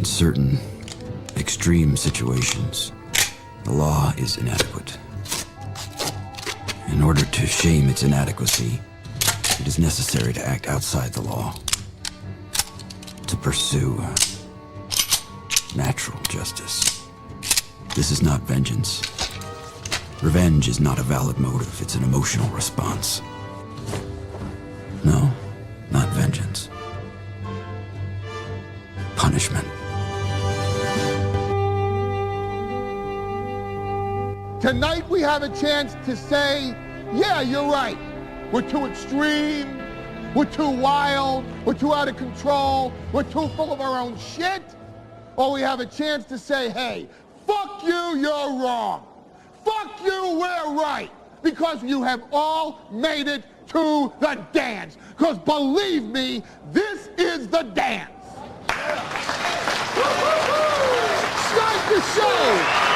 In certain extreme situations, the law is inadequate. In order to shame its inadequacy, it is necessary to act outside the law, to pursue natural justice. This is not vengeance. Revenge is not a valid motive, it's an emotional response. No, not vengeance. Punishment. Tonight we have a chance to say, yeah, you're right. We're too extreme, we're too wild, we're too out of control, we're too full of our own shit. Or we have a chance to say, hey, fuck you, you're wrong. Fuck you, we're right. Because you have all made it to the dance. Because believe me, this is the dance. Start the show.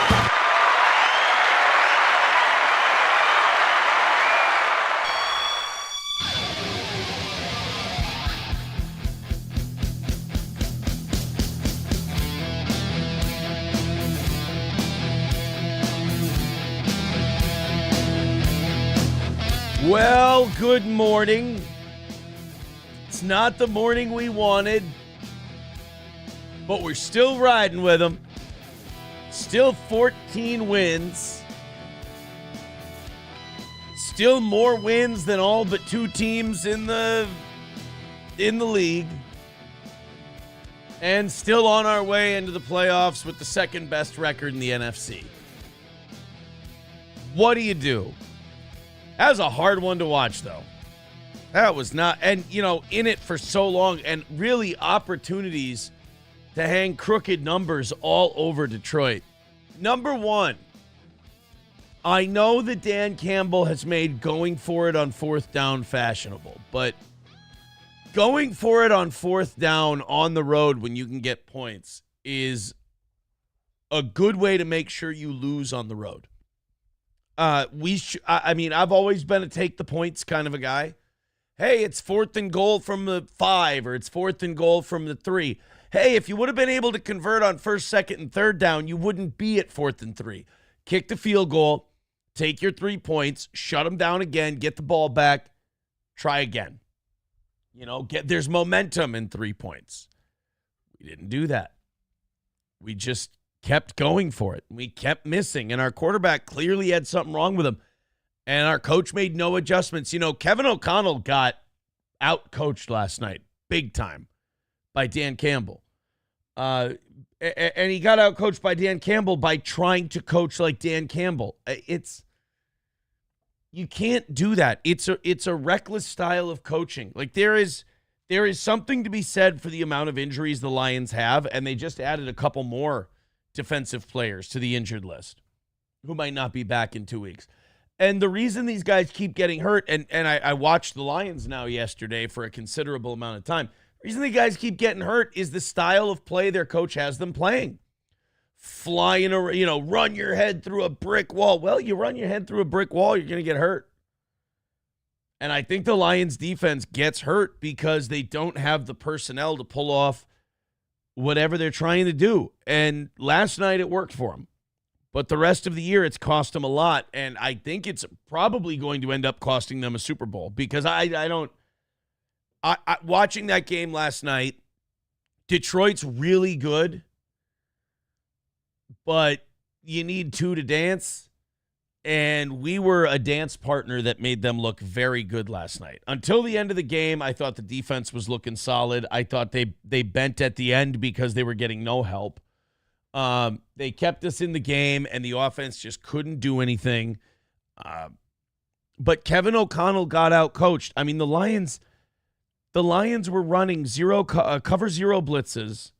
Well, good morning. It's not the morning we wanted, but we're still riding with them. Still 14 wins. Still more wins than all but two teams in the league. And still on our way into the playoffs with the second best record in the NFC. What do you do? That was a hard one to watch, though. That was not, and, in it for so long, and really opportunities to hang crooked numbers all over Detroit. Number one, I know that Dan Campbell has made going for it on fourth down fashionable, but going for it on fourth down on the road when you can get points is a good way to make sure you lose on the road. I've always been a take the points kind of a guy. Hey, it's 4th and goal from the 5, or it's 4th and goal from the 3. Hey, if you would have been able to convert on 1st, 2nd, and 3rd down, you wouldn't be at 4th and 3. Kick the field goal, take your 3 points, shut them down again, get the ball back, try again. There's momentum in 3 points. We didn't do that. We just kept going for it. We kept missing, and our quarterback clearly had something wrong with him, and our coach made no adjustments. Kevin O'Connell got out-coached last night, big time, by Dan Campbell. And he got out-coached by Dan Campbell by trying to coach like Dan Campbell. You can't do that. It's a reckless style of coaching. Like, there is something to be said for the amount of injuries the Lions have, and they just added a couple more defensive players to the injured list who might not be back in 2 weeks. And the reason these guys keep getting hurt, and I watched the Lions now yesterday for a considerable amount of time. The reason the guys keep getting hurt is the style of play their coach has them playing. Flying around, run your head through a brick wall. Well, you run your head through a brick wall, you're going to get hurt. And I think the Lions defense gets hurt because they don't have the personnel to pull off whatever they're trying to do. And last night it worked for them. But the rest of the year it's cost them a lot. And I think it's probably going to end up costing them a Super Bowl because I watching that game last night, Detroit's really good, but you need two to dance. And we were a dance partner that made them look very good last night. Until the end of the game, I thought the defense was looking solid. I thought they bent at the end because they were getting no help. They kept us in the game, and the offense just couldn't do anything. But Kevin O'Connell got out coached. I mean, the Lions were running cover zero blitzes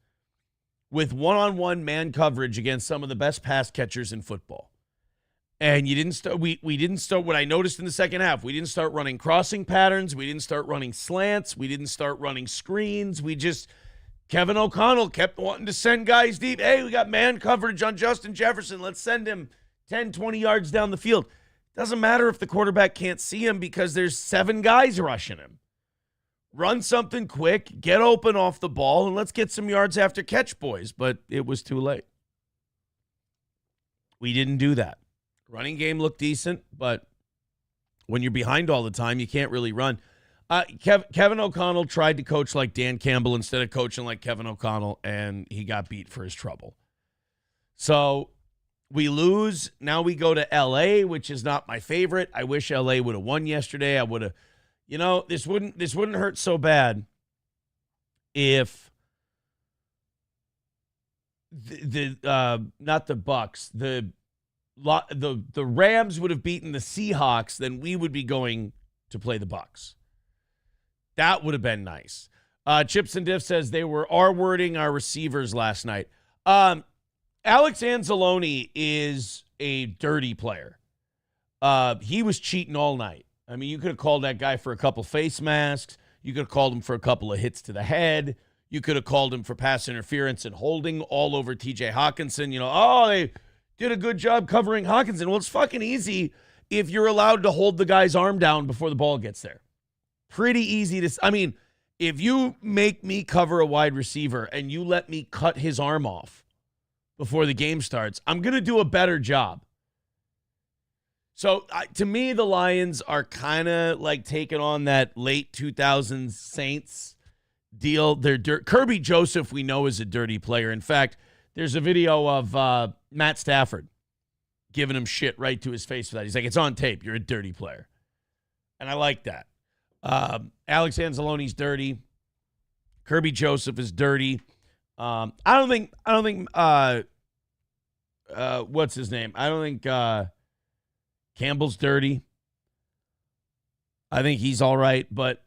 with one-on-one man coverage against some of the best pass catchers in football. And you didn't start. We didn't start. What I noticed in the second half, we didn't start running crossing patterns. We didn't start running slants. We didn't start running screens. Kevin O'Connell kept wanting to send guys deep. Hey, we got man coverage on Justin Jefferson. Let's send him 10, 20 yards down the field. Doesn't matter if the quarterback can't see him because there's 7 guys rushing him. Run something quick, get open off the ball, and let's get some yards after catch, boys. But it was too late. We didn't do that. Running game looked decent, but when you're behind all the time, you can't really run. Kevin O'Connell tried to coach like Dan Campbell instead of coaching like Kevin O'Connell, and he got beat for his trouble. So we lose. Now we go to L.A., which is not my favorite. I wish L.A. would have won yesterday. I would have, this wouldn't hurt so bad if not the Bucks, the Rams would have beaten the Seahawks, then we would be going to play the Bucks. That would have been nice. Chips and Diff says they were R-wording our receivers last night. Alex Anzalone is a dirty player. He was cheating all night. I mean, you could have called that guy for a couple face masks. You could have called him for a couple of hits to the head. You could have called him for pass interference and holding all over TJ Hawkinson. They did a good job covering Hawkinson. Well, it's fucking easy if you're allowed to hold the guy's arm down before the ball gets there. Pretty easy to, if you make me cover a wide receiver and you let me cut his arm off before the game starts, I'm going to do a better job. So to me, the Lions are kind of like taking on that late 2000s Saints deal. Kirby Joseph, we know, is a dirty player. In fact, there's a video of Matt Stafford giving him shit right to his face for that. He's like, it's on tape. You're a dirty player. And I like that. Alex Anzalone's dirty. Kirby Joseph is dirty. I don't think what's his name? I don't think Campbell's dirty. I think he's all right, but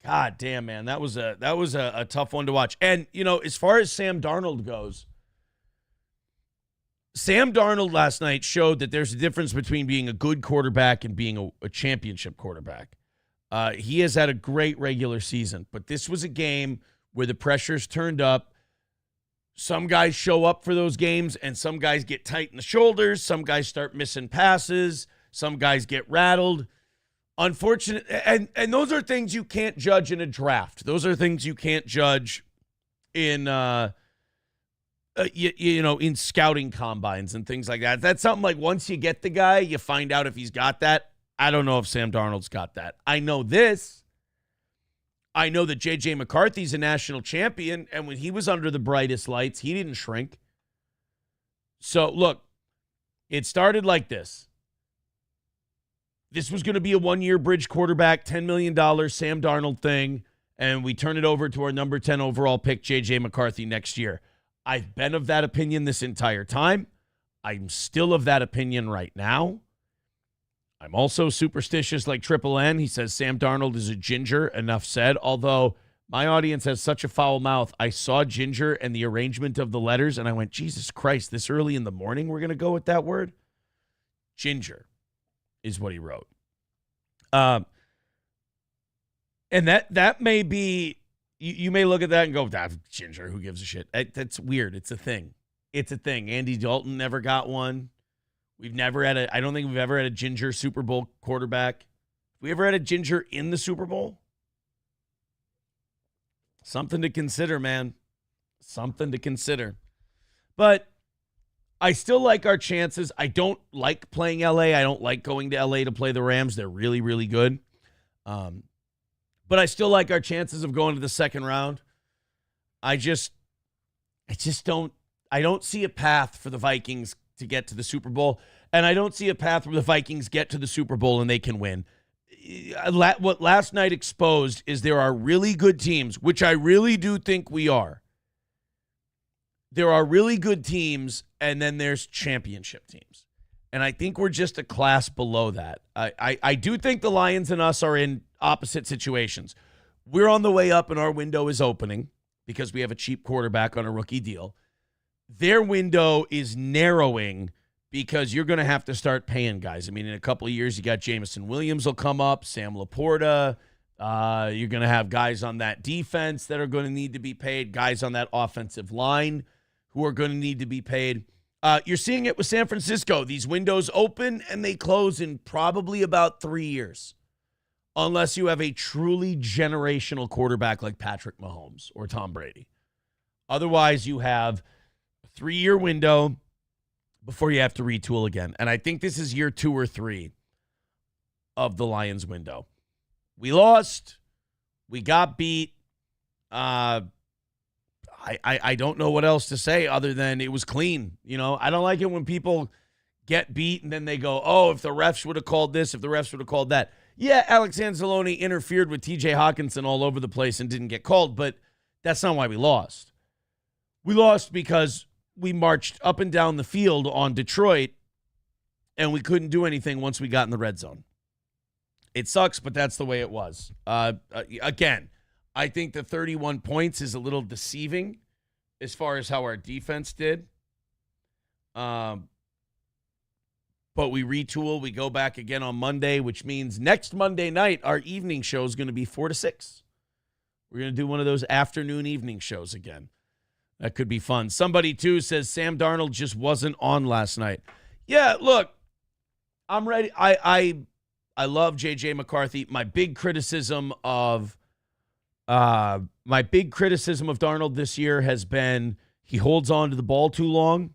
God damn, man, that was a tough one to watch. And as far as Sam Darnold goes, Sam Darnold last night showed that there's a difference between being a good quarterback and being a championship quarterback. He has had a great regular season, but this was a game where the pressure's turned up. Some guys show up for those games, and some guys get tight in the shoulders. Some guys start missing passes. Some guys get rattled. Unfortunate, and those are things you can't judge in a draft. Those are things you can't judge in in scouting combines and things like that. That's something like once you get the guy, you find out if he's got that. I don't know if Sam Darnold's got that. I know this. I know that J.J. McCarthy's a national champion, and when he was under the brightest lights, he didn't shrink. So, look, it started like this. This was going to be a one-year bridge quarterback, $10 million Sam Darnold thing, and we turn it over to our number 10 overall pick, J.J. McCarthy, next year. I've been of that opinion this entire time. I'm still of that opinion right now. I'm also superstitious like Triple N. He says Sam Darnold is a ginger. Enough said. Although my audience has such a foul mouth, I saw ginger and the arrangement of the letters, and I went, Jesus Christ, this early in the morning we're going to go with that word? Ginger is what he wrote. And that may be, you may look at that and go, ginger, who gives a shit? That's weird. It's a thing. It's a thing. Andy Dalton never got one. I don't think we've ever had a ginger Super Bowl quarterback. Have we ever had a ginger in the Super Bowl? Something to consider, man. Something to consider. But I still like our chances. I don't like playing LA. I don't like going to LA to play the Rams. They're really, really good. But I still like our chances of going to the second round. I don't see a path for the Vikings to get to the Super Bowl, and I don't see a path where the Vikings get to the Super Bowl and they can win. What last night exposed is there are really good teams, which I really do think we are. There are really good teams, and then there's championship teams. And I think we're just a class below that. I do think the Lions and us are in opposite situations. We're on the way up, and our window is opening because we have a cheap quarterback on a rookie deal. Their window is narrowing because you're going to have to start paying guys. I mean, in a couple of years, you got Jameson Williams will come up, Sam Laporta. You're going to have guys on that defense that are going to need to be paid, guys on that offensive line who are going to need to be paid. You're seeing it with San Francisco. These windows open and they close in probably about 3 years. unless you have a truly generational quarterback like Patrick Mahomes or Tom Brady. Otherwise, you have a 3-year window before you have to retool again. And I think this is year 2 or 3 of the Lions window. We lost. We got beat. I don't know what else to say other than it was clean. You know, I don't like it when people get beat and then they go, oh, if the refs would have called this, if the refs would have called that. Yeah, Alex Anzalone interfered with TJ Hawkinson all over the place and didn't get called, but that's not why we lost. We lost because we marched up and down the field on Detroit and we couldn't do anything once we got in the red zone. It sucks, but that's the way it was. Again, I think the 31 points is a little deceiving as far as how our defense did. But we retool. We go back again on Monday, which means next Monday night, our evening show is going to be 4 to 6. We're going to do one of those afternoon evening shows again. That could be fun. Somebody, too, says Sam Darnold just wasn't on last night. Yeah, look, I'm ready. I love J.J. McCarthy. My big criticism of Darnold this year has been he holds on to the ball too long,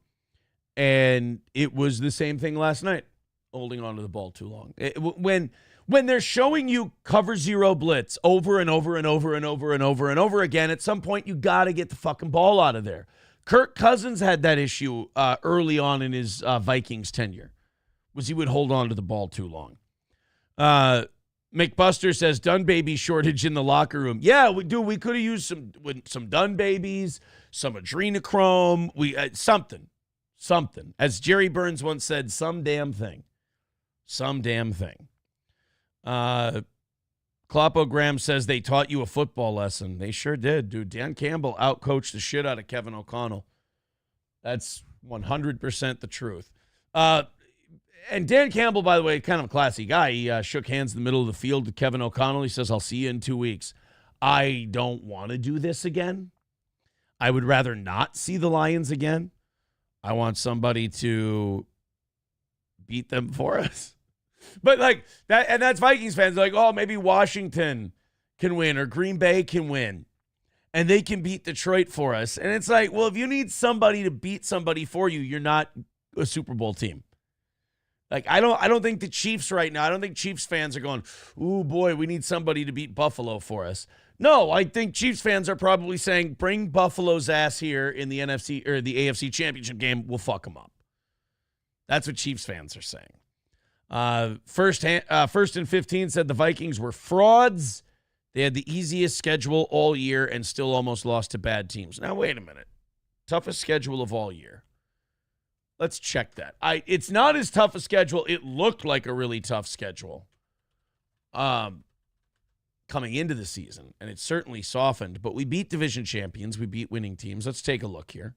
and it was the same thing last night, holding on to the ball too long. When they're showing you cover zero blitz over and over and over and over and over and over again, at some point you got to get the fucking ball out of there. Kirk Cousins had that issue early on in his Vikings tenure, was he would hold on to the ball too long. McBuster says Dun baby shortage in the locker room. Yeah, we could have used some Dun babies, some adrenochrome, something. As Jerry Burns once said, some damn thing. Clopogram says they taught you a football lesson. They sure did, dude. Dan Campbell outcoached the shit out of Kevin O'Connell. That's 100% the truth. And Dan Campbell, by the way, kind of a classy guy. He shook hands in the middle of the field with Kevin O'Connell. He says, I'll see you in 2 weeks. I don't want to do this again. I would rather not see the Lions again. I want somebody to beat them for us. But like that, and that's Vikings fans like, oh, maybe Washington can win or Green Bay can win, and they can beat Detroit for us. And it's like, well, if you need somebody to beat somebody for you, you're not a Super Bowl team. Like I don't think the Chiefs right now. I don't think Chiefs fans are going, ooh boy, we need somebody to beat Buffalo for us. No, I think Chiefs fans are probably saying, bring Buffalo's ass here in the NFC or the AFC Championship game. We'll fuck them up. That's what Chiefs fans are saying. First and 15 said the Vikings were frauds. They had the easiest schedule all year and still almost lost to bad teams. Now, wait a minute. Toughest schedule of all year. Let's check that. It's not as tough a schedule. It looked like a really tough schedule coming into the season, and it certainly softened. But we beat division champions. We beat winning teams. Let's take a look here.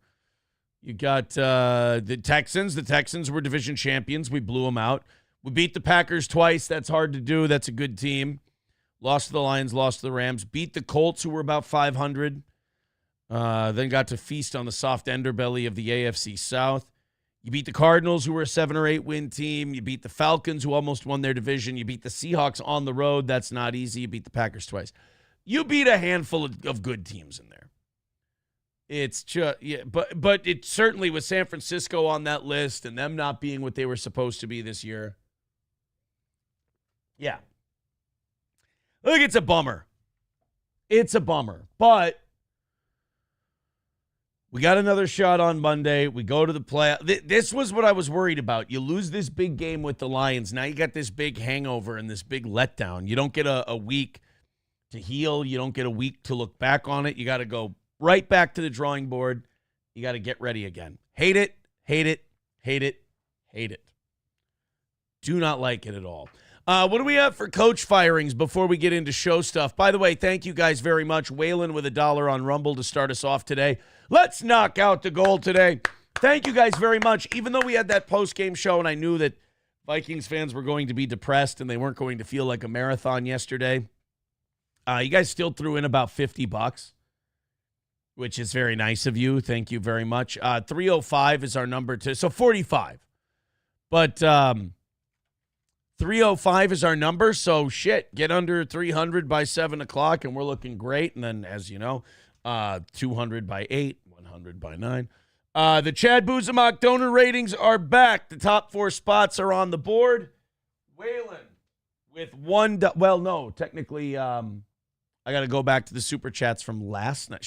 You got the Texans. The Texans were division champions. We blew them out. We beat the Packers twice. That's hard to do. That's a good team. Lost to the Lions, lost to the Rams. Beat the Colts, who were about 500. Then got to feast on the soft underbelly of the AFC South. You beat the Cardinals, who were a 7 or 8 win team. You beat the Falcons, who almost won their division. You beat the Seahawks on the road. That's not easy. You beat the Packers twice. You beat a handful of good teams in there. It's just, yeah, but it certainly was San Francisco on that list and them not being what they were supposed to be this year. Yeah. Look, it's a bummer. It's a bummer. But we got another shot on Monday. We go to the play. This was what I was worried about. You lose this big game with the Lions. Now you got this big hangover and this big letdown. You don't get a week to heal. You don't get a week to look back on it. You got to go right back to the drawing board. You got to get ready again. Hate it, hate it, hate it, hate it. Do not like it at all. What do we have for coach firings before we get into show stuff? By the way, thank you guys very much. Waylon with $1 on Rumble to start us off today. Let's knock out the goal today. Thank you guys very much. Even though we had that post-game show and I knew that Vikings fans were going to be depressed and they weren't going to feel like a marathon yesterday, you guys still threw in about $50, which is very nice of you. Thank you very much. 305 is our number so 45. But 305 is our number, so shit, get under 300 by 7 o'clock, and we're looking great. And then, as you know, 200 by 8, 100 by 9. The Chad Buzamok donor ratings are back. The top 4 spots are on the board. Waylon with well, no, technically, I got to go back to the super chats from last night.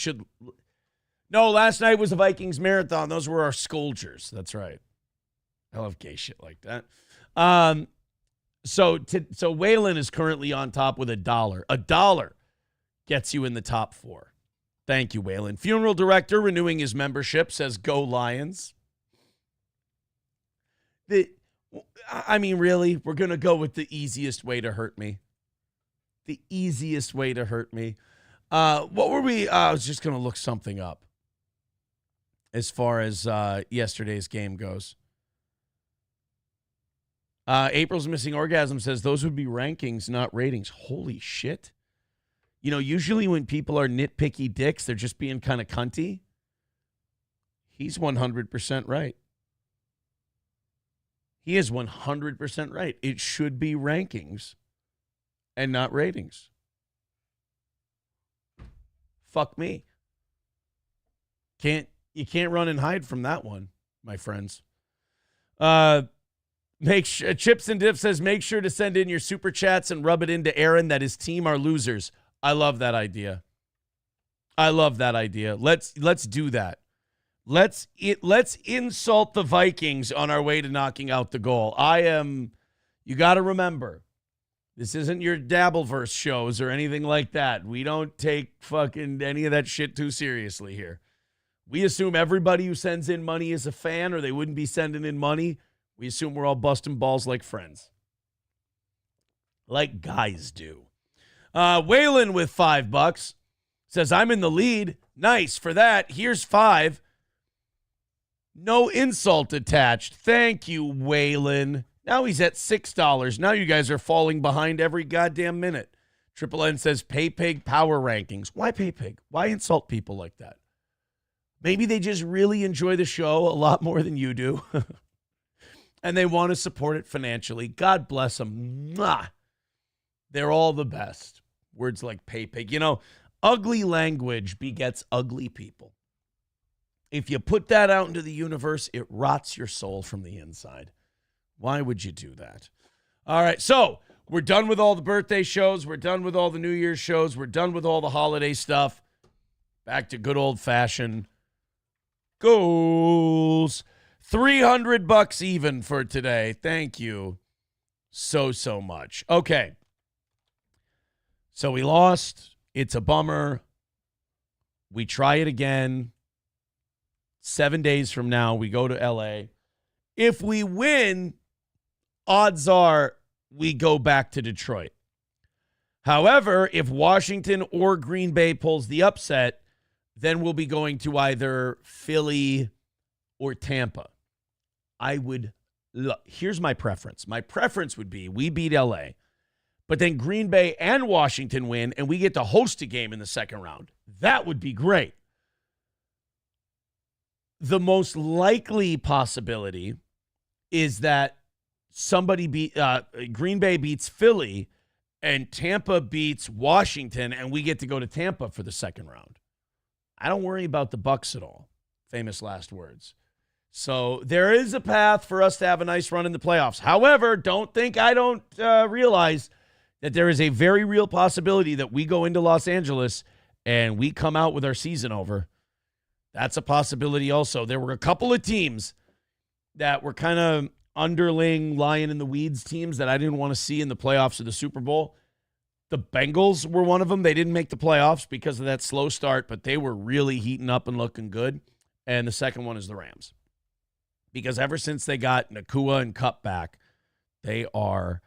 Last night was the Vikings marathon. Those were our Skolgers. That's right. I love gay shit like that. So Waylon is currently on top with $1. $1 gets you in the top 4. Thank you, Waylon. Funeral director renewing his membership says, "Go Lions." Really, we're going to go with the easiest way to hurt me. The easiest way to hurt me. What were we? I was just going to look something up as far as yesterday's game goes. April's Missing Orgasm says those would be rankings, not ratings. Holy shit. Usually when people are nitpicky dicks, they're just being kind of cunty. He's 100% right. He is 100% right. It should be rankings and not ratings. Fuck me. You can't run and hide from that one, my friends. Chips and Dip says, make sure to send in your super chats and rub it into Aaron that his team are losers. I love that idea. Let's do that. Let's insult the Vikings on our way to knocking out the goal. You got to remember, this isn't your Dabbleverse shows or anything like that. We don't take fucking any of that shit too seriously here. We assume everybody who sends in money is a fan or they wouldn't be sending in money. We assume we're all busting balls like friends. Like guys do. Waylon with $5 says, I'm in the lead. Nice for that. Here's 5. No insult attached. Thank you, Waylon. Now he's at $6. Now you guys are falling behind every goddamn minute. Triple N says, Pay Pig power rankings. Why Pay Pig? Why insult people like that? Maybe they just really enjoy the show a lot more than you do. And they want to support it financially. God bless them. Mwah. They're all the best. Words like Pay Pig. Ugly language begets ugly people. If you put that out into the universe, it rots your soul from the inside. Why would you do that? All right, so we're done with all the birthday shows. We're done with all the New Year's shows. We're done with all the holiday stuff. Back to good old-fashioned goals. $300 even for today. Thank you so much. Okay. So we lost. It's a bummer. We try it again. 7 days from now, we go to LA. If we win, odds are we go back to Detroit. However, if Washington or Green Bay pulls the upset, then we'll be going to either Philly or Tampa. Here's my preference. My preference would be we beat LA, but then Green Bay and Washington win, and we get to host a game in the second round. That would be great. The most likely possibility is that Green Bay beats Philly and Tampa beats Washington, and we get to go to Tampa for the second round. I don't worry about the Bucs at all. Famous last words. So there is a path for us to have a nice run in the playoffs. However, don't think I don't realize that there is a very real possibility that we go into Los Angeles and we come out with our season over. That's a possibility also. There were a couple of teams that were kind of underling lion in the weeds teams that I didn't want to see in the playoffs of the Super Bowl. The Bengals were one of them. They didn't make the playoffs because of that slow start, but they were really heating up and looking good. And the second one is the Rams. Because ever since they got Nakua and Kupp back, they are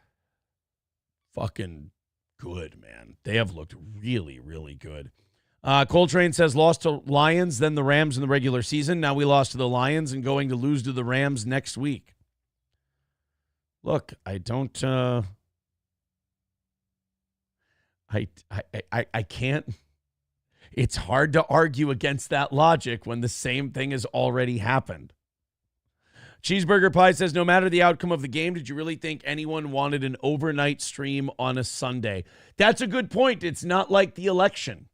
fucking good, man. They have looked really, really good. Coltrane says lost to Lions, then the Rams in the regular season. Now we lost to the Lions and going to lose to the Rams next week. Look, I don't... I can't... It's hard to argue against that logic when the same thing has already happened. Cheeseburger Pie says, no matter the outcome of the game, did you really think anyone wanted an overnight stream on a Sunday? That's a good point. It's not like the election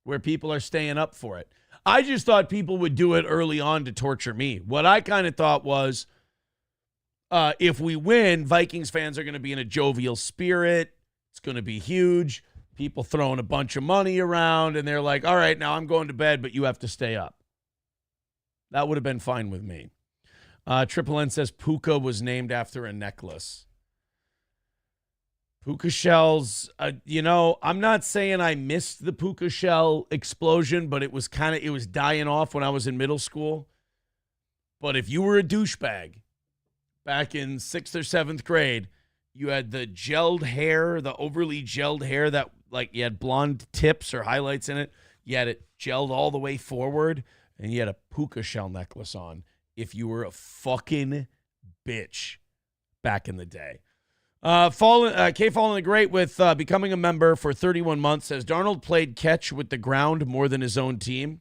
where people are staying up for it. I just thought people would do it early on to torture me. What I kind of thought was, if we win, Vikings fans are going to be in a jovial spirit. It's going to be huge. People throwing a bunch of money around, and they're like, all right, now I'm going to bed, but you have to stay up. That would have been fine with me. Triple N says puka was named after a necklace. Puka shells, I'm not saying I missed the puka shell explosion, but it was dying off when I was in middle school. But if you were a douchebag back in 6th or 7th grade, you had the gelled hair, the overly gelled hair that, like, you had blonde tips or highlights in it. You had it gelled all the way forward, and you had a puka shell necklace on if you were a fucking bitch back in the day. K Fallen the Great with becoming a member for 31 months says, Darnold played catch with the ground more than his own team.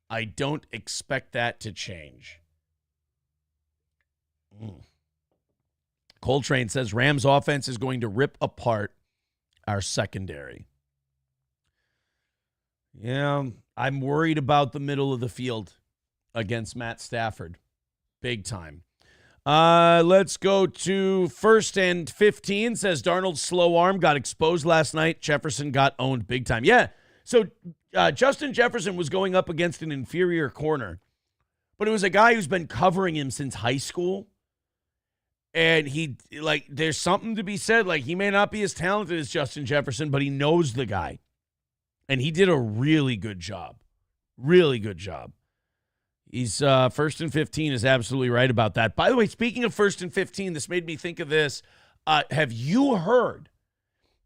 I don't expect that to change. Coltrane says, Rams offense is going to rip apart our secondary. Yeah, I'm worried about the middle of the field against Matt Stafford. Big time. Let's go to 1st and 15. Says Darnold's slow arm got exposed last night. Jefferson got owned big time. Yeah, so Justin Jefferson was going up against an inferior corner, but it was a guy who's been covering him since high school. And there's something to be said. Like, he may not be as talented as Justin Jefferson, but he knows the guy. And he did a really good job. Really good job. He's 1st and 15 is absolutely right about that. By the way, speaking of 1st and 15, this made me think of this. Have you heard,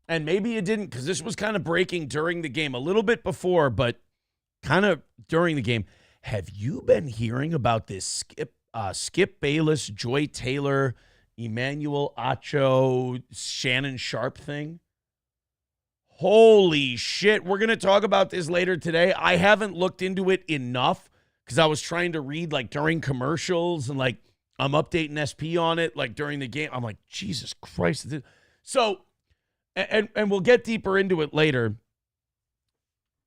and maybe you didn't because this was kind of breaking during the game, a little bit before, but kind of during the game. Have you been hearing about this Skip Bayless, Joy Taylor, Emmanuel Acho, Shannon Sharp thing? Holy shit. We're going to talk about this later today. I haven't looked into it enough because I was trying to read, like, during commercials, and, like, I'm updating SP on it, like, during the game. I'm like, Jesus Christ. So, and we'll get deeper into it later.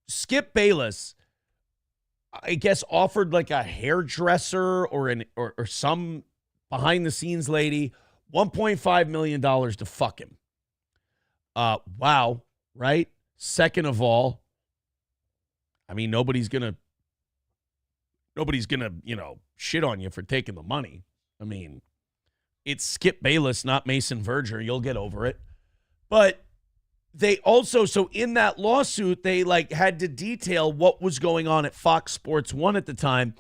Skip Bayless, I guess, offered, like, a hairdresser or some behind-the-scenes lady $1.5 million to fuck him. Wow, right? Second of all, I mean, nobody's gonna, shit on you for taking the money. I mean, it's Skip Bayless, not Mason Verger. You'll get over it. But they also, so in that lawsuit, they, like, had to detail what was going on at Fox Sports 1 at the time,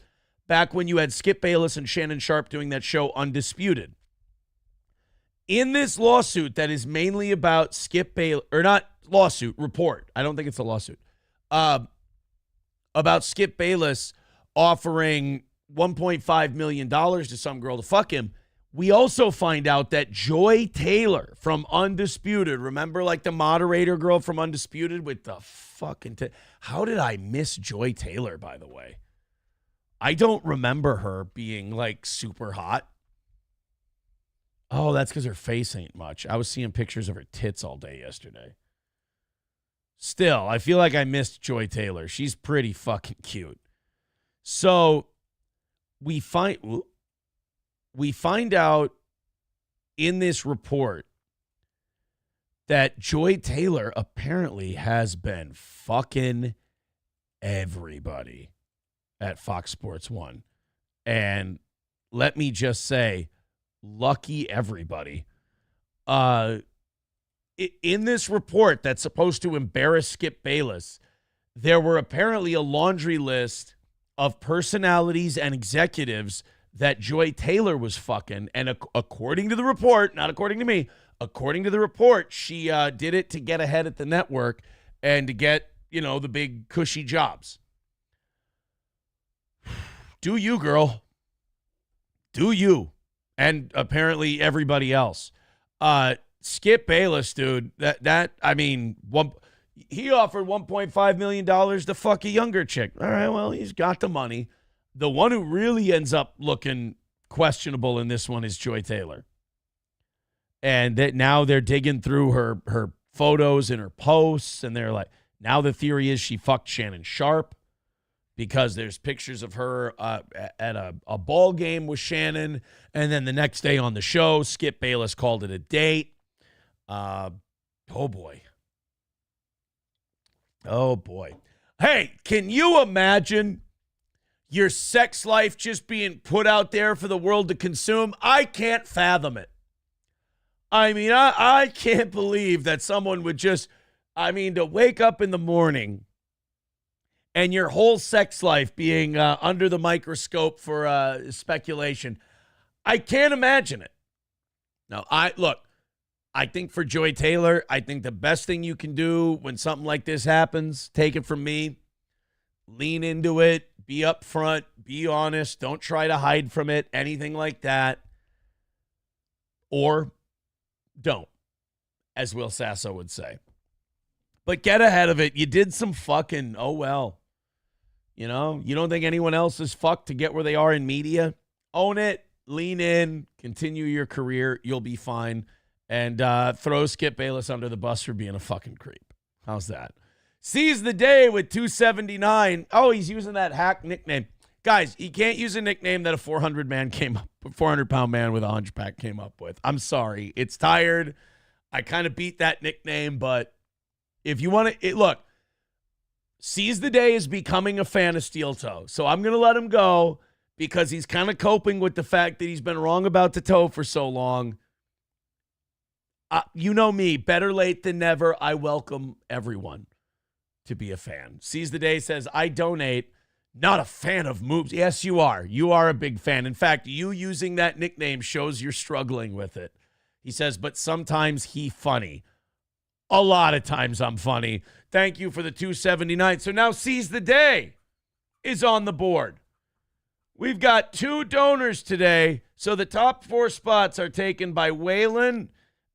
back when you had Skip Bayless and Shannon Sharp doing that show Undisputed. In this lawsuit that is mainly about Skip Bayless, or not lawsuit, report. I don't think it's a lawsuit. About Skip Bayless offering $1.5 million to some girl to fuck him. We also find out that Joy Taylor from Undisputed, remember, like, the moderator girl from Undisputed with the fucking... How did I miss Joy Taylor, by the way? I don't remember her being, like, super hot. Oh, that's because her face ain't much. I was seeing pictures of her tits all day yesterday. Still, I feel like I missed Joy Taylor. She's pretty fucking cute. So we find out in this report that Joy Taylor apparently has been fucking everybody at Fox Sports 1. And let me just say, lucky everybody. In this report that's supposed to embarrass Skip Bayless, there were apparently a laundry list of personalities and executives that Joy Taylor was fucking. And according to the report, not according to me, according to the report, she did it to get ahead at the network and to get, the big cushy jobs. Do you, girl. Do you. And apparently everybody else. Skip Bayless, dude, he offered $1.5 million to fuck a younger chick. All right, well, he's got the money. The one who really ends up looking questionable in this one is Joy Taylor. And that now they're digging through her photos and her posts, and they're like, now the theory is she fucked Shannon Sharp because there's pictures of her at a ball game with Shannon, and then the next day on the show, Skip Bayless called it a date. Oh, boy. Oh, boy. Hey, can you imagine your sex life just being put out there for the world to consume? I can't fathom it. I mean, I can't believe that someone would just, to wake up in the morning and your whole sex life being under the microscope for speculation. I can't imagine it. Now, I think for Joy Taylor, I think the best thing you can do when something like this happens, take it from me, lean into it, be upfront, be honest, don't try to hide from it, anything like that. Or don't, as Will Sasso would say. But get ahead of it. You did some fucking, oh well. You don't think anyone else is fucked to get where they are in media? Own it, lean in, continue your career, you'll be fine. And throw Skip Bayless under the bus for being a fucking creep. How's that? Seize the day with 279. Oh, he's using that hack nickname. Guys, he can't use a nickname that a 400-pound man with a hunchback came up with. I'm sorry. It's tired. I kind of beat that nickname, but if you want to, look, Seize the Day is becoming a fan of Steel Toe. So I'm going to let him go because he's kind of coping with the fact that he's been wrong about the toe for so long. You know me, better late than never. I welcome everyone to be a fan. Seize the Day says, I donate. Not a fan of moves. Yes, you are. You are a big fan. In fact, you using that nickname shows you're struggling with it. He says, but sometimes he funny. A lot of times I'm funny. Thank you for the 279. So now Seize the Day is on the board. We've got 2 donors today. So the top 4 spots are taken by Waylon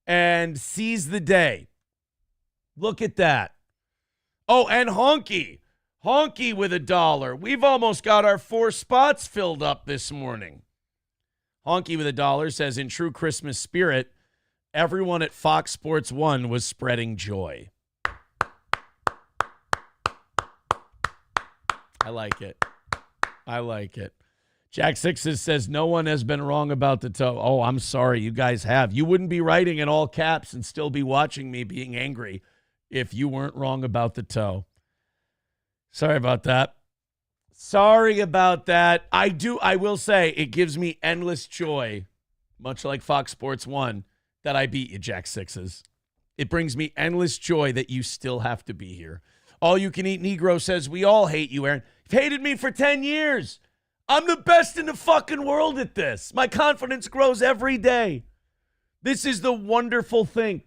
and Seize the Day. Look at that. Oh, and Honky. Honky with $1. We've almost got our 4 spots filled up this morning. Honky with $1 says, in true Christmas spirit, everyone at Fox Sports 1 was spreading joy. I like it. I like it. Jack Sixes says, no one has been wrong about the toe. Oh, I'm sorry. You guys have. You wouldn't be writing in all caps and still be watching me being angry if you weren't wrong about the toe. Sorry about that. Sorry about that. I will say it gives me endless joy, much like Fox Sports 1, that I beat you, Jack Sixes. It brings me endless joy that you still have to be here. All You Can Eat Negro says, we all hate you, Aaron. You've hated me for 10 years. I'm the best in the fucking world at this. My confidence grows every day. This is the wonderful thing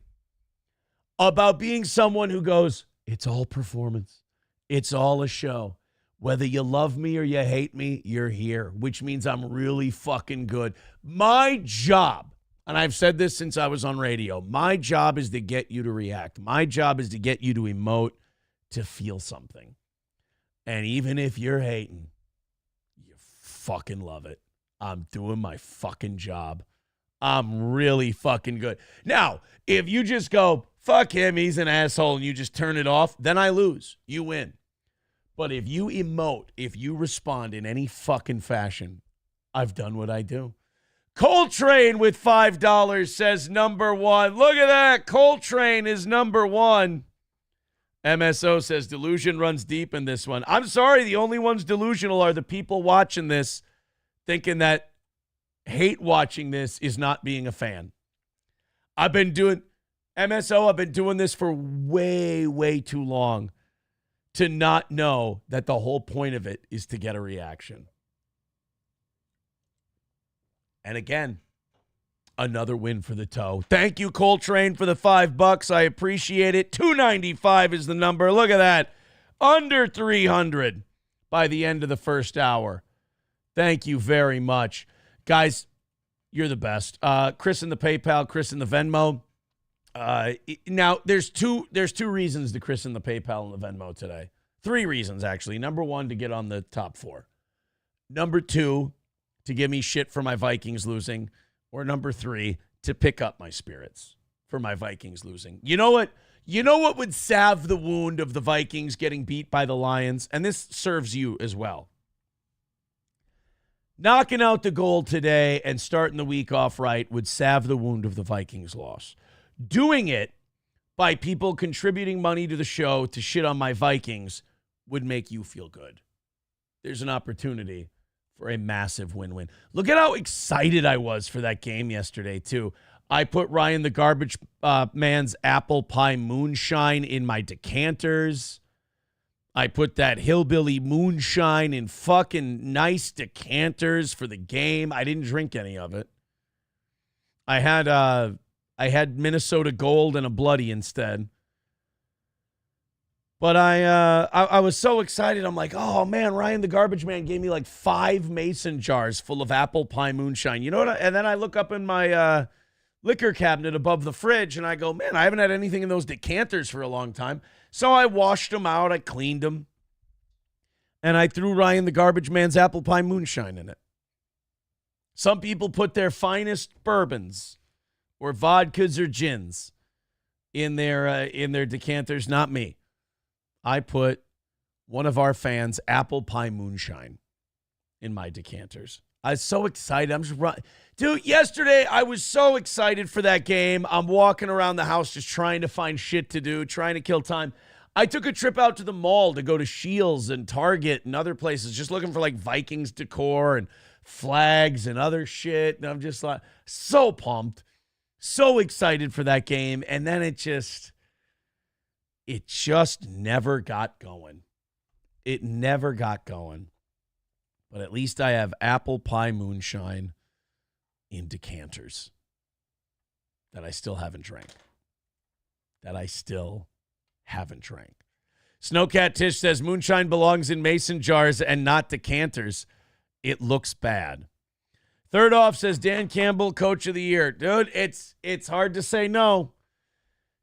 about being someone who goes, it's all performance. It's all a show. Whether you love me or you hate me, you're here, which means I'm really fucking good. My job, and I've said this since I was on radio, my job is to get you to react. My job is to get you to emote, to feel something. And even if you're hating, you fucking love it. I'm doing my fucking job. I'm really fucking good. Now, if you just go, fuck him, he's an asshole, and you just turn it off, then I lose. You win. But if you emote, if you respond in any fucking fashion, I've done what I do. Coltrane with $5 says number 1. Look at that. Coltrane is number 1. MSO says delusion runs deep in this one. I'm sorry, the only ones delusional are the people watching this thinking that hate watching this is not being a fan. I've been doing this for way, way too long to not know that the whole point of it is to get a reaction. And again, another win for the toe. Thank you, Coltrane, for the $5. I appreciate it. $2.95 is the number. Look at that. Under 300 by the end of the first hour. Thank you very much. Guys, you're the best. Chris in the PayPal, Chris in the Venmo. Now, there's two reasons to Chris in the PayPal and the Venmo today. 3 reasons, actually. Number 1, to get on the top 4. Number 2, to give me shit for my Vikings losing, or number 3, to pick up my spirits for my Vikings losing. You know what? You know what would salve the wound of the Vikings getting beat by the Lions? And this serves you as well. Knocking out the goal today and starting the week off right would salve the wound of the Vikings loss. Doing it by people contributing money to the show to shit on my Vikings would make you feel good. There's an opportunity for a massive win-win. Look at how excited I was for that game yesterday, too. I put Ryan the Garbage Man's apple pie moonshine in my decanters. I put that hillbilly moonshine in fucking nice decanters for the game. I didn't drink any of it. I had Minnesota Gold and a Bloody instead. But I was so excited. I'm like, oh, man, Ryan the Garbage Man gave me like 5 mason jars full of apple pie moonshine. You know what? And then I look up in my liquor cabinet above the fridge, and I go, man, I haven't had anything in those decanters for a long time. So I washed them out. I cleaned them. And I threw Ryan the Garbage Man's apple pie moonshine in it. Some people put their finest bourbons or vodkas or gins in their decanters. Not me. I put one of our fans' apple pie moonshine in my decanters. I was so excited. I'm just running. Dude, yesterday I was so excited for that game. I'm walking around the house just trying to find shit to do, trying to kill time. I took a trip out to the mall to go to Shields and Target and other places, just looking for like Vikings decor and flags and other shit. And I'm just like so pumped, so excited for that game. And then it just never got going. It never got going. But at least I have apple pie moonshine in decanters that I still haven't drank. Snowcat Tish says moonshine belongs in mason jars and not decanters. It looks bad. Third off says Dan Campbell, coach of the year. Dude, it's hard to say no.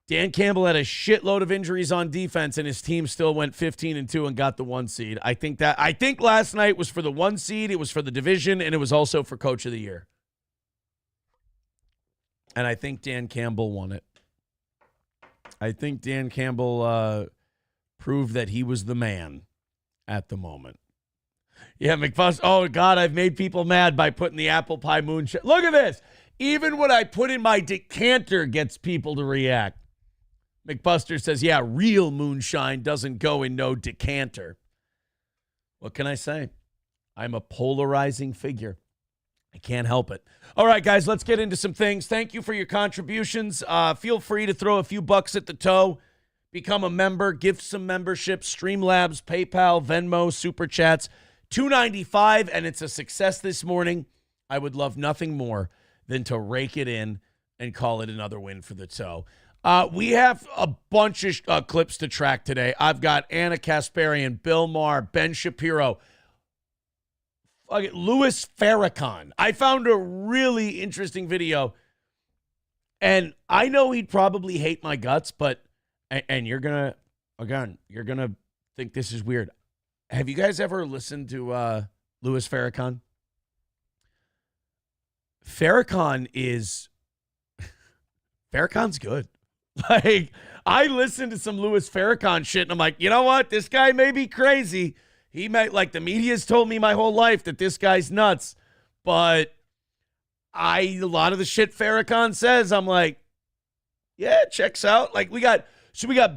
Dan Campbell had a shitload of injuries on defense, and his team still went 15-2 and got the 1 seed. I think last night was for the 1 seed, it was for the division, and it was also for coach of the year. And I think Dan Campbell won it. I think Dan Campbell proved that he was the man at the moment. Yeah, McFuss. Oh, God, I've made people mad by putting the apple pie moonshine. Look at this. Even what I put in my decanter gets people to react. McBuster says, yeah, real moonshine doesn't go in no decanter. What can I say? I'm a polarizing figure. I can't help it. All right, guys, let's get into some things. Thank you for your contributions. Feel free to throw a few bucks at the toe. Become a member. Gift some membership. Streamlabs, PayPal, Venmo, Super Chats. $2.95, and it's a success this morning. I would love nothing more than to rake it in and call it another win for the toe. We have a bunch of clips to track today. I've got Anna Kasparian, Bill Maher, Ben Shapiro, Louis Farrakhan. I found a really interesting video, and I know he'd probably hate my guts, but, and you're going to think this is weird. Have you guys ever listened to Louis Farrakhan? Farrakhan's good. Like, I listened to some Louis Farrakhan shit, and I'm like, you know what? This guy may be crazy. He might, like, the media's told me my whole life that this guy's nuts. But a lot of the shit Farrakhan says, I'm like, yeah, checks out. Like, we got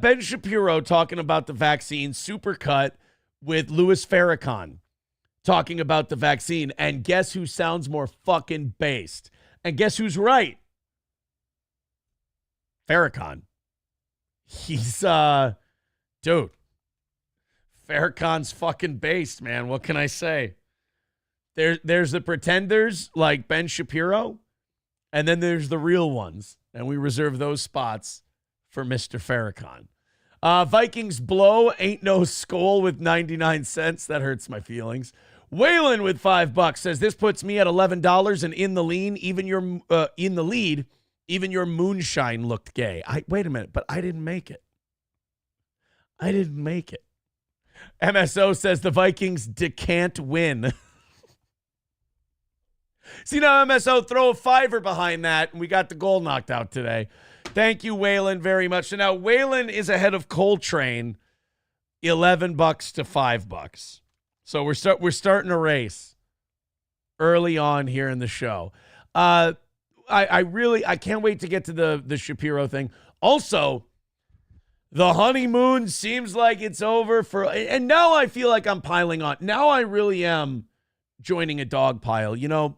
Ben Shapiro talking about the vaccine, Supercut, with Louis Farrakhan talking about the vaccine. And guess who sounds more fucking based? And guess who's right? Farrakhan. He's, dude, Farrakhan's fucking based, man. What can I say? There's the pretenders like Ben Shapiro, and then there's the real ones, and we reserve those spots for Mr. Farrakhan. Vikings blow, ain't no Skol with 99 cents. That hurts my feelings. Waylon with $5 says this puts me at $11 and in the lead. Even your moonshine looked gay. Wait a minute, but I didn't make it. MSO says the Vikings can't win. See now, MSO, throw a $5 behind that, and we got the goal knocked out today. Thank you, Waylon, very much. So now Waylon is ahead of Coltrane, $11 to $5. So we're starting a race early on here in the show. I can't wait to get to the Shapiro thing. Also, the honeymoon seems like it's over and now I feel like I'm piling on. Now I really am joining a dog pile. You know,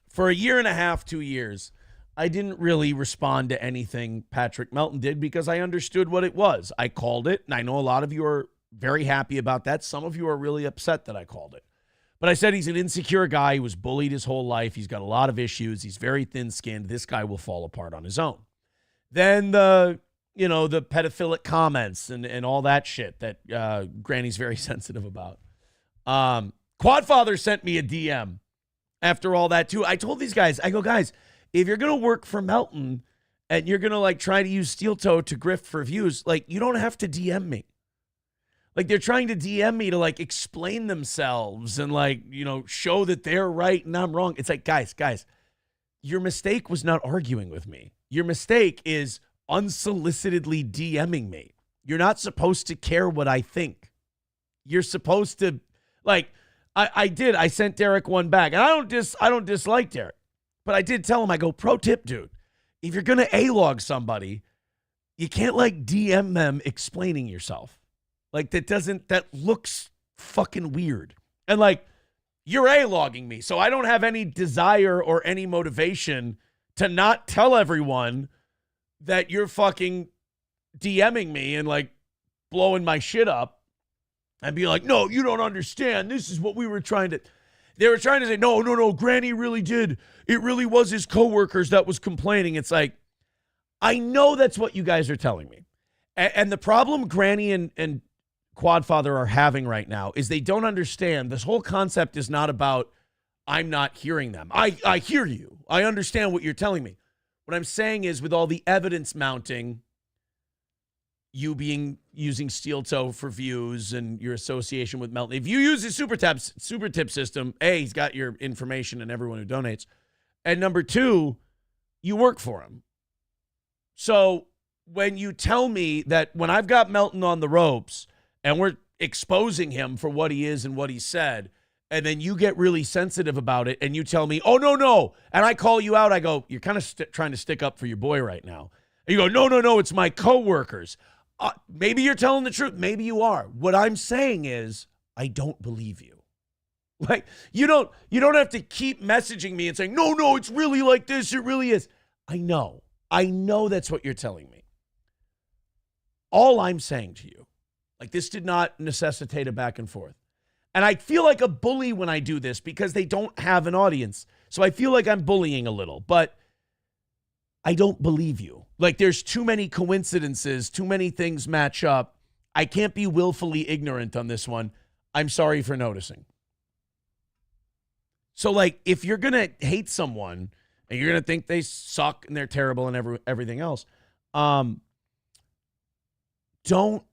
for a year and a half, 2 years, I didn't really respond to anything Patrick Melton did because I understood what it was. I called it, and I know a lot of you are very happy about that. Some of you are really upset that I called it. But I said he's an insecure guy. He was bullied his whole life. He's got a lot of issues. He's very thin-skinned. This guy will fall apart on his own. Then the pedophilic comments and all that shit that Granny's very sensitive about. Quadfather sent me a DM after all that, too. I told these guys, I go, guys, if you're going to work for Melton and you're going to like try to use Steel Toe to grift for views, like you don't have to DM me. Like they're trying to DM me to like explain themselves and like, you know, show that they're right and I'm wrong. It's like, guys, your mistake was not arguing with me. Your mistake is unsolicitedly DMing me. You're not supposed to care what I think. You're supposed to like, I sent Derek one back and I don't dislike Derek. But I did tell him, I go, pro tip, dude, if you're going to A-log somebody, you can't like DM them explaining yourself. Like that looks fucking weird. And like, you're A-logging me. So I don't have any desire or any motivation to not tell everyone that you're fucking DMing me and like blowing my shit up and be like, no, you don't understand. This is what we were trying to... They were trying to say, no, Granny really did. It really was his coworkers that was complaining. It's like, I know that's what you guys are telling me. And the problem Granny and Quadfather are having right now is they don't understand. This whole concept is not about, I'm not hearing them. I hear you. I understand what you're telling me. What I'm saying is with all the evidence mounting, you using Steel Toe for views and your association with Melton. If you use the super tip system, A, he's got your information and everyone who donates. And number two, you work for him. So when you tell me that when I've got Melton on the ropes and we're exposing him for what he is and what he said, and then you get really sensitive about it and you tell me, oh, no. And I call you out. I go, you're kind of trying to stick up for your boy right now. And you go, no, it's my coworkers. Maybe you're telling the truth. Maybe you are. What I'm saying is I don't believe you. Like you don't have to keep messaging me and saying, no, it's really like this. It really is. I know that's what you're telling me. All I'm saying to you, like this did not necessitate a back and forth. And I feel like a bully when I do this because they don't have an audience. So I feel like I'm bullying a little, but I don't believe you. Like there's too many coincidences, too many things match up. I can't be willfully ignorant on this one. I'm sorry for noticing. So like if you're going to hate someone and you're going to think they suck and they're terrible and everything else, don't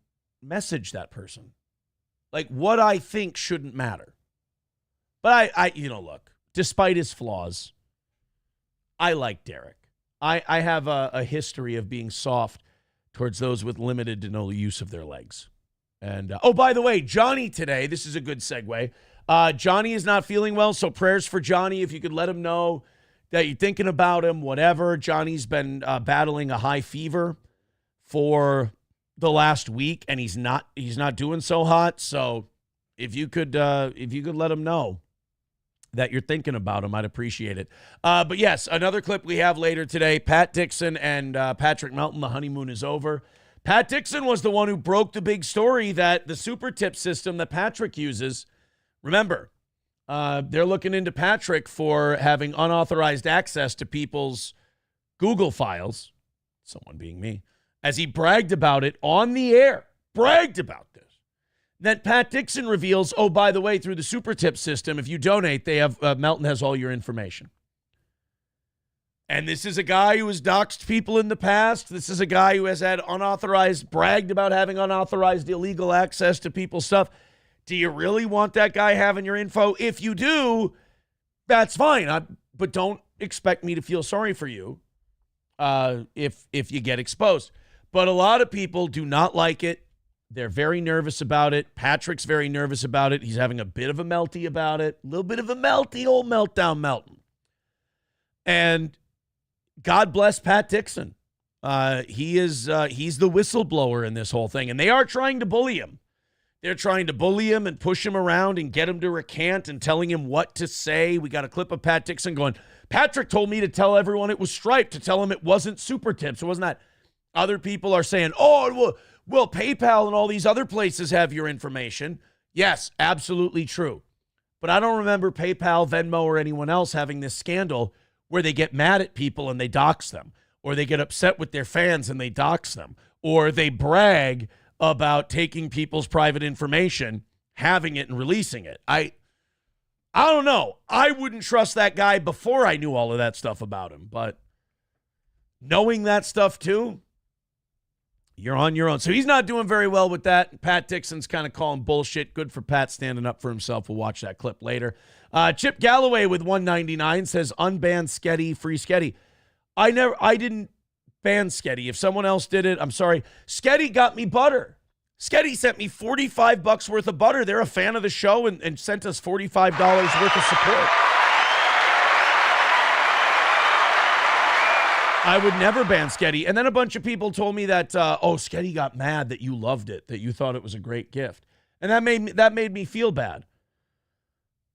message that person. Like what I think shouldn't matter. But I look, despite his flaws, I like Derek. I have a history of being soft towards those with limited to no use of their legs. And, by the way, Johnny today, this is a good segue. Johnny is not feeling well, so prayers for Johnny. If you could let him know that you're thinking about him, whatever. Johnny's been battling a high fever for the last week, and he's not doing so hot. So if you could let him know that you're thinking about him, I'd appreciate it. But yes, another clip we have later today, Pat Dixon and Patrick Melton, the honeymoon is over. Pat Dixon was the one who broke the big story that the super tip system that Patrick uses, remember, they're looking into Patrick for having unauthorized access to people's Google files, someone being me, as he bragged about it on the air, bragged about this. Then Pat Dixon reveals, oh, by the way, through the super tip system, if you donate, they have Melton has all your information. And this is a guy who has doxed people in the past. This is a guy who has had bragged about having unauthorized illegal access to people's stuff. Do you really want that guy having your info? If you do, that's fine. But don't expect me to feel sorry for you if you get exposed. But a lot of people do not like it. They're very nervous about it. Patrick's very nervous about it. He's having a bit of a melty about it. A little bit of a melty, old meltdown melting. And God bless Pat Dixon. He's the whistleblower in this whole thing. And they are trying to bully him. They're trying to bully him and push him around and get him to recant and telling him what to say. We got a clip of Pat Dixon going, Patrick told me to tell everyone it was striped, to tell him it wasn't super tips. It wasn't that. Other people are saying, oh, well, PayPal and all these other places have your information. Yes, absolutely true. But I don't remember PayPal, Venmo, or anyone else having this scandal where they get mad at people and they dox them, or they get upset with their fans and they dox them, or they brag about taking people's private information, having it and releasing it. I don't know. I wouldn't trust that guy before I knew all of that stuff about him, but knowing that stuff too, you're on your own. So he's not doing very well with that. Pat Dixon's kind of calling bullshit. Good for Pat standing up for himself. We'll watch that clip later. Chip Galloway with $1.99 says unban Sketty, free Sketty. I didn't ban Sketty. If someone else did it, I'm sorry. Sketty got me butter. Sketty sent me $45 worth of butter. They're a fan of the show and sent us $45 worth of support. I would never ban Sketty. And then a bunch of people told me that, Sketty got mad that you loved it, that you thought it was a great gift. And that made me feel bad.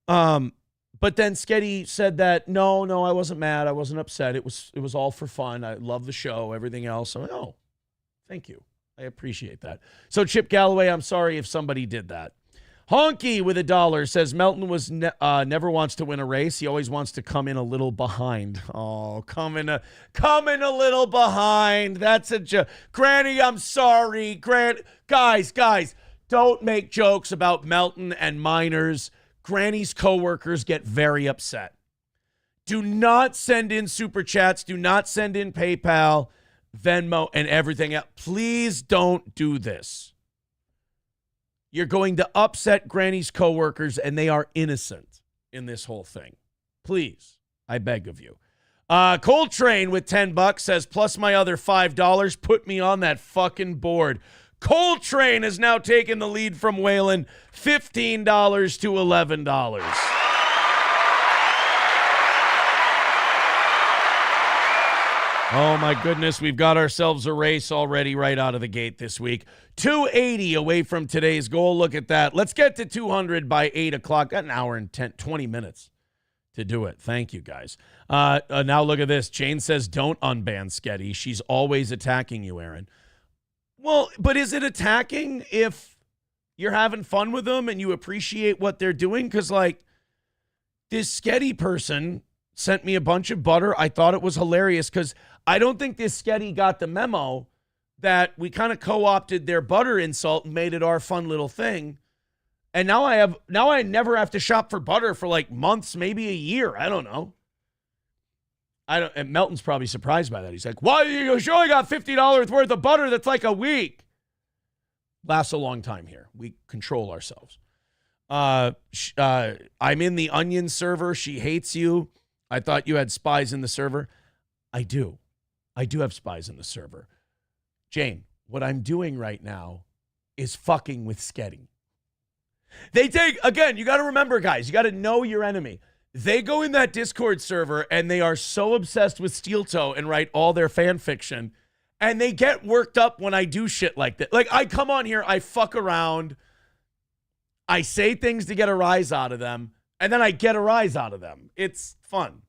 But then Sketty said that, no, I wasn't mad. I wasn't upset. It was all for fun. I love the show, everything else. So, oh, thank you. I appreciate that. So Chip Galloway, I'm sorry if somebody did that. Honky with $1 says Melton was never wants to win a race. He always wants to come in a little behind. Oh, come in a little behind. That's a joke. Granny, I'm sorry. Guys, don't make jokes about Melton and minors. Granny's coworkers get very upset. Do not send in super chats. Do not send in PayPal, Venmo, and everything else. Please don't do this. You're going to upset Granny's coworkers, and they are innocent in this whole thing. Please, I beg of you. Coltrane with $10 says, plus my other $5, put me on that fucking board. Coltrane has now taken the lead from Waylon, $15 to $11. Oh, my goodness. We've got ourselves a race already right out of the gate this week. 280 away from today's goal. Look at that. Let's get to 200 by 8 o'clock. Got an hour and 20 minutes to do it. Thank you, guys. Now look at this. Jane says, don't unban Sketty. She's always attacking you, Aaron. Well, but is it attacking if you're having fun with them and you appreciate what they're doing? Because, like, this Sketty person sent me a bunch of butter. I thought it was hilarious because I don't think this Sketty got the memo that we kind of co-opted their butter insult and made it our fun little thing. And now I never have to shop for butter for like months, maybe a year. I don't know. And Melton's probably surprised by that. He's like, "Why you only got $50 worth of butter? That's like a week." Lasts a long time here. We control ourselves. I'm in the Onion server. She hates you. I thought you had spies in the server. I do have spies in the server. Jane, what I'm doing right now is fucking with Sketty. Again, you got to remember, guys, you got to know your enemy. They go in that Discord server and they are so obsessed with Steel Toe and write all their fan fiction. And they get worked up when I do shit like that. Like, I come on here, I fuck around. I say things to get a rise out of them. And then I get a rise out of them. It's fun.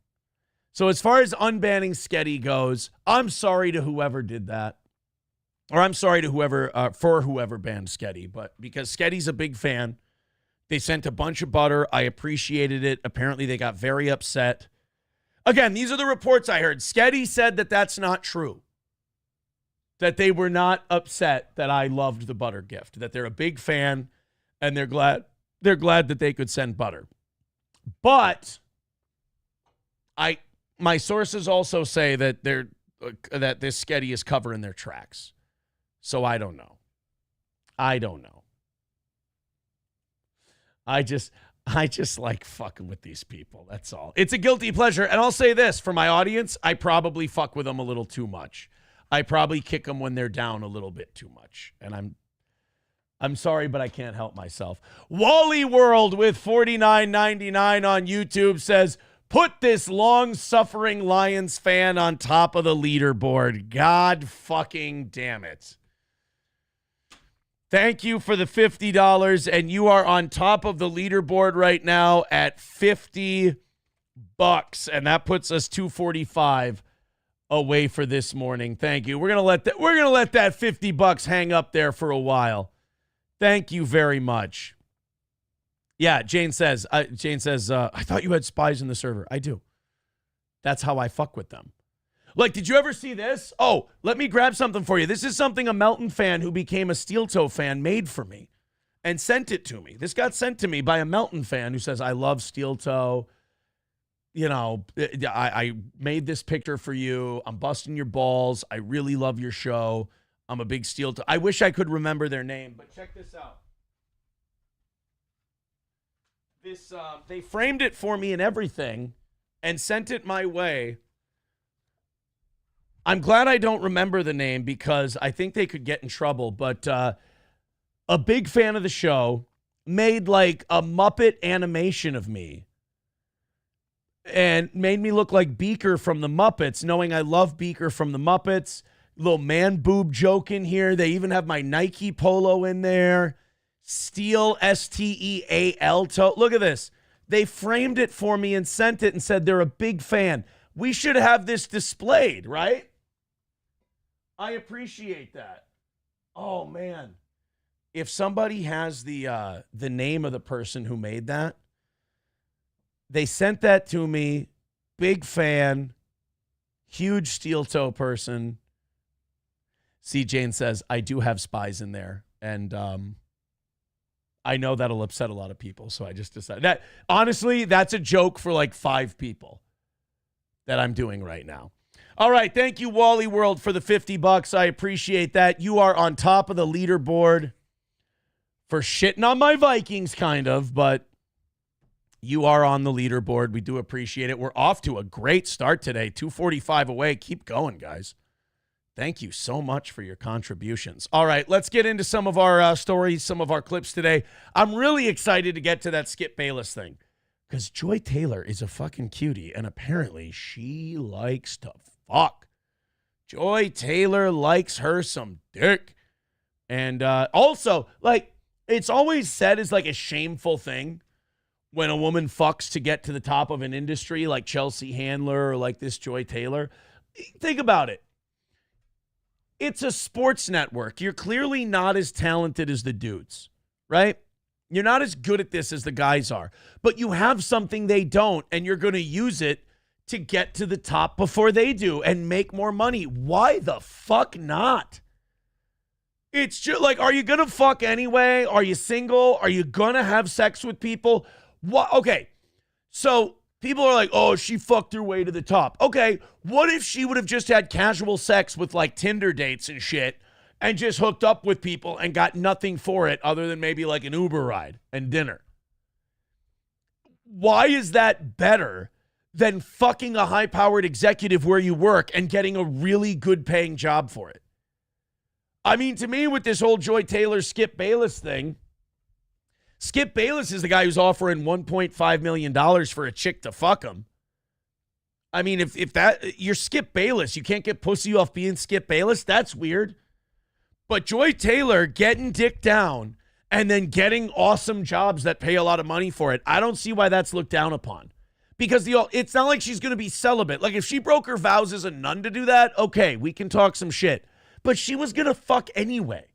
So as far as unbanning Sketty goes, I'm sorry to whoever did that. Or I'm sorry to whoever banned Sketty. But because Sketty's a big fan, they sent a bunch of butter. I appreciated it. Apparently they got very upset. Again, these are the reports I heard. Sketty said that that's not true. That they were not upset that I loved the butter gift. That they're a big fan and they're glad that they could send butter. But my sources also say that that this Sketty is covering their tracks. So I don't know. I just like fucking with these people. That's all. It's a guilty pleasure. And I'll say this for my audience, I probably fuck with them a little too much. I probably kick them when they're down a little bit too much. And I'm sorry, but I can't help myself. Wally World with $49.99 on YouTube says, put this long-suffering Lions fan on top of the leaderboard. God fucking damn it. Thank you for the $50, and you are on top of the leaderboard right now at $50, and that puts us $245 away for this morning. Thank you. We're gonna let that $50 hang up there for a while. Thank you very much. Yeah, Jane says, I thought you had spies in the server. I do. That's how I fuck with them. Like, did you ever see this? Oh, let me grab something for you. This is something a Melton fan who became a Steel Toe fan made for me and sent it to me. This got sent to me by a Melton fan who says, I love Steel Toe. You know, I made this picture for you. I'm busting your balls. I really love your show. I'm a big Steel Toe. I wish I could remember their name, but check this out. They framed it for me and everything and sent it my way. I'm glad I don't remember the name because I think they could get in trouble, but a big fan of the show made like a Muppet animation of me and made me look like Beaker from the Muppets, knowing I love Beaker from the Muppets. Little man boob joke in here. They even have my Nike polo in there. Steel, STEAL toe. Look at this. They framed it for me and sent it and said they're a big fan. We should have this displayed, right? I appreciate that. Oh, man. If somebody has the name of the person who made that, they sent that to me. Big fan. Huge steel toe person. See, Jane says, I do have spies in there. And I know that'll upset a lot of people. So I just decided that, honestly, that's a joke for like 5 people that I'm doing right now. All right. Thank you, Wally World, for the $50. I appreciate that. You are on top of the leaderboard for shitting on my Vikings, kind of, but you are on the leaderboard. We do appreciate it. We're off to a great start today. 245 away. Keep going, guys. Thank you so much for your contributions. All right, let's get into some of our stories, some of our clips today. I'm really excited to get to that Skip Bayless thing because Joy Taylor is a fucking cutie, and apparently she likes to fuck. Joy Taylor likes her some dick. And also, like, it's always said as like a shameful thing when a woman fucks to get to the top of an industry like Chelsea Handler or like this Joy Taylor. Think about it. It's a sports network. You're clearly not as talented as the dudes, right? You're not as good at this as the guys are, but you have something they don't, and you're going to use it to get to the top before they do and make more money. Why the fuck not? It's just like, are you going to fuck anyway? Are you single? Are you going to have sex with people? What? Okay, so people are like, oh, she fucked her way to the top. Okay, what if she would have just had casual sex with like Tinder dates and shit and just hooked up with people and got nothing for it other than maybe like an Uber ride and dinner? Why is that better than fucking a high-powered executive where you work and getting a really good paying job for it? I mean, to me, with this whole Joy Taylor, Skip Bayless thing, Skip Bayless is the guy who's offering $1.5 million for a chick to fuck him. I mean, if that, you're Skip Bayless, you can't get pussy off being Skip Bayless. That's weird. But Joy Taylor getting dick down and then getting awesome jobs that pay a lot of money for it, I don't see why that's looked down upon. Because it's not like she's going to be celibate. Like if she broke her vows as a nun to do that, okay, we can talk some shit. But she was going to fuck anyway.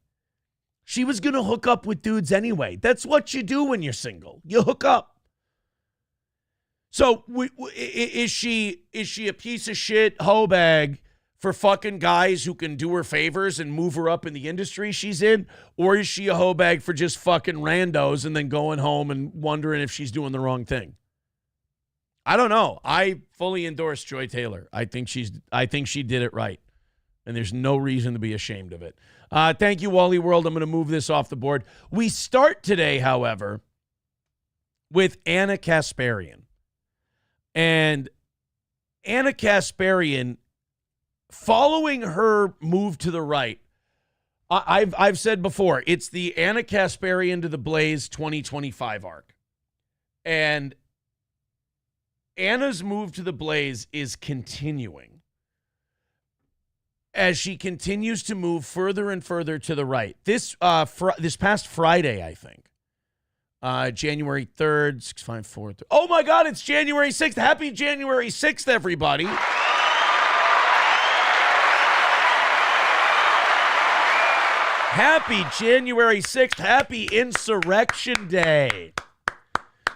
She was going to hook up with dudes anyway. That's what you do when you're single. You hook up. So is she a piece of shit hoe bag for fucking guys who can do her favors and move her up in the industry she's in? Or is she a hoe bag for just fucking randos and then going home and wondering if she's doing the wrong thing? I don't know. I fully endorse Joy Taylor. I think she did it right. And there's no reason to be ashamed of it. Thank you, Wally World. I'm going to move this off the board. We start today, however, with Anna Kasparian. And Anna Kasparian, following her move to the right, I've said before, it's the Anna Kasparian to the Blaze 2025 arc. And Anna's move to the Blaze is continuing as she continues to move further and further to the right. This past Friday, I think, January 3rd, 654. Oh my God, it's January 6th. Happy January 6th, everybody. Happy January 6th. Happy Insurrection Day.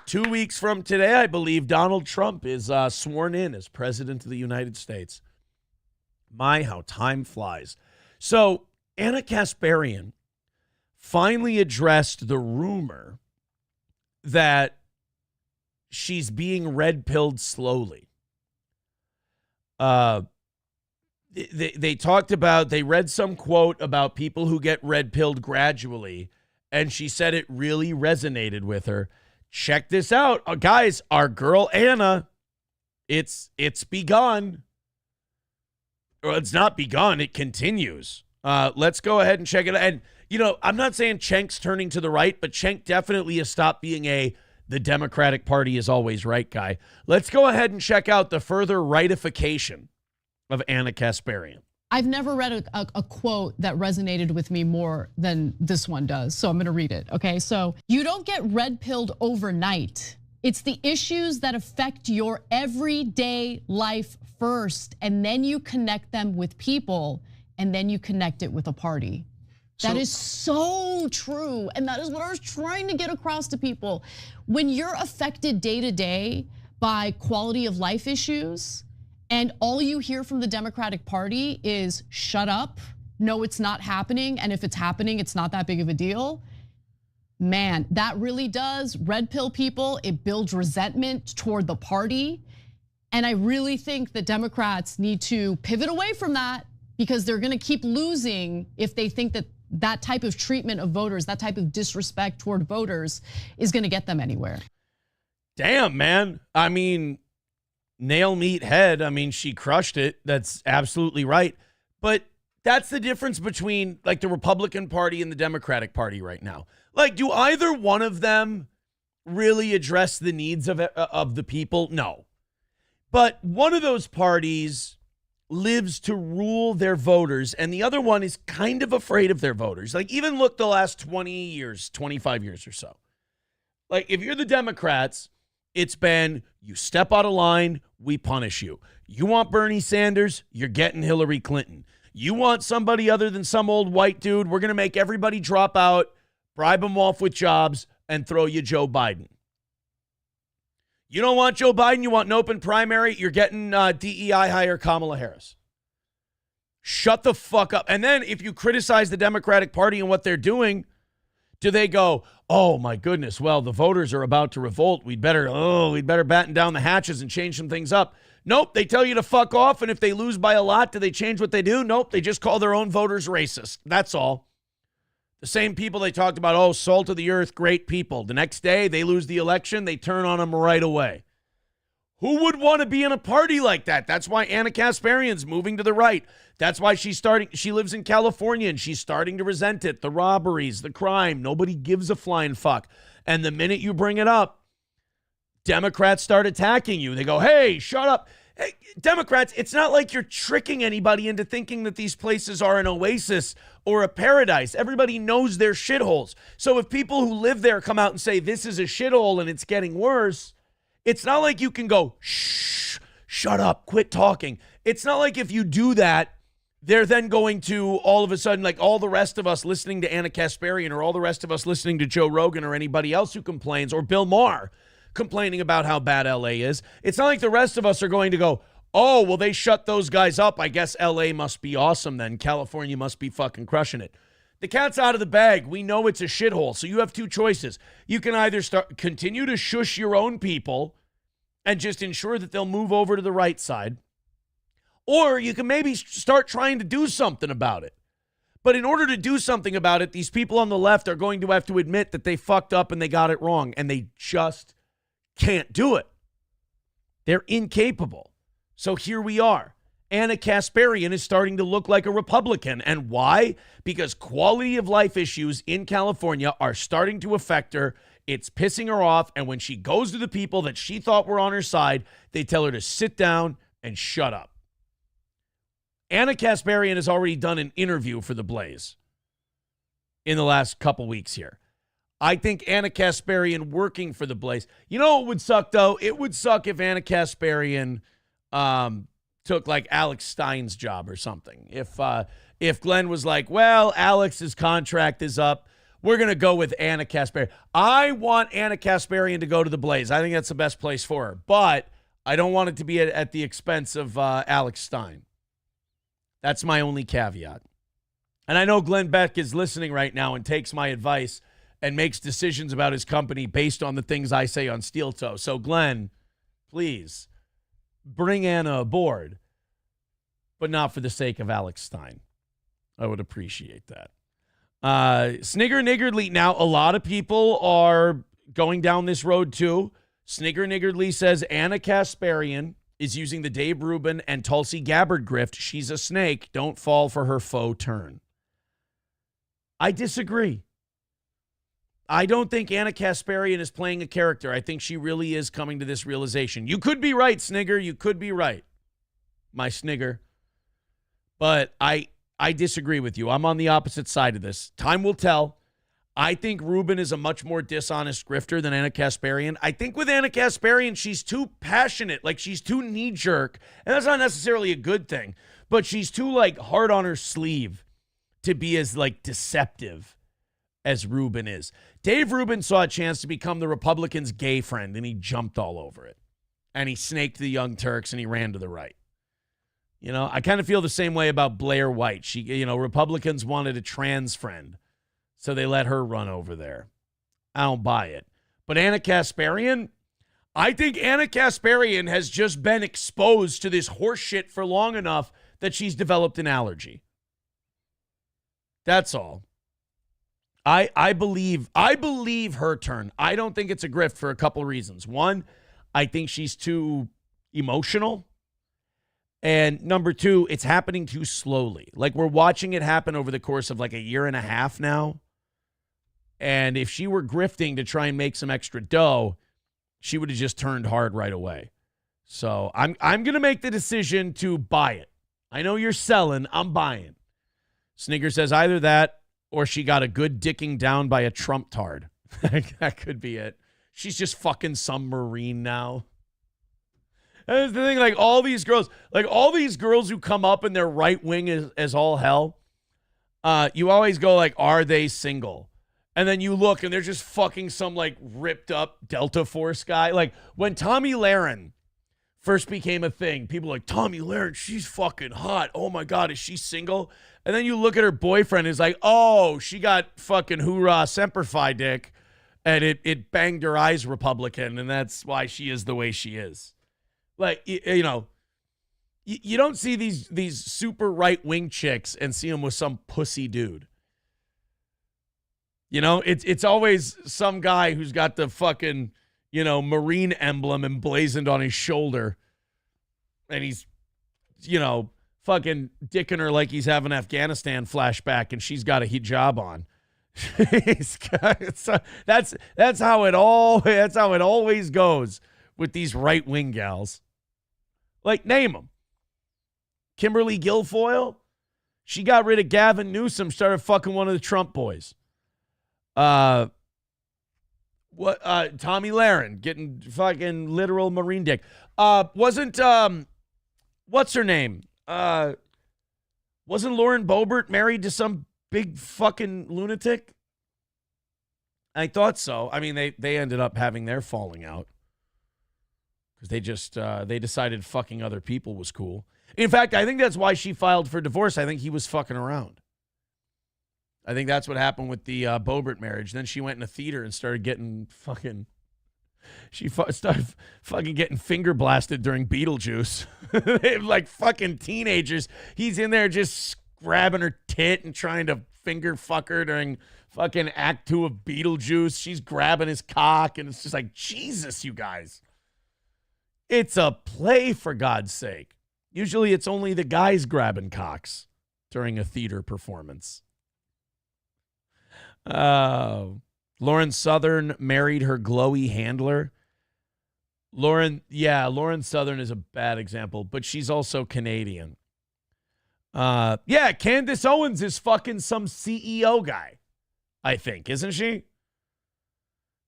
2 weeks from today, I believe Donald Trump is sworn in as President of the United States. My, how time flies. So Anna Kasparian finally addressed the rumor that she's being red-pilled slowly. They talked about, they read some quote about people who get red-pilled gradually, and she said it really resonated with her. Check this out. Guys, our girl Anna, it's begun. Well, it's not begun. It continues. Let's go ahead and check it out. And, you know, I'm not saying Cenk's turning to the right, but Cenk definitely has stopped being the Democratic Party is always right guy. Let's go ahead and check out the further rightification of Anna Kasparian. I've never read a quote that resonated with me more than this one does, so I'm gonna read it, okay? So, you don't get red-pilled overnight. It's the issues that affect your everyday life first, and then you connect them with people, and then you connect it with a party. That is so true, and that is what I was trying to get across to people. When you're affected day to day by quality of life issues, and all you hear from the Democratic Party is shut up, no, it's not happening, and if it's happening, it's not that big of a deal. Man, that really does red pill people. It builds resentment toward the party. And I really think that Democrats need to pivot away from that, because they're gonna keep losing if they think that that type of treatment of voters, that type of disrespect toward voters is gonna get them anywhere. Damn, man. I mean, nail meat head. I mean, she crushed it. That's absolutely right. But that's the difference between like the Republican Party and the Democratic Party right now. Like, do either one of them really address the needs of the people? No. But one of those parties lives to rule their voters, and the other one is kind of afraid of their voters. Like, even look the last 20 years, 25 years or so. Like, if you're the Democrats, it's been, you step out of line, we punish you. You want Bernie Sanders, you're getting Hillary Clinton. You want somebody other than some old white dude, we're going to make everybody drop out, bribe them off with jobs, and throw you Joe Biden. You don't want Joe Biden, you want an open primary, you're getting DEI hire Kamala Harris. Shut the fuck up. And then if you criticize the Democratic Party and what they're doing, do they go, oh my goodness, well, the voters are about to revolt. We'd better batten down the hatches and change some things up. Nope, they tell you to fuck off, and if they lose by a lot, do they change what they do? Nope, they just call their own voters racist. That's all. The same people they talked about, oh, salt of the earth, great people. The next day, they lose the election, they turn on them right away. Who would want to be in a party like that? That's why Anna Kasparian's moving to the right. That's why she lives in California, and she's starting to resent it. The robberies, the crime, nobody gives a flying fuck. And the minute you bring it up, Democrats start attacking you. They go, hey, shut up. Hey, Democrats, it's not like you're tricking anybody into thinking that these places are an oasis or a paradise. Everybody knows they're shitholes. So if people who live there come out and say this is a shithole and it's getting worse, it's not like you can go, shh, shut up, quit talking. It's not like if you do that, they're then going to all of a sudden, like all the rest of us listening to Anna Kasparian or all the rest of us listening to Joe Rogan or anybody else who complains, or Bill Maher complaining about how bad LA is. It's not like the rest of us are going to go, oh, well, they shut those guys up. I guess LA must be awesome then. California must be fucking crushing it. The cat's out of the bag. We know it's a shithole. So you have two choices. You can either continue to shush your own people and just ensure that they'll move over to the right side, or you can maybe start trying to do something about it. But in order to do something about it, these people on the left are going to have to admit that they fucked up and they got it wrong, and they just can't do it. They're incapable. So here we are. Anna Kasparian is starting to look like a Republican. And why? Because quality of life issues in California are starting to affect her. It's pissing her off. And when she goes to the people that she thought were on her side, they tell her to sit down and shut up. Anna Kasparian has already done an interview for The Blaze in the last couple weeks here. I think Anna Kasparian working for The Blaze. You know what would suck, though? It would suck if Anna Kasparian took like Alex Stein's job or something. If Glenn was like, well, Alex's contract is up, we're going to go with Anna Kasparian. I want Anna Kasparian to go to The Blaze. I think that's the best place for her. But I don't want it to be at the expense of Alex Stein. That's my only caveat. And I know Glenn Beck is listening right now and takes my advice and makes decisions about his company based on the things I say on Steel Toe. So, Glenn, please bring Anna aboard, but not for the sake of Alex Stein. I would appreciate that. Snigger Niggardly. Now, a lot of people are going down this road too. Snigger Niggardly says Anna Kasparian is using the Dave Rubin and Tulsi Gabbard grift. She's a snake. Don't fall for her faux turn. I disagree. I don't think Anna Kasparian is playing a character. I think she really is coming to this realization. You could be right, Snigger. You could be right, my Snigger. But I disagree with you. I'm on the opposite side of this. Time will tell. I think Rubin is a much more dishonest grifter than Anna Kasparian. I think with Anna Kasparian, she's too passionate. Like, she's too knee-jerk. And that's not necessarily a good thing. But she's too, like, hard on her sleeve to be as, like, deceptive as Rubin is. Dave Rubin saw a chance to become the Republicans' gay friend, and he jumped all over it. And he snaked the Young Turks, and he ran to the right. You know, I kind of feel the same way about Blair White. Republicans wanted a trans friend, so they let her run over there. I don't buy it. But Anna Kasparian, I think Anna Kasparian has just been exposed to this horse shit for long enough that she's developed an allergy. That's all. I believe her turn. I don't think it's a grift for a couple reasons. One, I think she's too emotional. And number two, it's happening too slowly. Like, we're watching it happen over the course of like a year and a half now. And if she were grifting to try and make some extra dough, she would have just turned hard right away. So I'm going to make the decision to buy it. I know you're selling. I'm buying. Snigger says either that or she got a good dicking down by a Trump tard. That could be it. She's just fucking some Marine now. That's the thing, like all these girls who come up and they're right wing as all hell, you always go like, are they single? And then you look and they're just fucking some like ripped up Delta Force guy. Like when Tomi Lahren first became a thing, people were like, Tomi Lahren, she's fucking hot. Oh my God, is she single? And then you look at her boyfriend, is like, oh, she got fucking hoorah Semper Fi dick, and it banged her eyes Republican, and that's why she is the way she is. Like, you know, you don't see these super right-wing chicks and see them with some pussy dude. You know, it's always some guy who's got the fucking, you know, Marine emblem emblazoned on his shoulder, and he's, you know, fucking dicking her like he's having Afghanistan flashback, and she's got a hijab on. That's how it always goes with these right-wing gals. Like, name them. Kimberly Guilfoyle, she got rid of Gavin Newsom, started fucking one of the Trump boys. Tomi Lahren getting fucking literal Marine dick. Wasn't what's her name? Wasn't Lauren Boebert married to some big fucking lunatic? I thought so. I mean, they ended up having their falling out because they decided fucking other people was cool. In fact, I think that's why she filed for divorce. I think he was fucking around. I think that's what happened with the Boebert marriage. Then she went in a theater and started getting fucking... She started fucking getting finger blasted during Beetlejuice. Like fucking teenagers. He's in there just grabbing her tit and trying to finger fuck her during fucking act 2 of Beetlejuice. She's grabbing his cock, and it's just like, Jesus, you guys. It's a play, for God's sake. Usually it's only the guys grabbing cocks during a theater performance. Lauren Southern married her glowy handler. Lauren Southern is a bad example, but she's also Canadian. Candace Owens is fucking some CEO guy, I think, isn't she?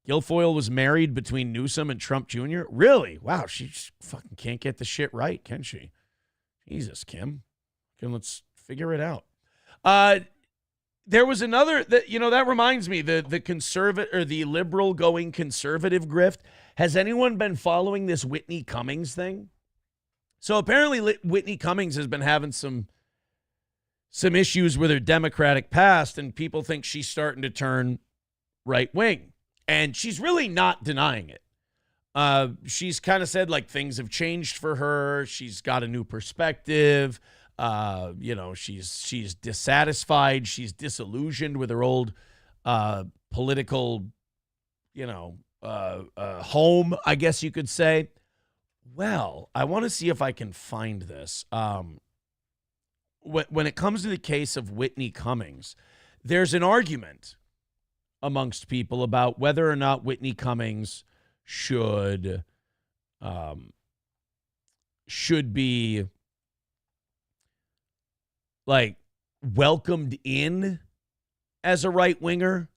Guilfoyle was married between Newsom and Trump Jr. Really? Wow, she just fucking can't get the shit right, can she? Jesus, Kim. Let's figure it out. There was another that reminds me, the conservative or the liberal going conservative grift. Has anyone been following this Whitney Cummings thing? So apparently Whitney Cummings has been having some issues with her Democratic past, and people think she's starting to turn right wing. And she's really not denying it. She's kind of said like things have changed for her. She's got a new perspective. She's dissatisfied. She's disillusioned with her old political, home, I guess you could say. Well, I want to see if I can find this. When it comes to the case of Whitney Cummings, there's an argument amongst people about whether or not Whitney Cummings should be like welcomed in as a right winger,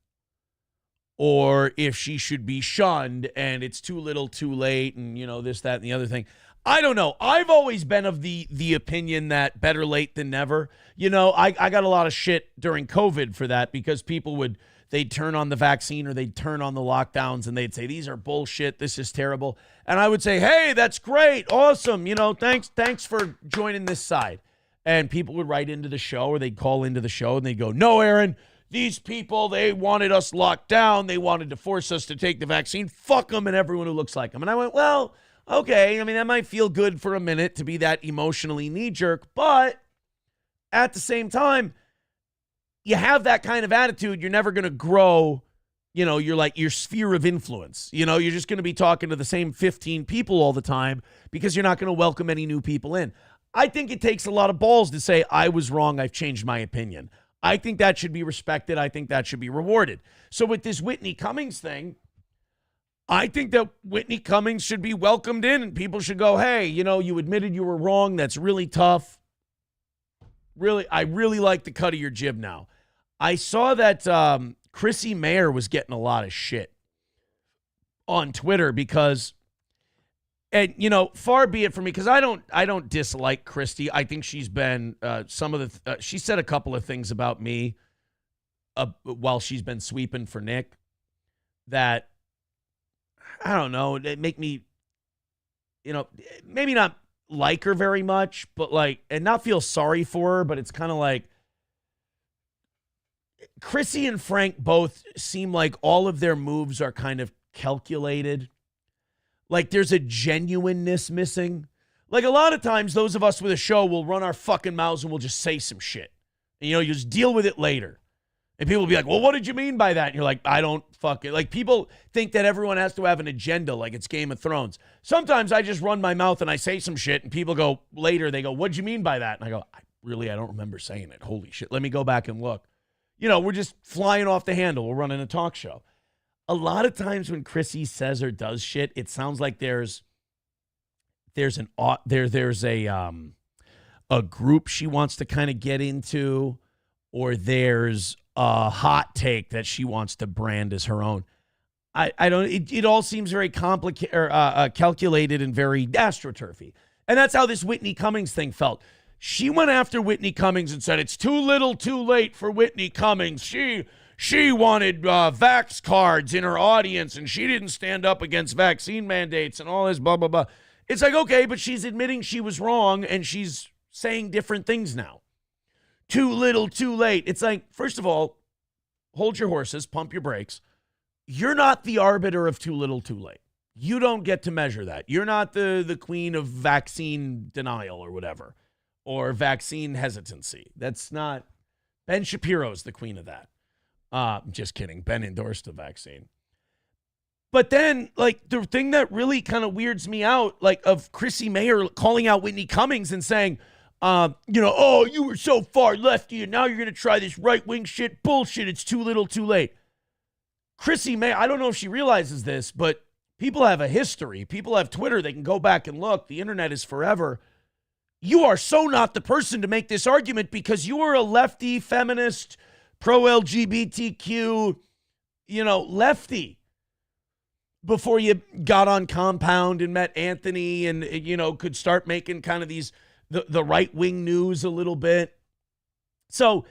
or if she should be shunned and it's too little too late and this, that, and the other thing. I don't know. I've always been of the opinion that better late than never. I got a lot of shit during COVID for that, because people they'd turn on the vaccine or they'd turn on the lockdowns and they'd say, these are bullshit, this is terrible. And I would say, hey, that's great, awesome, thanks for joining this side. And people would write into the show, or they'd call into the show and they'd go, no, Aaron, these people, they wanted us locked down. They wanted to force us to take the vaccine. Fuck them and everyone who looks like them. And I went, well, okay. I mean, that might feel good for a minute to be that emotionally knee-jerk. But at the same time, you have that kind of attitude, you're never going to grow, you're like your sphere of influence. You're just going to be talking to the same 15 people all the time, because you're not going to welcome any new people in. I think it takes a lot of balls to say, I was wrong, I've changed my opinion. I think that should be respected. I think that should be rewarded. So with this Whitney Cummings thing, I think that Whitney Cummings should be welcomed in, and people should go, hey, you admitted you were wrong. That's really tough. Really, I really like the cut of your jib now. I saw that Chrissy Mayer was getting a lot of shit on Twitter because, and far be it from me, because I don't dislike Christy. I think she's been she said a couple of things about me while she's been sweeping for Nick that, I don't know, it make me, maybe not like her very much, but and not feel sorry for her, but it's kind of like Chrissy and Frank both seem like all of their moves are kind of calculated. Like there's a genuineness missing. Like a lot of times those of us with a show will run our fucking mouths and we'll just say some shit. And, you just deal with it later. And people will be like, well, what did you mean by that? And you're like, I don't fucking, like people think that everyone has to have an agenda like it's Game of Thrones. Sometimes I just run my mouth and I say some shit and people go later, they go, what'd you mean by that? And I go, I don't remember saying it. Holy shit. Let me go back and look. We're just flying off the handle. We're running a talk show. A lot of times when Chrissy says or does shit, it sounds like there's a group she wants to kind of get into, or there's a hot take that she wants to brand as her own. I don't. It all seems very complicated, or calculated, and very astroturfy. And that's how this Whitney Cummings thing felt. She went after Whitney Cummings and said it's too little, too late for Whitney Cummings. She wanted vax cards in her audience, and she didn't stand up against vaccine mandates and all this blah, blah, blah. It's like, okay, but she's admitting she was wrong, and she's saying different things now. Too little, too late. It's like, first of all, hold your horses, pump your brakes. You're not the arbiter of too little, too late. You don't get to measure that. You're not the queen of vaccine denial or whatever, or vaccine hesitancy. That's not, Ben Shapiro's the queen of that. Just kidding. Ben endorsed the vaccine. But then, like, the thing that really kind of weirds me out, like, of Chrissy Mayer calling out Whitney Cummings and saying, oh, you were so far lefty and now you're going to try this right-wing shit. Bullshit. It's too little too late. Chrissy Mayer, I don't know if she realizes this, but people have a history. People have Twitter. They can go back and look. The internet is forever. You are so not the person to make this argument because you are a lefty, feminist, pro-LGBTQ, lefty before you got on Compound and met Anthony and, could start making kind of these, the right-wing news a little bit. So,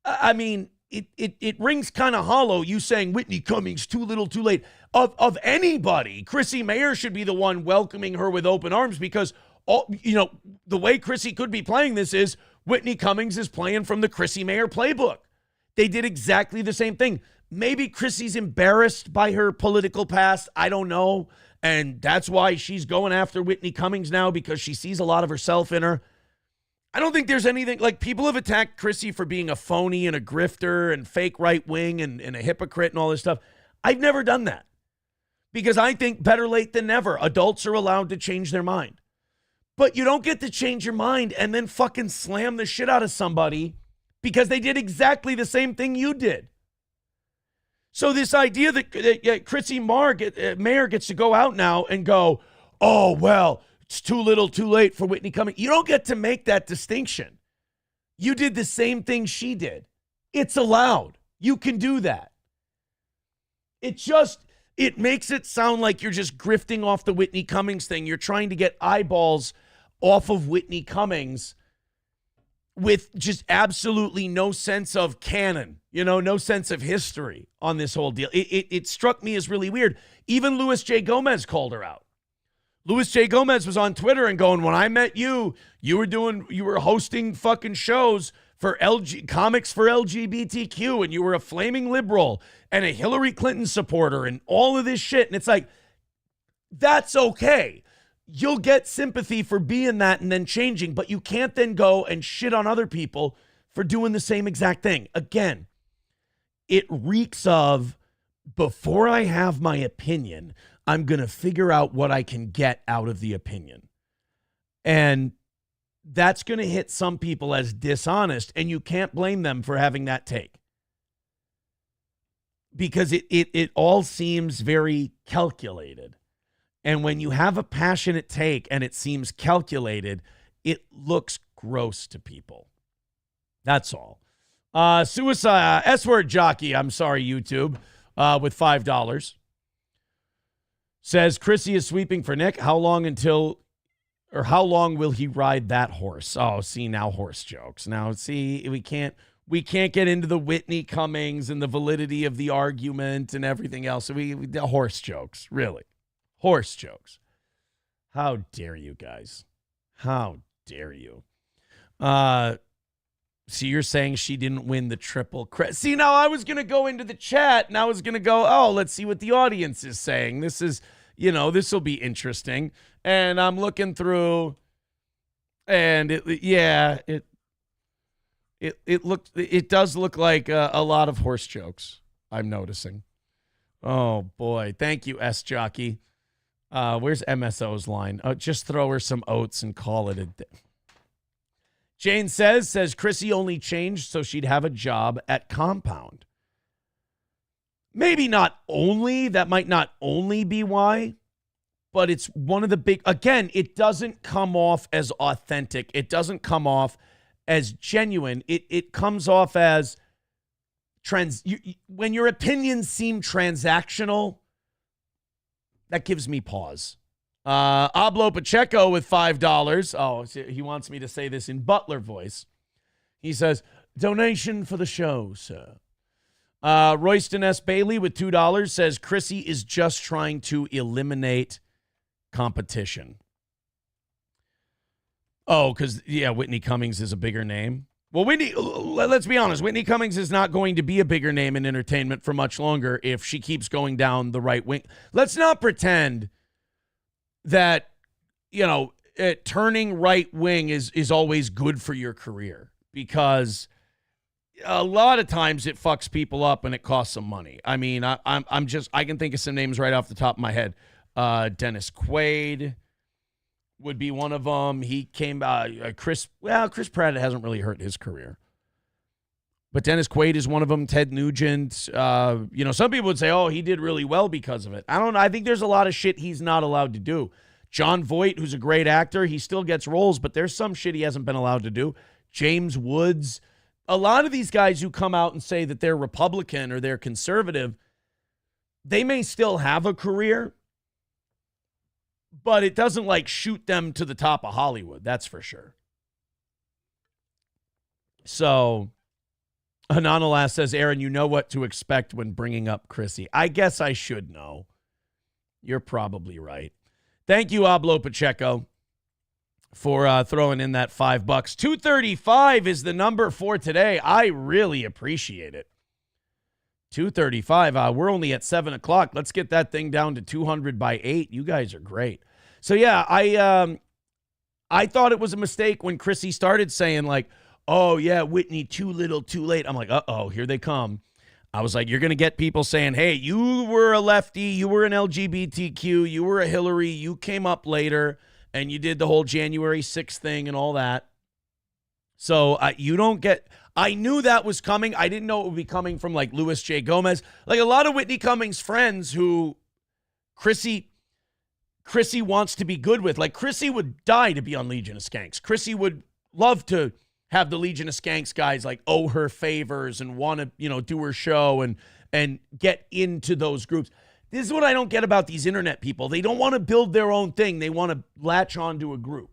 I mean, it rings kind of hollow, you saying Whitney Cummings, too little, too late. Of anybody, Chrissy Mayer should be the one welcoming her with open arms because, the way Chrissy could be playing this is Whitney Cummings is playing from the Chrissy Mayer playbook. They did exactly the same thing. Maybe Chrissy's embarrassed by her political past. I don't know. And that's why she's going after Whitney Cummings now because she sees a lot of herself in her. I don't think there's anything like people have attacked Chrissy for being a phony and a grifter and fake right wing and a hypocrite and all this stuff. I've never done that because I think better late than never. Adults are allowed to change their mind. But you don't get to change your mind and then fucking slam the shit out of somebody because they did exactly the same thing you did. So this idea that Chrissy Mayer gets to go out now and go, oh, well, it's too little, too late for Whitney Cummings. You don't get to make that distinction. You did the same thing she did. It's allowed. You can do that. It makes it sound like you're just grifting off the Whitney Cummings thing. You're trying to get eyeballs off of Whitney Cummings with just absolutely no sense of canon, no sense of history on this whole deal. It struck me as really weird. Even Louis J. Gomez called her out. Louis J. Gomez was on Twitter and going, when I met you, you were hosting fucking shows for comics for LGBTQ, and you were a flaming liberal and a Hillary Clinton supporter and all of this shit. And it's like, that's okay. You'll get sympathy for being that and then changing, but you can't then go and shit on other people for doing the same exact thing. Again, it reeks of, before I have my opinion, I'm going to figure out what I can get out of the opinion. And that's going to hit some people as dishonest, and you can't blame them for having that take. Because it all seems very calculated. And when you have a passionate take and it seems calculated, it looks gross to people. That's all. Suicide, S-word jockey, I'm sorry, YouTube, with $5. Says, Chrissy is sweeping for Nick. How long will he ride that horse? Oh, see, now horse jokes. Now, see, we can't get into the Whitney Cummings and the validity of the argument and everything else. We horse jokes, really. Horse jokes. How dare you guys? How dare you? So you're saying she didn't win the triple credit. See, now I was going to go into the chat and I was going to go, oh, let's see what the audience is saying. This is, this will be interesting. And I'm looking through and it does look like a lot of horse jokes. I'm noticing. Oh boy. Thank you, S Jockey. Where's MSO's line? Just throw her some oats and call it a day. Jane says Chrissy only changed so she'd have a job at Compound. Maybe not only, that might not only be why, but it's one of the big, again, it doesn't come off as authentic. It doesn't come off as genuine. It comes off as when your opinions seem transactional, that gives me pause. Ablo Pacheco with $5. Oh, he wants me to say this in Butler voice. He says, donation for the show, sir. Royston S. Bailey with $2 says, Chrissy is just trying to eliminate competition. Oh, because, Whitney Cummings is a bigger name. Well, let's be honest. Whitney Cummings is not going to be a bigger name in entertainment for much longer if she keeps going down the right wing. Let's not pretend that, turning right wing is always good for your career, because a lot of times it fucks people up and it costs them money. I mean, I can think of some names right off the top of my head. Dennis Quaid would be one of them. He came Chris Pratt hasn't really hurt his career. But Dennis Quaid is one of them. Ted Nugent. Some people would say, oh, he did really well because of it. I don't know. I think there's a lot of shit he's not allowed to do. Jon Voight, who's a great actor, he still gets roles, but there's some shit he hasn't been allowed to do. James Woods. A lot of these guys who come out and say that they're Republican or they're conservative, they may still have a career, but it doesn't like shoot them to the top of Hollywood. That's for sure. So Ananalas says, Aaron, you know what to expect when bringing up Chrissy. I guess I should know. You're probably right. Thank you, Ablo Pacheco, for throwing in that $5. 235 is the number for today. I really appreciate it. 235. We're only at 7 o'clock. Let's get that thing down to 200 by 8. You guys are great. So, yeah, I thought it was a mistake when Chrissy started saying, like, oh, yeah, Whitney, too little, too late. I'm like, uh-oh, here they come. I was like, you're going to get people saying, hey, you were a lefty, you were an LGBTQ, you were a Hillary, you came up later, and you did the whole January 6th thing and all that. So you don't get, I knew that was coming. I didn't know it would be coming from like Louis J. Gomez. Like a lot of Whitney Cummings' friends who Chrissy wants to be good with. Like Chrissy would die to be on Legion of Skanks. Chrissy would love to have the Legion of Skanks guys like owe her favors and want to, do her show and get into those groups. This is what I don't get about these internet people. They don't want to build their own thing. They want to latch onto a group.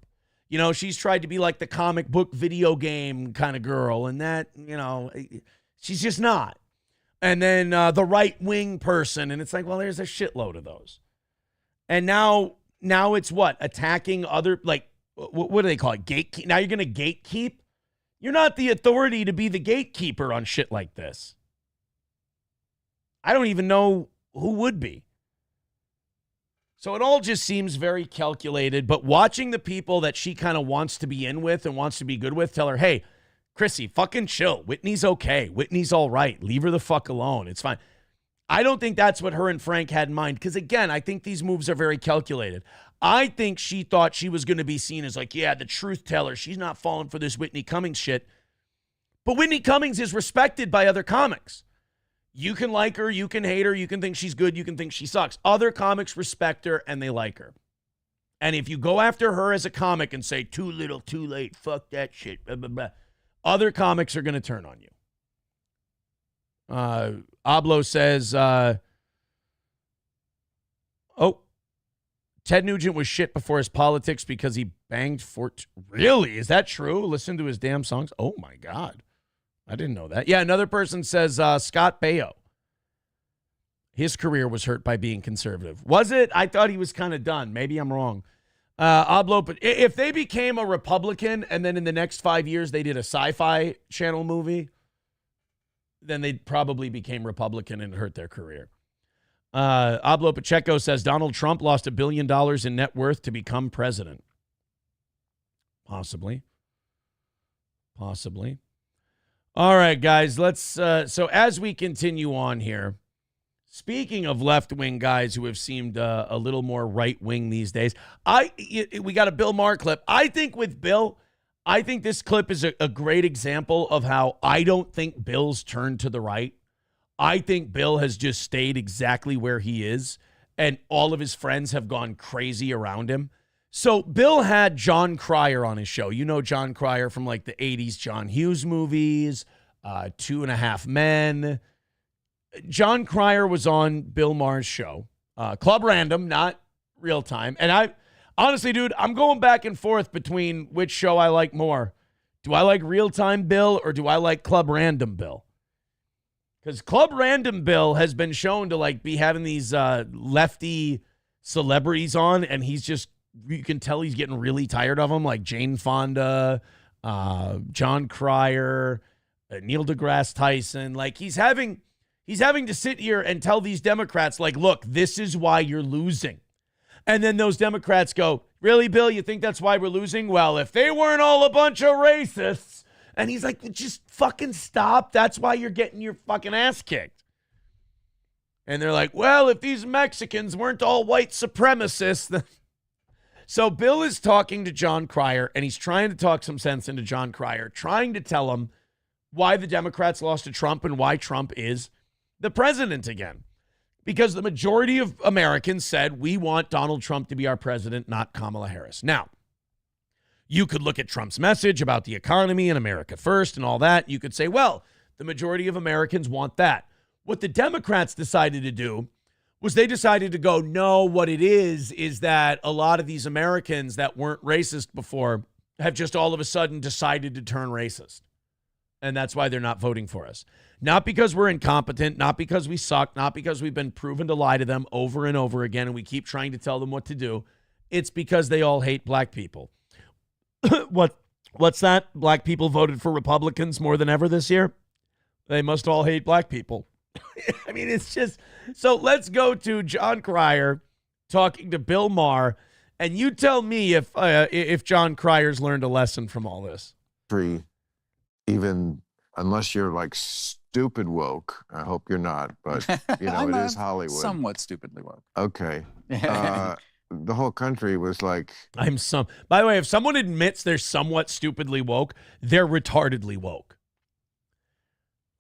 She's tried to be like the comic book video game kind of girl, and that, she's just not. And then the right-wing person, and it's like, well, there's a shitload of those. And now it's what? Attacking other, like, what do they call it? Gatekeep. Now you're going to gatekeep? You're not the authority to be the gatekeeper on shit like this. I don't even know who would be. So it all just seems very calculated, but watching the people that she kind of wants to be in with and wants to be good with tell her, hey, Chrissy, fucking chill. Whitney's okay. Whitney's all right. Leave her the fuck alone. It's fine. I don't think that's what her and Frank had in mind because, again, I think these moves are very calculated. I think she thought she was going to be seen as like, yeah, the truth teller. She's not falling for this Whitney Cummings shit. But Whitney Cummings is respected by other comics. You can like her, you can hate her, you can think she's good, you can think she sucks. Other comics respect her and they like her. And if you go after her as a comic and say, too little, too late, fuck that shit, blah, blah, blah, other comics are going to turn on you. Ablo says, Ted Nugent was shit before his politics because he banged Really? Is that true? Listen to his damn songs. Oh, my God. I didn't know that. Yeah, another person says Scott Baio. His career was hurt by being conservative. Was it? I thought he was kind of done. Maybe I'm wrong. Ablo, but if they became a Republican and then in the next 5 years they did a sci-fi channel movie, then they probably became Republican and hurt their career. Ablo Pacheco says Donald Trump lost $1 billion in net worth to become president. Possibly. All right, guys, let's, so as we continue on here, speaking of left-wing guys who have seemed a little more right-wing these days, we got a Bill Maher clip. I think with Bill, I think this clip is a great example of how I don't think Bill's turned to the right. I think Bill has just stayed exactly where he is, and all of his friends have gone crazy around him. So Bill had John Cryer on his show. You know John Cryer from like the 80s John Hughes movies, 2.5 Men. John Cryer was on Bill Maher's show. Club Random, not Real Time. And I honestly, dude, I'm going back and forth between which show I like more. Do I like Real Time Bill or do I like Club Random Bill? Because Club Random Bill has been shown to like be having these lefty celebrities on, and he's just, you can tell he's getting really tired of them, like Jane Fonda, John Cryer, Neil deGrasse Tyson. Like he's having to sit here and tell these Democrats, like, look, this is why you're losing. And then those Democrats go, really, Bill, you think that's why we're losing? Well, if they weren't all a bunch of racists And he's like, just fucking stop. That's why you're getting your fucking ass kicked. And they're like, well, if these Mexicans weren't all white supremacists, then... So Bill is talking to John Cryer, and he's trying to talk some sense into John Cryer, trying to tell him why the Democrats lost to Trump and why Trump is the president again. Because the majority of Americans said, we want Donald Trump to be our president, not Kamala Harris. Now, you could look at Trump's message about the economy and America first and all that. You could say, well, the majority of Americans want that. What the Democrats decided to do was they decided to go, no, what it is that a lot of these Americans that weren't racist before have just all of a sudden decided to turn racist. And that's why they're not voting for us. Not because we're incompetent, not because we suck, not because we've been proven to lie to them over and over again and we keep trying to tell them what to do. It's because they all hate black people. What's that? Black people voted for Republicans more than ever this year? They must all hate black people. I mean, it's just... So let's go to John Cryer talking to Bill Maher, and you tell me if John Cryer's learned a lesson from all this. Even unless you're like stupid woke, I hope you're not, but you know, it is Hollywood. Somewhat stupidly woke. Okay. The whole country was like... By the way, if someone admits they're somewhat stupidly woke, they're retardedly woke.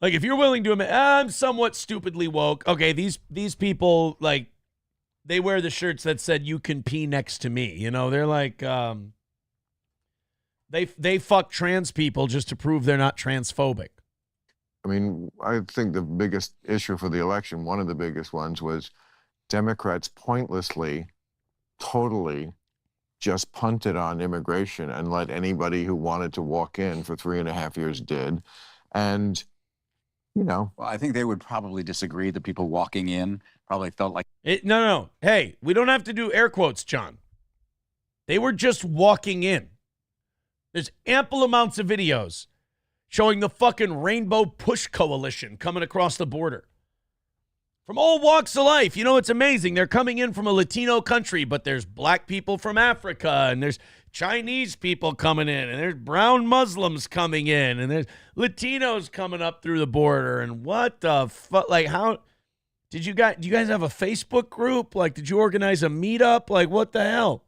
Like, if you're willing to admit, I'm somewhat stupidly woke. Okay, these people, like, they wear the shirts that said, you can pee next to me. You know, they're like, they fuck trans people just to prove they're not transphobic. I mean, I think the biggest issue for the election, one of the biggest ones, was Democrats pointlessly, totally just punted on immigration and let anybody who wanted to walk in for 3.5 years did. And... you know, well, I think they would probably disagree. The people walking in probably felt like no. Hey, we don't have to do air quotes, John. They were just walking in. There's ample amounts of videos showing the fucking Rainbow Push Coalition coming across the border from all walks of life. You know, it's amazing. They're coming in from a Latino country, but there's black people from Africa, and there's Chinese people coming in, and there's brown Muslims coming in, and there's Latinos coming up through the border. And what the fuck? Like, how do you guys have a Facebook group? Like, did you organize a meetup? Like, what the hell?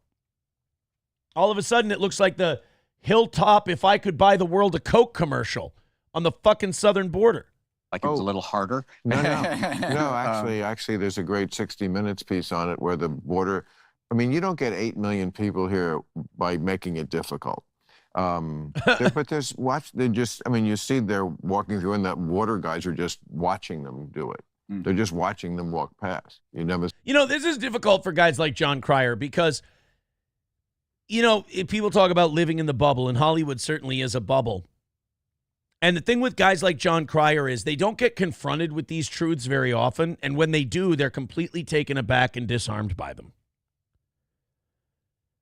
All of a sudden, it looks like the Hilltop, if I could buy the world a Coke commercial on the fucking southern border. Like it was a little harder. No, actually, there's a great 60 Minutes piece on it where the border... I mean, you don't get 8 million people here by making it difficult. But you see they're walking through and that water guys are just watching them do it. They're just watching them walk past. You know, this is difficult for guys like John Cryer because, you know, if people talk about living in the bubble, and Hollywood certainly is a bubble. And the thing with guys like John Cryer is they don't get confronted with these truths very often. And when they do, they're completely taken aback and disarmed by them.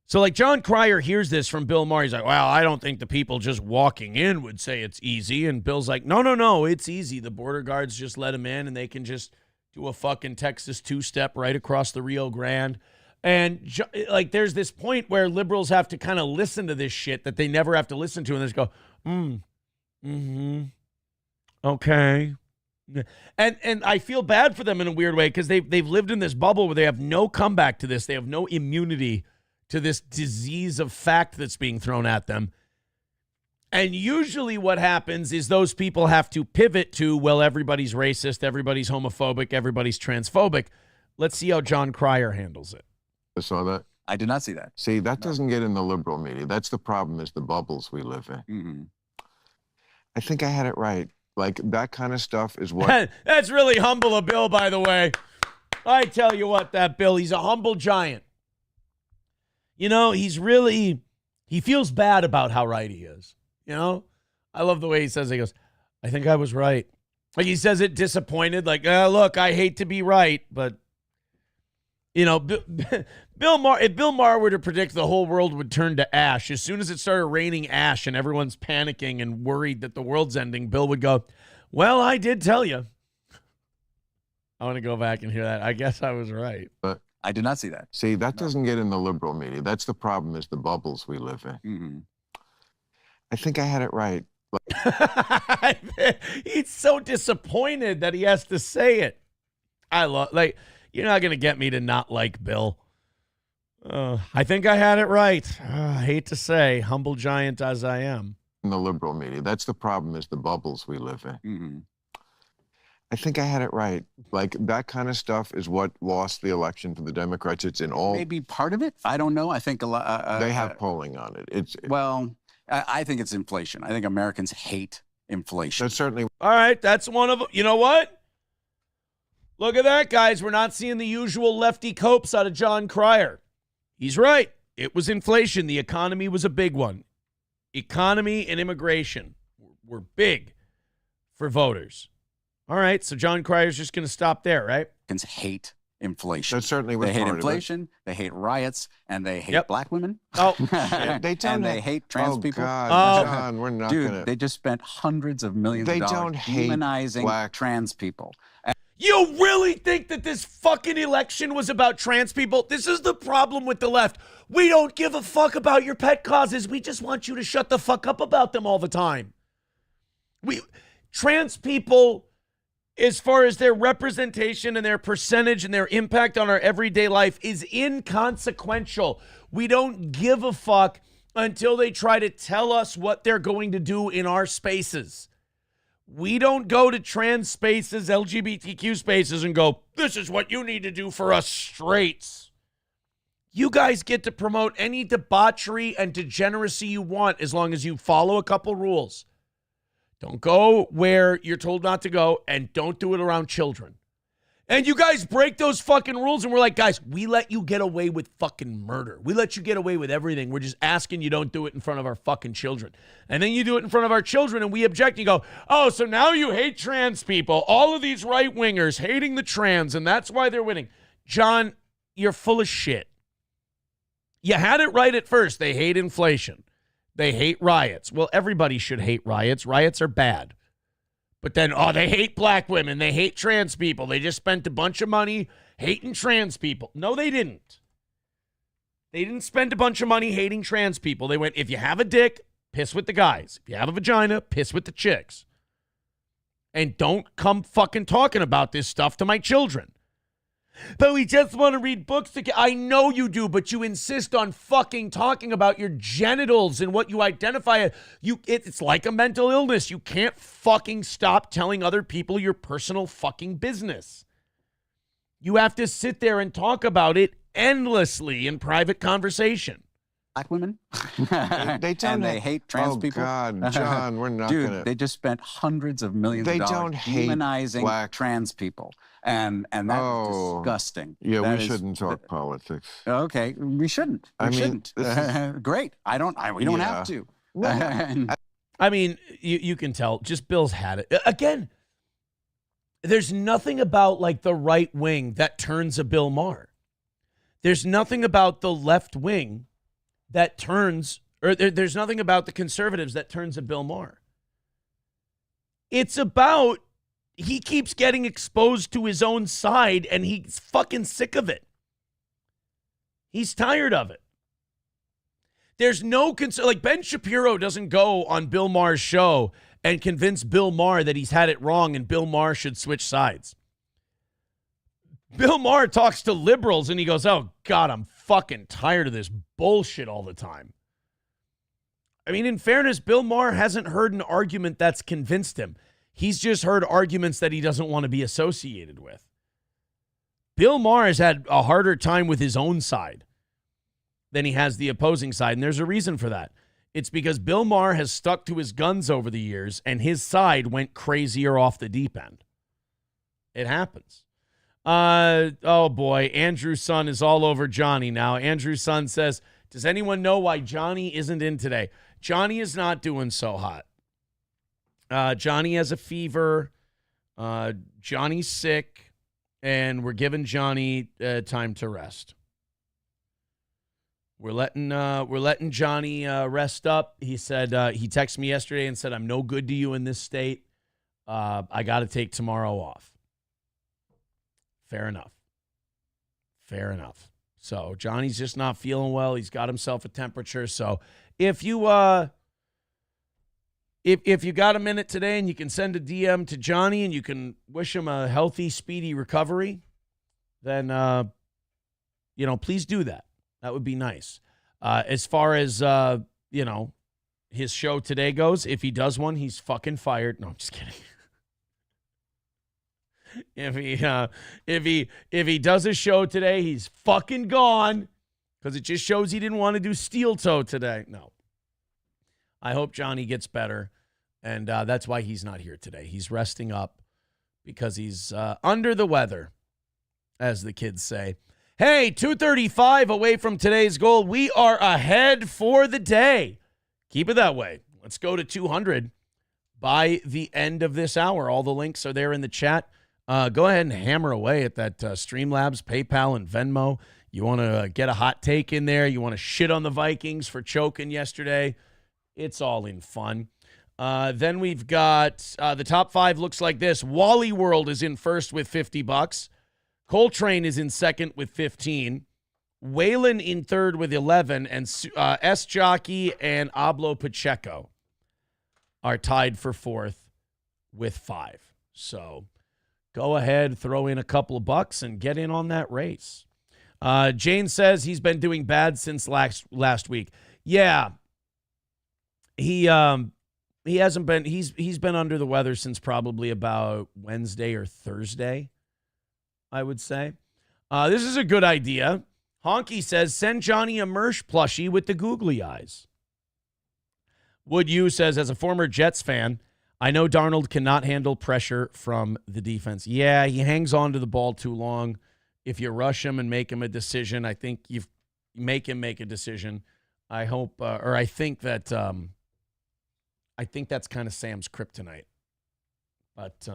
So, like, John Cryer hears this from Bill Maher. He's like, well, I don't think the people just walking in would say it's easy. And Bill's like, no, it's easy. The border guards just let them in, and they can just do a fucking Texas two-step right across the Rio Grande. And, like, there's this point where liberals have to kind of listen to this shit that they never have to listen to, and they just go, okay. And I feel bad for them in a weird way because they've lived in this bubble where they have no comeback to this. They have no immunity to this disease of fact that's being thrown at them. And usually what happens is those people have to pivot to, well, everybody's racist, everybody's homophobic, everybody's transphobic. Let's see how John Cryer handles it. I saw that. I did not see that. See, that doesn't get in the liberal media. That's the problem, is the bubbles we live in. Mm-hmm. I think I had it right. Like, that kind of stuff is what... That's really humble of Bill, by the way. I tell you what, that Bill, he's a humble giant. You know, he feels bad about how right he is. You know, I love the way he says it. He goes, I think I was right. Like, he says it disappointed, like, look, I hate to be right, but, you know, Bill Maher, if Bill Maher were to predict the whole world would turn to ash, as soon as it started raining ash and everyone's panicking and worried that the world's ending, Bill would go, well, I did tell you. I want to go back and hear that. I guess I was right. But I did not see that. See, that doesn't get in the liberal media. That's the problem, is the bubbles we live in. Mm-hmm. I think I had it right. He's so disappointed that he has to say it. You're not going to get me to not like Bill. I think I had it right. I hate to say, humble giant as I am. In the liberal media. That's the problem, is the bubbles we live in. Mm-hmm. I think I had it right. Like, that kind of stuff is what lost the election for the Democrats. It's in all... Maybe part of it. I don't know. I think a lot... they have polling on it. Well, I think it's inflation. I think Americans hate inflation. That's certainly... All right, that's one of them. You know what? Look at that, guys. We're not seeing the usual lefty copes out of John Cryer. He's right. It was inflation. The economy was a big one. Economy and immigration were big for voters. All right, so John Cryer's just going to stop there, right? Americans hate inflation. That certainly was They hate part of it. inflation, they hate riots, and they hate black women. Oh, They don't and they hate trans people. God, John, we're not Dude, gonna... they just spent hundreds of millions They of dollars don't hate demonizing black... trans people. You really think that this fucking election was about trans people? This is the problem with the left. We don't give a fuck about your pet causes. We just want you to shut the fuck up about them all the time. Trans people, as far as their representation and their percentage and their impact on our everyday life, is inconsequential. We don't give a fuck until they try to tell us what they're going to do in our spaces. We don't go to trans spaces, LGBTQ spaces, and go, this is what you need to do for us straights. You guys get to promote any debauchery and degeneracy you want as long as you follow a couple rules. Don't go where you're told not to go, and don't do it around children. And you guys break those fucking rules, and we're like, guys, we let you get away with fucking murder. We let you get away with everything. We're just asking you don't do it in front of our fucking children. And then you do it in front of our children, and we object. You go, oh, so now you hate trans people. All of these right-wingers hating the trans, and that's why they're winning. John, you're full of shit. You had it right at first. They hate inflation. They hate riots. Well, everybody should hate riots. Riots are bad. But then, they hate black women. They hate trans people. They just spent a bunch of money hating trans people. No, they didn't. They didn't spend a bunch of money hating trans people. They went, if you have a dick, piss with the guys. If you have a vagina, piss with the chicks. And don't come fucking talking about this stuff to my children. But we just want to read books together. I know you do, but you insist on fucking talking about your genitals and what you identify as. It's like a mental illness. You can't fucking stop telling other people your personal fucking business. You have to sit there and talk about it endlessly in private conversation. Black women. They don't and they hate trans people. Oh, God, John, we're not Dude, gonna... they just spent hundreds of millions They of dollars don't hate demonizing black... trans people. And that's disgusting. Yeah, that we shouldn't talk politics. Okay, we shouldn't. We shouldn't. Great. We don't have to. No. I mean, you can tell. Just Bill's had it. Again, there's nothing about like the right wing that turns a Bill Maher. There's nothing about the left wing that turns, or there's nothing about the conservatives that turns a Bill Maher. It's about, he keeps getting exposed to his own side, and he's fucking sick of it. He's tired of it. There's no concern. Like, Ben Shapiro doesn't go on Bill Maher's show and convince Bill Maher that he's had it wrong and Bill Maher should switch sides. Bill Maher talks to liberals and he goes, oh, God, I'm fucking tired of this bullshit all the time. I mean, in fairness, Bill Maher hasn't heard an argument that's convinced him. He's just heard arguments that he doesn't want to be associated with. Bill Maher has had a harder time with his own side than he has the opposing side, and there's a reason for that. It's because Bill Maher has stuck to his guns over the years, and his side went crazier off the deep end. It happens. Oh, boy, Andrew's son is all over Johnny now. Andrew's son says, does anyone know why Johnny isn't in today? Johnny is not doing so hot. Johnny has a fever. Johnny's sick, and we're giving Johnny time to rest. We're letting Johnny rest up. He said he texted me yesterday and said, I'm no good to you in this state. I got to take tomorrow off. Fair enough. Fair enough. So Johnny's just not feeling well. He's got himself a temperature. So if you if you got a minute today and you can send a DM to Johnny and you can wish him a healthy, speedy recovery, then, please do that. That would be nice. As far as, his show today goes, if he does one, he's fucking fired. No, I'm just kidding. If he does a show today, he's fucking gone because it just shows he didn't want to do steel toe today. No. I hope Johnny gets better, and that's why he's not here today. He's resting up because he's under the weather, as the kids say. Hey, 2:35 away from today's goal. We are ahead for the day. Keep it that way. Let's go to 200 by the end of this hour. All the links are there in the chat. Go ahead and hammer away at that Streamlabs, PayPal, and Venmo. You want to get a hot take in there. You want to shit on the Vikings for choking yesterday. It's all in fun. Then we've got the top 5 looks like this. Wally World is in first with $50. Coltrane is in second with 15. Waylon in third with 11. And S. Jockey and Ablo Pacheco are tied for fourth with 5. So go ahead, throw in a couple of bucks and get in on that race. Jane says he's been doing bad since last week. Yeah. He hasn't been he's been under the weather since probably about Wednesday or Thursday, I would say. This is a good idea. Honky says send Johnny a Mersh plushie with the googly eyes. Would you says as a former Jets fan, I know Darnold cannot handle pressure from the defense. Yeah, he hangs on to the ball too long. If you rush him and make him a decision, I think you make him make a decision. I hope I think that I think that's kind of Sam's kryptonite. But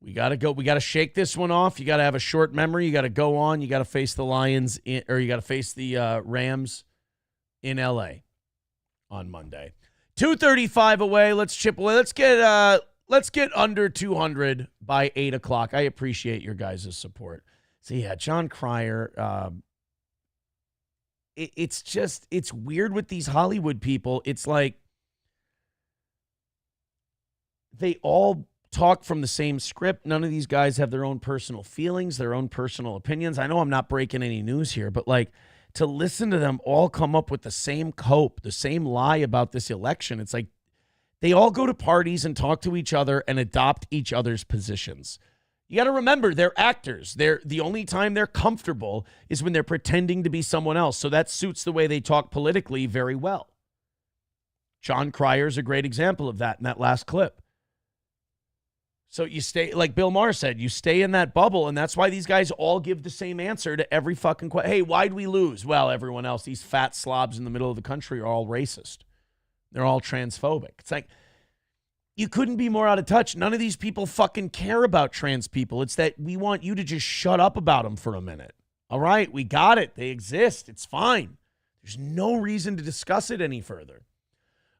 we got to go. We got to shake this one off. You got to have a short memory. You got to go on. You got to face the Lions you got to face the Rams in L.A. on Monday. 2:35 away. Let's chip away. Let's get under 200 by 8 o'clock. I appreciate your guys' support. So, yeah, John Cryer. It's weird with these Hollywood people. It's like they all talk from the same script. None of these guys have their own personal feelings, their own personal opinions. I know I'm not breaking any news here, but like to listen to them all come up with the same cope, the same lie about this election. It's like they all go to parties and talk to each other and adopt each other's positions. You got to remember, they're actors. The only time they're comfortable is when they're pretending to be someone else. So that suits the way they talk politically very well. John Cryer's a great example of that in that last clip. So you stay, like Bill Maher said, you stay in that bubble, and that's why these guys all give the same answer to every fucking question. Hey, why'd we lose? Well, everyone else, these fat slobs in the middle of the country are all racist. They're all transphobic. It's like, you couldn't be more out of touch. None of these people fucking care about trans people. It's that we want you to just shut up about them for a minute. All right, we got it. They exist. It's fine. There's no reason to discuss it any further.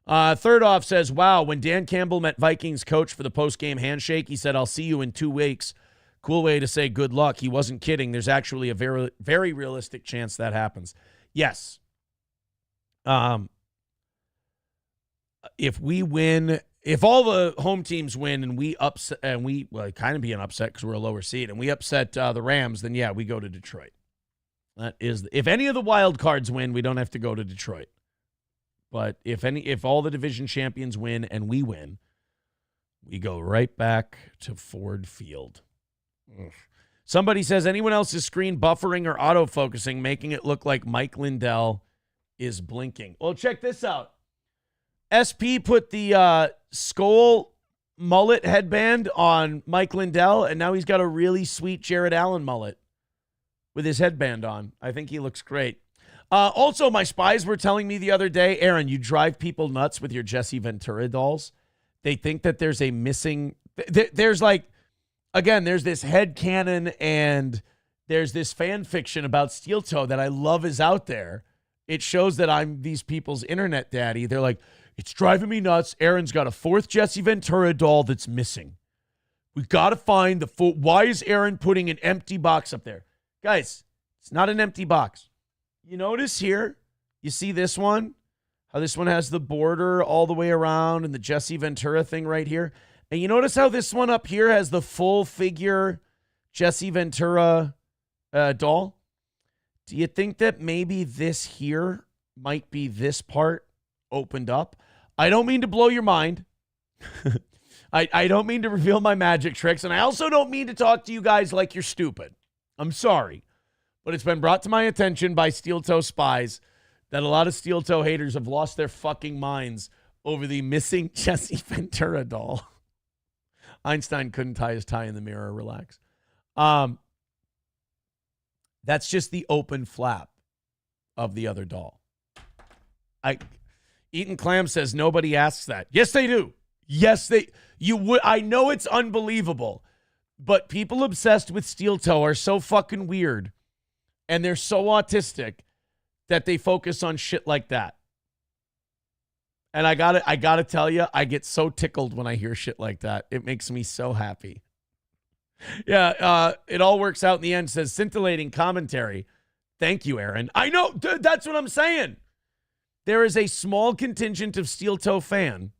Third off says, wow, when Dan Campbell met Vikings coach for the post-game handshake, he said, I'll see you in 2 weeks. Cool way to say good luck. He wasn't kidding. There's actually a very, very realistic chance that happens. Yes. If we win, if all the home teams win and we upset, and we kind of be an upset because we're a lower seed, and we upset the Rams, then yeah, we go to Detroit. That is, if any of the wild cards win, we don't have to go to Detroit. But if all the division champions win and we win, we go right back to Ford Field. Ugh. Somebody says, anyone else's screen buffering or autofocusing, making it look like Mike Lindell is blinking. Well, check this out. SP put the Skol mullet headband on Mike Lindell, and now he's got a really sweet Jared Allen mullet with his headband on. I think he looks great. Also, my spies were telling me the other day, Aaron, you drive people nuts with your Jesse Ventura dolls. They think that there's a missing, there's like, again, there's this headcanon and there's this fan fiction about Steel Toe that I love is out there. It shows that I'm these people's internet daddy. They're like, it's driving me nuts. Aaron's got a 4th Jesse Ventura doll that's missing. We got to find the why is Aaron putting an empty box up there? Guys, it's not an empty box. You notice here, you see this one? How this one has the border all the way around and the Jesse Ventura thing right here. And you notice how this one up here has the full figure Jesse Ventura doll? Do you think that maybe this here might be this part opened up? I don't mean to blow your mind. I don't mean to reveal my magic tricks. And I also don't mean to talk to you guys like you're stupid. I'm sorry. But it's been brought to my attention by steel toe spies that a lot of steel toe haters have lost their fucking minds over the missing Jesse Ventura doll. Einstein couldn't tie his tie in the mirror. Relax. That's just the open flap of the other doll. Eaton Clam says nobody asks that. Yes, they do. Yes, you would. I know it's unbelievable, but people obsessed with steel toe are so fucking weird, and they're so autistic that they focus on shit like that. And I gotta tell you, I get so tickled when I hear shit like that. It makes me so happy. Yeah, it all works out in the end, says scintillating commentary. Thank you, Aaron. I know, dude, that's what I'm saying. There is a small contingent of steel toe fan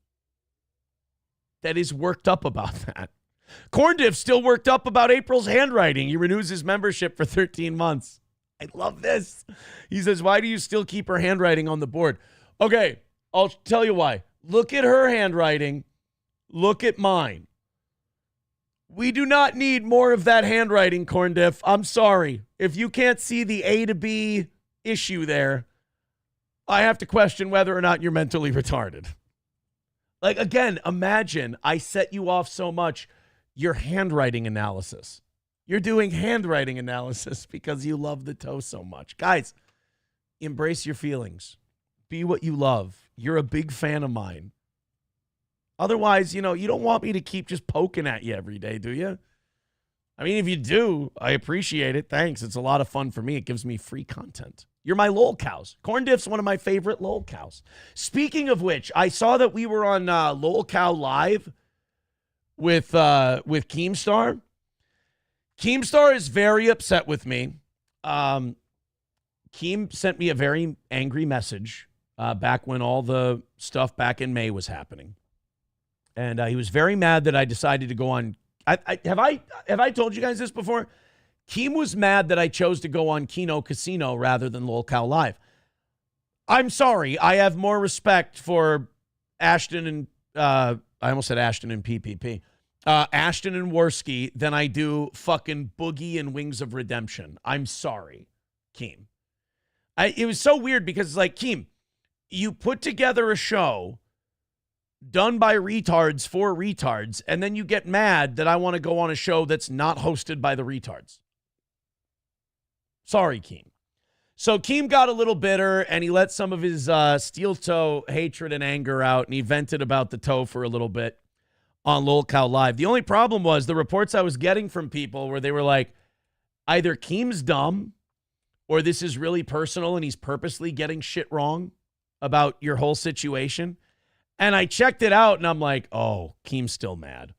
that is worked up about that. Corndiff's still worked up about April's handwriting. He renews his membership for 13 months. I love this. He says, why do you still keep her handwriting on the board? Okay, I'll tell you why. Look at her handwriting. Look at mine. We do not need more of that handwriting, Corndiff. I'm sorry. If you can't see the A to B issue there, I have to question whether or not you're mentally retarded. Like, again, imagine I set you off so much, your handwriting analysis. You're doing handwriting analysis because you love the toe so much. Guys, embrace your feelings. Be what you love. You're a big fan of mine. Otherwise, you don't want me to keep just poking at you every day, do you? I mean, if you do, I appreciate it. Thanks. It's a lot of fun for me. It gives me free content. You're my lol cows. Corndiff's one of my favorite lol cows. Speaking of which, I saw that we were on Lol Cow Live with Keemstar. Keemstar is very upset with me. Keem sent me a very angry message back when all the stuff back in May was happening. And he was very mad that I decided to go on. Have I told you guys this before? Keem was mad that I chose to go on Kino Casino rather than Lol Cow Live. I'm sorry. I have more respect for Ashton and I almost said Ashton and PPP. Ashton and Worski than I do fucking Boogie and Wings of Redemption. I'm sorry, Keem. It was so weird because it's like, Keem, you put together a show done by retards for retards, and then you get mad that I want to go on a show that's not hosted by the retards. Sorry, Keem. So Keem got a little bitter, and he let some of his steel toe hatred and anger out, and he vented about the toe for a little bit on Lol Cow Live. The only problem was the reports I was getting from people where they were like, either Keem's dumb or this is really personal and he's purposely getting shit wrong about your whole situation. And I checked it out, and I'm like, oh, Keem's still mad.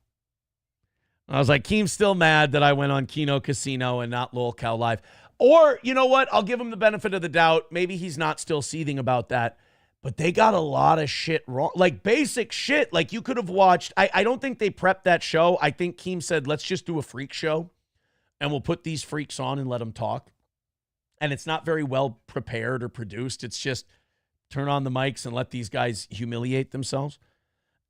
I was like, Keem's still mad that I went on Kino Casino and not Lol Cow Live. Or, you know what? I'll give him the benefit of the doubt. Maybe he's not still seething about that. But they got a lot of shit wrong. Like, basic shit. Like, you could have watched. I don't think they prepped that show. I think Keem said, let's just do a freak show, and we'll put these freaks on and let them talk. And it's not very well prepared or produced. It's just turn on the mics and let these guys humiliate themselves.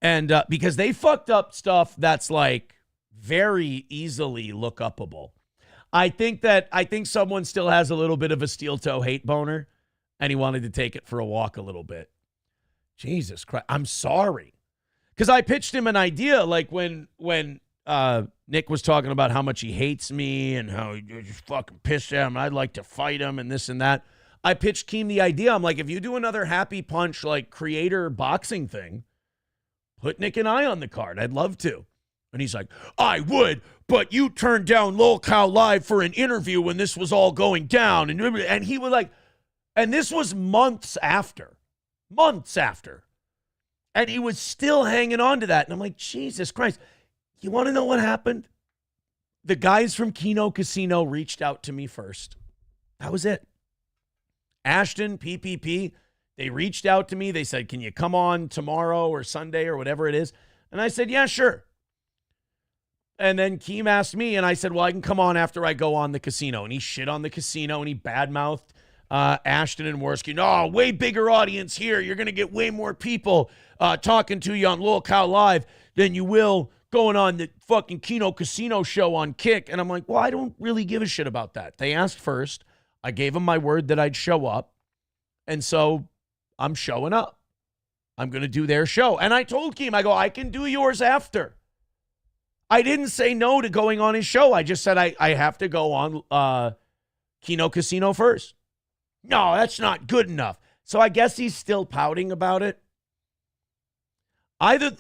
And because they fucked up stuff that's like very easily look upable. I think someone still has a little bit of a steel toe hate boner, and he wanted to take it for a walk a little bit. Jesus Christ. I'm sorry. Because I pitched him an idea like when Nick was talking about how much he hates me and how he just fucking pissed at him. I'd like to fight him and this and that. I pitched Keem the idea. I'm like, if you do another Happy Punch like creator boxing thing, put Nick and I on the card. I'd love to. And he's like, I would, but you turned down Lol Cow Live for an interview when this was all going down. And he was like, and this was months after. And he was still hanging on to that. And I'm like, Jesus Christ. You want to know what happened? The guys from Kino Casino reached out to me first. That was it. Ashton, PPP, They reached out to me. They said, can you come on tomorrow or Sunday or whatever it is? And I said, yeah, sure. And then Keem asked me, and I said, well, I can come on after I go on the casino. And he shit on the casino, and he badmouthed Ashton and Worski. No, way bigger audience here. You're going to get way more people talking to you on Lil Cow Live than you will going on the fucking Keno Casino show on Kick. And I'm like, well, I don't really give a shit about that. They asked first. I gave them my word that I'd show up. And so I'm showing up. I'm going to do their show. And I told Keem, I go, I can do yours after. I didn't say no to going on his show. I just said I have to go on Keno Casino first. No, that's not good enough. So I guess he's still pouting about it. Either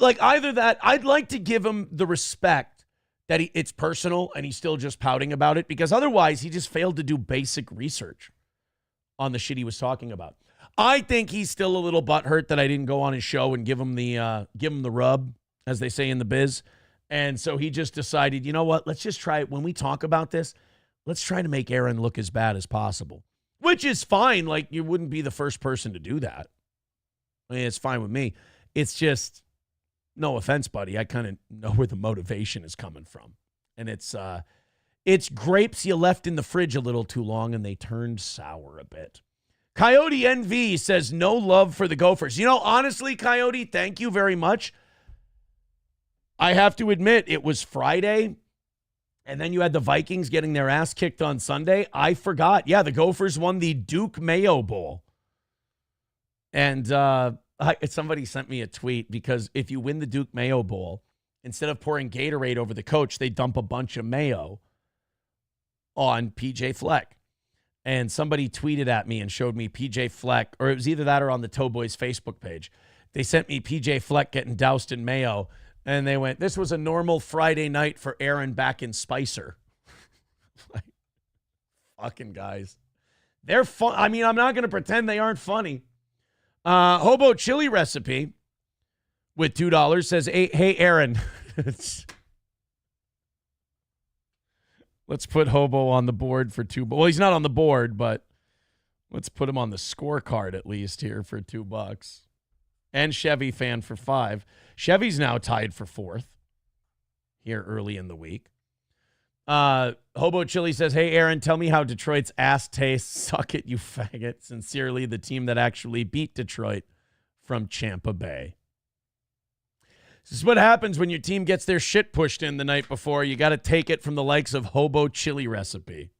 that, I'd like to give him the respect that it's personal and he's still just pouting about it, because otherwise he just failed to do basic research on the shit he was talking about. I think he's still a little butthurt that I didn't go on his show and give him the rub, as they say in the biz. And so he just decided, you know what, let's just try it. When we talk about this, let's try to make Aaron look as bad as possible, which is fine. Like, you wouldn't be the first person to do that. I mean, it's fine with me. It's just, no offense, buddy, I kind of know where the motivation is coming from. And it's grapes you left in the fridge a little too long and they turned sour a bit. Coyote NV says no love for the Gophers. You know, honestly, Coyote, thank you very much. I have to admit, it was Friday, and then you had the Vikings getting their ass kicked on Sunday. I forgot. Yeah, the Gophers won the Duke Mayo Bowl. And somebody sent me a tweet, because if you win the Duke Mayo Bowl, instead of pouring Gatorade over the coach, they dump a bunch of mayo on PJ Fleck. And somebody tweeted at me and showed me PJ Fleck, or it was either that or on the Toe Boys Facebook page. They sent me PJ Fleck getting doused in mayo. And they went, this was a normal Friday night for Aaron back in Spicer. Like, fucking guys. They're fun. I mean, I'm not going to pretend they aren't funny. Hobo Chili Recipe with $2 says, hey Aaron. Let's put Hobo on the board for $2. Well, he's not on the board, but let's put him on the scorecard at least here for $2. And Chevy Fan for $5. Chevy's now tied for 4th here early in the week. Hobo Chili says, hey, Aaron, tell me how Detroit's ass tastes. Suck it, you faggot. Sincerely, the team that actually beat Detroit from Champa Bay. This is what happens when your team gets their shit pushed in the night before. You got to take it from the likes of Hobo Chili Recipe.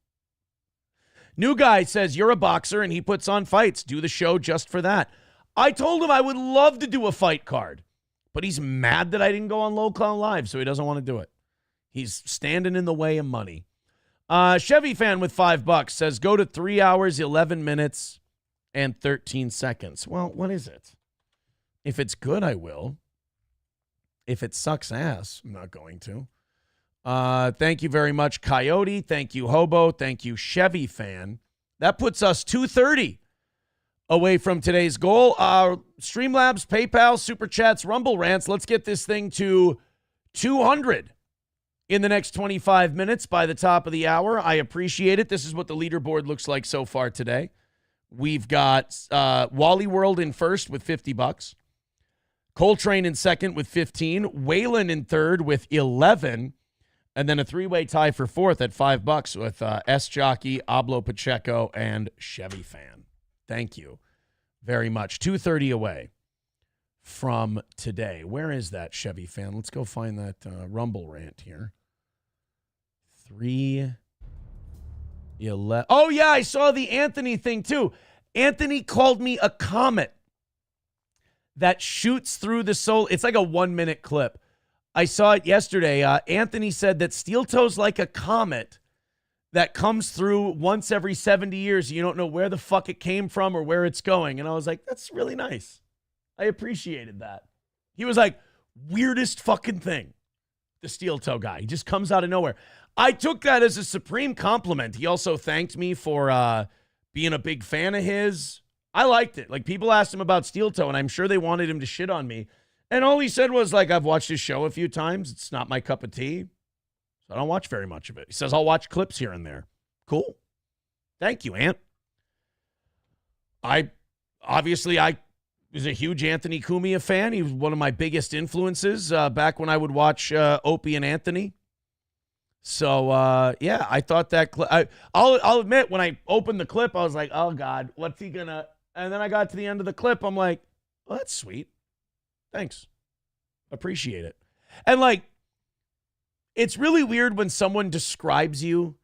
New Guy says, you're a boxer and he puts on fights. Do the show just for that. I told him I would love to do a fight card, but he's mad that I didn't go on Low Clown Live, so he doesn't want to do it. He's standing in the way of money. Chevy Fan with $5 says, go to 3 hours, 11 minutes, and 13 seconds. Well, what is it? If it's good, I will. If it sucks ass, I'm not going to. Thank you very much, Coyote. Thank you, Hobo. Thank you, Chevy Fan. That puts us 2:30 away from today's goal. Streamlabs, PayPal, Super Chats, Rumble Rants. Let's get this thing to 200 in the next 25 minutes by the top of the hour. I appreciate it. This is what the leaderboard looks like so far today. We've got Wally World in first with $50. Coltrane in second with 15. Waylon in third with 11. And then a three-way tie for fourth at $5 with S Jockey, Ablo Pacheco, and Chevy Fan. Thank you very much. 2:30 away from today. Where is that, Chevy Fan? Let's go find that Rumble rant here. 3:11. Oh, yeah, I saw the Anthony thing, too. Anthony called me a comet that shoots through the soul. It's like a 1-minute clip. I saw it yesterday. Anthony said that Steel Toe's like a comet that comes through once every 70 years. You don't know where the fuck it came from or where it's going. And I was like, that's really nice. I appreciated that. He was like, weirdest fucking thing. The Steel Toe guy. He just comes out of nowhere. I took that as a supreme compliment. He also thanked me for being a big fan of his. I liked it. Like, people asked him about Steel Toe, and I'm sure they wanted him to shit on me. And all he said was, like, I've watched his show a few times. It's not my cup of tea. So I don't watch very much of it. He says, I'll watch clips here and there. Cool. Thank you, Ant. I obviously, I was a huge Anthony Cumia fan. He was one of my biggest influences back when I would watch Opie and Anthony. So, yeah, I thought that clip. I'll admit, when I opened the clip, I was like, oh, God, what's he going to... And then I got to the end of the clip. I'm like, well, that's sweet. Thanks. Appreciate it. And, like, it's really weird when someone describes you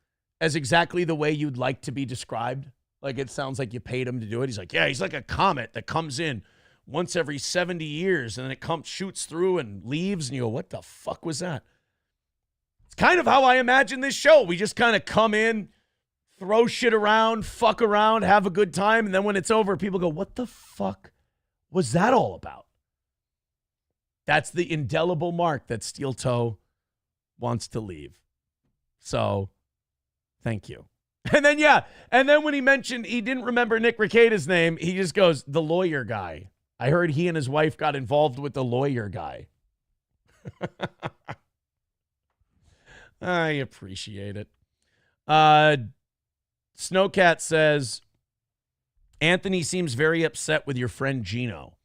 as exactly the way you'd like to be described. Like, it sounds like you paid him to do it. He's like, yeah, he's like a comet that comes in once every 70 years, and then it shoots through and leaves, and you go, what the fuck was that? It's kind of how I imagine this show. We just kind of come in, throw shit around, fuck around, have a good time, and then when it's over, people go, what the fuck was that all about? That's the indelible mark that Steel Toe wants to leave. So, thank you. And then, yeah, and then when he mentioned he didn't remember Nick Rekieta's name, he just goes, the lawyer guy. I heard he and his wife got involved with the lawyer guy. I appreciate it. Snowcat says, Anthony seems very upset with your friend Gino.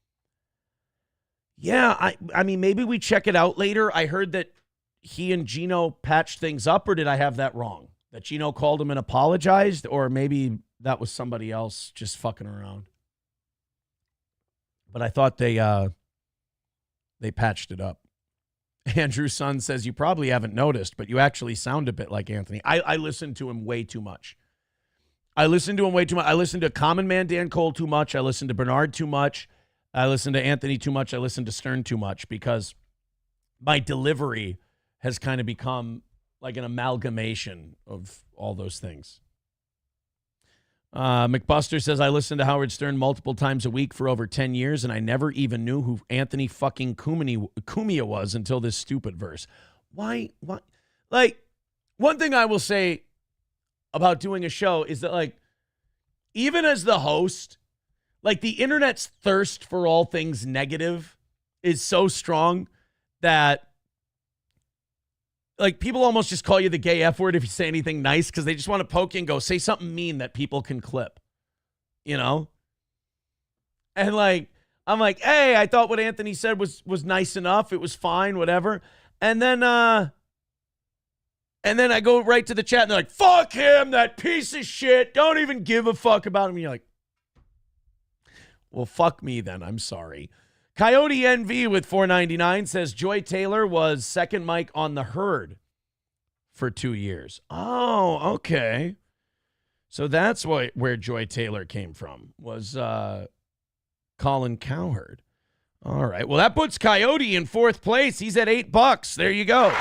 Yeah, I mean, maybe we check it out later. I heard that he and Gino patched things up, or did I have that wrong? That Gino called him and apologized, or maybe that was somebody else just fucking around. But I thought they patched it up. Andrew's son says, you probably haven't noticed, but you actually sound a bit like Anthony. I listen to him way too much. I listen to Common Man Dan Cole too much. I listen to Bernard too much. I listen to Anthony too much. I listen to Stern too much because my delivery has kind of become like an amalgamation of all those things. McBuster says, I listen to Howard Stern multiple times a week for over 10 years, and I never even knew who Anthony fucking Cumia was until this stupid verse. Why? Like, one thing I will say about doing a show is that, like, even as the host, like, the internet's thirst for all things negative is so strong that, like, people almost just call you the gay F word if you say anything nice because they just want to poke you and go, say something mean that people can clip, you know? And, like, I'm like, hey, I thought what Anthony said was nice enough. It was fine, whatever. And then I go right to the chat and they're like, fuck him, that piece of shit. Don't even give a fuck about him. And you're like, well, fuck me then. I'm sorry. Coyote NV with $4.99 says Joy Taylor was second mic on The Herd for 2 years. Oh, okay. So that's where Joy Taylor came from, was Colin Cowherd. All right. Well, that puts Coyote in fourth place. He's at $8. There you go.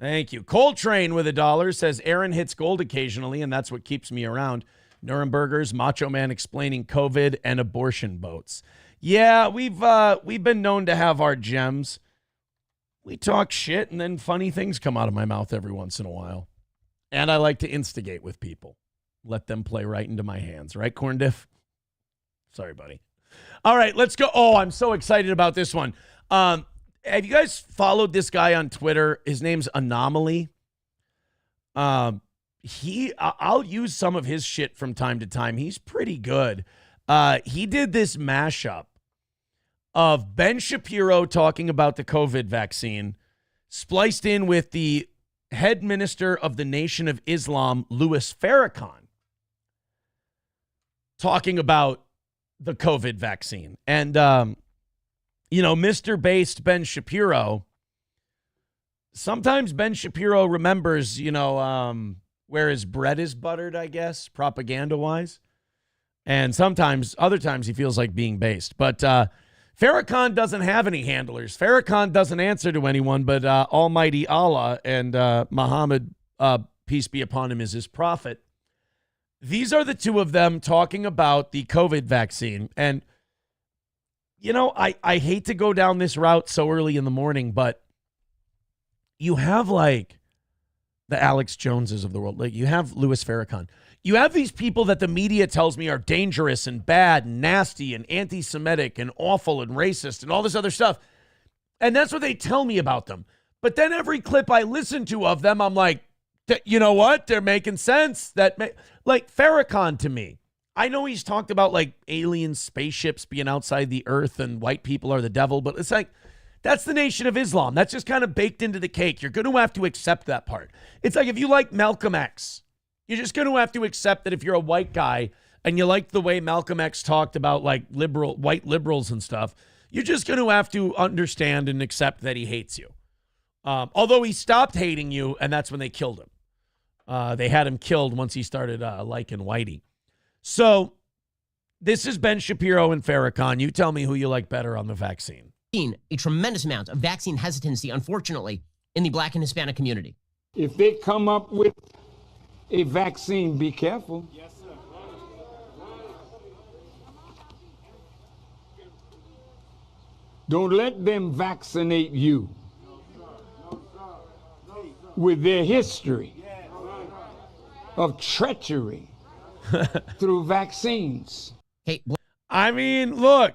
Thank you. Coltrane with $1 says Aaron hits gold occasionally, and that's what keeps me around. Nurembergers, Macho Man explaining COVID, and abortion boats. Yeah, we've been known to have our gems. We talk shit, and then funny things come out of my mouth every once in a while. And I like to instigate with people. Let them play right into my hands. Right, Corn Diff? Sorry, buddy. All right, let's go. Oh, I'm so excited about this one. Have you guys followed this guy on Twitter? His name's Anomaly. I'll use some of his shit from time to time. He's pretty good. He did this mashup of Ben Shapiro talking about the COVID vaccine, spliced in with the head minister of the Nation of Islam, Louis Farrakhan, talking about the COVID vaccine. And, you know, Mr. Based Ben Shapiro, sometimes Ben Shapiro remembers, you know, where his bread is buttered, I guess, propaganda-wise. And other times he feels like being based. But Farrakhan doesn't have any handlers. Farrakhan doesn't answer to anyone but Almighty Allah, and Muhammad, peace be upon him, is his prophet. These are the two of them talking about the COVID vaccine. And you know, I hate to go down this route so early in the morning, but you have like the Alex Joneses of the world. Like you have Louis Farrakhan. You have these people that the media tells me are dangerous and bad and nasty and anti-Semitic and awful and racist and all this other stuff. And that's what they tell me about them. But then every clip I listen to of them, I'm like, You know what? They're making sense. Like Farrakhan to me. I know he's talked about like alien spaceships being outside the earth and white people are the devil, but it's like, that's the Nation of Islam. That's just kind of baked into the cake. You're going to have to accept that part. It's like if you like Malcolm X, you're just going to have to accept that if you're a white guy and you like the way Malcolm X talked about like white liberals and stuff, you're just going to have to understand and accept that he hates you. Although he stopped hating you, and that's when they killed him. They had him killed once he started liking Whitey. So this is Ben Shapiro and Farrakhan. You tell me who you like better on the vaccine. A tremendous amount of vaccine hesitancy, unfortunately, in the Black and Hispanic community. If they come up with a vaccine, be careful. Yes, sir. Don't let them vaccinate you with their history of treachery through vaccines. Hey, I mean, look,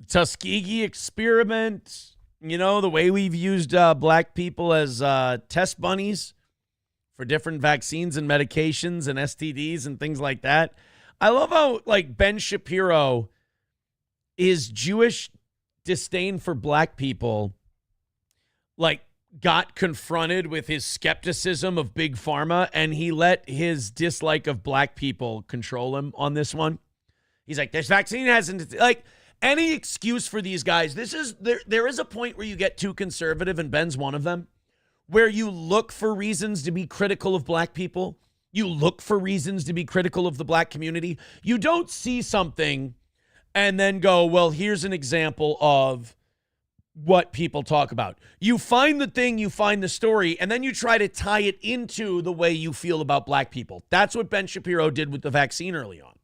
Tuskegee experiment, you know, the way we've used black people as test bunnies for different vaccines and medications and STDs and things like that. I love how, like, Ben Shapiro, his Jewish disdain for black people, like, got confronted with his skepticism of big pharma, and he let his dislike of black people control him on this one. He's like, this vaccine hasn't, like, any excuse for these guys. There is a point where you get too conservative, and Ben's one of them, where you look for reasons to be critical of black people. You look for reasons to be critical of the black community. You don't see something and then go, well, here's an example of what people talk about. You find the thing, you find the story, and then you try to tie it into the way you feel about black people. That's what Ben Shapiro did with the vaccine early on.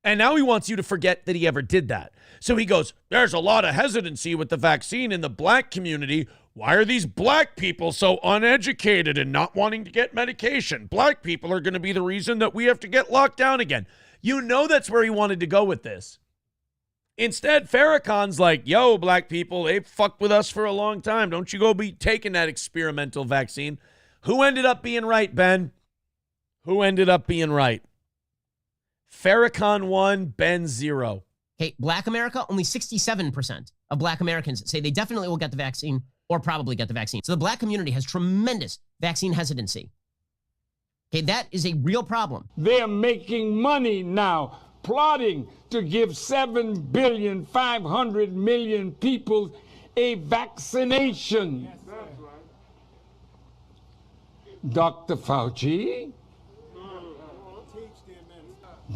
And now he wants you to forget that he ever did that. So he goes, there's a lot of hesitancy with the vaccine in the black community. Why are these black people so uneducated and not wanting to get medication? Black people are going to be the reason that we have to get locked down again. You know that's where he wanted to go with this. Instead, Farrakhan's like, yo, black people, they fucked with us for a long time. Don't you go be taking that experimental vaccine. Who ended up being right, Ben? Who ended up being right? Farrakhan 1, Ben 0. Hey, black America, only 67% of black Americans say they definitely will get the vaccine or probably get the vaccine. So the black community has tremendous vaccine hesitancy. Okay, that is a real problem. They're making money now, plotting to give 7,500,000,000 people a vaccination. Yes, that's right. Dr. Fauci,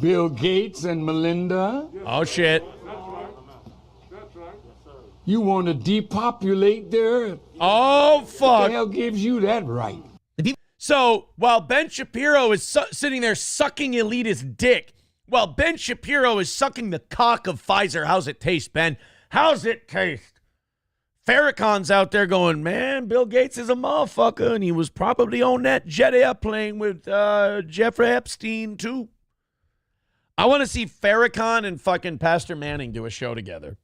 Bill Gates and Melinda. Oh, shit. That's right. That's right. You want to depopulate the earth. Oh, fuck. What the hell gives you that right? So while Ben Shapiro is sitting there sucking elitist dick, while Ben Shapiro is sucking the cock of Pfizer, how's it taste, Ben? How's it taste? Farrakhan's out there going, man, Bill Gates is a motherfucker, and he was probably on that jet airplane with Jeffrey Epstein, too. I want to see Farrakhan and fucking Pastor Manning do a show together.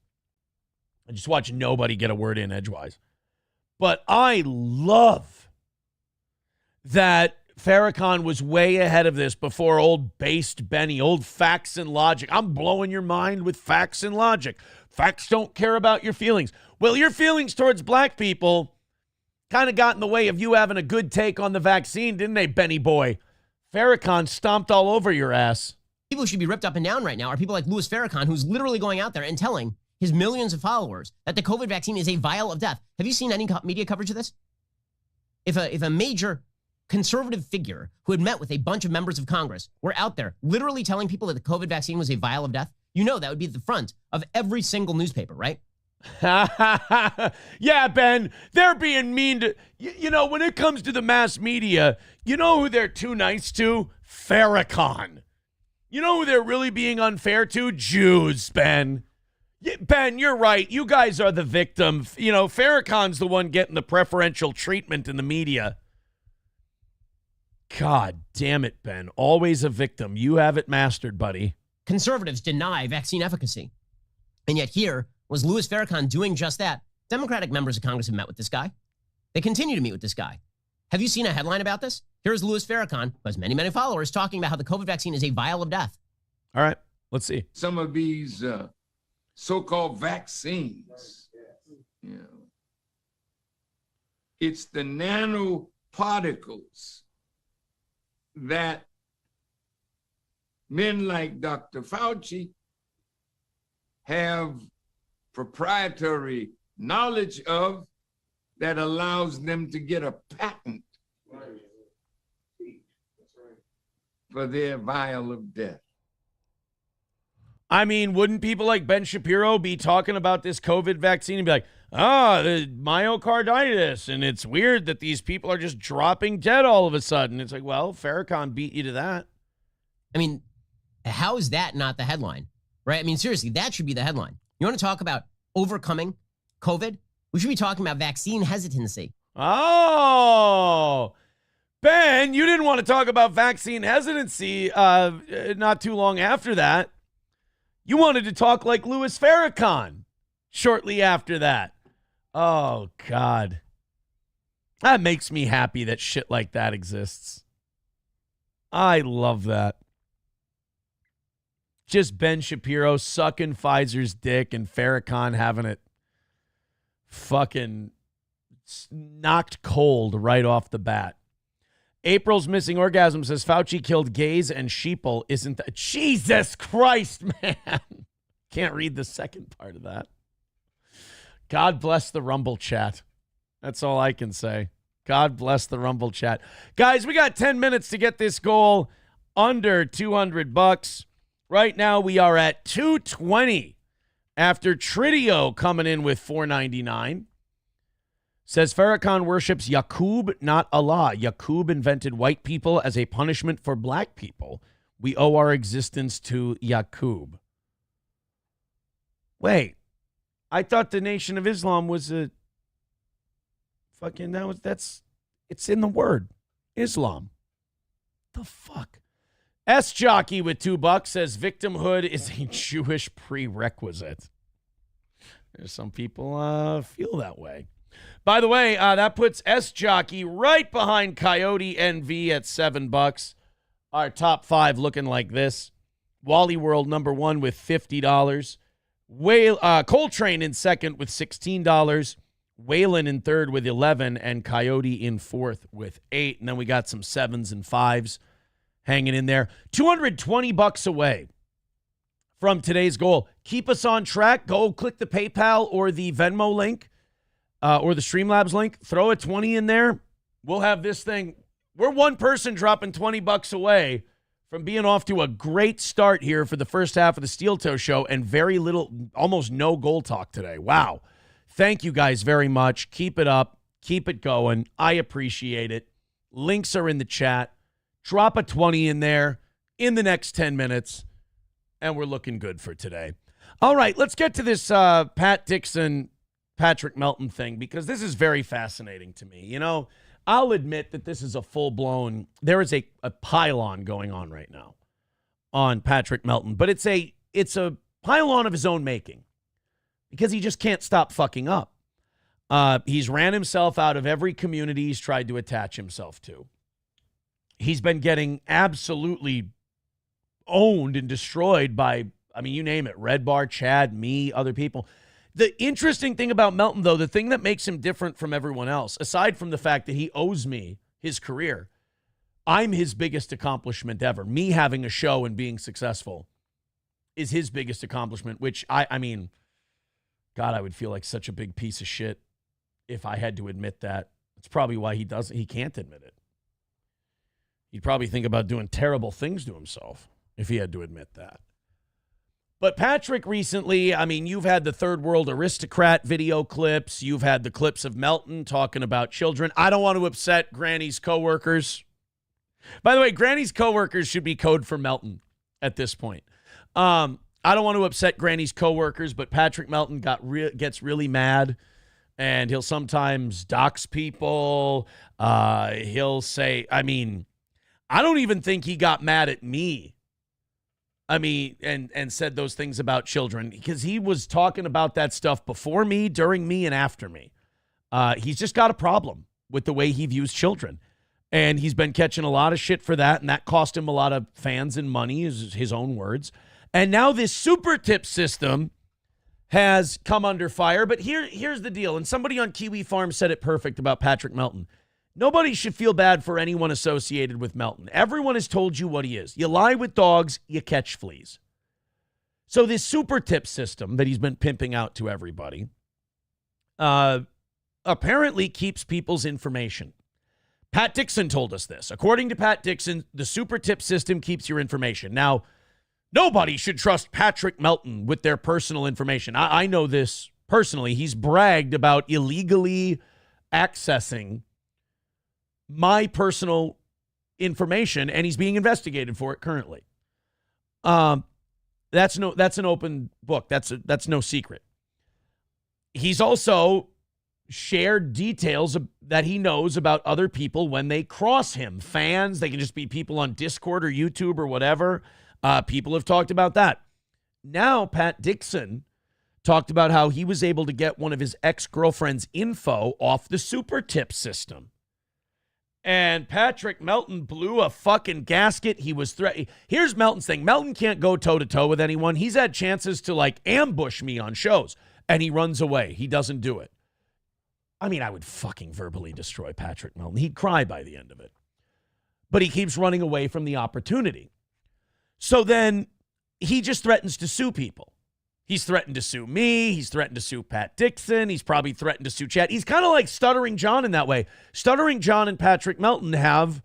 I just watch nobody get a word in edgewise. But I love that Farrakhan was way ahead of this before old based Benny, old facts and logic. I'm blowing your mind with facts and logic. Facts don't care about your feelings. Well, your feelings towards black people kind of got in the way of you having a good take on the vaccine, didn't they, Benny boy? Farrakhan stomped all over your ass. People who should be ripped up and down right now are people like Louis Farrakhan, who's literally going out there and telling his millions of followers that the COVID vaccine is a vial of death. Have you seen any media coverage of this? If a major conservative figure who had met with a bunch of members of Congress were out there literally telling people that the COVID vaccine was a vial of death, you know that would be at the front of every single newspaper, right? Yeah, Ben, they're being mean to, you know, when it comes to the mass media, you know who they're too nice to? Farrakhan. You know who they're really being unfair to? Jews, Ben. Ben, you're right. You guys are the victim. You know, Farrakhan's the one getting the preferential treatment in the media. God damn it, Ben. Always a victim. You have it mastered, buddy. Conservatives deny vaccine efficacy. And yet here was Louis Farrakhan doing just that. Democratic members of Congress have met with this guy. They continue to meet with this guy. Have you seen a headline about this? Here's Louis Farrakhan, who has many, many followers, talking about how the COVID vaccine is a vial of death. All right, let's see. Some of these so-called vaccines, it's the nanoparticles that men like Dr. Fauci have proprietary knowledge of that allows them to get a patent for their vial of death. I mean, wouldn't people like Ben Shapiro be talking about this COVID vaccine and be like, the myocarditis, and it's weird that these people are just dropping dead all of a sudden. It's like, well, Farrakhan beat you to that. I mean, how is that not the headline, right? I mean, seriously, that should be the headline. You want to talk about overcoming COVID? We should be talking about vaccine hesitancy. Oh, Ben, you didn't want to talk about vaccine hesitancy not too long after that. You wanted to talk like Louis Farrakhan shortly after that. Oh, God. That makes me happy that shit like that exists. I love that. Just Ben Shapiro sucking Pfizer's dick and Farrakhan having it fucking knocked cold right off the bat. April's missing orgasm says Fauci killed gays and sheeple. Isn't that Jesus Christ, man? Can't read the second part of that. God bless the Rumble chat. That's all I can say. God bless the Rumble chat. Guys, we got 10 minutes to get this goal under $200. Right now we are at $220 after Tridio coming in with $4.99. Says Farrakhan worships Yaqub, not Allah. Yaqub invented white people as a punishment for black people. We owe our existence to Yaqub. Wait, I thought the Nation of Islam was a fucking it's in the word Islam. The fuck? S Jockey with $2 says victimhood is a Jewish prerequisite. There's some people feel that way. By the way, that puts S Jockey right behind Coyote NV at $7. Our top 5 looking like this. Wally World number 1 with $50. Coltrane in second with $16. Waylon in third with 11, and Coyote in fourth with 8. And then we got some 7s and 5s hanging in there. $220 away from today's goal. Keep us on track. Go click the PayPal or the Venmo link or the Streamlabs link. Throw a 20 in there. We'll have this thing. We're one person dropping $20 away from being off to a great start here for the first half of the Steel Toe Show, and very little, almost no goal talk today. Wow. Thank you guys very much. Keep it up. Keep it going. I appreciate it. Links are in the chat. Drop a 20 in there in the next 10 minutes, and we're looking good for today. All right, let's get to this Pat Dixon, Patrick Melton thing, because this is very fascinating to me. You know, I'll admit that this is a full-blown, there is a pylon going on right now on Patrick Melton, but it's a pylon of his own making because he just can't stop fucking up. He's ran himself out of every community he's tried to attach himself to. He's been getting absolutely owned and destroyed by, I mean, you name it, Red Bar, Chad, me, other people. The interesting thing about Melton, though, the thing that makes him different from everyone else, aside from the fact that he owes me his career, I'm his biggest accomplishment ever. Me having a show and being successful is his biggest accomplishment, which I mean, God, I would feel like such a big piece of shit if I had to admit that. It's probably why he can't admit it. He'd probably think about doing terrible things to himself if he had to admit that. But Patrick recently, I mean, you've had the Third World Aristocrat video clips. You've had the clips of Melton talking about children. I don't want to upset Granny's coworkers. By the way, Granny's coworkers should be code for Melton at this point. I don't want to upset Granny's coworkers, but Patrick Melton gets really mad, and he'll sometimes dox people. He'll say, I mean, I don't even think he got mad at me. I mean, and said those things about children, because he was talking about that stuff before me, during me, and after me. He's just got a problem with the way he views children. And he's been catching a lot of shit for that, and that cost him a lot of fans and money, is his own words. And now this super tip system has come under fire. But here's the deal, and somebody on Kiwi Farm said it perfect about Patrick Melton. Nobody should feel bad for anyone associated with Melton. Everyone has told you what he is. You lie with dogs, you catch fleas. So this super tip system that he's been pimping out to everybody apparently keeps people's information. Pat Dixon told us this. According to Pat Dixon, the super tip system keeps your information. Now, nobody should trust Patrick Melton with their personal information. I know this personally. He's bragged about illegally accessing my personal information, and he's being investigated for it currently. That's an open book. That's no secret. He's also shared details that he knows about other people when they cross him. Fans, they can just be people on Discord or YouTube or whatever. People have talked about that. Now, Pat Dixon talked about how he was able to get one of his ex-girlfriend's info off the super tip system. And Patrick Melton blew a fucking gasket. He was Here's Melton's thing. Melton can't go toe-to-toe with anyone. He's had chances to, like, ambush me on shows, and he runs away. He doesn't do it. I mean, I would fucking verbally destroy Patrick Melton. He'd cry by the end of it. But he keeps running away from the opportunity. So then he just threatens to sue people. He's threatened to sue me. He's threatened to sue Pat Dixon. He's probably threatened to sue Chad. He's kind of like Stuttering John in that way. Stuttering John and Patrick Melton have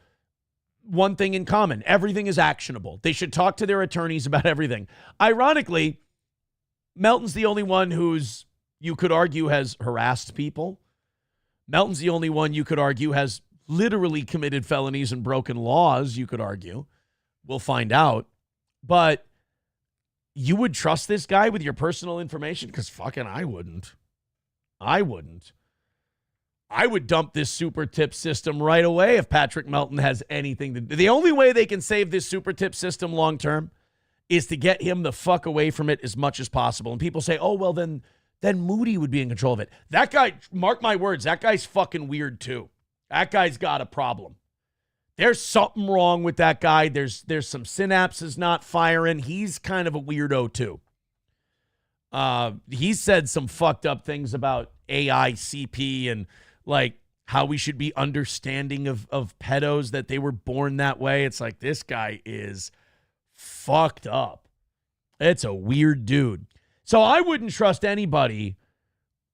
one thing in common. Everything is actionable. They should talk to their attorneys about everything. Ironically, Melton's the only one who's, you could argue, has harassed people. Melton's the only one you could argue has literally committed felonies and broken laws, you could argue. We'll find out. But you would trust this guy with your personal information? Because fucking I wouldn't. I wouldn't. I would dump this super tip system right away if Patrick Melton has anything to do. The only way they can save this super tip system long term is to get him the fuck away from it as much as possible. And people say, oh, well, then Moody would be in control of it. That guy, mark my words, that guy's fucking weird too. That guy's got a problem. There's something wrong with that guy. There's some synapses not firing. He's kind of a weirdo too. He said some fucked up things about AI CP and like how we should be understanding of pedos, that they were born that way. It's like, this guy is fucked up. It's a weird dude. So I wouldn't trust anybody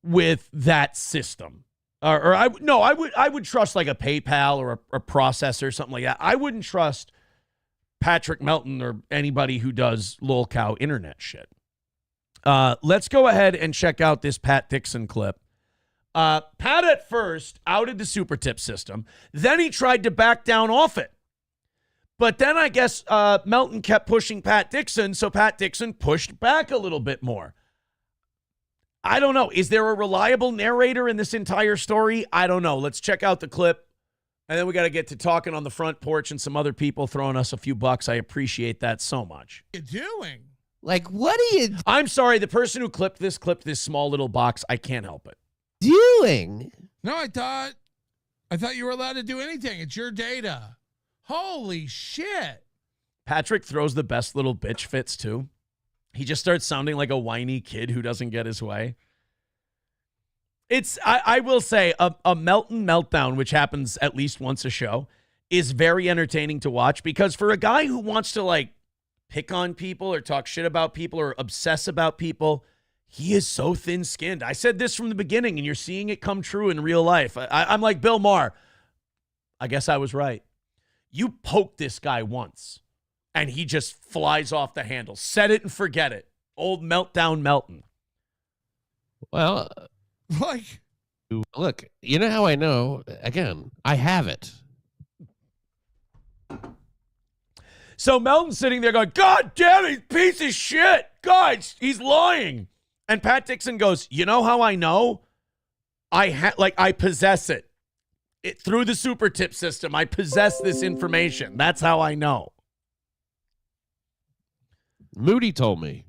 with that system. I would trust like a PayPal or a processor or something like that. I wouldn't trust Patrick Melton or anybody who does lolcow internet shit. Let's go ahead and check out this Pat Dixon clip. Pat at first outed the super tip system. Then he tried to back down off it. But then I guess Melton kept pushing Pat Dixon, so Pat Dixon pushed back a little bit more. I don't know. Is there a reliable narrator in this entire story? I don't know. Let's check out the clip. And then we got to get to talking on the front porch and some other people throwing us a few bucks. I appreciate that so much. What are you doing? Like, what are you I'm sorry. The person who clipped this small little box. I can't help it. doing? No, I thought you were allowed to do anything. It's your data. Holy shit. Patrick throws the best little bitch fits too. He just starts sounding like a whiny kid who doesn't get his way. I will say, a Melton meltdown, which happens at least once a show, is very entertaining to watch, because for a guy who wants to like pick on people or talk shit about people or obsess about people, he is so thin-skinned. I said this from the beginning, and you're seeing it come true in real life. I'm like Bill Maher. I guess I was right. You poke this guy once, and he just flies off the handle. Set it and forget it. Old meltdown Melton. Well, Like, look, you know how I know? Again, I have it. So Melton's sitting there going, God damn it, piece of shit. God, he's lying. And Pat Dixon goes, you know how I know? I possess it. Through the super tip system, I possess this information. That's how I know. Moody told me.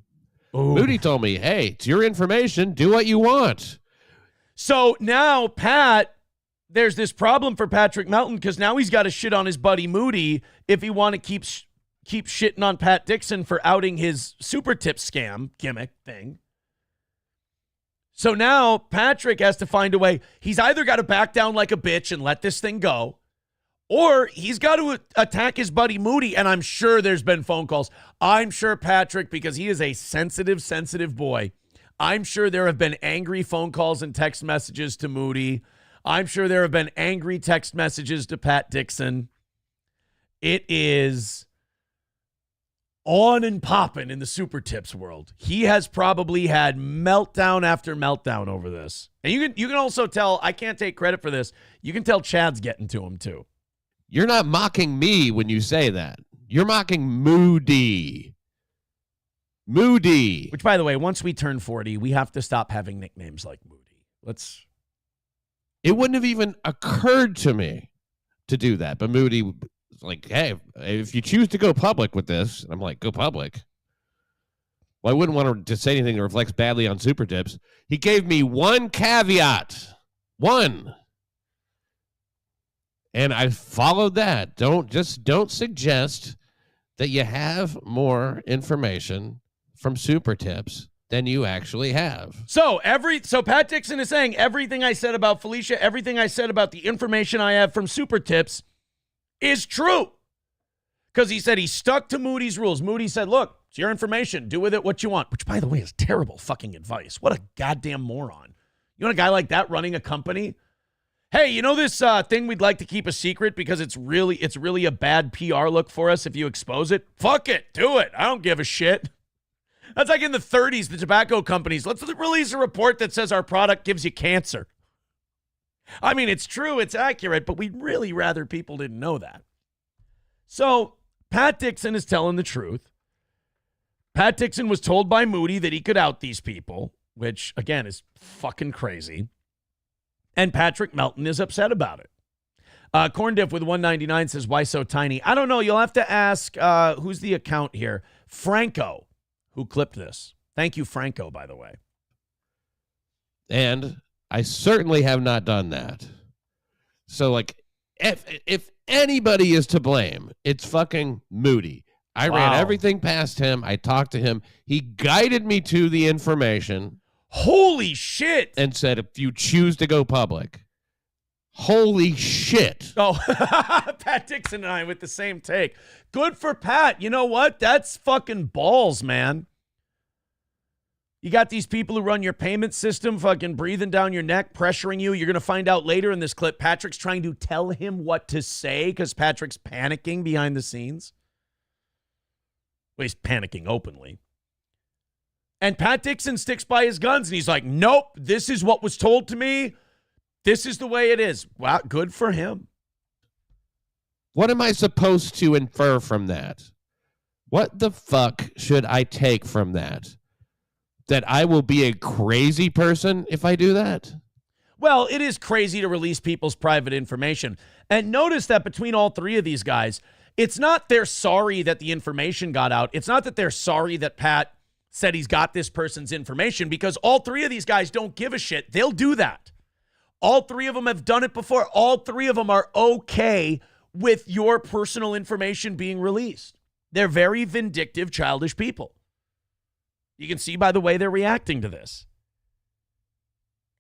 Ooh. Moody told me, hey, it's your information. Do what you want. So now Pat, there's this problem for Patrick Melton because now he's got to shit on his buddy Moody if he want to keep shitting on Pat Dixon for outing his super tip scam gimmick thing. So now Patrick has to find a way. He's either got to back down like a bitch and let this thing go, or he's got to attack his buddy Moody, and I'm sure there's been phone calls. I'm sure Patrick, because he is a sensitive boy, I'm sure there have been angry phone calls and text messages to Moody. I'm sure there have been angry text messages to Pat Dixon. It is on and popping in the super tips world. He has probably had meltdown after meltdown over this. And you can also tell, I can't take credit for this, you can tell Chad's getting to him too. You're not mocking me when you say that. You're mocking Moody. Moody. Which, by the way, once we turn 40, we have to stop having nicknames like Moody. It wouldn't have even occurred to me to do that. But Moody was like, hey, if you choose to go public with this, I'm like, go public. Well, I wouldn't want to say anything that reflects badly on super tips. He gave me one caveat. One. And I followed that. Don't suggest that you have more information from super tips than you actually have. So Pat Dixon is saying everything I said about Felicia, everything I said about the information I have from super tips is true. Because he said he stuck to Moody's rules. Moody said, look, it's your information. Do with it what you want. Which, by the way, is terrible fucking advice. What a goddamn moron. You want a guy like that running a company? Hey, you know this thing we'd like to keep a secret because it's really a bad PR look for us if you expose it? Fuck it. Do it. I don't give a shit. That's like in the 30s, the tobacco companies. Let's release a report that says our product gives you cancer. I mean, it's true, it's accurate, but we'd really rather people didn't know that. So Pat Dixon is telling the truth. Pat Dixon was told by Moody that he could out these people, which, again, is fucking crazy. And Patrick Melton is upset about it. Corn Diff with 199 says, why so tiny? I don't know. You'll have to ask who's the account here. Franco, who clipped this. Thank you, Franco, by the way. And I certainly have not done that. So, like, if anybody is to blame, it's fucking Moody. I ran everything past him. I talked to him. He guided me to the information. Holy shit. And said, if you choose to go public. Holy shit. Oh, Pat Dixon and I with the same take. Good for Pat. You know what? That's fucking balls, man. You got these people who run your payment system fucking breathing down your neck, pressuring you. You're going to find out later in this clip, Patrick's trying to tell him what to say because Patrick's panicking behind the scenes. Well, he's panicking openly. And Pat Dixon sticks by his guns, and he's like, nope, this is what was told to me. This is the way it is. Wow, good for him. What am I supposed to infer from that? What the fuck should I take from that? That I will be a crazy person if I do that? Well, it is crazy to release people's private information. And notice that between all three of these guys, it's not they're sorry that the information got out. It's not that they're sorry that Pat said he's got this person's information, because all three of these guys don't give a shit. They'll do that. All three of them have done it before. All three of them are okay with your personal information being released. They're very vindictive, childish people. You can see by the way they're reacting to this.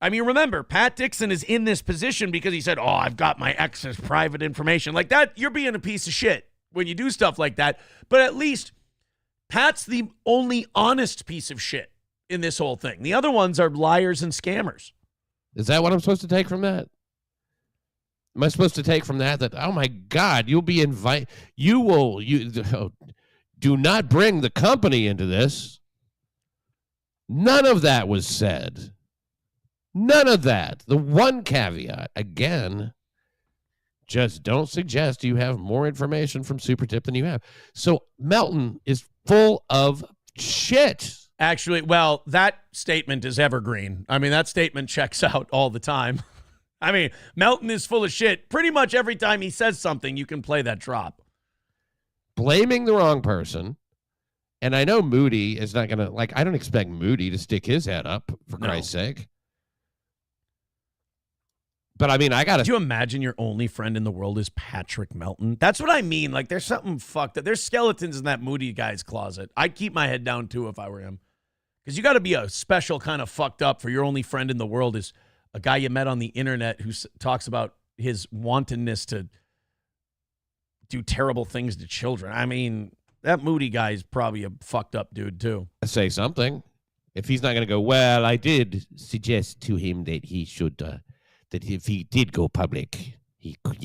I mean, remember, Pat Dixon is in this position because he said, oh, I've got my ex's private information. Like that, you're being a piece of shit when you do stuff like that. But at least Pat's the only honest piece of shit in this whole thing. The other ones are liars and scammers. Is that what I'm supposed to take from that? Am I supposed to take from that, oh my God, you'll be invited, do not bring the company into this. None of that was said. None of that. The one caveat, again, just don't suggest you have more information from Super Tip than you have. So Melton is full of shit. Actually, well, that statement is evergreen. I mean, that statement checks out all the time. I mean, Melton is full of shit. Pretty much every time he says something, you can play that drop. Blaming the wrong person. And I know Moody is not going to, like, I don't expect Moody to stick his head up, for Christ's sake. But I mean, I got Could to. you imagine your only friend in the world is Patrick Melton? That's what I mean. Like, there's something fucked up. There's skeletons in that Moody guy's closet. I'd keep my head down, too, if I were him. Because you got to be a special kind of fucked up for your only friend in the world is a guy you met on the internet who talks about his wantonness to do terrible things to children. I mean, that Moody guy is probably a fucked up dude, too. Say something. If he's not going to go, well, I did suggest to him that he should, that if he did go public, he could.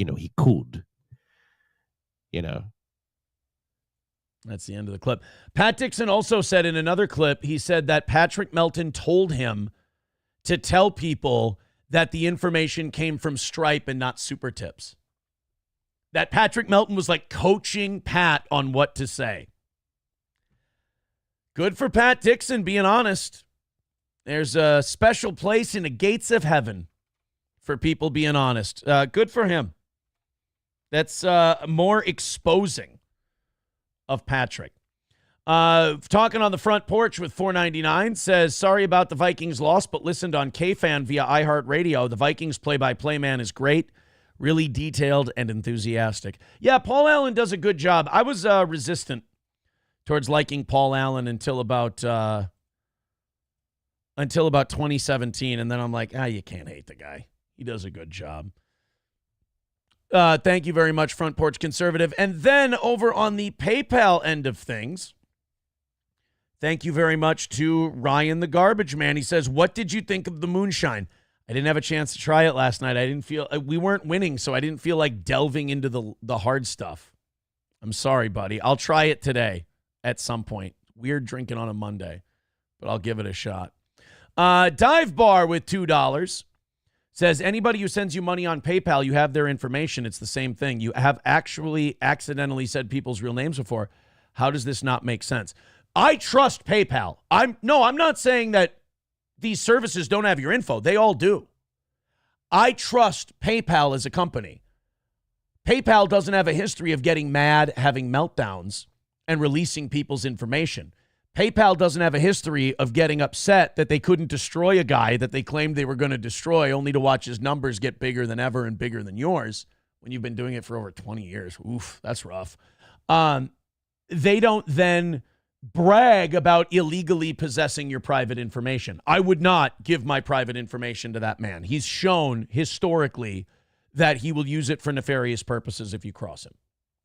That's the end of the clip. Pat Dixon also said in another clip, he said that Patrick Melton told him to tell people that the information came from Stripe and not Super Tips. That Patrick Melton was like coaching Pat on what to say. Good for Pat Dixon being honest. There's a special place in the gates of heaven for people being honest. Good for him. That's more exposing of Patrick. Talking on the front porch with 499 says, sorry about the Vikings loss, but listened on KFan via iHeartRadio. The Vikings play-by-play man is great, really detailed and enthusiastic. Yeah, Paul Allen does a good job. I was resistant towards liking Paul Allen until about 2017, and then I'm like, you can't hate the guy. He does a good job. Thank you very much, Front Porch Conservative. And then over on the PayPal end of things, thank you very much to Ryan the Garbage Man. He says, what did you think of the moonshine? I didn't have a chance to try it last night. I didn't feel we weren't winning, so I didn't feel like delving into the hard stuff. I'm sorry, buddy. I'll try it today at some point. Weird drinking on a Monday, but I'll give it a shot. Dive Bar with $2 says, anybody who sends you money on PayPal, you have their information. It's the same thing. You have actually accidentally said people's real names before. How does this not make sense? I trust PayPal. I'm not saying that these services don't have your info. They all do. I trust PayPal as a company. PayPal doesn't have a history of getting mad, having meltdowns, and releasing people's information. PayPal doesn't have a history of getting upset that they couldn't destroy a guy that they claimed they were going to destroy, only to watch his numbers get bigger than ever and bigger than yours when you've been doing it for over 20 years. Oof, that's rough. They don't then brag about illegally possessing your private information. I would not give my private information to that man. He's shown historically that he will use it for nefarious purposes if you cross him.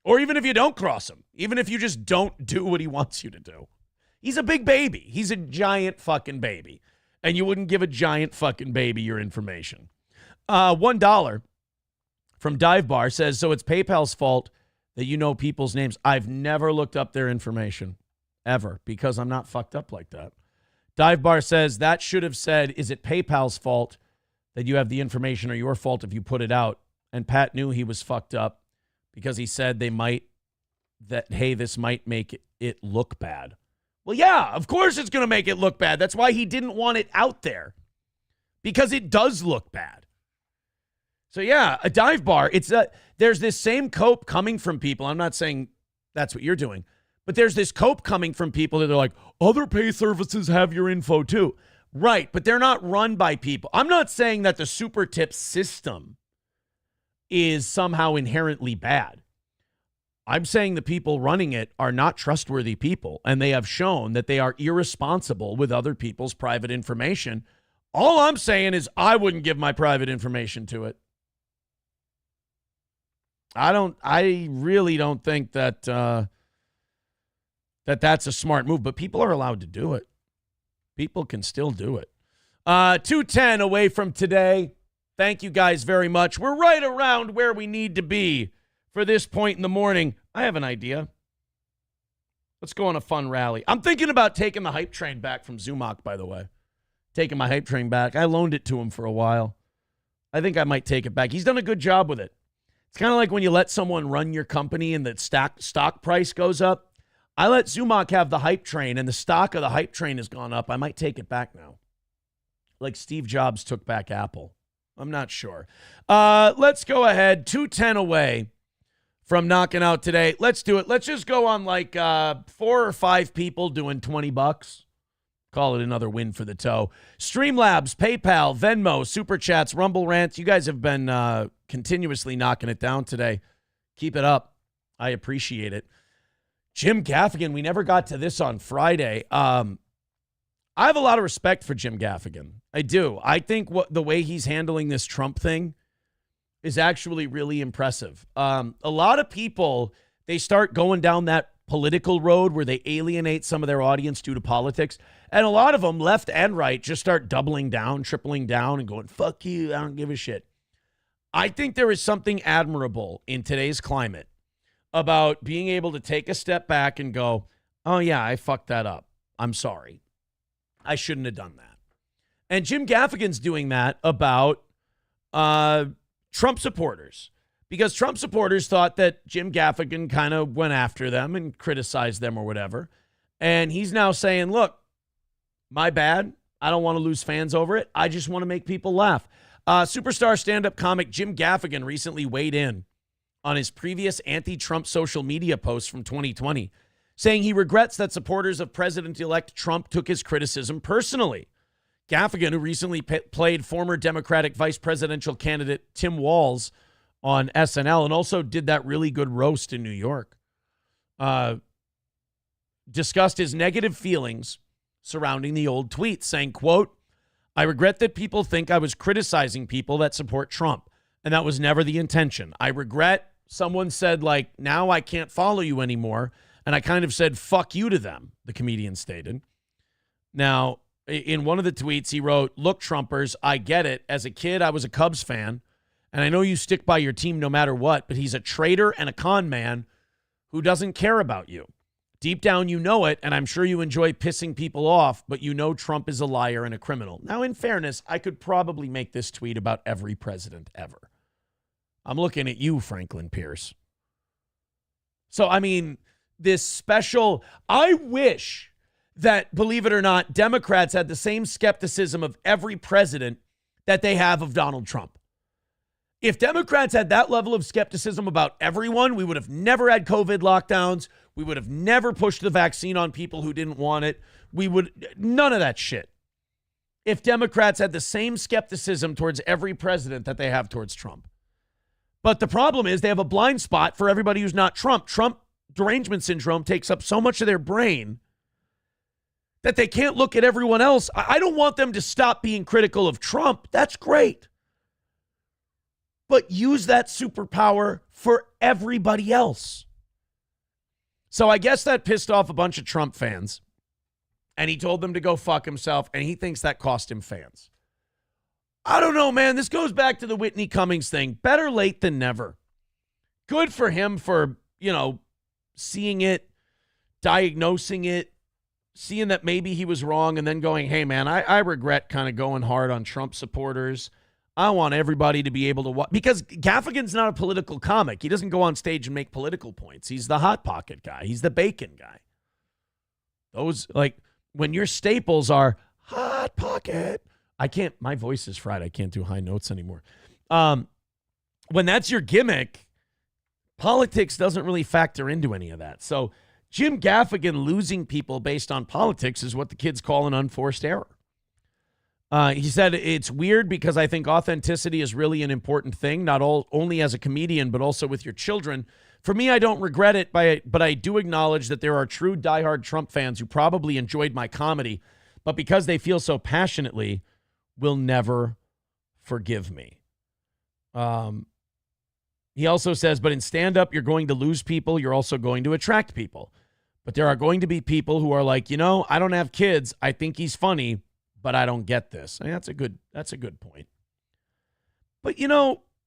Or even if you don't cross him. Even if you just don't do what he wants you to do. He's a big baby. He's a giant fucking baby. And you wouldn't give a giant fucking baby your information. $1 from Dive Bar says, so it's PayPal's fault that you know people's names. I've never looked up their information. Ever. Because I'm not fucked up like that. Dive Bar says, that should have said, is it PayPal's fault that you have the information or your fault if you put it out? And Pat knew he was fucked up because he said this might make it look bad. Well, yeah, of course it's going to make it look bad. That's why he didn't want it out there. Because it does look bad. So yeah, a Dive Bar, there's this same cope coming from people. I'm not saying that's what you're doing. But there's this cope coming from people that are like, other pay services have your info too. Right, but they're not run by people. I'm not saying that the Super Tip system is somehow inherently bad. I'm saying the people running it are not trustworthy people, and they have shown that they are irresponsible with other people's private information. All I'm saying is I wouldn't give my private information to it. I really don't think that that's a smart move, but people are allowed to do it. People can still do it. 2:10 away from today. Thank you guys very much. We're right around where we need to be for this point in the morning. I have an idea. Let's go on a fun rally. I'm thinking about taking the hype train back from Zumach, by the way. Taking my hype train back. I loaned it to him for a while. I think I might take it back. He's done a good job with it. It's kind of like when you let someone run your company and the stock price goes up. I let Zumach have the hype train, and the stock of the hype train has gone up. I might take it back now. Like Steve Jobs took back Apple. I'm not sure. Let's go ahead. 2:10 away from knocking out today. Let's do it. Let's just go on like 4 or 5 people doing $20. Call it another win for the toe. Streamlabs, PayPal, Venmo, Super Chats, Rumble Rants. You guys have been continuously knocking it down today. Keep it up. I appreciate it. Jim Gaffigan, we never got to this on Friday. I have a lot of respect for Jim Gaffigan. I do. I think the way he's handling this Trump thing is actually really impressive. A lot of people, they start going down that political road where they alienate some of their audience due to politics. And a lot of them, left and right, just start doubling down, tripling down, and going, fuck you, I don't give a shit. I think there is something admirable in today's climate about being able to take a step back and go, oh yeah, I fucked that up. I'm sorry. I shouldn't have done that. And Jim Gaffigan's doing that about Trump supporters, because Trump supporters thought that Jim Gaffigan kind of went after them and criticized them or whatever. And he's now saying, look, my bad. I don't want to lose fans over it. I just want to make people laugh. Superstar stand-up comic Jim Gaffigan recently weighed in on his previous anti-Trump social media posts from 2020, saying he regrets that supporters of President-elect Trump took his criticism personally. Gaffigan, who recently played former Democratic vice presidential candidate Tim Walz on SNL and also did that really good roast in New York, discussed his negative feelings surrounding the old tweet, saying, quote, I regret that people think I was criticizing people that support Trump, and that was never the intention. I regret someone said, like, now I can't follow you anymore, and I kind of said, fuck you to them, the comedian stated. Now, in one of the tweets, he wrote, look, Trumpers, I get it. As a kid, I was a Cubs fan, and I know you stick by your team no matter what, but he's a traitor and a con man who doesn't care about you. Deep down, you know it, and I'm sure you enjoy pissing people off, but you know Trump is a liar and a criminal. Now, in fairness, I could probably make this tweet about every president ever. I'm looking at you, Franklin Pierce. So, I mean, this special, I wish that, believe it or not, Democrats had the same skepticism of every president that they have of Donald Trump. If Democrats had that level of skepticism about everyone, we would have never had COVID lockdowns. We would have never pushed the vaccine on people who didn't want it. None of that shit. If Democrats had the same skepticism towards every president that they have towards Trump. But the problem is they have a blind spot for everybody who's not Trump. Trump derangement syndrome takes up so much of their brain that they can't look at everyone else. I don't want them to stop being critical of Trump. That's great. But use that superpower for everybody else. So I guess that pissed off a bunch of Trump fans, and he told them to go fuck himself, and he thinks that cost him fans. I don't know, man. This goes back to the Whitney Cummings thing. Better late than never. Good for him for, seeing it, diagnosing it, seeing that maybe he was wrong, and then going, hey, man, I regret kind of going hard on Trump supporters. I want everybody to be able to watch, because Gaffigan's not a political comic. He doesn't go on stage and make political points. He's the Hot Pocket guy. He's the bacon guy. Those, like, when your staples are Hot Pocket, my voice is fried. I can't do high notes anymore. When that's your gimmick, politics doesn't really factor into any of that. So Jim Gaffigan losing people based on politics is what the kids call an unforced error. He said, it's weird because I think authenticity is really an important thing, not only as a comedian, but also with your children. For me, I don't regret it, but I do acknowledge that there are true diehard Trump fans who probably enjoyed my comedy, but because they feel so passionately, will never forgive me. He also says, but in stand-up, you're going to lose people. You're also going to attract people. But there are going to be people who are like, I don't have kids. I think he's funny, but I don't get this. I mean, that's a good point. But,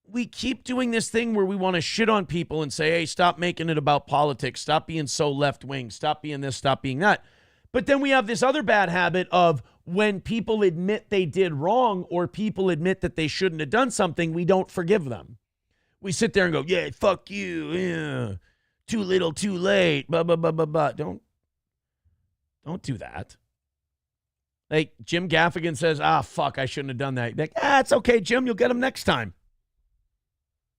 we keep doing this thing where we want to shit on people and say, hey, stop making it about politics. Stop being so left-wing. Stop being this, stop being that. But then we have this other bad habit of when people admit they did wrong or people admit that they shouldn't have done something, we don't forgive them. We sit there and go, yeah, fuck you. Yeah. Too little, too late. Blah, blah, blah, blah, blah. Don't do that. Like Jim Gaffigan says, fuck, I shouldn't have done that. Like, it's okay, Jim, you'll get him next time.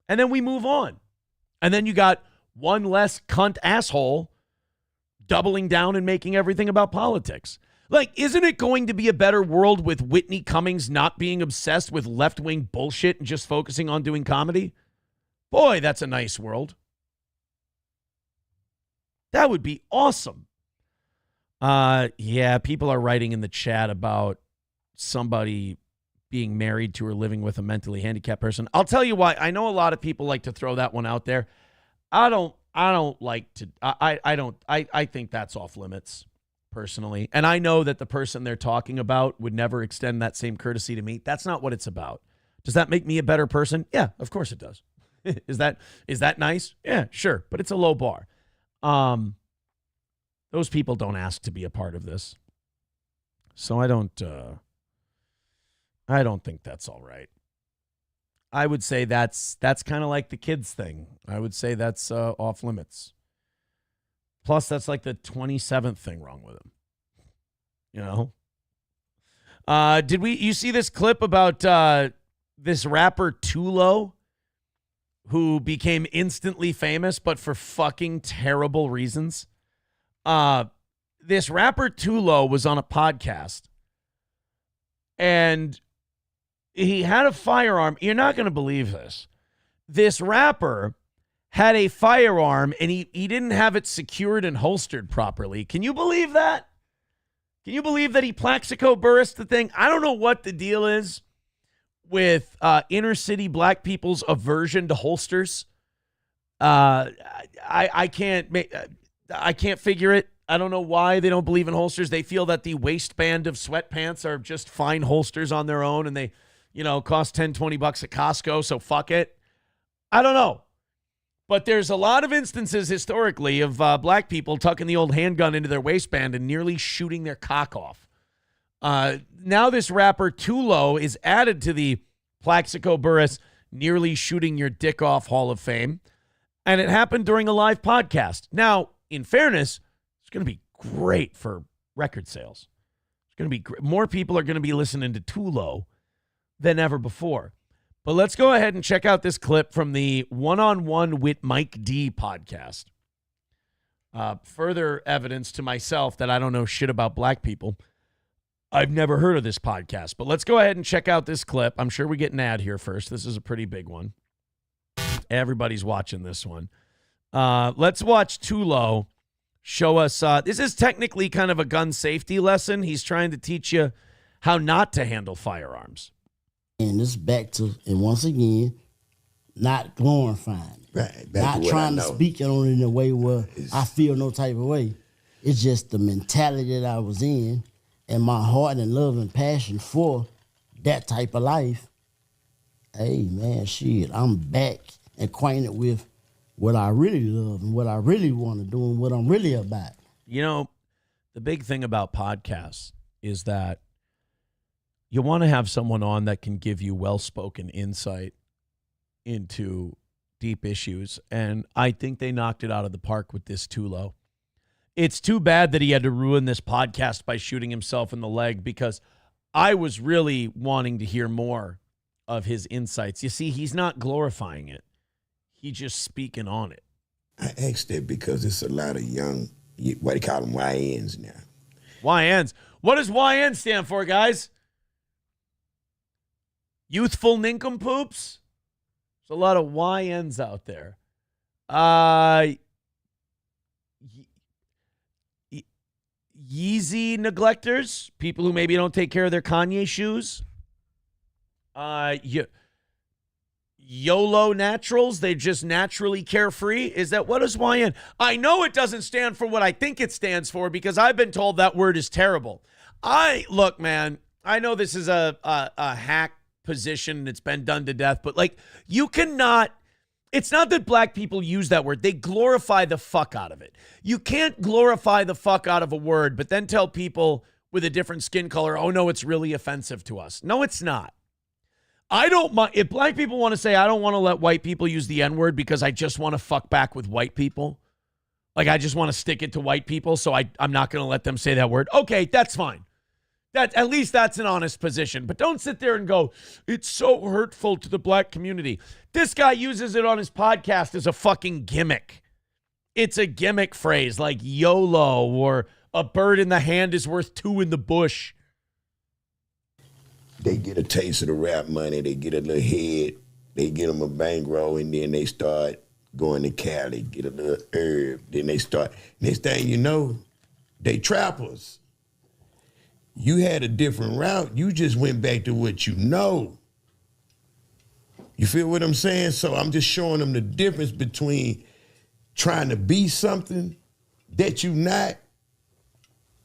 And then we move on. And then you got one less cunt asshole doubling down and making everything about politics. Like, isn't it going to be a better world with Whitney Cummings not being obsessed with left-wing bullshit and just focusing on doing comedy? Boy, that's a nice world. That would be awesome. Yeah, people are writing in the chat about somebody being married to or living with a mentally handicapped person. I'll tell you why. I know a lot of people like to throw that one out there. I don't like to. I think that's off limits, personally. And I know that the person they're talking about would never extend that same courtesy to me. That's not what it's about. Does that make me a better person? Yeah, of course it does. Is that nice? Yeah, sure. But it's a low bar. Those people don't ask to be a part of this. So I don't think that's all right. I would say that's kind of like the kids thing. I would say that's off limits. Plus, that's like the 27th thing wrong with him. You know? You see this clip about this rapper Tulo, who became instantly famous, but for fucking terrible reasons? This rapper Tulo was on a podcast, and he had a firearm. You're not going to believe this. This rapper had a firearm, and he didn't have it secured and holstered properly. Can you believe that? Can you believe that he Plaxico Burris the thing? I don't know what the deal is with inner city black people's aversion to holsters. I can't figure it. I don't know why they don't believe in holsters. They feel that the waistband of sweatpants are just fine holsters on their own, and they, cost $10, $20 at Costco, so fuck it. I don't know. But there's a lot of instances historically of black people tucking the old handgun into their waistband and nearly shooting their cock off. Now this rapper Tulo is added to the Plaxico Burris nearly shooting your dick off Hall of Fame. And it happened during a live podcast. Now, in fairness, it's going to be great for record sales. It's going to be great. More people are going to be listening to Tulo than ever before. But let's go ahead and check out this clip from the One-on-One with Mike D podcast. Further evidence to myself that I don't know shit about black people. I've never heard of this podcast. But let's go ahead and check out this clip. I'm sure we get an ad here first. This is a pretty big one. Everybody's watching this one. Let's watch Tulo show us. This is technically kind of a gun safety lesson. He's trying to teach you how not to handle firearms. And this back to, and once again, not glorifying. Right. Not trying to speak on it in a way where I feel no type of way. It's just the mentality that I was in and my heart and love and passion for that type of life. Hey, man, shit, I'm back acquainted with what I really love and what I really want to do and what I'm really about. The big thing about podcasts is that you want to have someone on that can give you well-spoken insight into deep issues. And I think they knocked it out of the park with this Tulo. It's too bad that he had to ruin this podcast by shooting himself in the leg, because I was really wanting to hear more of his insights. You see, he's not glorifying it. He's just speaking on it. I asked that because it's a lot of young, what do you call them, YNs now. YNs. What does YN stand for, guys? Youthful nincompoops? There's a lot of YNs out there. Yeezy neglectors, people who maybe don't take care of their Kanye shoes. YOLO naturals, they just naturally carefree. Is that, what is YN? I know it doesn't stand for what I think it stands for, because I've been told that word is terrible. Look, man, I know this is a hack position and it's been done to death, but you cannot, it's not that black people use that word. They glorify the fuck out of it. You can't glorify the fuck out of a word, but then tell people with a different skin color, oh no, it's really offensive to us. No, it's not. I don't mind if black people want to say, I don't want to let white people use the N-word because I just want to fuck back with white people. I just want to stick it to white people, so I'm not going to let them say that word. Okay, that's fine. At least that's an honest position. But don't sit there and go, it's so hurtful to the black community. This guy uses it on his podcast as a fucking gimmick. It's a gimmick phrase like YOLO or a bird in the hand is worth two in the bush. They get a taste of the rap money, they get a little head, they get them a bankroll, and then they start going to Cali, get a little herb, then they start, next thing you know, they trappers. You had a different route, you just went back to what you know. You feel what I'm saying? So I'm just showing them the difference between trying to be something that you not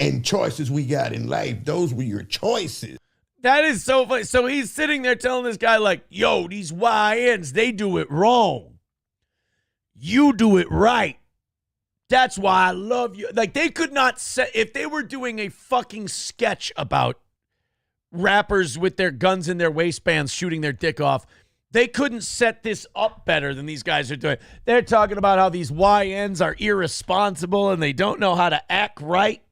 and choices we got in life. Those were your choices. That is so funny. So he's sitting there telling this guy like, yo, these YNs, they do it wrong. You do it right. That's why I love you. Like, they could not say, if they were doing a fucking sketch about rappers with their guns in their waistbands shooting their dick off, they couldn't set this up better than these guys are doing. They're talking about how these YNs are irresponsible and they don't know how to act right.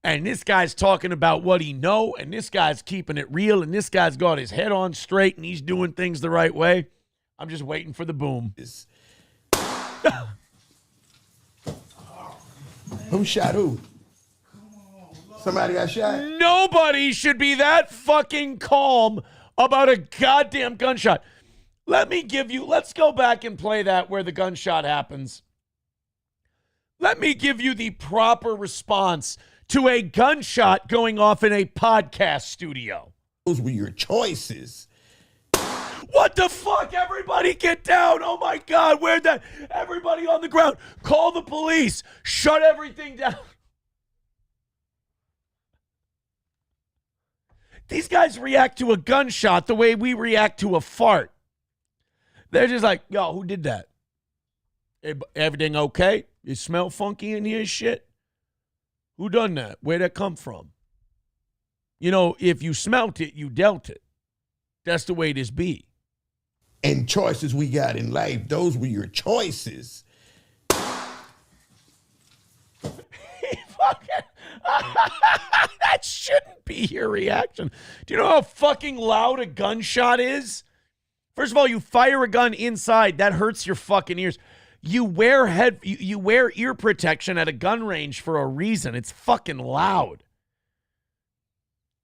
And this guy's talking about what he know, and this guy's keeping it real, and this guy's got his head on straight, and he's doing things the right way. I'm just waiting for the boom. Who shot who? Somebody got shot? Nobody should be that fucking calm about a goddamn gunshot. Let's go back and play that where the gunshot happens. Let me give you the proper response to a gunshot going off in a podcast studio. Those were your choices. What the fuck? Everybody get down. Oh my God, where'd that? Everybody on the ground. Call the police. Shut everything down. These guys react to a gunshot the way we react to a fart. They're just like, yo, who did that? Everything okay? You smell funky in here, shit? Who done that? Where'd that come from? You know, if you smelt it, you dealt it. That's the way this be. And choices we got in life, those were your choices. That shouldn't be your reaction. Do you know how fucking loud a gunshot is? First of all, you fire a gun inside, that hurts your fucking ears. You wear ear protection at a gun range for a reason. It's fucking loud.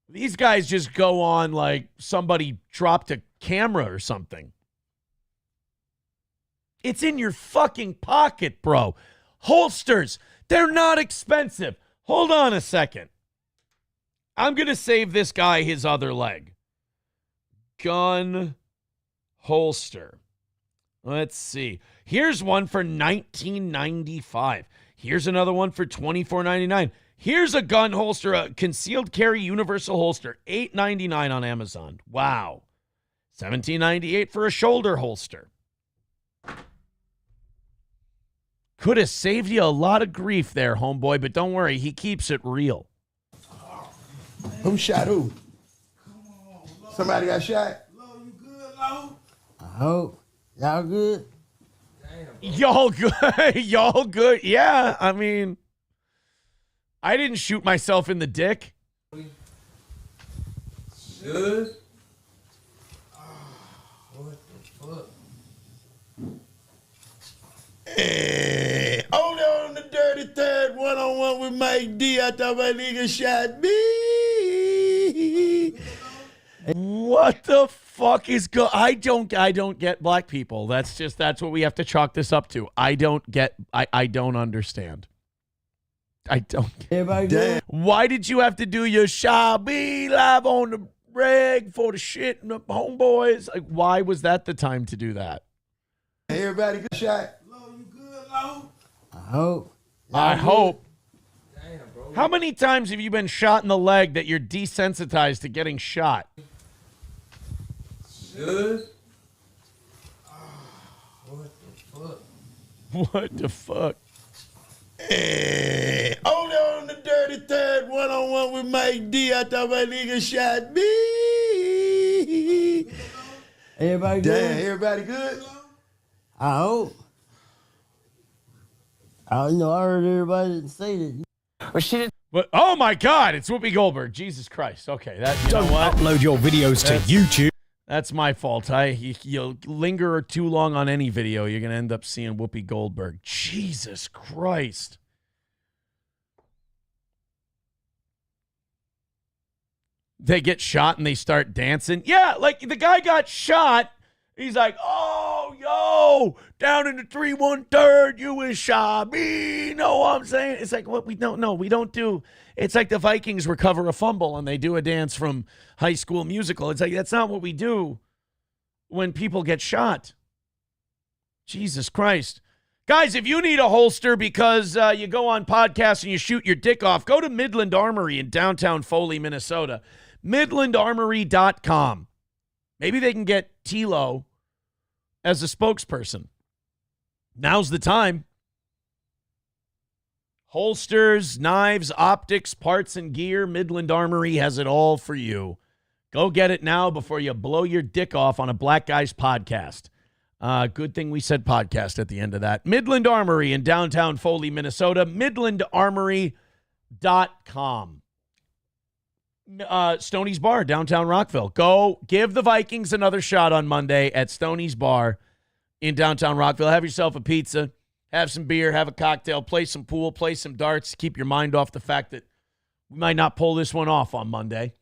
These guys just go on like somebody dropped a camera or something. It's in your fucking pocket, bro. Holsters, they're not expensive. Hold on a second. I'm going to save this guy his other leg. Gun holster. Let's see. Here's one for $19.95. Here's another one for $24.99. Here's a gun holster, a concealed carry universal holster, $8.99 on Amazon. Wow. $17.98 for a shoulder holster. Could have saved you a lot of grief there, homeboy, but don't worry, he keeps it real. Who shot who? Somebody got shot? I hope. Y'all good? Y'all good? Y'all good? Yeah, I mean, I didn't shoot myself in the dick. Should? Hey, only on the dirty third, one-on-one with Mike D. I thought my nigga shot me. What the fuck is I don't get black people. That's what we have to chalk this up to. I don't understand. I don't. Everybody good? Why did you have to do your shall be live on the reg for the shit and the homeboys? Like, why was that the time to do that? Everybody got shot? I hope. I hope. Damn, bro. How many times have you been shot in the leg that you're desensitized to getting shot? Should? What the fuck? Hey, only on the dirty third, one-on-one with Mike D. I thought my nigga shot me. Everybody good? Damn, everybody good? I hope. I heard everybody say that. Well, she didn't. But oh my God, it's Whoopi Goldberg. Jesus Christ. Okay, Don't upload your videos to YouTube. That's my fault. You'll linger too long on any video, you're gonna end up seeing Whoopi Goldberg. Jesus Christ. They get shot and they start dancing. Yeah, like the guy got shot. He's like, oh, yo, down in the 3-1-3rd, you was shot. Me, know what I'm saying? It's like, what we don't know. We don't do. It's like the Vikings recover a fumble and they do a dance from High School Musical. It's like, that's not what we do when people get shot. Jesus Christ. Guys, if you need a holster because you go on podcasts and you shoot your dick off, go to Midland Armory in downtown Foley, Minnesota. MidlandArmory.com. Maybe they can get Tilo as a spokesperson. Now's the time. Holsters, knives, optics, parts, and gear. Midland Armory has it all for you. Go get it now before you blow your dick off on a Black Guys podcast. Good thing we said podcast at the end of that. Midland Armory in downtown Foley, Minnesota. MidlandArmory.com. Stoney's Bar, downtown Rockville. Go give the Vikings another shot on Monday at Stoney's Bar in downtown Rockville. Have yourself a pizza, have some beer, have a cocktail, play some pool, play some darts. Keep your mind off the fact that we might not pull this one off on Monday.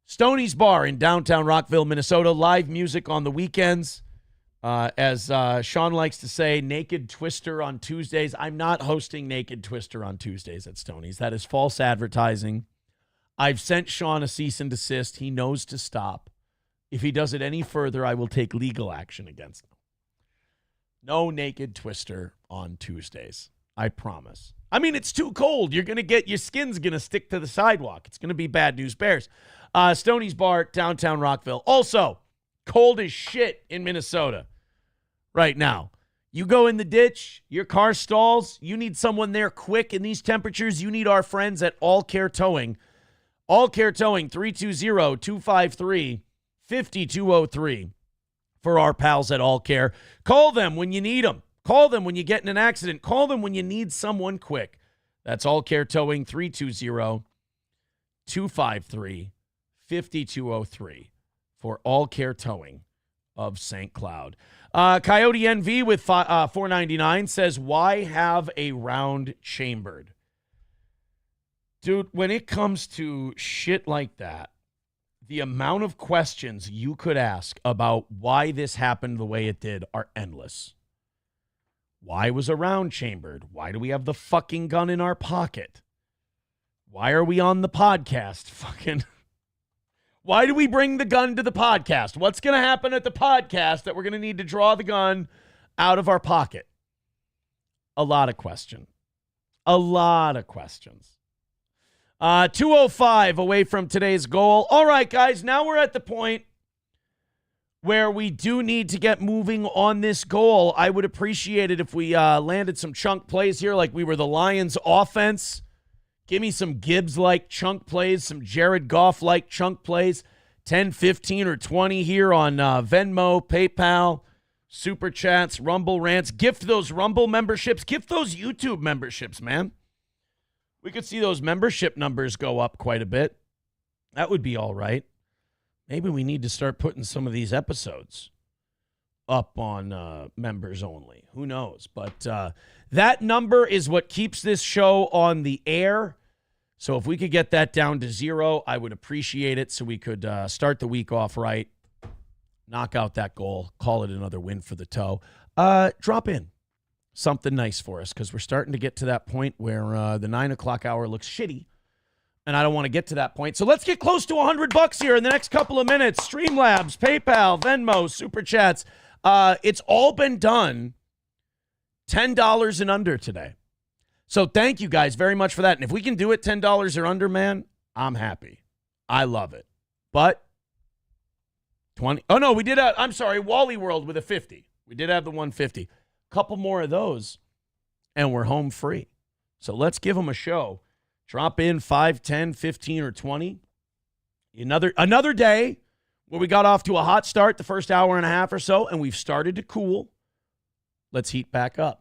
Stoney's Bar in downtown Rockville, Minnesota. Live music on the weekends. As Sean likes to say, Naked Twister on Tuesdays. I'm not hosting Naked Twister on Tuesdays at Stoney's. That is false advertising. I've sent Sean a cease and desist. He knows to stop. If he does it any further, I will take legal action against him. No Naked Twister on Tuesdays. I promise. I mean, it's too cold. You're going to get, your skin's going to stick to the sidewalk. It's going to be bad news bears. Stoney's Bar, downtown Rockville. Also, cold as shit in Minnesota right now. You go in the ditch, your car stalls, you need someone there quick in these temperatures. You need our friends at All Care Towing. All Care Towing, 320-253-5203 for our pals at All Care. Call them when you need them. Call them when you get in an accident. Call them when you need someone quick. That's All Care Towing, 320-253-5203 for All Care Towing of St. Cloud. Coyote NV with $4.99 says, why have a round chambered? Dude, when it comes to shit like that, the amount of questions you could ask about why this happened the way it did are endless. Why was a round chambered? Why do we have the fucking gun in our pocket? Why are we on the podcast? Why do we bring the gun to the podcast? What's going to happen at the podcast that we're going to need to draw the gun out of our pocket? A lot of questions. A lot of questions. 2:05 away from today's goal. All right, guys, now we're at the point where we do need to get moving on this goal. I would appreciate it if we landed some chunk plays here like we were the Lions offense. Give me some Gibbs-like chunk plays, some Jared Goff-like chunk plays, 10, 15, or 20 here on Venmo, PayPal, Super Chats, Rumble Rants. Gift those Rumble memberships. Gift those YouTube memberships, man. We could see those membership numbers go up quite a bit. That would be all right. Maybe we need to start putting some of these episodes up on members only. Who knows? But that number is what keeps this show on the air. So if we could get that down to 0, I would appreciate it so we could start the week off right, knock out that goal, call it another win for the toe. Drop in something nice for us because we're starting to get to that point where the 9 o'clock hour looks shitty, and I don't want to get to that point. So let's get close to $100 here in the next couple of minutes. Streamlabs, PayPal, Venmo, Super Chats. It's all been done $10 and under today. So thank you guys very much for that. And if we can do it $10 or under, man, I'm happy. I love it. But 20. Oh, no, we did. I'm sorry, Wally World with a 50. We did have the 150. Couple more of those, and we're home free. So let's give them a show. Drop in 5, 10, 15, or 20. Another day where we got off to a hot start the first hour and a half or so, and we've started to cool. Let's heat back up.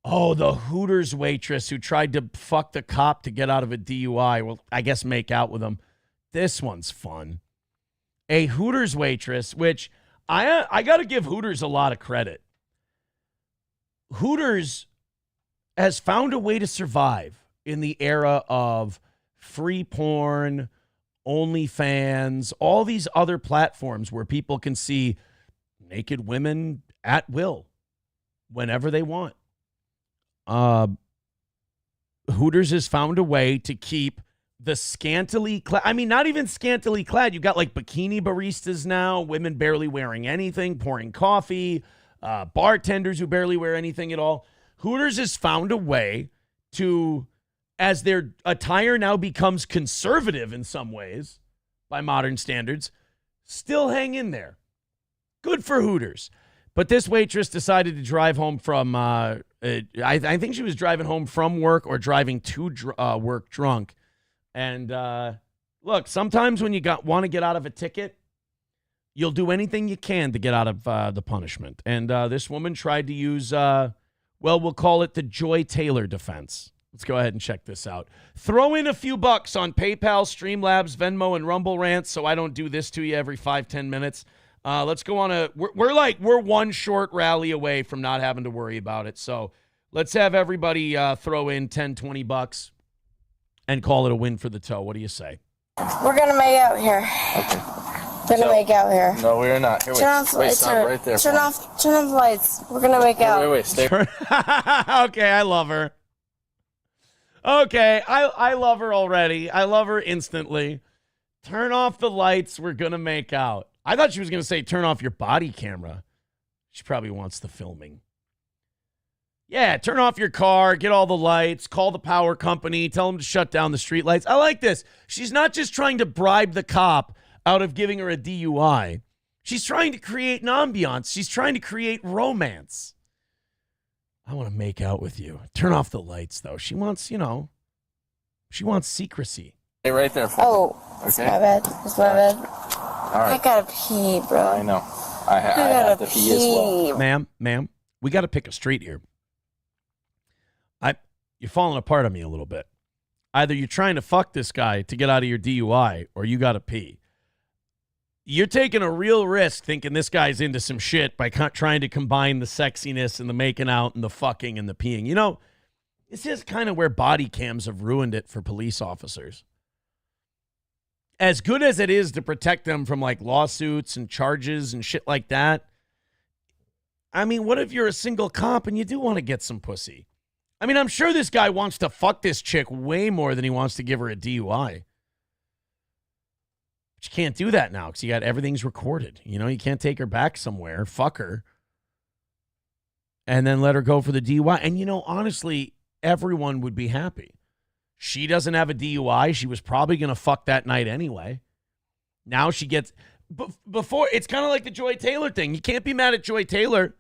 Oh, the Hooters waitress who tried to fuck the cop to get out of a DUI. Well, I guess make out with him. This one's fun. A Hooters waitress, which I got to give Hooters a lot of credit. Hooters has found a way to survive in the era of free porn, OnlyFans, all these other platforms where people can see naked women at will whenever they want. Hooters has found a way to keep the scantily clad, I mean, not even scantily clad. You got like bikini baristas now, women barely wearing anything, pouring coffee, bartenders who barely wear anything at all. Hooters has found a way to, as their attire now becomes conservative in some ways by modern standards, still hang in there. Good for Hooters. But this waitress decided to drive home from, I think she was driving home from work or driving to work drunk. And look, sometimes when you want to get out of a ticket, you'll do anything you can to get out of the punishment. And this woman tried to use, we'll call it the Joy Taylor defense. Let's go ahead and check this out. Throw in a few bucks on PayPal, Streamlabs, Venmo, and Rumble Rants so I don't do this to you every 5-10 minutes. Let's go on we're one short rally away from not having to worry about it. So let's have everybody throw in 10, 20 bucks and call it a win for the toe. What do you say? We're going to make out here. Okay. We're going to make out here. No, we're not. Here, turn off the lights. Stop right there. Turn off the lights. We're going to make out. Wait, stay. Okay, I love her. Okay, I love her already. I love her instantly. Turn off the lights. We're going to make out. I thought she was going to say turn off your body camera. She probably wants the filming. Yeah, turn off your car, get all the lights, call the power company, tell them to shut down the street lights. I like this. She's not just trying to bribe the cop out of giving her a DUI. She's trying to create an ambiance. She's trying to create romance. I want to make out with you. Turn off the lights, though. She wants, she wants secrecy. Stay right there. That's my bad. That's my bad. All right. I gotta pee, bro. I know. I have to pee as well. Ma'am, we got to pick a street here. You're falling apart on me a little bit. Either you're trying to fuck this guy to get out of your DUI, or you got to pee. You're taking a real risk thinking this guy's into some shit by trying to combine the sexiness and the making out and the fucking and the peeing. This is kind of where body cams have ruined it for police officers. As good as it is to protect them from like lawsuits and charges and shit like that, I mean, what if you're a single cop and you do want to get some pussy? I mean, I'm sure this guy wants to fuck this chick way more than he wants to give her a DUI. But you can't do that now because everything's recorded. You can't take her back somewhere, fuck her, and then let her go for the DUI. And, honestly, everyone would be happy. She doesn't have a DUI. She was probably going to fuck that night anyway. Now she gets... Before, it's kind of like the Joy Taylor thing. You can't be mad at Joy Taylor.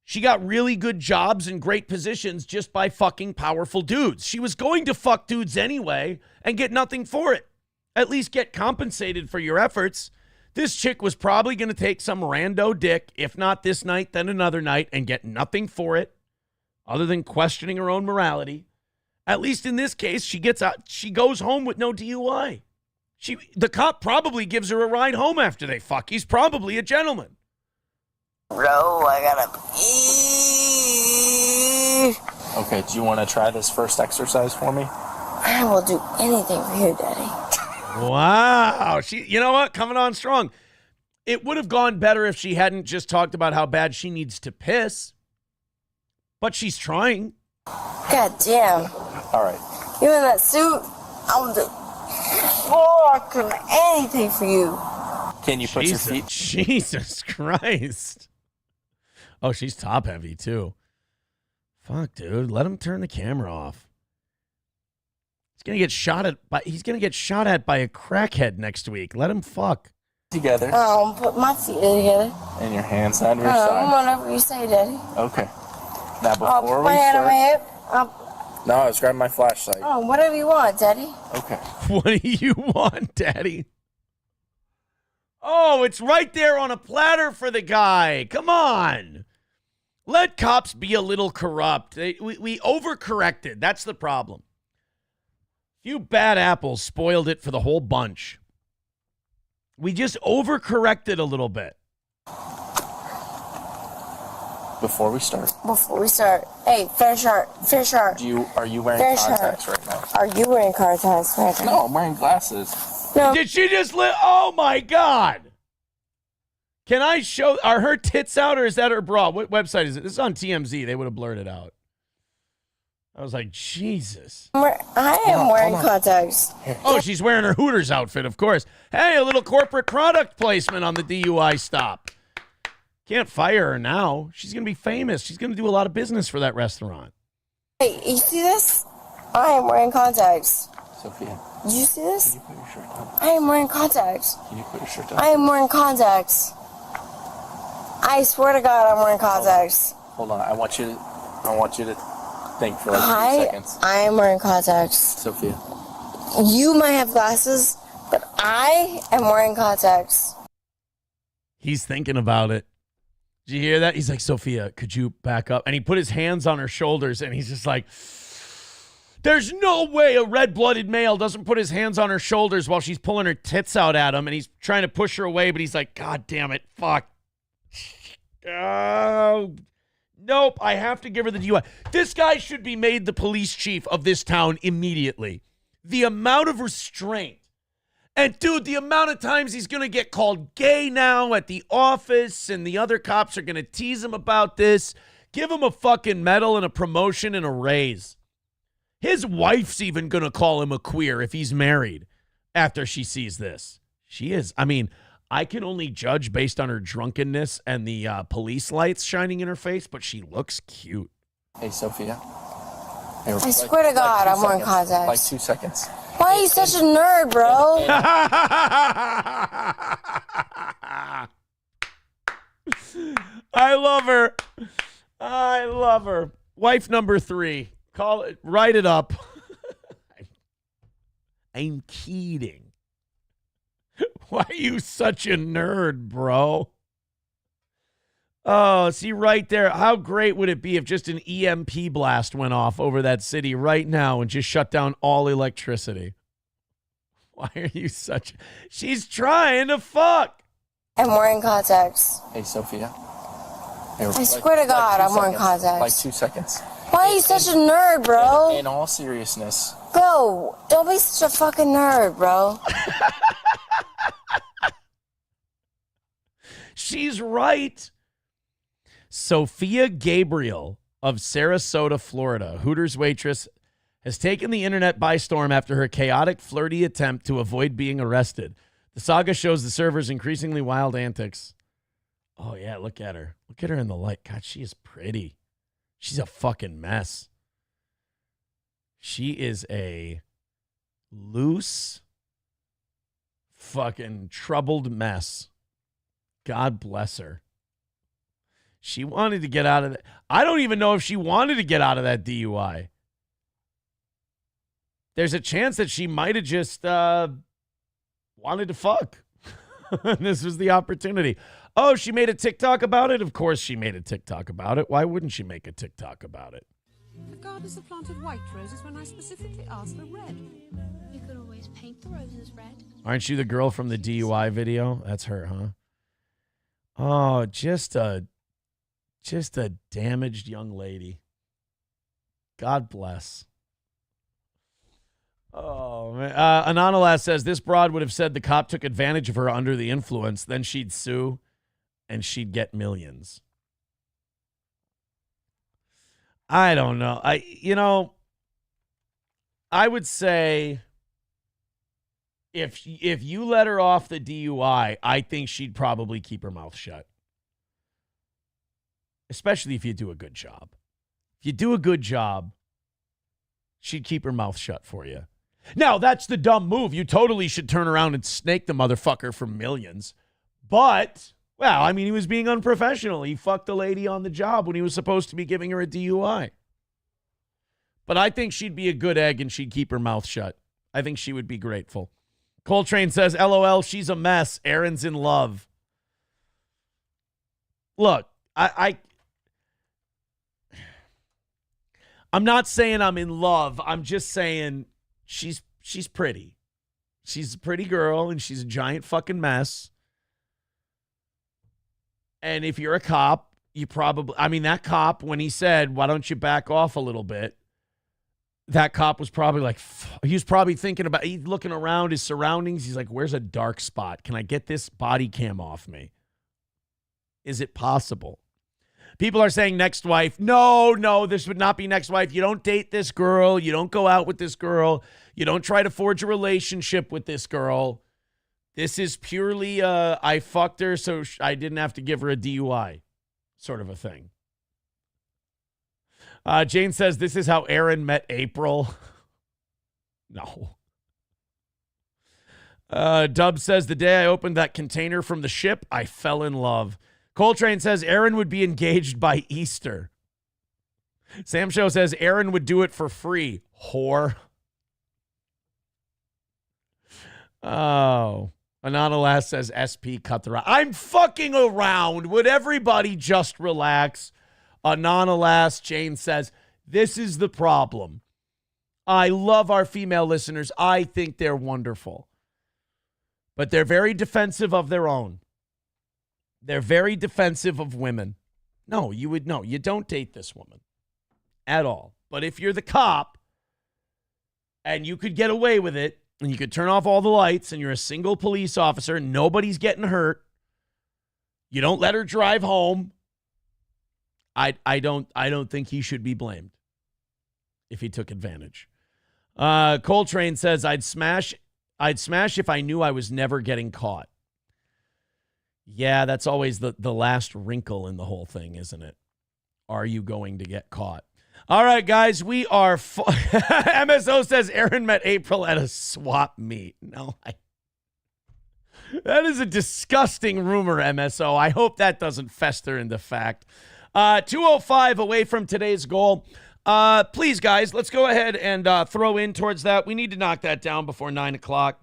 She got really good jobs and great positions just by fucking powerful dudes. She was going to fuck dudes anyway and get nothing for it. At least get compensated for your efforts. This chick was probably going to take some rando dick, if not this night, then another night, and get nothing for it other than questioning her own morality. At least in this case, she gets out. She goes home with no DUI. The cop probably gives her a ride home after they fuck. He's probably a gentleman. Bro, I gotta pee. Okay, do you want to try this first exercise for me? I will do anything for you, Daddy. Wow. You know what? Coming on strong. It would have gone better if she hadn't just talked about how bad she needs to piss. But she's trying. God damn. All right. You in that suit? I'll do fucking anything for you. Can you put your feet? Jesus Christ. Oh, she's top heavy too. Fuck, dude. Let him turn the camera off. He's gonna get shot at by a crackhead next week. Let him fuck. Together. Oh, put my feet together. And your hands on your side. Whatever you say, Daddy. Okay. Now before I'll put we my hand on my start. hip. No, I was grabbing my flashlight. Oh, whatever you want, Daddy. Okay. What do you want, Daddy? Oh, it's right there on a platter for the guy. Come on. Let cops be a little corrupt. We overcorrected. That's the problem. Few bad apples spoiled it for the whole bunch. We just overcorrected a little bit. Before we start. Hey, fair shark. Are you wearing fair contacts right now? Are you wearing contacts right now? No, I'm wearing glasses. Did she just oh my God. Can I show, are her tits out or is that her bra? What website is it? This is on TMZ. They would have blurred it out. I was like, Jesus. I am wearing contacts. Oh, she's wearing her Hooters outfit, of course. Hey, a little corporate product placement on the DUI stop. Can't fire her now. She's going to be famous. She's going to do a lot of business for that restaurant. Hey, you see this? I am wearing contacts. Sophia. Did you see this? Can you put your shirt down? I am wearing contacts. Can you put your shirt down? I am wearing contacts. I swear to God, I'm wearing contacts. Hold on. I want you to think for like 2 seconds. I am wearing contacts. Sophia. You might have glasses, but I am wearing contacts. He's thinking about it. Did you hear that? He's like, Sophia, could you back up? And he put his hands on her shoulders and he's just like, there's no way a red-blooded male doesn't put his hands on her shoulders while she's pulling her tits out at him. And he's trying to push her away, but he's like, God damn it. Fuck. Oh, nope. I have to give her the DUI. This guy should be made the police chief of this town immediately. The amount of restraint. And, dude, the amount of times he's going to get called gay now at the office and the other cops are going to tease him about this. Give him a fucking medal and a promotion and a raise. His wife's even going to call him a queer if he's married after she sees this. She is. I mean, I can only judge based on her drunkenness and the police lights shining in her face, but she looks cute. Hey, Sophia. Hey, I swear to God, I'm wearing contacts. Like 2 seconds. Why are you such a nerd, bro? I love her. I love her. Wife number 3. Call it. Write it up. I'm kidding. Why are you such a nerd, bro? Oh, see right there. How great would it be if just an EMP blast went off over that city right now and just shut down all electricity? Why are you such... She's trying to fuck. I'm wearing contacts. Hey, Sophia. Hey, I swear to God, I'm wearing contacts. Like 2 seconds. Why are you such a nerd, bro? In all seriousness. Bro, don't be such a fucking nerd, bro. She's right. Sophia Gabriel of Sarasota, Florida, Hooters waitress, has taken the internet by storm after her chaotic, flirty attempt to avoid being arrested. The saga shows the server's increasingly wild antics. Oh, yeah, look at her. Look at her in the light. God, she is pretty. She's a fucking mess. She is a loose, fucking troubled mess. God bless her. She wanted to get out of that. I don't even know if she wanted to get out of that DUI. There's a chance that she might have just wanted to fuck. This was the opportunity. Oh, she made a TikTok about it? Of course she made a TikTok about it. Why wouldn't she make a TikTok about it? The gardeners have planted white roses when I specifically asked for red. You could always paint the roses red. Aren't you the girl from the DUI video? That's her, huh? Oh, just a damaged young lady. God bless. Oh, man. Anonymous says this broad would have said the cop took advantage of her under the influence. Then she'd sue and she'd get millions. I don't know. I would say if you let her off the DUI, I think she'd probably keep her mouth shut. Especially if you do a good job. If you do a good job, she'd keep her mouth shut for you. Now, that's the dumb move. You totally should turn around and snake the motherfucker for millions. But, well, I mean, he was being unprofessional. He fucked a lady on the job when he was supposed to be giving her a DUI. But I think she'd be a good egg and she'd keep her mouth shut. I think she would be grateful. Coltrane says, LOL, she's a mess. Aaron's in love. Look, I'm not saying I'm in love. I'm just saying she's pretty. She's a pretty girl, and she's a giant fucking mess. And if you're a cop, you probably... I mean, that cop, when he said, why don't you back off a little bit, that cop was probably like, he was probably thinking about, he's looking around his surroundings. He's like, where's a dark spot? Can I get this body cam off me? Is it possible? People are saying next wife. No, this would not be next wife. You don't date this girl. You don't go out with this girl. You don't try to forge a relationship with this girl. This is purely, I fucked her so I didn't have to give her a DUI sort of a thing. Jane says, this is how Aaron met April. No. Dub says, the day I opened that container from the ship, I fell in love. Coltrane says, Aaron would be engaged by Easter. Sam Show says, Aaron would do it for free. Whore. Oh. Anonymous says, SP cut the rod. I'm fucking around. Would everybody just relax? Anonymous, Jane says, this is the problem. I love our female listeners. I think they're wonderful. But they're very defensive of their own. They're very defensive of women. No, you don't date this woman at all. But if you're the cop and you could get away with it and you could turn off all the lights and you're a single police officer, nobody's getting hurt, you don't let her drive home, I don't think he should be blamed if he took advantage. Coltrane says, I'd smash if I knew I was never getting caught. Yeah, that's always the last wrinkle in the whole thing, isn't it? Are you going to get caught? All right, guys, we are... MSO says Aaron met April at a swap meet. No, that is a disgusting rumor, MSO. I hope that doesn't fester into fact. 2:05 away from today's goal. Please, guys, let's go ahead and throw in towards that. We need to knock that down before 9 o'clock.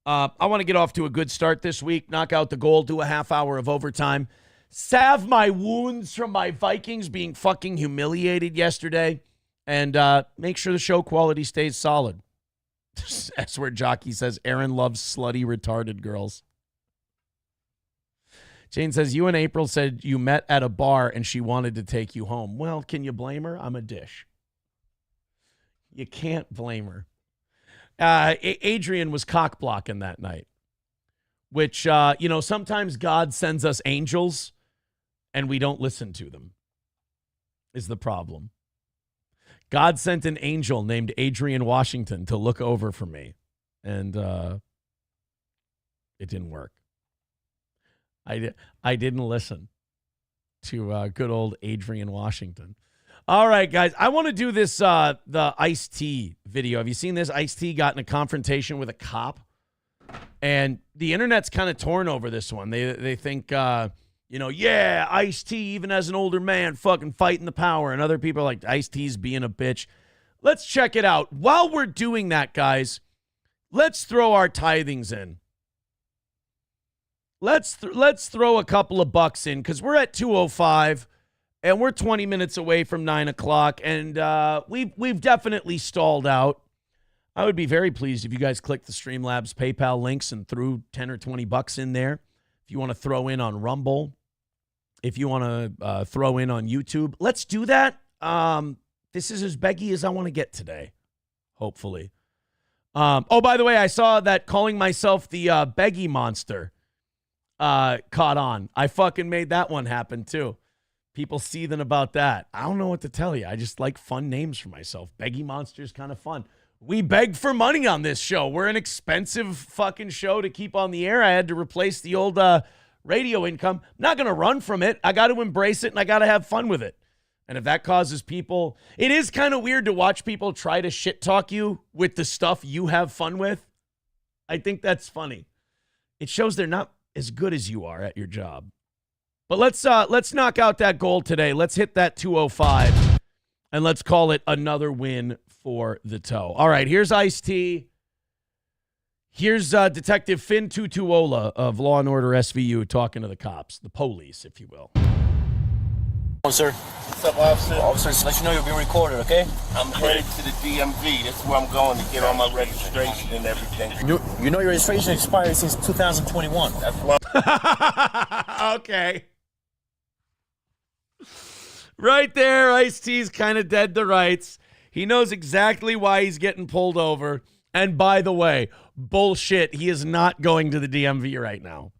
I want to get off to a good start this week, knock out the goal, do a half hour of overtime, salve my wounds from my Vikings being fucking humiliated yesterday, and make sure the show quality stays solid. That's where Jockey says Aaron loves slutty, retarded girls. Jane says, you and April said you met at a bar and she wanted to take you home. Well, can you blame her? I'm a dish. You can't blame her. Adrian was cock blocking that night, which, sometimes God sends us angels and we don't listen to them is the problem. God sent an angel named Adrian Washington to look over for me, and it didn't work. I didn't listen to good old Adrian Washington. All right, guys, I want to do this, the Ice-T video. Have you seen this? Ice-T got in a confrontation with a cop, and the internet's kind of torn over this one. They think, yeah, Ice-T, even as an older man, fucking fighting the power, and other people are like, Ice-T's being a bitch. Let's check it out. While we're doing that, guys, let's throw our tithings in. Let's throw a couple of bucks in, because we're at 2:05. And we're 20 minutes away from 9 o'clock, and we've definitely stalled out. I would be very pleased if you guys clicked the Streamlabs PayPal links and threw 10 or 20 bucks in there. If you want to throw in on Rumble, if you want to throw in on YouTube, let's do that. This is as beggy as I want to get today, hopefully. Oh, by the way, I saw that calling myself the beggy monster caught on. I fucking made that one happen, too. People seething about that. I don't know what to tell you. I just like fun names for myself. Beggy Monster's kind of fun. We beg for money on this show. We're an expensive fucking show to keep on the air. I had to replace the old radio income. I'm not going to run from it. I got to embrace it, and I got to have fun with it. And if that causes people... It is kind of weird to watch people try to shit talk you with the stuff you have fun with. I think that's funny. It shows they're not as good as you are at your job. But let's knock out that goal today. Let's hit that 2:05, and let's call it another win for the toe. All right, here's Ice-T. Here's Detective Finn Tutuola of Law & Order SVU talking to the cops, the police, if you will. Sir. What's up, officer? Officer, just let you know you're being recorded, okay? I'm headed to the DMV. That's where I'm going to get all my registration and everything. You know your registration expired since 2021. That's why. Okay. Right there, Ice-T's kind of dead to rights. He knows exactly why he's getting pulled over. And by the way, bullshit, he is not going to the DMV right now.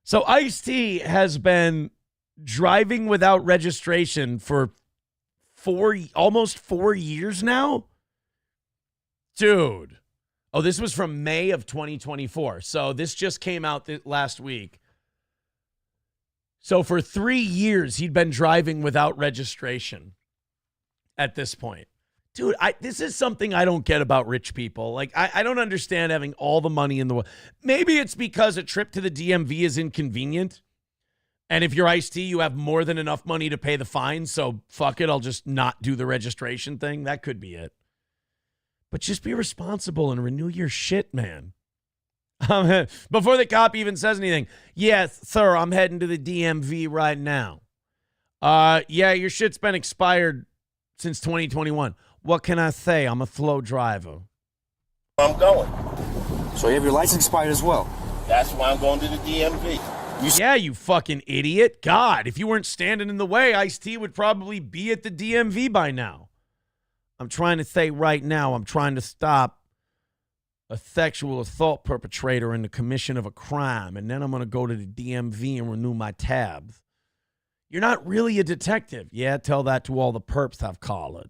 So Ice-T has been driving without registration for almost 4 years now? Dude. Oh, this was from May of 2024. So this just came out last week. So for 3 years, he'd been driving without registration at this point. Dude, this is something I don't get about rich people. Like, I don't understand having all the money in the world. Maybe it's because a trip to the DMV is inconvenient. And if you're Ice-T, you have more than enough money to pay the fine. So fuck it, I'll just not do the registration thing. That could be it. But just be responsible and renew your shit, man. Before the cop even says anything, yes, sir, I'm heading to the DMV right now. Yeah, your shit's been expired since 2021. What can I say? I'm a slow driver. I'm going. So you have your license expired as well? That's why I'm going to the DMV. Yeah, you fucking idiot. God, if you weren't standing in the way, Ice-T would probably be at the DMV by now. I'm trying to say right now, I'm trying to stop a sexual assault perpetrator in the commission of a crime, and then I'm going to go to the DMV and renew my tabs. You're not really a detective. Yeah, tell that to all the perps I've called.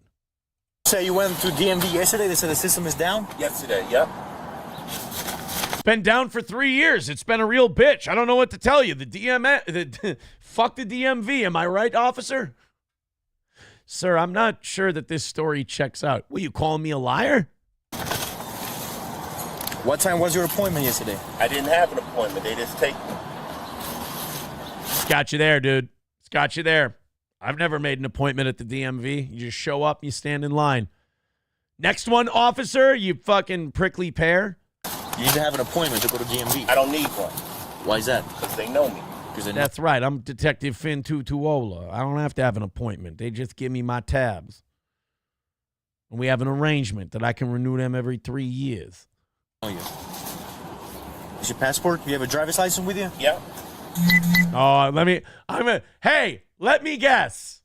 Say you went to DMV yesterday, they said the system is down? Yesterday, yep. It's been down for 3 years. It's been a real bitch. I don't know what to tell you. Fuck the DMV. Am I right, officer? Sir, I'm not sure that this story checks out. Will you call me a liar? What time was your appointment yesterday? I didn't have an appointment. They just take me. It's got you there, dude. It's got you there. I've never made an appointment at the DMV. You just show up and you stand in line. Next one, officer, you fucking prickly pear. You need to have an appointment to go to DMV. I don't need one. Why is that? Because they know me. That's right. I'm Detective Finn Tutuola. I don't have to have an appointment. They just give me my tabs. And we have an arrangement that I can renew them every 3 years. Oh, yeah. Is your passport? Do you have a driver's license with you? Yeah. Oh, hey, let me guess.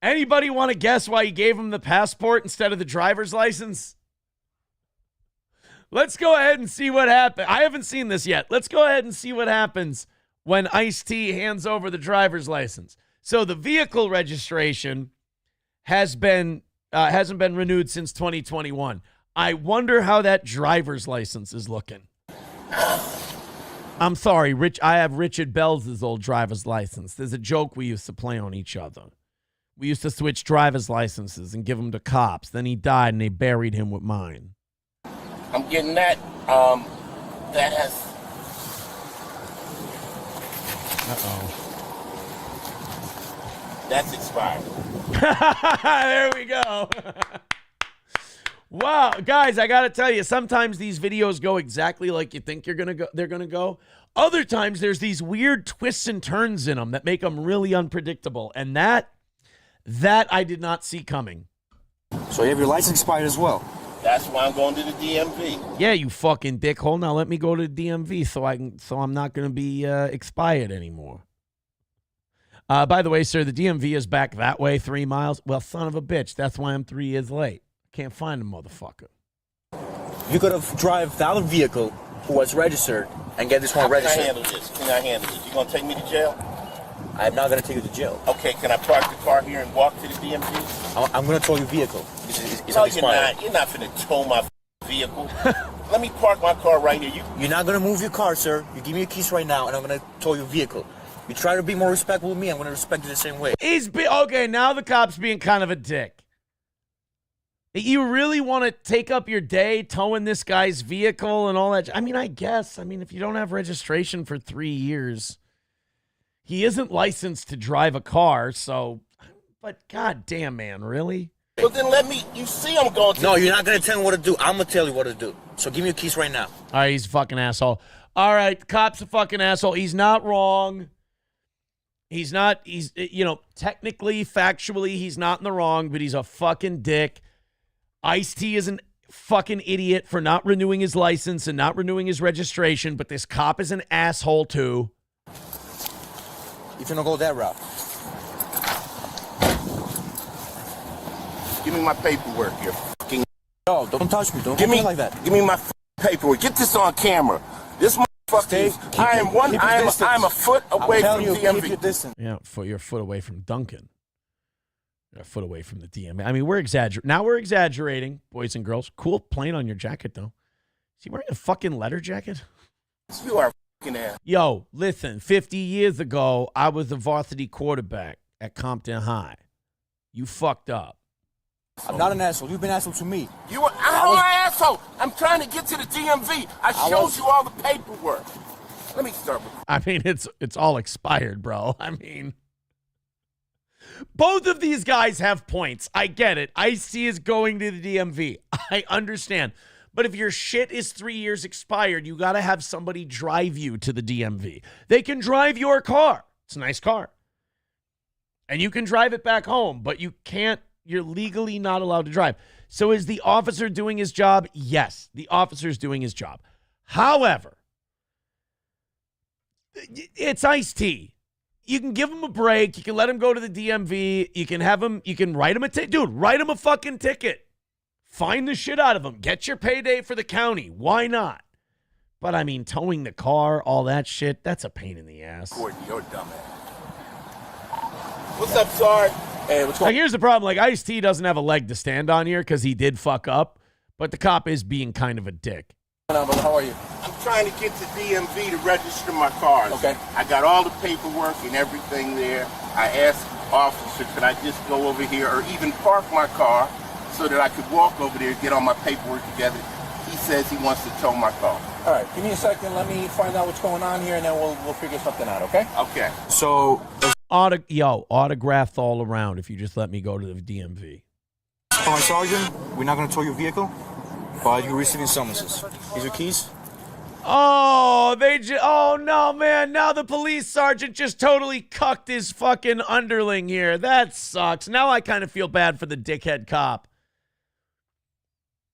Anybody want to guess why he gave him the passport instead of the driver's license? Let's go ahead and see what happens. I haven't seen this yet. Let's go ahead and see what happens when Ice-T hands over the driver's license. So the vehicle registration hasn't been renewed since 2021. I wonder how that driver's license is looking. I'm sorry, I have Richard Bell's old driver's license. There's a joke we used to play on each other. We used to switch driver's licenses and give them to cops. Then he died and they buried him with mine. I'm getting that. That has. Uh-oh. That's expired. There we go. Wow, guys, I got to tell you, sometimes these videos go exactly like you think they're going to go. Other times there's these weird twists and turns in them that make them really unpredictable. And that I did not see coming. So you have your license expired as well? That's why I'm going to the DMV. Yeah, you fucking dickhole. Now let me go to the DMV so I'm not going to be expired anymore. By the way, sir, the DMV is back that way 3 miles. Well, son of a bitch, that's why I'm 3 years late. Can't find the motherfucker. You could have driven without a vehicle who was registered and get this one registered. Can I handle this? Can I handle this? You going to take me to jail? I'm not going to take you to jail. Okay, can I park the car here and walk to the DMV? I'm going to tow your vehicle. It's no, you're not. You're not finna tow my vehicle. Let me park my car right here. You're not going to move your car, sir. You give me your keys right now, and I'm going to tow your vehicle. You try to be more respectful with me, I'm going to respect you the same way. Okay, now the cop's being kind of a dick. You really want to take up your day towing this guy's vehicle and all that? I mean, I guess. I mean, if you don't have registration for 3 years, he isn't licensed to drive a car, so... But goddamn, man, really? Well, then let me... You see I'm going to... No, you're not going to tell me what to do. I'm going to tell you what to do. So give me your keys right now. All right, he's a fucking asshole. All right, the cop's a fucking asshole. He's not wrong. He's, technically, factually, he's not in the wrong, but he's a fucking dick. Ice-T is a fucking idiot for not renewing his license and not renewing his registration, but this cop is an asshole too. You're gonna go that route. Give me my paperwork. You're fucking. No, don't touch me. Don't give me like that. Give me my paperwork. Get this on camera. This motherfucker. I am a foot away from DMV. Yeah, you're a foot away from Duncan. You're a foot away from the DMV. I mean, we're exaggerating, boys and girls. Cool plane on your jacket, though. Is he wearing a fucking leather jacket? You are fucking ass. Yo, listen, 50 years ago, I was the varsity quarterback at Compton High. You fucked up. I'm not an asshole. You've been an asshole to me. I'm an asshole. I'm trying to get to the DMV. I showed you all the paperwork. Let me start with. I mean, it's all expired, bro. I mean, both of these guys have points. I get it. Ice-T is going to the DMV. I understand. But if your shit is 3 years expired, you got to have somebody drive you to the DMV. They can drive your car. It's a nice car. And you can drive it back home, but you can't. You're legally not allowed to drive. So is the officer doing his job? Yes, the officer is doing his job. However, it's Ice-T. You can give him a break. You can let him go to the DMV. You can write him a ticket. Dude, write him a fucking ticket. Find the shit out of him. Get your payday for the county. Why not? But I mean, towing the car, all that shit, that's a pain in the ass. Gordon, you're dumb ass. What's up, Sarge? Hey, what's going on? Like, here's the problem. Like, Ice-T doesn't have a leg to stand on here because he did fuck up, but the cop is being kind of a dick. How are you? I'm trying to get to DMV to register my cars. Okay. I got all the paperwork and everything there. I asked officer, could I just go over here or even park my car so that I could walk over there and get all my paperwork together. He says he wants to tow my car. All right, give me a second. Let me find out what's going on here, and then we'll figure something out, okay? Okay. So, autographed all around if you just let me go to the DMV. my sergeant, we're not going to tow your vehicle, but you're receiving summonses. These are keys. Oh, oh no, man. Now the police sergeant just totally cucked his fucking underling here. That sucks. Now I kind of feel bad for the dickhead cop.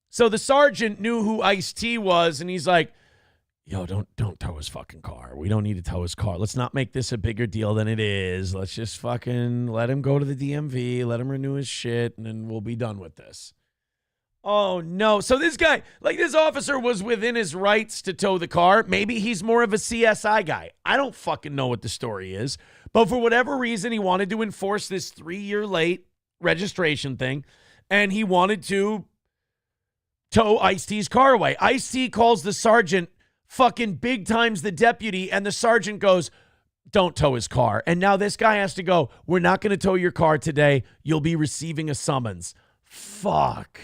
So the sergeant knew who Ice-T was, and he's like, yo, don't tow his fucking car. We don't need to tow his car. Let's not make this a bigger deal than it is. Let's just fucking let him go to the DMV, let him renew his shit, and then we'll be done with this. Oh, no. So this guy, like this officer was within his rights to tow the car. Maybe he's more of a CSI guy. I don't fucking know what the story is. But for whatever reason, he wanted to enforce this 3-year late registration thing, and he wanted to tow Ice-T's car away. Ice-T calls the sergeant fucking big times the deputy, and the sergeant goes, don't tow his car. And now this guy has to go, we're not going to tow your car today. You'll be receiving a summons. Fuck.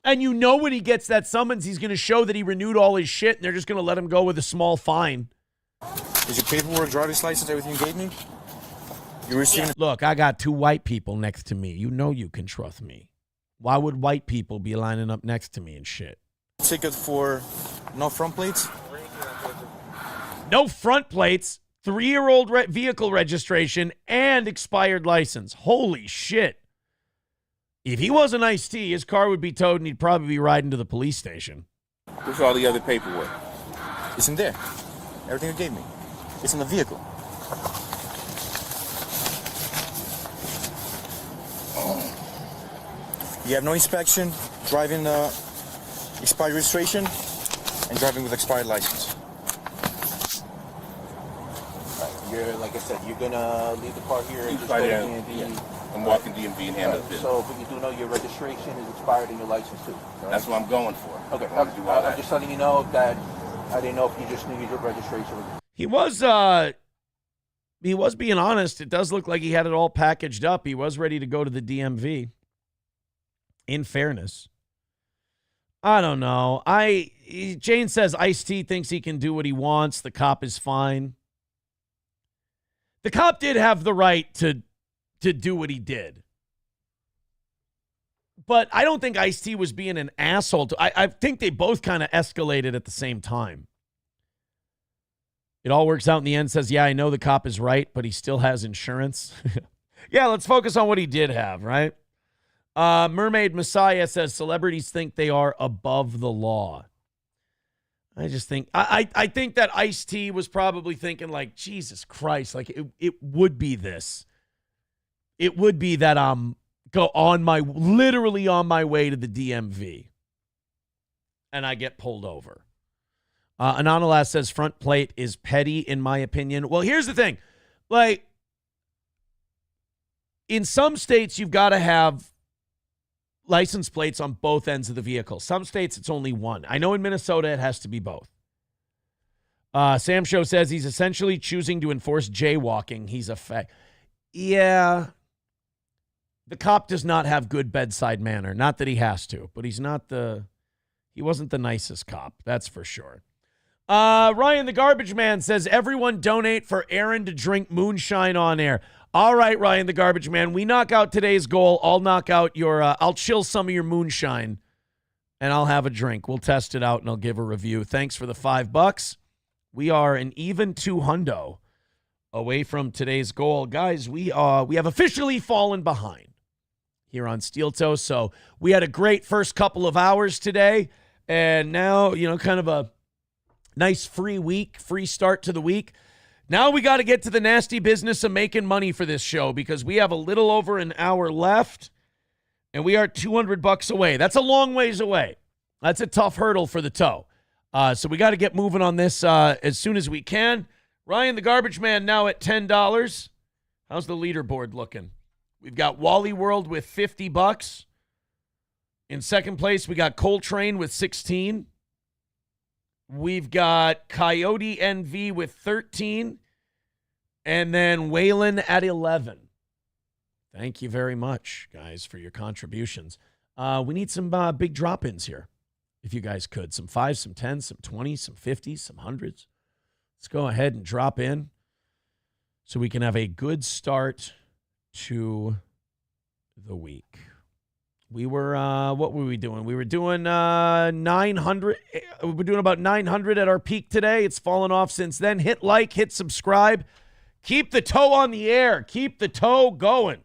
And you know when he gets that summons, he's going to show that he renewed all his shit, and they're just going to let him go with a small fine. Is your paperwork, driver's license, everything you gave me? You receiving? Look, I got 2 white people next to me. You know you can trust me. Why would white people be lining up next to me and shit? Ticket for no front plates? No front plates, 3-year-old vehicle registration, and expired license. Holy shit. If he wasn't Ice-T, his car would be towed and he'd probably be riding to the police station. Where's all the other paperwork? It's in there. Everything you gave me. It's in the vehicle. You have no inspection, driving expired registration, and driving with expired license. You're, like I said, you're gonna leave the car here and just go to DMV. I'm walking DMV and handle the business. So, but you do know your registration is expired and your license too. Right? That's what I'm going for. Okay, I'm just letting you know that I didn't know if you just needed your registration. He was being honest. It does look like he had it all packaged up. He was ready to go to the DMV. In fairness, I don't know. Jane says Ice-T thinks he can do what he wants. The cop is fine. The cop did have the right to do what he did. But I don't think Ice-T was being an asshole. I think they both kind of escalated at the same time. It all works out in the end. Says, yeah, I know the cop is right, but he still has insurance. Yeah, let's focus on what he did have, right? Mermaid Messiah says celebrities think they are above the law. I just think I think that Ice-T was probably thinking like, Jesus Christ, like it would be this. It would be that I'm literally on my way to the DMV. And I get pulled over. Anonymous says front plate is petty, in my opinion. Well, here's the thing. Like, in some states, you've got to have license plates on both ends of the vehicle. Some states, it's only one. I know in Minnesota, it has to be both. Sam Show says he's essentially choosing to enforce jaywalking. He's a fact. Yeah. The cop does not have good bedside manner. Not that he has to, but he wasn't the nicest cop. That's for sure. Ryan the Garbage Man says, everyone donate for Aaron to drink moonshine on air. All right, Ryan the Garbage Man, we knock out today's goal. I'll knock out I'll chill some of your moonshine and I'll have a drink. We'll test it out and I'll give a review. Thanks for the $5. We are an even $200 away from today's goal. Guys, we have officially fallen behind here on Steel Toe. So we had a great first couple of hours today. And now, kind of a nice free start to the week. Now we got to get to the nasty business of making money for this show because we have a little over an hour left and we are $200 away. That's a long ways away. That's a tough hurdle for the toe. So we got to get moving on this as soon as we can. Ryan the Garbage Man now at $10. How's the leaderboard looking? We've got Wally World with $50. In second place, we got Coltrane with 16. We've got Coyote NV with 13. And then Waylon at 11. Thank you very much, guys, for your contributions. We need some big drop-ins here, if you guys could. Some 5s, some 10s, some 20s, some 50s, some 100s. Let's go ahead and drop in so we can have a good start to the week. We were, what were we doing? We were doing 900. We were doing about 900 at our peak today. It's fallen off since then. Hit like, hit subscribe. Keep the toe on the air. Keep the toe going.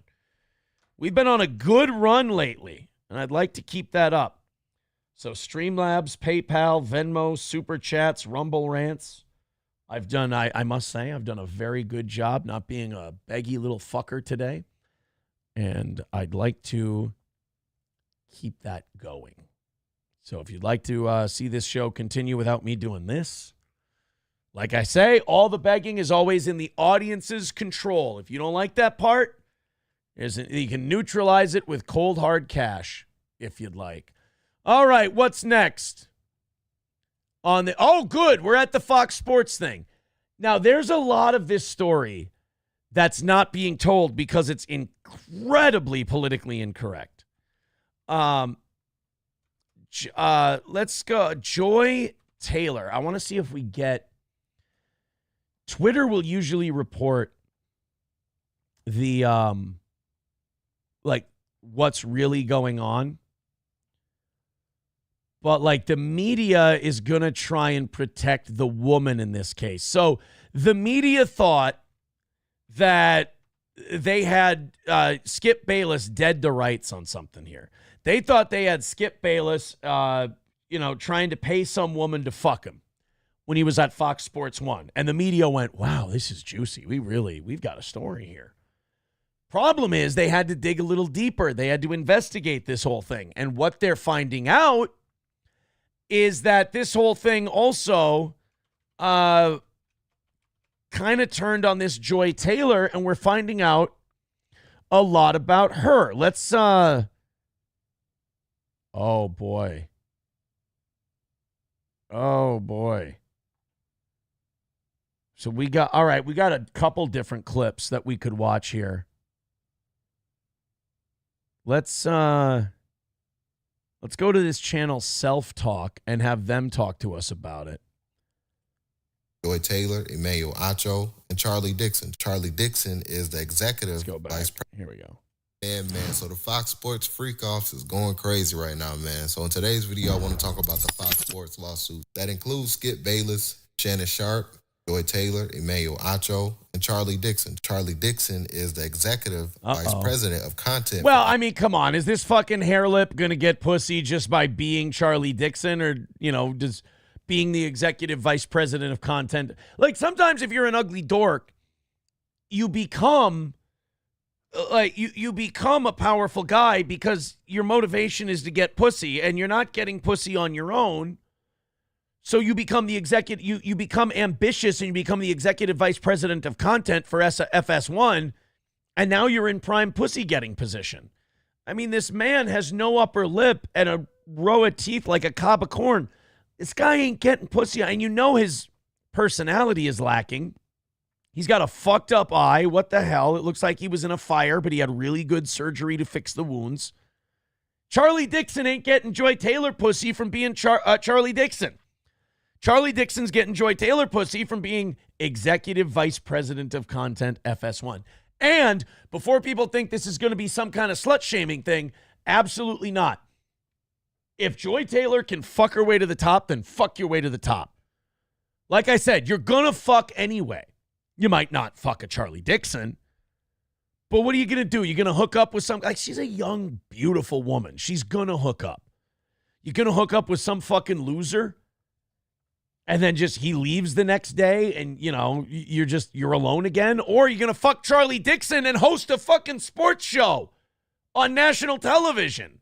We've been on a good run lately, and I'd like to keep that up. So Streamlabs, PayPal, Venmo, Super Chats, Rumble Rants. I must say, I've done a very good job not being a beggy little fucker today. And I'd like to keep that going. So if you'd like to see this show continue without me doing this, like I say, all the begging is always in the audience's control. If you don't like that part, you can neutralize it with cold, hard cash, if you'd like. All right, what's next? Good, we're at the Fox Sports thing. Now, there's a lot of this story that's not being told because it's incredibly politically incorrect. Let's go. Joy Taylor. I want to see if we get... Twitter will usually report the, what's really going on. But, the media is going to try and protect the woman in this case. So, the media thought that they had Skip Bayless dead to rights on something here. They thought they had Skip Bayless, trying to pay some woman to fuck him when he was at Fox Sports 1. And the media went, wow, this is juicy. We've got a story here. Problem is they had to dig a little deeper. They had to investigate this whole thing. And what they're finding out is that this whole thing also kind of turned on this Joy Taylor, and we're finding out a lot about her. Let's, oh boy. Oh boy. So we got a couple different clips that we could watch here. Let's go to this channel Self Talk and have them talk to us about it. Joy Taylor, Emmanuel Acho, and Charlie Dixon. Charlie Dixon is the executive vice president. Here we go. Man, so the Fox Sports freak-offs is going crazy right now, man. So in today's video, I want to talk about the Fox Sports lawsuit. That includes Skip Bayless, Shannon Sharp, Joy Taylor, Emmanuel Acho, and Charlie Dixon. Charlie Dixon is the executive vice president of content. Well, I mean, come on. Is this fucking hair lip going to get pussy just by being Charlie Dixon or, does being the executive vice president of content? Sometimes if you're an ugly dork, you become like you become a powerful guy because your motivation is to get pussy, and you're not getting pussy on your own. So you become the executive, you become ambitious, and you become the executive vice president of content for FS1, and now you're in prime pussy getting position. I mean, this man has no upper lip and a row of teeth like a cob of corn. This guy ain't getting pussy, and you know his personality is lacking. He's got a fucked up eye. What the hell? It looks like he was in a fire, but he had really good surgery to fix the wounds. Charlie Dixon ain't getting Joy Taylor pussy from being Charlie Dixon. Charlie Dixon's getting Joy Taylor pussy from being executive vice president of content FS1. And before people think this is going to be some kind of slut-shaming thing, absolutely not. If Joy Taylor can fuck her way to the top, then fuck your way to the top. Like I said, you're going to fuck anyway. You might not fuck a Charlie Dixon, but what are you going to do? You're going to hook up with some, like, she's a young, beautiful woman. She's going to hook up. You're going to hook up with some fucking loser, and then just he leaves the next day, and, you know, you're alone again? Or you're going to fuck Charlie Dixon and host a fucking sports show on national television?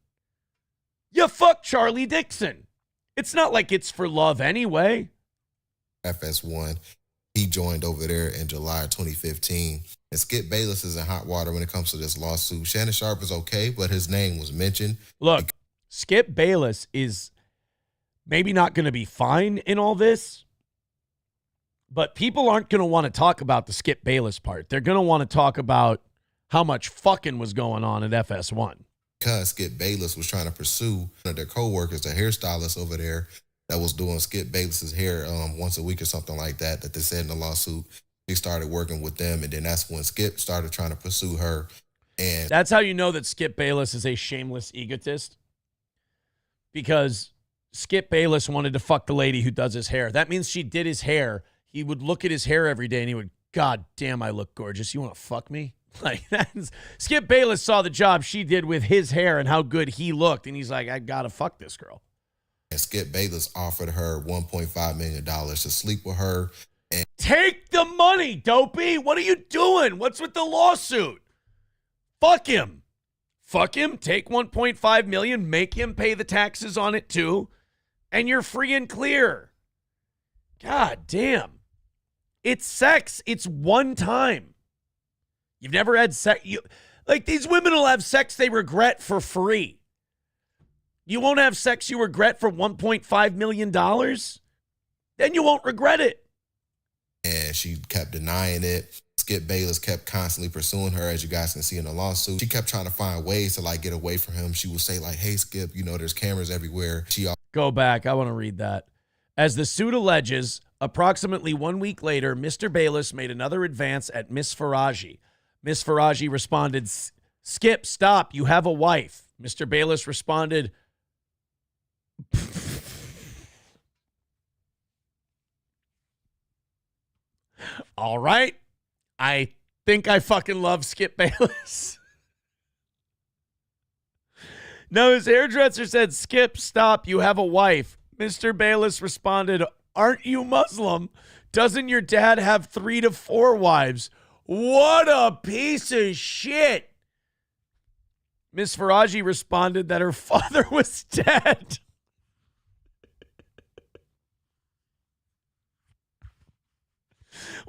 You fuck Charlie Dixon. It's not like it's for love anyway. FS1. He joined over there in July 2015. And Skip Bayless is in hot water when it comes to this lawsuit. Shannon Sharpe is okay, but his name was mentioned. Look, Skip Bayless is maybe not going to be fine in all this, but people aren't going to want to talk about the Skip Bayless part. They're going to want to talk about how much fucking was going on at FS1. Because Skip Bayless was trying to pursue one of their co-workers, the hairstylist over there, that was doing Skip Bayless's hair once a week or something like that they said in the lawsuit. He started working with them, and then that's when Skip started trying to pursue her. And that's how you know that Skip Bayless is a shameless egotist, because Skip Bayless wanted to fuck the lady who does his hair. That means she did his hair. He would look at his hair every day, and he would, God damn, I look gorgeous. You want to fuck me? Like, that's, Skip Bayless saw the job she did with his hair and how good he looked, and he's like, I got to fuck this girl. And Skip Bayless offered her $1.5 million to sleep with her. And take the money, dopey. What are you doing? What's with the lawsuit? Fuck him. Fuck him. Take $1.5 million. Make him pay the taxes on it too. And you're free and clear. God damn. It's sex. It's one time. You've never had sex. Like, these women will have sex they regret for free. You won't have sex you regret for $1.5 million? Then you won't regret it. And she kept denying it. Skip Bayless kept constantly pursuing her, as you guys can see in the lawsuit. She kept trying to find ways to, like, get away from him. She would say, like, hey, Skip, you know, there's cameras everywhere. Go back. I want to read that. As the suit alleges, approximately 1 week later, Mr. Bayless made another advance at Miss Faraji. Miss Faraji responded, Skip, stop. You have a wife. Mr. Bayless responded, all right. I think I fucking love Skip Bayless. No, his hairdresser said, Skip, stop. You have a wife. Mr. Bayless responded, aren't you Muslim? Doesn't your dad have 3 to 4 wives? What a piece of shit. Miss Faraji responded that her father was dead.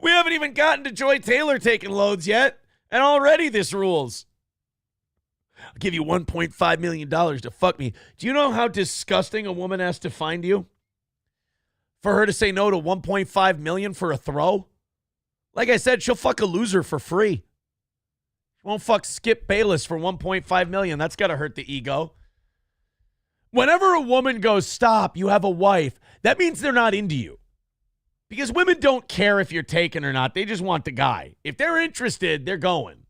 We haven't even gotten to Joy Taylor taking loads yet, and already this rules. I'll give you $1.5 million to fuck me. Do you know how disgusting a woman has to find you for her to say no to $1.5 million for a throw? Like I said, she'll fuck a loser for free. She won't fuck Skip Bayless for $1.5 million. That's got to hurt the ego. Whenever a woman goes, stop, you have a wife, that means they're not into you. Because women don't care if you're taken or not. They just want the guy. If they're interested, they're going.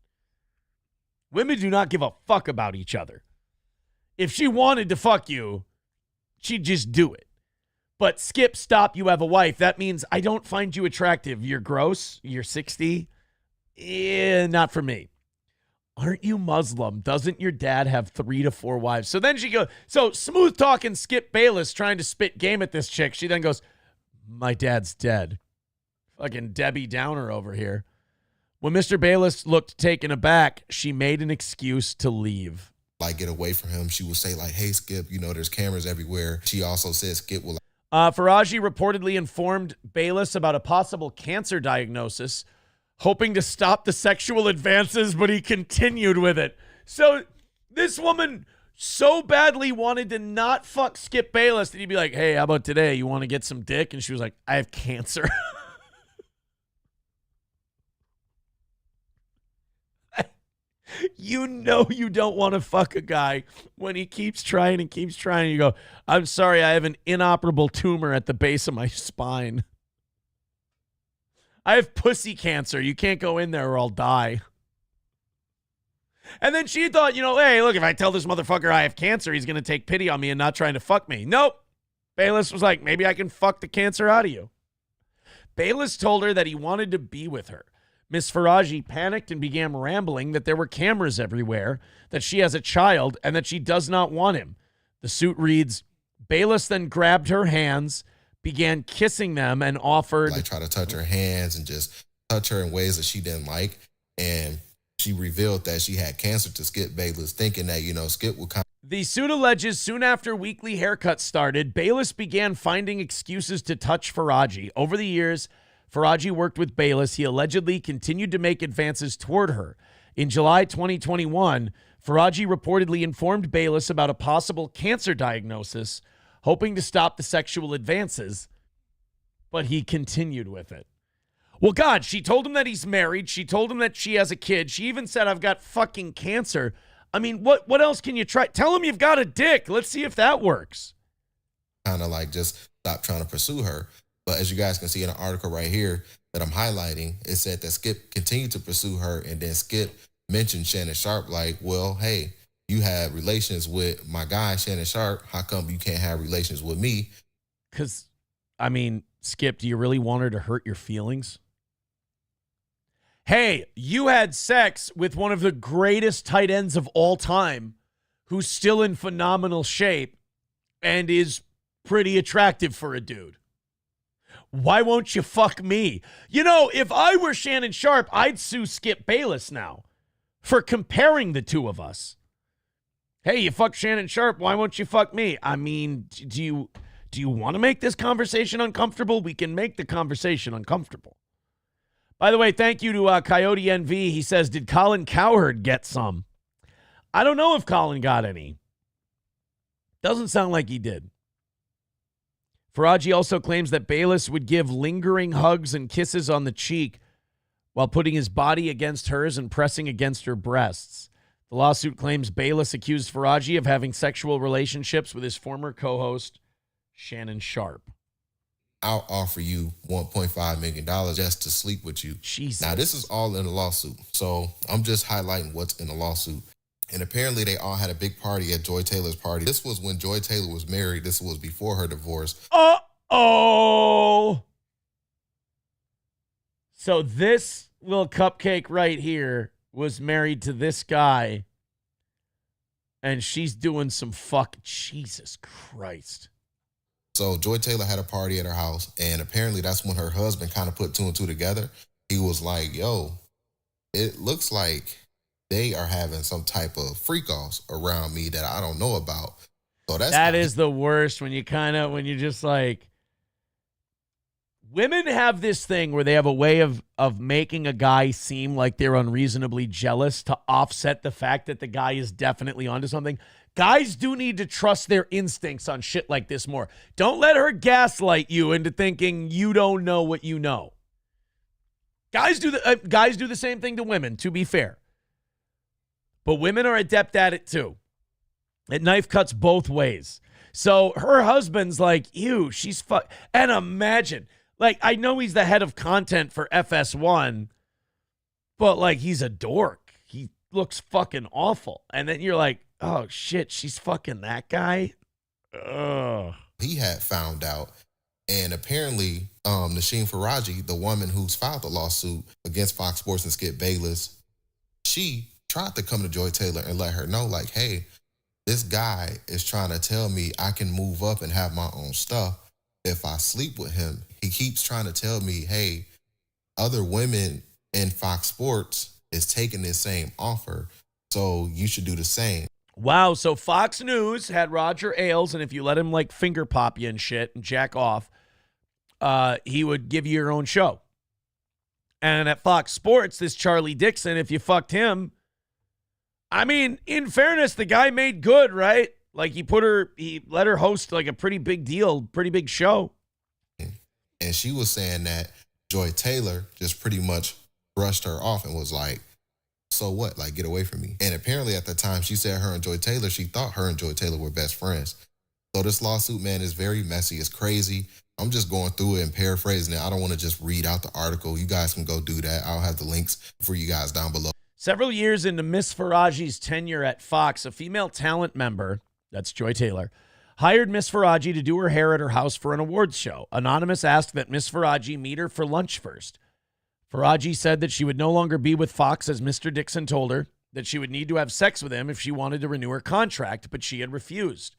Women do not give a fuck about each other. If she wanted to fuck you, she'd just do it. But Skip, stop, you have a wife. That means I don't find you attractive. You're gross. You're 60. Not for me. Aren't you Muslim? Doesn't your dad have 3 to 4 wives? So then she goes, so smooth talking Skip Bayless trying to spit game at this chick. She then goes, my dad's dead. Fucking Debbie Downer over here. When Mr. Bayless looked taken aback, she made an excuse to leave. Like, get away from him. She would say, like, hey, Skip, you know, there's cameras everywhere. She also said Skip will. Faraji reportedly informed Bayless about a possible cancer diagnosis, hoping to stop the sexual advances, but he continued with it. So this woman so badly wanted to not fuck Skip Bayless that he'd be like, hey, how about today? You want to get some dick? And she was like, I have cancer. You know you don't want to fuck a guy when he keeps trying and keeps trying. You go, I'm sorry, I have an inoperable tumor at the base of my spine. I have pussy cancer. You can't go in there or I'll die. And then she thought, hey, look, if I tell this motherfucker I have cancer, he's going to take pity on me and not trying to fuck me. Nope. Bayless was like, maybe I can fuck the cancer out of you. Bayless told her that he wanted to be with her. Miss Faraji panicked and began rambling that there were cameras everywhere, that she has a child, and that she does not want him. The suit reads, Bayless then grabbed her hands, began kissing them, and offered... Like, try to touch her hands and just touch her in ways that she didn't like. And she revealed that she had cancer to Skip Bayless, thinking that, Skip would The suit alleges soon after weekly haircuts started, Bayless began finding excuses to touch Faraji. Over the years, Faraji worked with Bayless. He allegedly continued to make advances toward her. In July 2021, Faraji reportedly informed Bayless about a possible cancer diagnosis, hoping to stop the sexual advances, but he continued with it. Well, God, she told him that he's married. She told him that she has a kid. She even said, I've got fucking cancer. I mean, what else can you try? Tell him you've got a dick. Let's see if that works. Kind of like just stop trying to pursue her. But as you guys can see in an article right here that I'm highlighting, it said that Skip continued to pursue her, and then Skip mentioned Shannon Sharp like, well, hey, you had relations with my guy, Shannon Sharp. How come you can't have relations with me? Because, I mean, Skip, do you really want her to hurt your feelings? Hey, you had sex with one of the greatest tight ends of all time who's still in phenomenal shape and is pretty attractive for a dude. Why won't you fuck me? If I were Shannon Sharp, I'd sue Skip Bayless now for comparing the two of us. Hey, you fuck Shannon Sharp. Why won't you fuck me? I mean, do you want to make this conversation uncomfortable? We can make the conversation uncomfortable. By the way, thank you to Coyote NV. He says, did Colin Cowherd get some? I don't know if Colin got any. Doesn't sound like he did. Faraji also claims that Bayless would give lingering hugs and kisses on the cheek while putting his body against hers and pressing against her breasts. The lawsuit claims Bayless accused Faraji of having sexual relationships with his former co-host, Shannon Sharp. I'll offer you $1.5 million just to sleep with you. Jesus. Now, this is all in the lawsuit. So I'm just highlighting what's in the lawsuit. And apparently they all had a big party at Joy Taylor's party. This was when Joy Taylor was married. This was before her divorce. Uh-oh. So this little cupcake right here was married to this guy. And she's doing some Jesus Christ. So Joy Taylor had a party at her house. And apparently that's when her husband kind of put two and two together. He was like, yo, it looks like they are having some type of freak-offs around me that I don't know about. So that is the worst when you just like, women have this thing where they have a way of making a guy seem like they're unreasonably jealous to offset the fact that the guy is definitely onto something. Guys do need to trust their instincts on shit like this more. Don't let her gaslight you into thinking you don't know what you know. Guys do the same thing to women, to be fair. But women are adept at it too. It knife cuts both ways. So her husband's like, ew, she's fuck. And imagine, like, I know he's the head of content for FS1, but like, he's a dork. He looks fucking awful. And then you're like, oh shit, she's fucking that guy. Ugh. He had found out. And apparently, Nasheem Faraji, the woman who's filed the lawsuit against Fox Sports and Skip Bayless, she tried to come to Joy Taylor and let her know, like, hey, this guy is trying to tell me I can move up and have my own stuff if I sleep with him. He keeps trying to tell me, hey, other women And Fox Sports is taking this same offer, so you should do the same. Wow, so Fox News had Roger Ailes, and if you let him like finger pop you and shit and jack off, he would give you your own show. And at Fox Sports, this Charlie Dixon, if you fucked him, I mean, in fairness, the guy made good, right? Like he let her host like a pretty big deal, pretty big show. And she was saying that Joy Taylor just pretty much brushed her off and was like, so what? Like, get away from me. And apparently at the time she said her and Joy Taylor, she thought her and Joy Taylor were best friends. So this lawsuit, man, is very messy. It's crazy. I'm just going through it and paraphrasing it. I don't want to just read out the article. You guys can go do that. I'll have the links for you guys down below. Several years into Miss Faraji's tenure at Fox, a female talent member, that's Joy Taylor, hired Miss Faraji to do her hair at her house for an awards show. Anonymous asked that Miss Faraji meet her for lunch first. Faraji said that she would no longer be with Fox as Mr. Dixon told her that she would need to have sex with him if she wanted to renew her contract, but she had refused.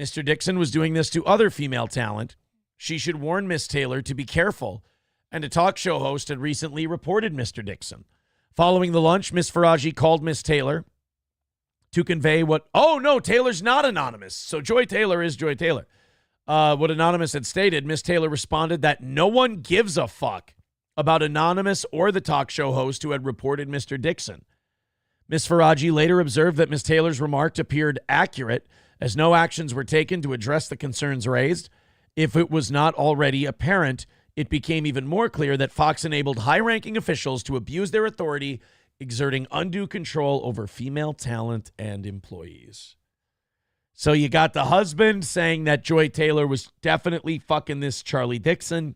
Mr. Dixon was doing this to other female talent. She should warn Miss Taylor to be careful, and a talk show host had recently reported Mr. Dixon. Following the lunch, Miss Faraji called Miss Taylor to convey what, oh no, Taylor's not anonymous. So Joy Taylor is Joy Taylor. What Anonymous had stated, Miss Taylor responded that no one gives a fuck about Anonymous or the talk show host who had reported Mr. Dixon. Miss Faraji later observed that Miss Taylor's remark appeared accurate as no actions were taken to address the concerns raised. If it was not already apparent, it became even more clear that Fox enabled high-ranking officials to abuse their authority, exerting undue control over female talent and employees. So you got the husband saying that Joy Taylor was definitely fucking this Charlie Dixon.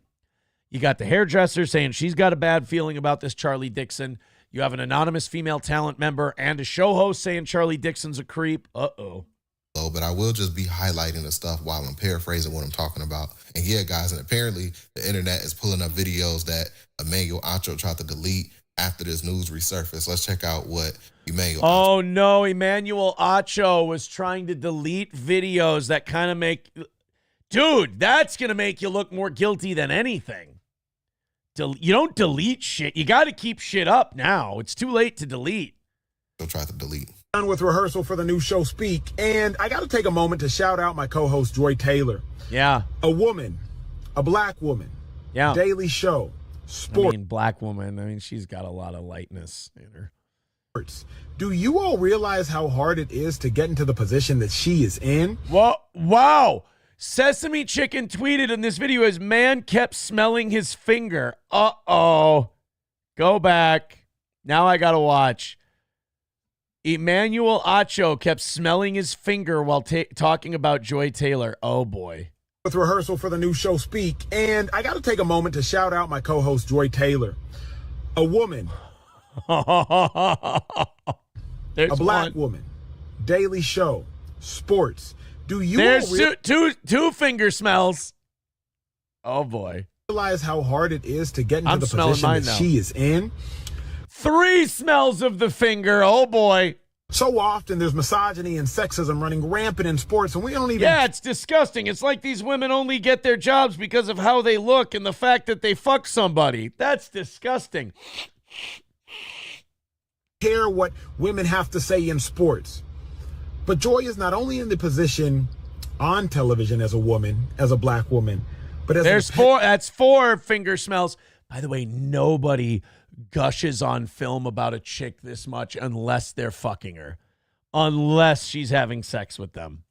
You got the hairdresser saying she's got a bad feeling about this Charlie Dixon. You have an anonymous female talent member and a show host saying Charlie Dixon's a creep. Uh-oh. But I will just be highlighting the stuff while I'm paraphrasing what I'm talking about. And yeah, guys, and apparently the internet is pulling up videos that Emmanuel Acho tried to delete after this news resurfaced. Let's check out what Emmanuel Oh, no, Emmanuel Acho was trying to delete videos that kind of make... Dude, that's going to make you look more guilty than anything. You don't delete shit. You got to keep shit up now. It's too late to delete. They'll try to delete. Done with rehearsal for the new show Speak, and I got to take a moment to shout out my co-host Joy Taylor. Yeah. A woman, a black woman. Yeah. Daily show, sports. I mean, black woman. I mean, she's got a lot of lightness in her. Do you all realize how hard it is to get into the position that she is in? Wow. Sesame Chicken tweeted in this video as man kept smelling his finger. Uh-oh. Go back. Now I got to watch. Emmanuel Acho kept smelling his finger while talking about Joy Taylor. Oh, boy. With rehearsal for the new show Speak, and I got to take a moment to shout out my co-host Joy Taylor. A woman. A black woman. Daily show. Sports. Do you There's two finger smells. Oh, boy. Realize how hard it is to get into the position that she is in? 3 smells of the finger. Oh, boy. So often there's misogyny and sexism running rampant in sports, and we don't even... Yeah, it's disgusting. It's like these women only get their jobs because of how they look and the fact that they fuck somebody. That's disgusting. Care what women have to say in sports. But Joy is not only in the position on television as a woman, as a black woman, but as that's 4 finger smells. By the way, nobody gushes on film about a chick this much unless they're fucking her, unless she's having sex with them.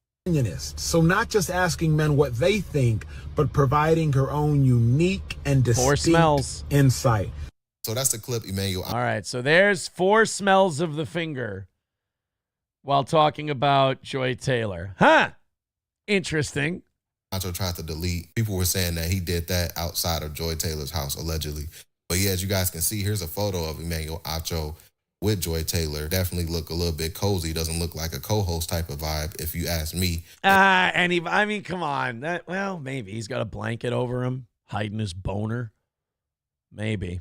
So not just asking men what they think, but providing her own unique and distinct insight. So that's the clip, Emmanuel. All right, so there's 4 smells of the finger while talking about Joy Taylor. Huh? Interesting. Acho tried to delete. People were saying that he did that outside of Joy Taylor's house, allegedly. But yeah, as you guys can see, here's a photo of Emmanuel Acho with Joy Taylor. Definitely look a little bit cozy. Doesn't look like a co-host type of vibe, if you ask me. I mean, come on. Well, maybe. He's got a blanket over him, hiding his boner. Maybe.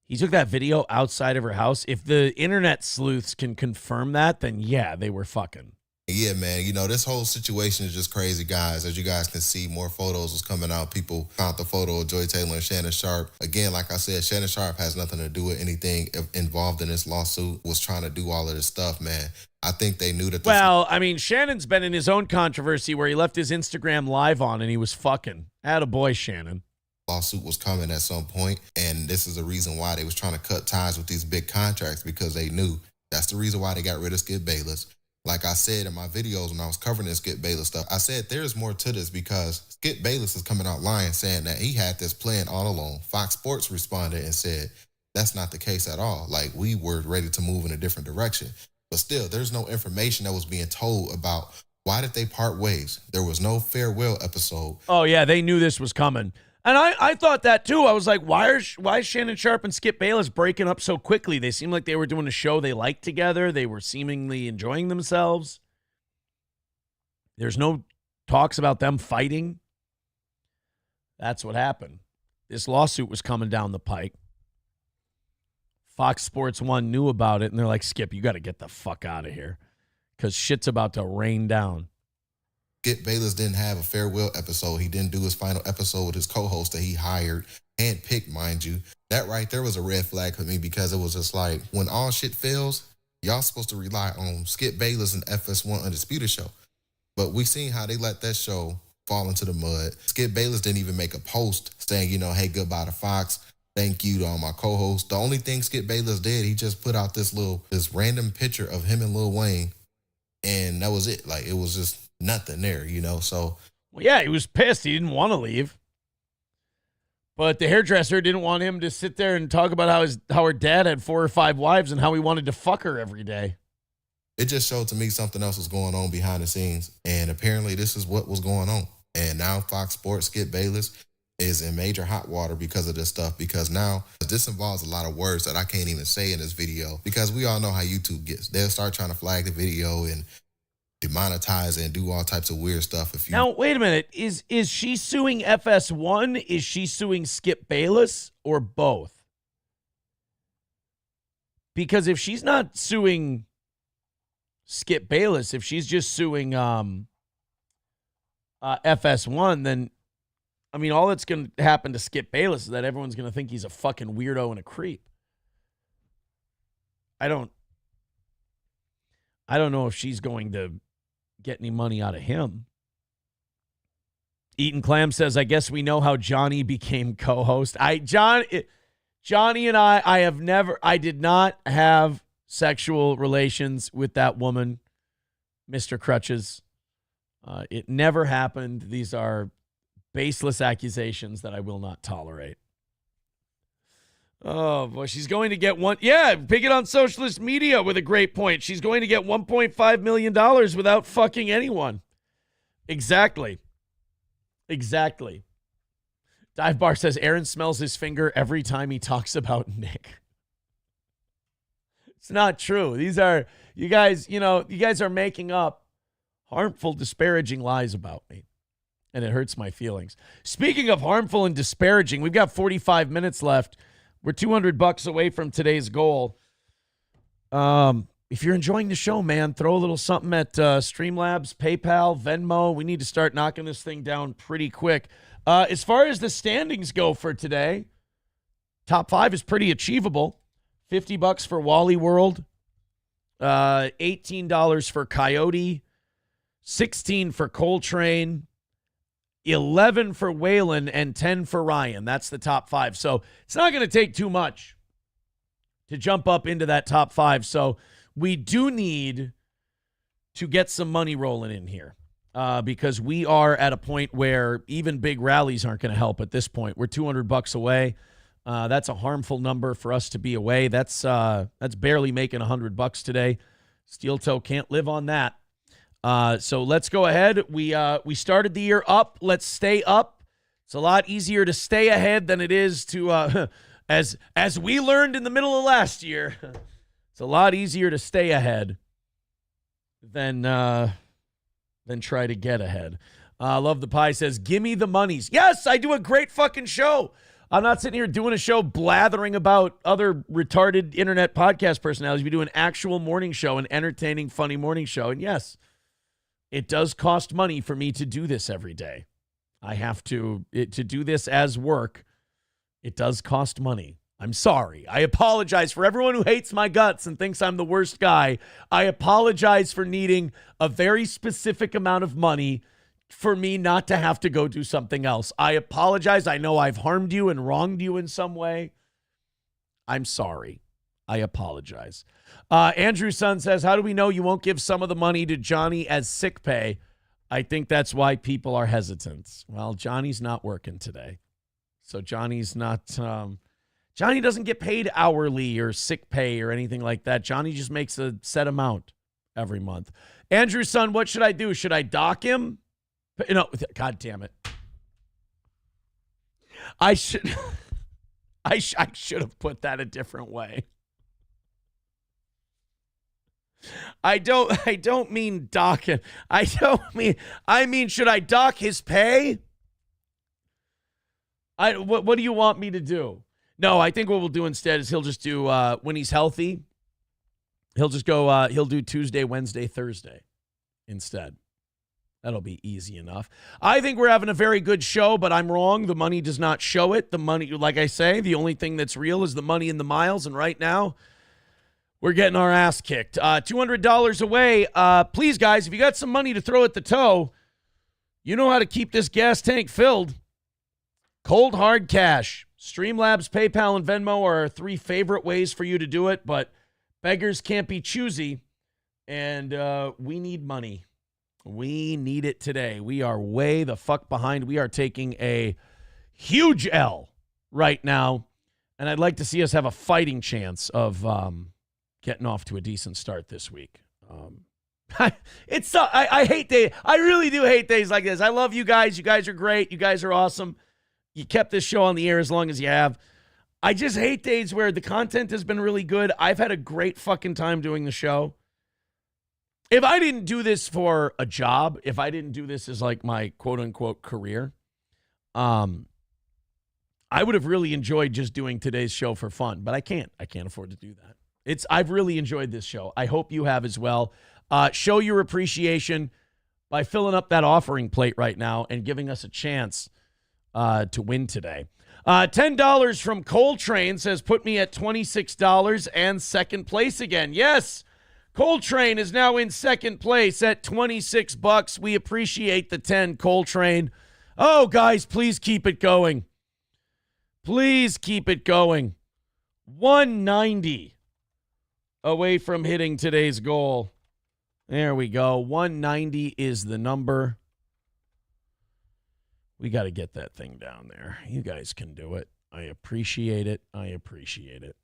He took that video outside of her house. If the internet sleuths can confirm that, then yeah, they were fucking. Yeah, man, this whole situation is just crazy, guys. As you guys can see, more photos was coming out. People found the photo of Joy Taylor and Shannon Sharp. Again, like I said, Shannon Sharp has nothing to do with anything involved in this lawsuit, was trying to do all of this stuff, man. I think they knew that this Well, I mean, Shannon's been in his own controversy where he left his Instagram live on and he was fucking. Attaboy, Shannon. lawsuit was coming at some point, and this is the reason why they was trying to cut ties with these big contracts, because they knew. That's the reason why they got rid of Skip Bayless. Like I said in my videos when I was covering this Skip Bayless stuff, I said there's more to this because Skip Bayless is coming out lying, saying that he had this plan all along. Fox Sports responded and said that's not the case at all. Like, we were ready to move in a different direction. But still, there's no information that was being told about why did they part ways. There was no farewell episode. Oh, yeah, they knew this was coming. And I thought that too. I was like, why is Shannon Sharp and Skip Bayless breaking up so quickly? They seemed like they were doing a show they liked together. They were seemingly enjoying themselves. There's no talks about them fighting. That's what happened. This lawsuit was coming down the pike. Fox Sports 1 knew about it, and they're like, Skip, you got to get the fuck out of here because shit's about to rain down. Skip Bayless didn't have a farewell episode. He didn't do his final episode with his co-host that he hired, handpicked, mind you. That right there was a red flag for me, because it was just like, when all shit fails, y'all supposed to rely on Skip Bayless and FS1 Undisputed show. But we seen how they let that show fall into the mud. Skip Bayless didn't even make a post saying, hey, goodbye to Fox. Thank you to all my co-hosts. The only thing Skip Bayless did, he just put out this random picture of him and Lil Wayne, and that was it. Like, it was just nothing there, so. Well, yeah, he was pissed. He didn't want to leave. But the hairdresser didn't want him to sit there and talk about how her dad had 4 or 5 wives and how he wanted to fuck her every day. It just showed to me something else was going on behind the scenes. And apparently this is what was going on. And now Fox Sports, Skip Bayless, is in major hot water because of this stuff. Because now this involves a lot of words that I can't even say in this video. Because we all know how YouTube gets. They'll start trying to flag the video and demonetize and do all types of weird stuff. Now, wait a minute. Is she suing FS1? Is she suing Skip Bayless, or both? Because if she's not suing Skip Bayless, if she's just suing FS1, then, I mean, all that's going to happen to Skip Bayless is that everyone's going to think he's a fucking weirdo and a creep. I don't know if she's going to get any money out of him. Eaton Clam says, I guess we know how Johnny became co-host. Johnny and I did not have sexual relations with that woman, Mr. Crutches. It never happened. These are baseless accusations that I will not tolerate. Oh, boy, she's going to get one. Yeah, pick it on socialist media with a great point. She's going to get $1.5 million without fucking anyone. Exactly. Dive Bar says Aaron smells his finger every time he talks about Nick. It's not true. You guys are making up harmful, disparaging lies about me. And it hurts my feelings. Speaking of harmful and disparaging, we've got 45 minutes left. We're $200 away from today's goal. If you're enjoying the show, man, throw a little something at Streamlabs, PayPal, Venmo. We need to start knocking this thing down pretty quick. As far as the standings go for today, top 5 is pretty achievable. $50 for Wally World, $18 for Coyote, $16 for Coltrane, 11 for Waylon, and 10 for Ryan. That's the top 5. So it's not going to take too much to jump up into that top 5. So we do need to get some money rolling in here because we are at a point where even big rallies aren't going to help at this point. We're $200 away. That's a harmful number for us to be away. That's barely making $100 today. Steel Toe can't live on that. So let's go ahead. We started the year up. Let's stay up. It's a lot easier to stay ahead than it is to, as we learned in the middle of last year, it's a lot easier to stay ahead than try to get ahead. Love the Pie says, gimme the monies. Yes, I do a great fucking show. I'm not sitting here doing a show blathering about other retarded internet podcast personalities. We do an actual morning show, an entertaining, funny morning show. And yes, It does cost money for me to do this every day. I have to do this as work. It does cost money. I'm sorry. I apologize for everyone who hates my guts and thinks I'm the worst guy. I apologize for needing a very specific amount of money for me not to have to go do something else. I apologize. I know I've harmed you and wronged you in some way. I'm sorry. I apologize. Andrew's son says, how do we know you won't give some of the money to Johnny as sick pay? I think that's why people are hesitant. Well, Johnny's not working today. So Johnny's not... Johnny doesn't get paid hourly or sick pay or anything like that. Johnny just makes a set amount every month. Andrew's son, what should I do? Should I dock him? No, God damn it. I should have put that a different way. I don't mean dock him. I mean, should I dock his pay? What do you want me to do? No, I think what we'll do instead is he'll just do, when he's healthy, he'll just go, he'll do Tuesday, Wednesday, Thursday instead. That'll be easy enough. I think we're having a very good show, but I'm wrong. The money does not show it. The money, like I say, the only thing that's real is the money in the miles. And right now, we're getting our ass kicked. $200 away. Please, guys, if you got some money to throw at the toe, you know how to keep this gas tank filled. Cold hard cash. Streamlabs, PayPal, and Venmo are our 3 favorite ways for you to do it, but beggars can't be choosy, and we need money. We need it today. We are way the fuck behind. We are taking a huge L right now, and I'd like to see us have a fighting chance of getting off to a decent start this week. I hate days. I really do hate days like this. I love you guys. You guys are great. You guys are awesome. You kept this show on the air as long as you have. I just hate days where the content has been really good. I've had a great fucking time doing the show. If I didn't do this for a job, if I didn't do this as like my quote unquote career, I would have really enjoyed just doing today's show for fun, but I can't afford to do that. I've really enjoyed this show. I hope you have as well. Show your appreciation by filling up that offering plate right now and giving us a chance to win today. $10 from Coltrane says, put me at $26 and second place again. Yes, Coltrane is now in second place at $26. We appreciate the 10, Coltrane. Oh, guys, please keep it going. Please keep it going. 190 away from hitting today's goal. There we go. 190 is the number. We got to get that thing down there. You guys can do it. I appreciate it. I appreciate it.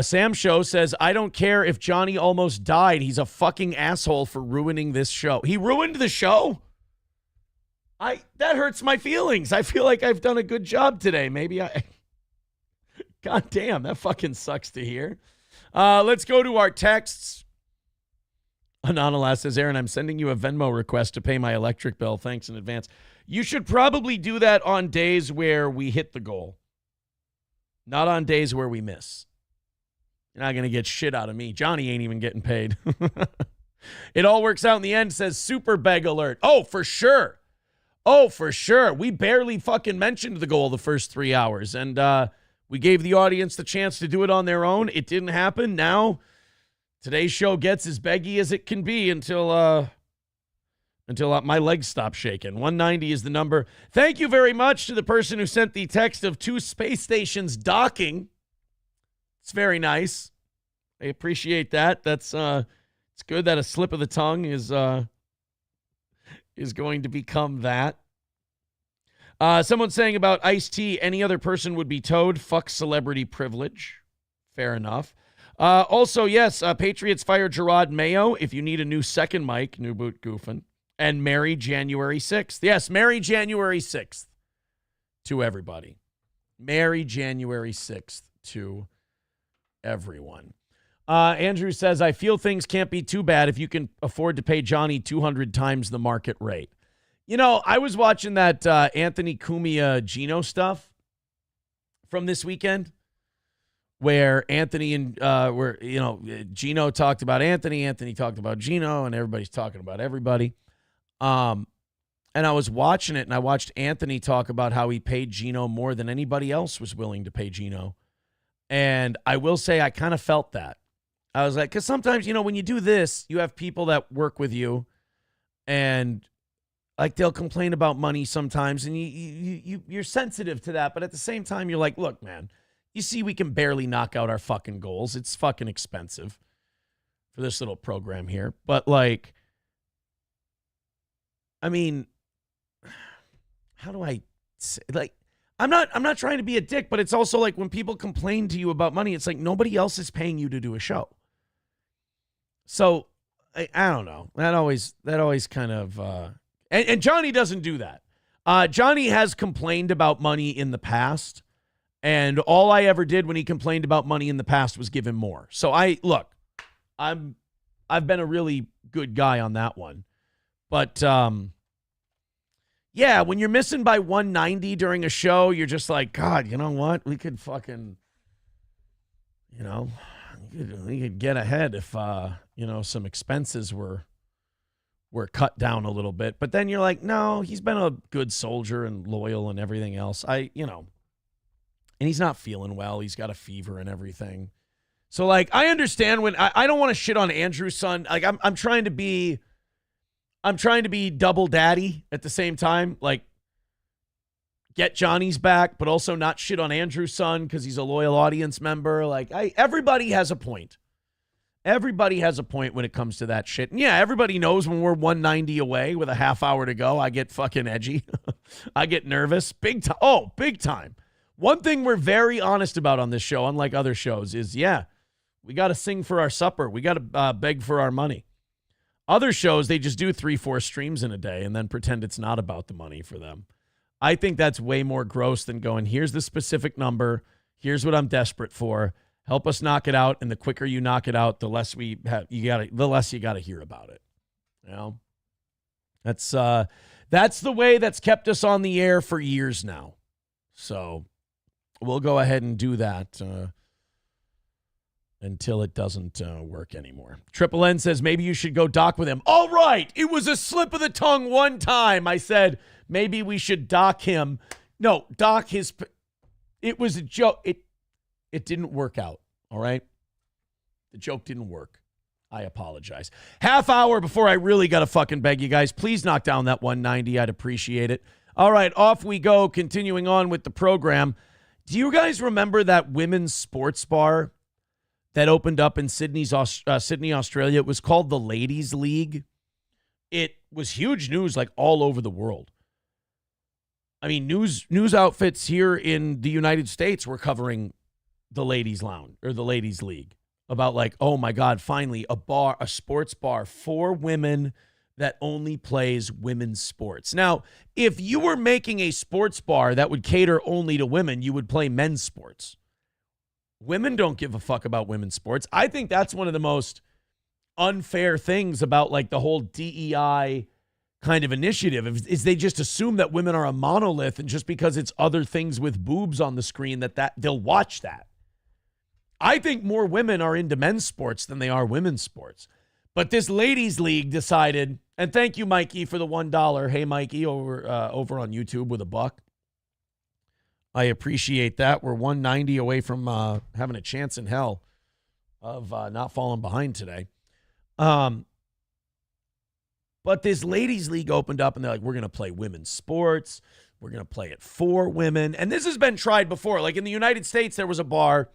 Sam Show says, I don't care if Johnny almost died. He's a fucking asshole for ruining this show. He ruined the show? That hurts my feelings. I feel like I've done a good job today. Maybe I... God damn, that fucking sucks to hear. Let's go to our texts. Anonymous says, Aaron, I'm sending you a Venmo request to pay my electric bill. Thanks in advance. You should probably do that on days where we hit the goal, not on days where we miss. You're not going to get shit out of me. Johnny ain't even getting paid. It all works out in the end, says Super Beg Alert. Oh, for sure. Oh, for sure. We barely fucking mentioned the goal the first 3 hours, and we gave the audience the chance to do it on their own. It didn't happen. Now, today's show gets as beggy as it can be until my legs stop shaking. 190 is the number. Thank you very much to the person who sent the text of 2 space stations docking. It's very nice. I appreciate that. That's it's good that a slip of the tongue is going to become that. Someone saying about Ice-T, any other person would be towed. Fuck celebrity privilege. Fair enough. Also, yes, Patriots fired Gerard Mayo. If you need a new second mic, new boot goofing. And Merry January 6th. Yes, Merry January 6th to everybody. Merry January 6th to everyone. Andrew says, I feel things can't be too bad if you can afford to pay Johnny 200 times the market rate. You know, I was watching that Anthony Cumia Gino stuff from this weekend where Anthony and Gino talked about Anthony talked about Gino, and everybody's talking about everybody. And I was watching it, and I watched Anthony talk about how he paid Gino more than anybody else was willing to pay Gino. And I will say I kind of felt that. I was like, because sometimes, when you do this, you have people that work with you, and like they'll complain about money sometimes, and you're sensitive to that. But at the same time, you're like, look, man, you see we can barely knock out our fucking goals. It's fucking expensive for this little program here. But like, I mean, how do I say, like, I'm not trying to be a dick, but it's also like when people complain to you about money, it's like nobody else is paying you to do a show. So I don't know. That always kind of, and Johnny doesn't do that. Johnny has complained about money in the past, and all I ever did when he complained about money in the past was give him more. So I've been a really good guy on that one. But yeah, when you're missing by 190 during a show, you're just like, God, you know what? We could fucking, we could get ahead if some expenses were cut down a little bit. But then you're like, no, he's been a good soldier and loyal and everything else. And he's not feeling well. He's got a fever and everything. So like, I understand when I don't want to shit on Andrew's son. Like I'm trying to be double daddy at the same time. Like, get Johnny's back, but also not shit on Andrew's son because he's a loyal audience member. Like, everybody has a point. Everybody has a point when it comes to that shit. And yeah, everybody knows when we're 190 away with a half hour to go, I get fucking edgy. I get nervous. Big time. Oh, big time. One thing we're very honest about on this show, unlike other shows, is, yeah, we got to sing for our supper. We got to beg for our money. Other shows, they just do 3-4 streams in a day and then pretend it's not about the money for them. I think that's way more gross than going, here's the specific number. Here's what I'm desperate for. Help us knock it out. And the quicker you knock it out, the less you got to hear about it. That's the way that's kept us on the air for years now. So we'll go ahead and do that until it doesn't work anymore. Triple N says, maybe you should go dock with him. All right. It was a slip of the tongue one time. I said, maybe we should dock him. No, dock his. It was a joke. It didn't work out. All right. The joke didn't work. I apologize. Half hour before I really got to fucking beg you guys, please knock down that 190. I'd appreciate it. All right. Off we go. Continuing on with the program. Do you guys remember that women's sports bar that opened up in Sydney, Australia? It was called the Ladies League. It was huge news, like all over the world. I mean, news outfits here in the United States were covering the Ladies Lounge or the Ladies League about like, oh my God, finally a sports bar for women that only plays women's sports. Now, if you were making a sports bar that would cater only to women, you would play men's sports. Women don't give a fuck about women's sports. I think that's one of the most unfair things about like the whole DEI kind of initiative is they just assume that women are a monolith, and just because it's other things with boobs on the screen that they'll watch that. I think more women are into men's sports than they are women's sports. But this ladies league decided, and thank you, Mikey, for the $1. Hey, Mikey, over on YouTube with $1. I appreciate that. We're 190 away from having a chance in hell of not falling behind today. But this ladies league opened up, and they're like, we're going to play women's sports. We're going to play it for women. And this has been tried before. Like in the United States, there was a bar.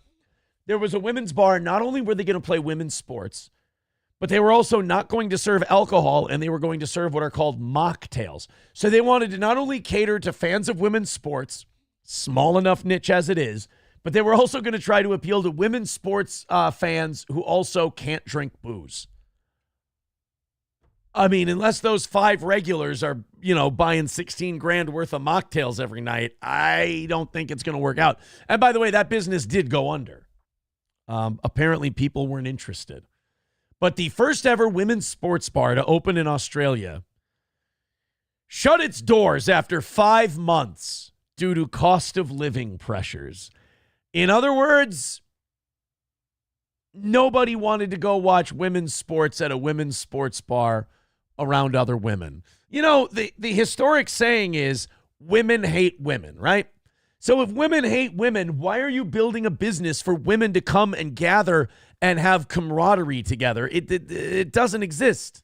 There was a women's bar. Not only were they going to play women's sports, but they were also not going to serve alcohol, and they were going to serve what are called mocktails. So they wanted to not only cater to fans of women's sports, small enough niche as it is, but they were also going to try to appeal to women's sports fans who also can't drink booze. I mean, unless those 5 regulars are, buying $16,000 worth of mocktails every night, I don't think it's going to work out. And by the way, that business did go under. Apparently people weren't interested. But the first ever women's sports bar to open in Australia shut its doors after 5 months due to cost of living pressures. In other words, nobody wanted to go watch women's sports at a women's sports bar around other women. You know, the historic saying is women hate women, right? So if women hate women, why are you building a business for women to come and gather and have camaraderie together? It doesn't exist.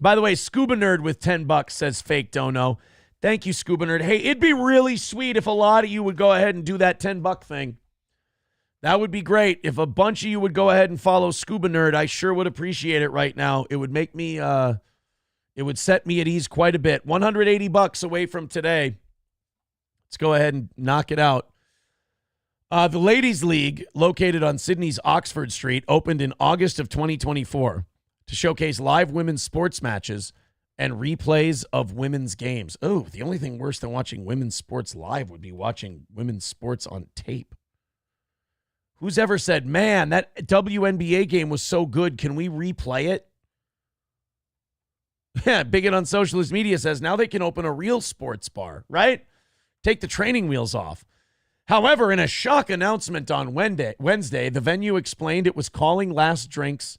By the way, Scuba Nerd with $10 says fake dono. Thank you, Scuba Nerd. Hey, it'd be really sweet if a lot of you would go ahead and do that $10 thing. That would be great. If a bunch of you would go ahead and follow Scuba Nerd, I sure would appreciate it right now. It would make me, it would set me at ease quite a bit. $180 away from today. Let's go ahead and knock it out. The Ladies League, located on Sydney's Oxford Street, opened in August of 2024 to showcase live women's sports matches and replays of women's games. Oh, the only thing worse than watching women's sports live would be watching women's sports on tape. Who's ever said, man, that WNBA game was so good, can we replay it? Yeah, Bigot on Socialist Media says now they can open a real sports bar, right? Take the training wheels off. However, in a shock announcement on Wednesday, the venue explained it was calling last drinks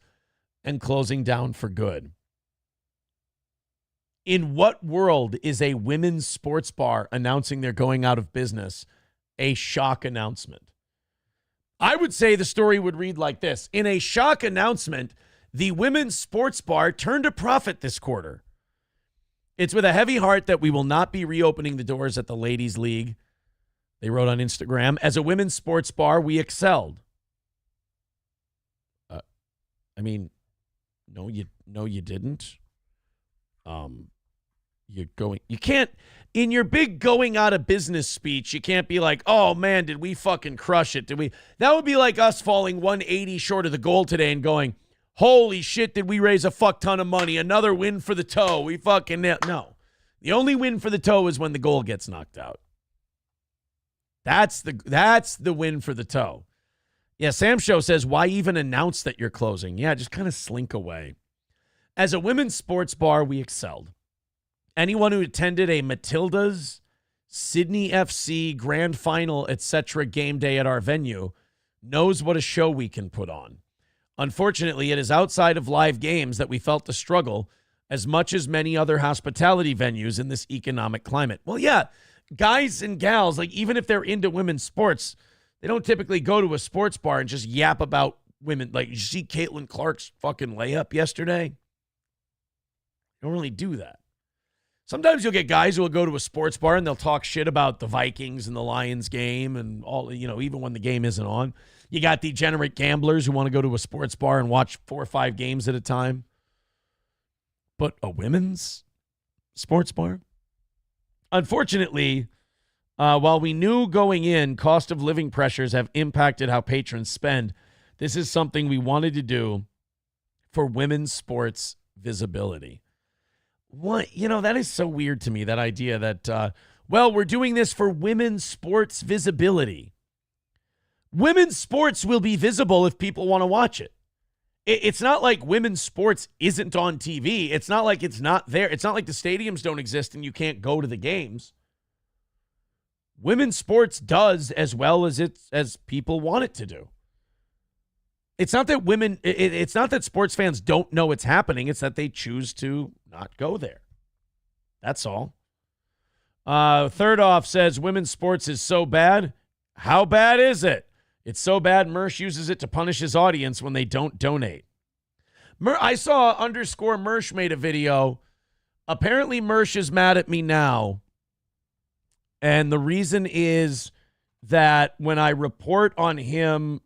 and closing down for good. In what world is a women's sports bar announcing they're going out of business a shock announcement? I would say the story would read like this. In a shock announcement, the women's sports bar turned a profit this quarter. It's with a heavy heart that we will not be reopening the doors at the Ladies League. They wrote on Instagram, as a women's sports bar, we excelled. No, you didn't. You can't, in your big going out of business speech, you can't be like, oh man, did we fucking crush it? That would be like us falling 180 short of the goal today and going, holy shit, did we raise a fuck ton of money? Another win for the toe. We fucking no. The only win for the toe is when the goal gets knocked out. That's the win for the toe. Yeah, Sam Show says, why even announce that you're closing? Yeah, just kind of slink away. As a women's sports bar, we excelled. Anyone who attended a Matildas, Sydney FC, Grand Final, etc. game day at our venue knows what a show we can put on. Unfortunately, it is outside of live games that we felt the struggle as much as many other hospitality venues in this economic climate. Well, yeah, guys and gals, like even if they're into women's sports, they don't typically go to a sports bar and just yap about women. Like, you see Caitlin Clark's fucking layup yesterday? You don't really do that. Sometimes you'll get guys who will go to a sports bar and they'll talk shit about the Vikings and the Lions game and all, even when the game isn't on. You got degenerate gamblers who want to go to a sports bar and watch 4 or 5 games at a time. But a women's sports bar? Unfortunately, while we knew going in cost of living pressures have impacted how patrons spend, this is something we wanted to do for women's sports visibility. What, that is so weird to me, that idea that, we're doing this for women's sports visibility. Women's sports will be visible if people want to watch it. It's not like women's sports isn't on TV. It's not like it's not there. It's not like the stadiums don't exist and you can't go to the games. Women's sports does as well as people want it to do. It's not that it's not that sports fans don't know it's happening. It's that they choose to not go there. That's all. Third Off says women's sports is so bad. How bad is it? It's so bad Mersh uses it to punish his audience when they don't donate. I saw _Mersh made a video. Apparently Mersh is mad at me now. And the reason is that when I report on him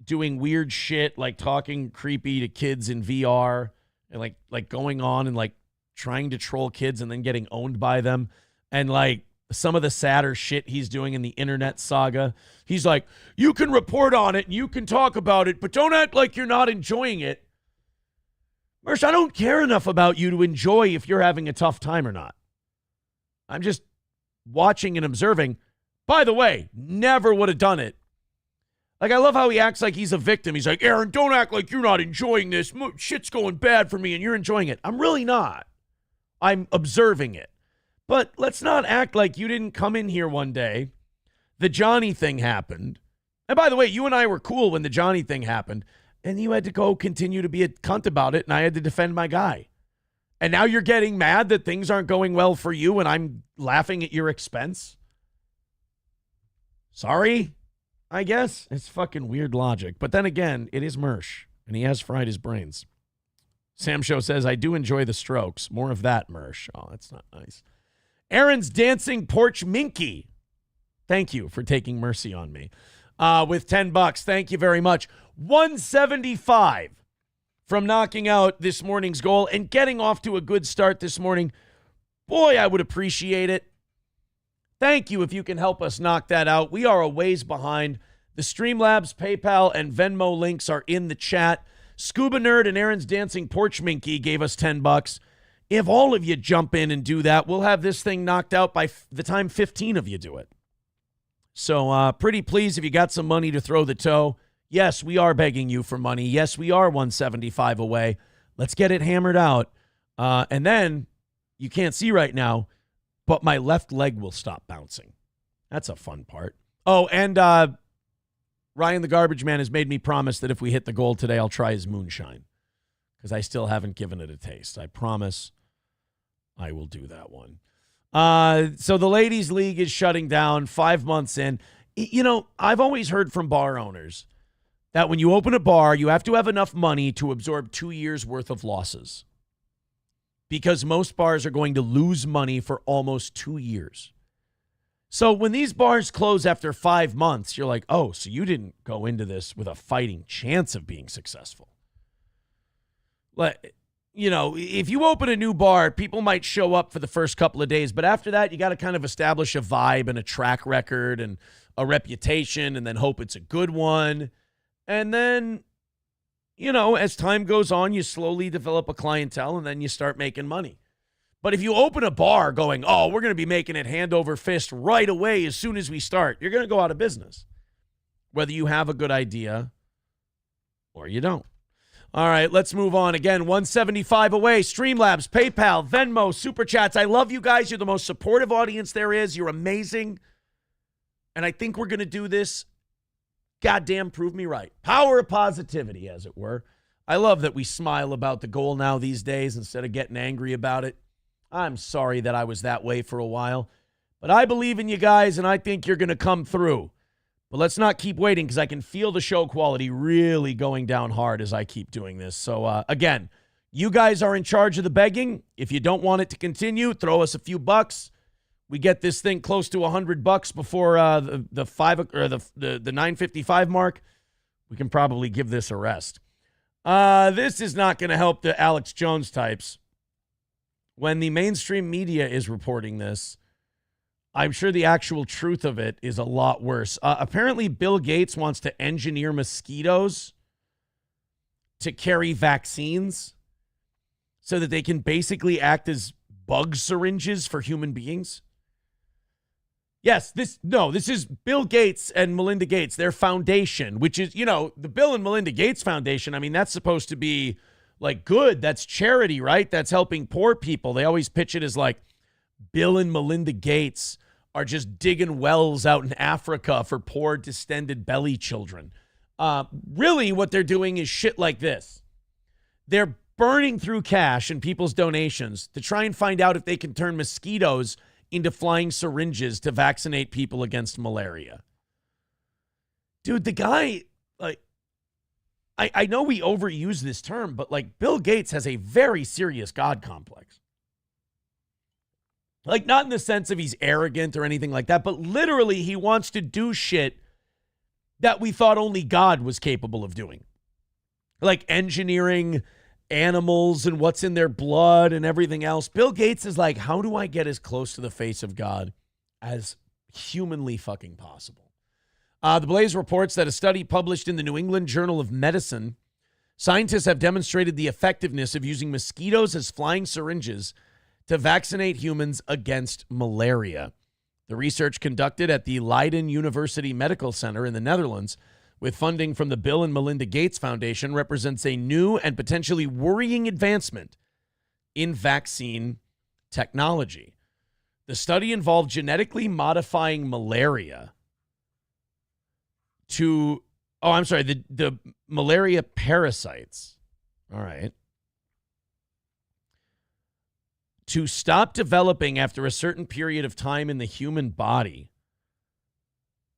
doing weird shit, like talking creepy to kids in VR and like going on and like trying to troll kids and then getting owned by them, and like some of the sadder shit he's doing in the internet saga, he's like, you can report on it and you can talk about it, but don't act like you're not enjoying it. Mersh, I don't care enough about you to enjoy if you're having a tough time or not. I'm just watching and observing. By the way, never would have done it. Like, I love how he acts like he's a victim. He's like, Aaron, don't act like you're not enjoying this. Shit's going bad for me and you're enjoying it. I'm really not. I'm observing it. But let's not act like you didn't come in here one day. The Johnny thing happened. And by the way, you and I were cool when the Johnny thing happened, and you had to go continue to be a cunt about it, and I had to defend my guy. And now you're getting mad that things aren't going well for you, and I'm laughing at your expense? Sorry, I guess. It's fucking weird logic. But then again, it is Mersh, and he has fried his brains. Sam Show says, I do enjoy the strokes. More of that, Mersh. Oh, that's not nice. Aaron's dancing porch minky. Thank you for taking mercy on me. With $10. Thank you very much. 175 from knocking out this morning's goal and getting off to a good start this morning. Boy, I would appreciate it. Thank you if you can help us knock that out. We are a ways behind. The Streamlabs, PayPal, and Venmo links are in the chat. Scuba Nerd and Aaron's Dancing Porch Minky gave us $10. If all of you jump in and do that, we'll have this thing knocked out by the time 15 of you do it. So pretty pleased if you got some money to throw the toe. Yes, we are begging you for money. Yes, we are 175 away. Let's get it hammered out. And then, you can't see right now, but my left leg will stop bouncing. That's a fun part. Oh, and Ryan the Garbage Man has made me promise that if we hit the goal today, I'll try his moonshine. Because I still haven't given it a taste. I promise I will do that one. So the Ladies League is shutting down 5 months in. You know, I've always heard from bar owners that when you open a bar, you have to have enough money to absorb 2 years worth of losses. Because most bars are going to lose money for almost 2 years. So when these bars close after 5 months, you're like, oh, so you didn't go into this with a fighting chance of being successful. Like, you know, if you open a new bar, people might show up for the first couple of days, but after that, you got to kind of establish a vibe and a track record and a reputation and then hope it's a good one. And then, you know, as time goes on, you slowly develop a clientele and then you start making money. But if you open a bar going, oh, we're going to be making it hand over fist right away as soon as we start, you're going to go out of business, whether you have a good idea or you don't. All right, let's move on. Again, 175 away. Streamlabs, PayPal, Venmo, Super Chats. I love you guys. You're the most supportive audience there is. You're amazing. And I think we're going to do this. Goddamn, prove me right. Power of positivity, as it were. I love that we smile about the goal now these days instead of getting angry about it. I'm sorry that I was that way for a while. But I believe in you guys, and I think you're going to come through. But let's not keep waiting because I can feel the show quality really going down hard as I keep doing this. So, again, you guys are in charge of the begging. If you don't want it to continue, throw us a few bucks. We get this thing close to $100 before the 9:55 mark. We can probably give this a rest. This is not going to help the Alex Jones types. When the mainstream media is reporting this, I'm sure the actual truth of it is a lot worse. Apparently, Bill Gates wants to engineer mosquitoes to carry vaccines so that they can basically act as bug syringes for human beings. Yes, this is Bill Gates and Melinda Gates, their foundation, which is, you know, the Bill and Melinda Gates Foundation. I mean, that's supposed to be like good. That's charity, right? That's helping poor people. They always pitch it as like Bill and Melinda Gates are just digging wells out in Africa for poor, distended belly children. Really, what they're doing is shit like this. They're burning through cash and people's donations to try and find out if they can turn mosquitoes into flying syringes to vaccinate people against malaria. Dude, the guy, like, I know we overuse this term, but like Bill Gates has a very serious God complex. Like, not in the sense of he's arrogant or anything like that, but literally he wants to do shit that we thought only God was capable of doing. Like engineering animals and what's in their blood and everything else. Bill Gates is like, how do I get as close to the face of God as humanly fucking possible? The Blaze reports that a study published in the New England Journal of Medicine, scientists have demonstrated the effectiveness of using mosquitoes as flying syringes to vaccinate humans against malaria. The research conducted at the Leiden University Medical Center in the Netherlands with funding from the Bill and Melinda Gates Foundation represents a new and potentially worrying advancement in vaccine technology. The study involved genetically modifying malaria the malaria parasites. All right. To stop developing after a certain period of time in the human body.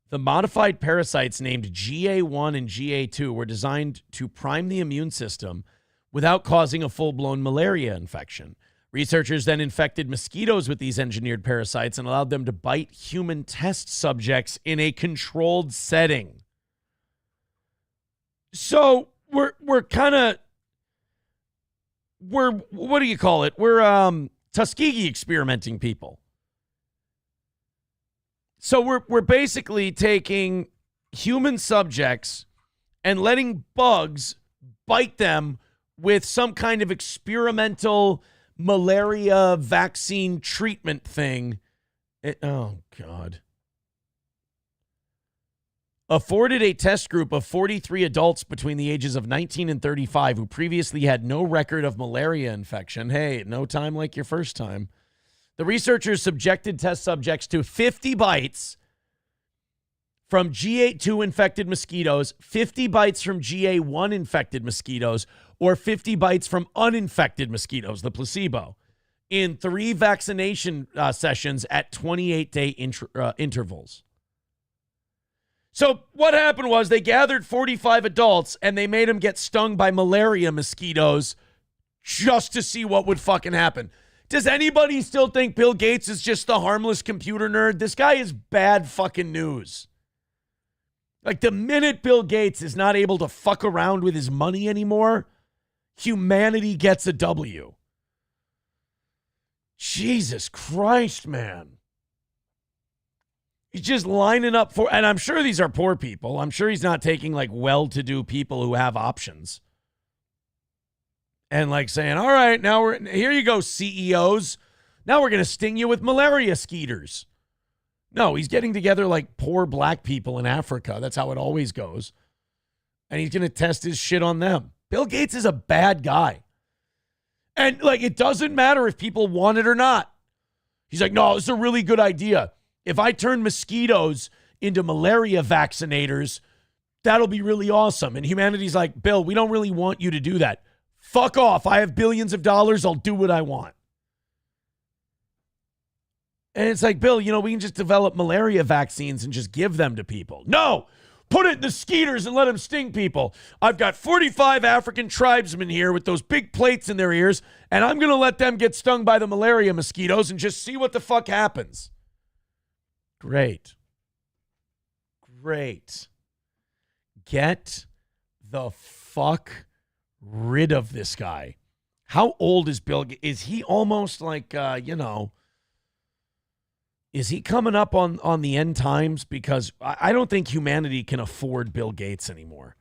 The modified parasites named GA1 and GA2 were designed to prime the immune system without causing a full-blown malaria infection. Researchers then infected mosquitoes with these engineered parasites and allowed them to bite human test subjects in a controlled setting. So we're kind of, what do you call it? We're Tuskegee experimenting people. So we're basically taking human subjects and letting bugs bite them with some kind of experimental malaria vaccine treatment thing. Oh, God. Afforded a test group of 43 adults between the ages of 19 and 35 who previously had no record of malaria infection. Hey, no time like your first time. The researchers subjected test subjects to 50 bites from GA2 infected mosquitoes, 50 bites from GA1 infected mosquitoes, or 50 bites from uninfected mosquitoes, the placebo, in 3 vaccination sessions at 28-day intervals. So what happened was they gathered 45 adults and they made them get stung by malaria mosquitoes just to see what would fucking happen. Does anybody still think Bill Gates is just the harmless computer nerd? This guy is bad fucking news. Like, the minute Bill Gates is not able to fuck around with his money anymore, humanity gets a W. Jesus Christ, man. He's just lining up for, and I'm sure these are poor people. I'm sure he's not taking like well-to-do people who have options. And like saying, all right, now here you go, CEOs. Now we're going to sting you with malaria skeeters. No, he's getting together like poor black people in Africa. That's how it always goes. And he's going to test his shit on them. Bill Gates is a bad guy. And like, it doesn't matter if people want it or not. He's like, no, this is a really good idea. If I turn mosquitoes into malaria vaccinators, that'll be really awesome. And humanity's like, Bill, we don't really want you to do that. Fuck off. I have billions of dollars. I'll do what I want. And it's like, Bill, you know, we can just develop malaria vaccines and just give them to people. No, put it in the skeeters and let them sting people. I've got 45 African tribesmen here with those big plates in their ears, and I'm going to let them get stung by the malaria mosquitoes and just see what the fuck happens. Great. Great. Get the fuck rid of this guy. How old is Bill Gates? Is he almost like, is he coming up on the end times? Because I don't think humanity can afford Bill Gates anymore.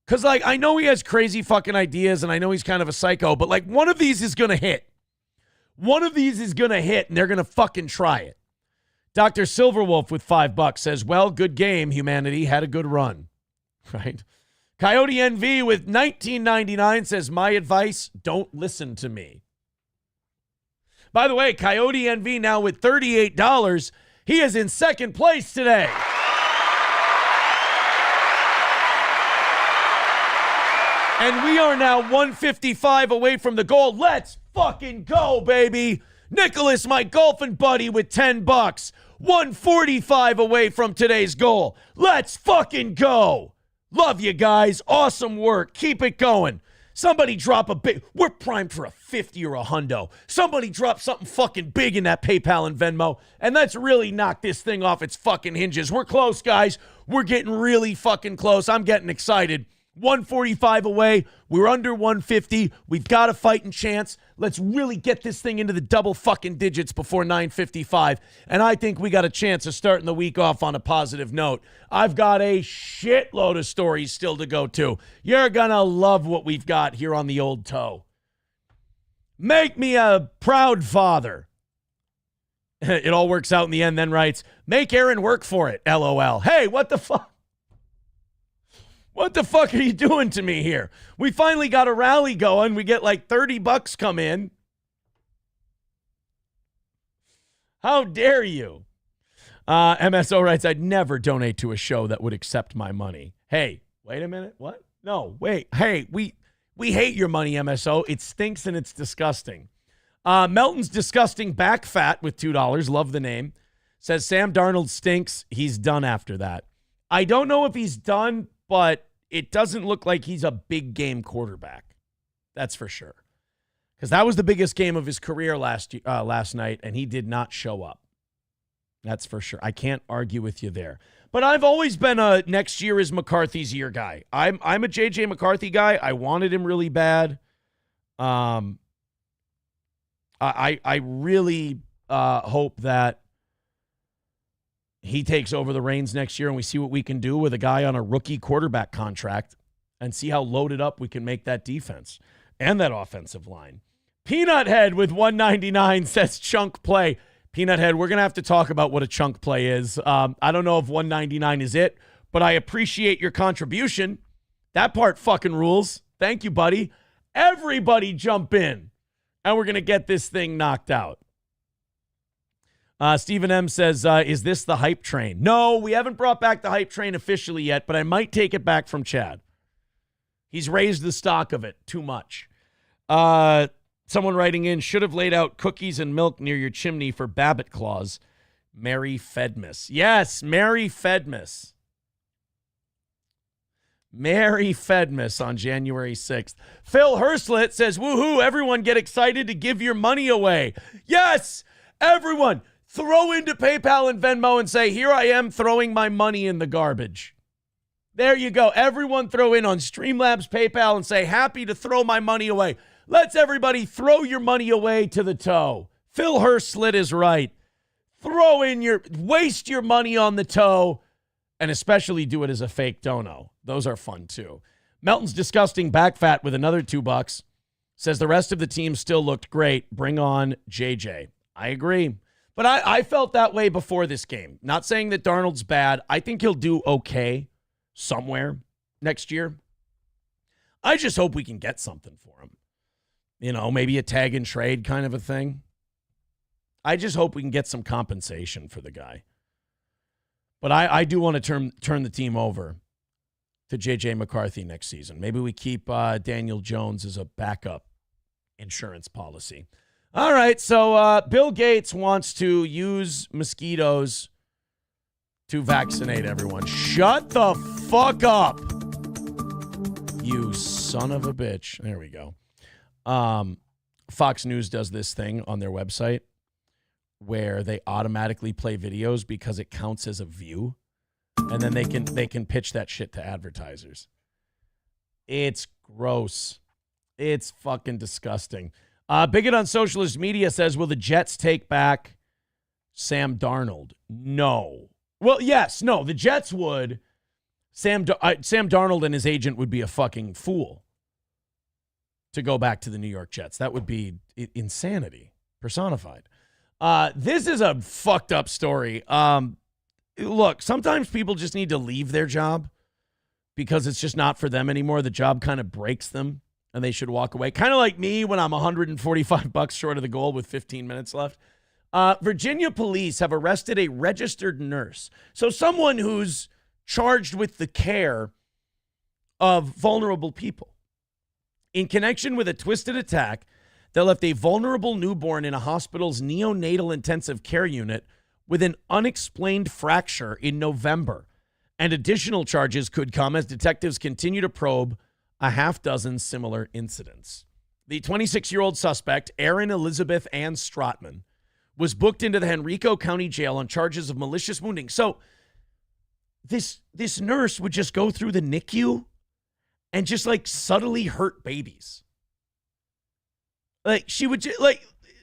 Because, like, I know he has crazy fucking ideas, and I know he's kind of a psycho, but, like, one of these is going to hit. One of these is going to hit, and they're going to fucking try it. Dr. Silverwolf with $5 says, well, good game, humanity. Had a good run. Right? Coyote NV with $19.99 says, my advice, don't listen to me. By the way, Coyote NV now with $38. He is in second place today. And we are now 155 away from the goal. Let's fucking go, baby. Nicholas, my golfing buddy, with $10. 145 away from today's goal. Let's fucking go. Love you guys. Awesome work. Keep it going. Somebody drop a big, we're primed for a 50 or a hundo. Somebody drop something fucking big in that PayPal and Venmo, and let's really knock this thing off its fucking hinges. We're close, guys. We're getting really fucking close. I'm getting excited. 145 away. We're under 150. We've got a fighting chance. Let's really get this thing into the double fucking digits before 9:55. And I think we got a chance of starting the week off on a positive note. I've got a shitload of stories still to go to. You're gonna love what we've got here on the old toe. Make me a proud father. It all works out in the end, then writes, make Aaron work for it, LOL. Hey, what the fuck? What the fuck are you doing to me here? We finally got a rally going. We get like $30 come in. How dare you? MSO writes, I'd never donate to a show that would accept my money. Hey, wait a minute. What? No, wait. Hey, we hate your money, MSO. It stinks and it's disgusting. Melton's Disgusting Back Fat with $2. Love the name. Says Sam Darnold stinks. He's done after that. I don't know if he's done, but it doesn't look like he's a big game quarterback. That's for sure. Because that was the biggest game of his career last night, and he did not show up. That's for sure. I can't argue with you there. But I've always been a next year is McCarthy's year guy. I'm a J.J. McCarthy guy. I wanted him really bad. I really hope that he takes over the reins next year and we see what we can do with a guy on a rookie quarterback contract and see how loaded up we can make that defense and that offensive line. Peanut Head with $1.99 says chunk play. Peanut Head, we're going to have to talk about what a chunk play is. I don't know if $1.99 is it, but I appreciate your contribution. That part fucking rules. Thank you, buddy. Everybody jump in, and we're going to get this thing knocked out. Stephen M. says, is this the hype train? No, we haven't brought back the hype train officially yet, but I might take it back from Chad. He's raised the stock of it too much. Someone writing in, should have laid out cookies and milk near your chimney for Babbitt Claus. Mary Fedmas. Yes, Mary Fedmas. Mary Fedmas on January 6th. Phil Herslet says, woohoo, everyone get excited to give your money away. Yes, everyone. Throw into PayPal and Venmo and say, here I am throwing my money in the garbage. There you go. Everyone throw in on Streamlabs PayPal and say, happy to throw my money away. Let's everybody throw your money away to the toe. Phil Herslit is right. Waste your money on the toe, and especially do it as a fake dono. Those are fun too. Melton's Disgusting Back Fat with another $2 says the rest of the team still looked great. Bring on JJ. I agree. But I felt that way before this game. Not saying that Darnold's bad. I think he'll do okay somewhere next year. I just hope we can get something for him. You know, maybe a tag and trade kind of a thing. I just hope we can get some compensation for the guy. But I do want to turn the team over to J.J. McCarthy next season. Maybe we keep Daniel Jones as a backup insurance policy. All right, so Bill Gates wants to use mosquitoes to vaccinate everyone. Shut the fuck up, you son of a bitch. There we go. Fox News does this thing on their website where they automatically play videos because it counts as a view, and then they can pitch that shit to advertisers. It's gross. It's fucking disgusting. Bigot on Socialist Media says, will the Jets take back Sam Darnold? No. Well, yes. No, the Jets would. Sam Darnold and his agent would be a fucking fool to go back to the New York Jets. That would be insanity personified. This is a fucked up story. Look, sometimes people just need to leave their job because it's just not for them anymore. The job kind of breaks them and they should walk away. Kind of like me when I'm $145 short of the goal with 15 minutes left. Virginia police have arrested a registered nurse. So someone who's charged with the care of vulnerable people in connection with a twisted attack that left a vulnerable newborn in a hospital's neonatal intensive care unit with an unexplained fracture in November. And additional charges could come as detectives continue to probe a half dozen similar incidents. The 26-year-old suspect, Erin Elizabeth Ann Strotman, was booked into the Henrico County Jail on charges of malicious wounding. So this nurse would just go through the NICU and just like subtly hurt babies. Like she would just like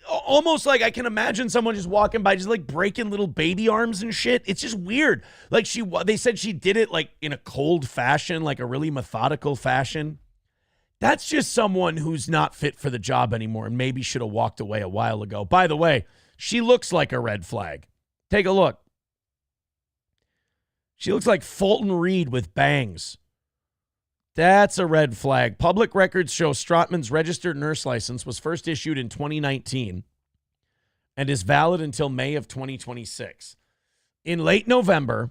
almost like I can imagine someone just walking by, just like breaking little baby arms and shit. It's just weird. Like they said she did it like in a cold fashion, like a really methodical fashion. That's just someone who's not fit for the job anymore and maybe should have walked away a while ago. By the way, she looks like a red flag. Take a look. She looks like Fulton Reed with bangs. That's a red flag. Public records show Strotman's registered nurse license was first issued in 2019 and is valid until May of 2026. In late November,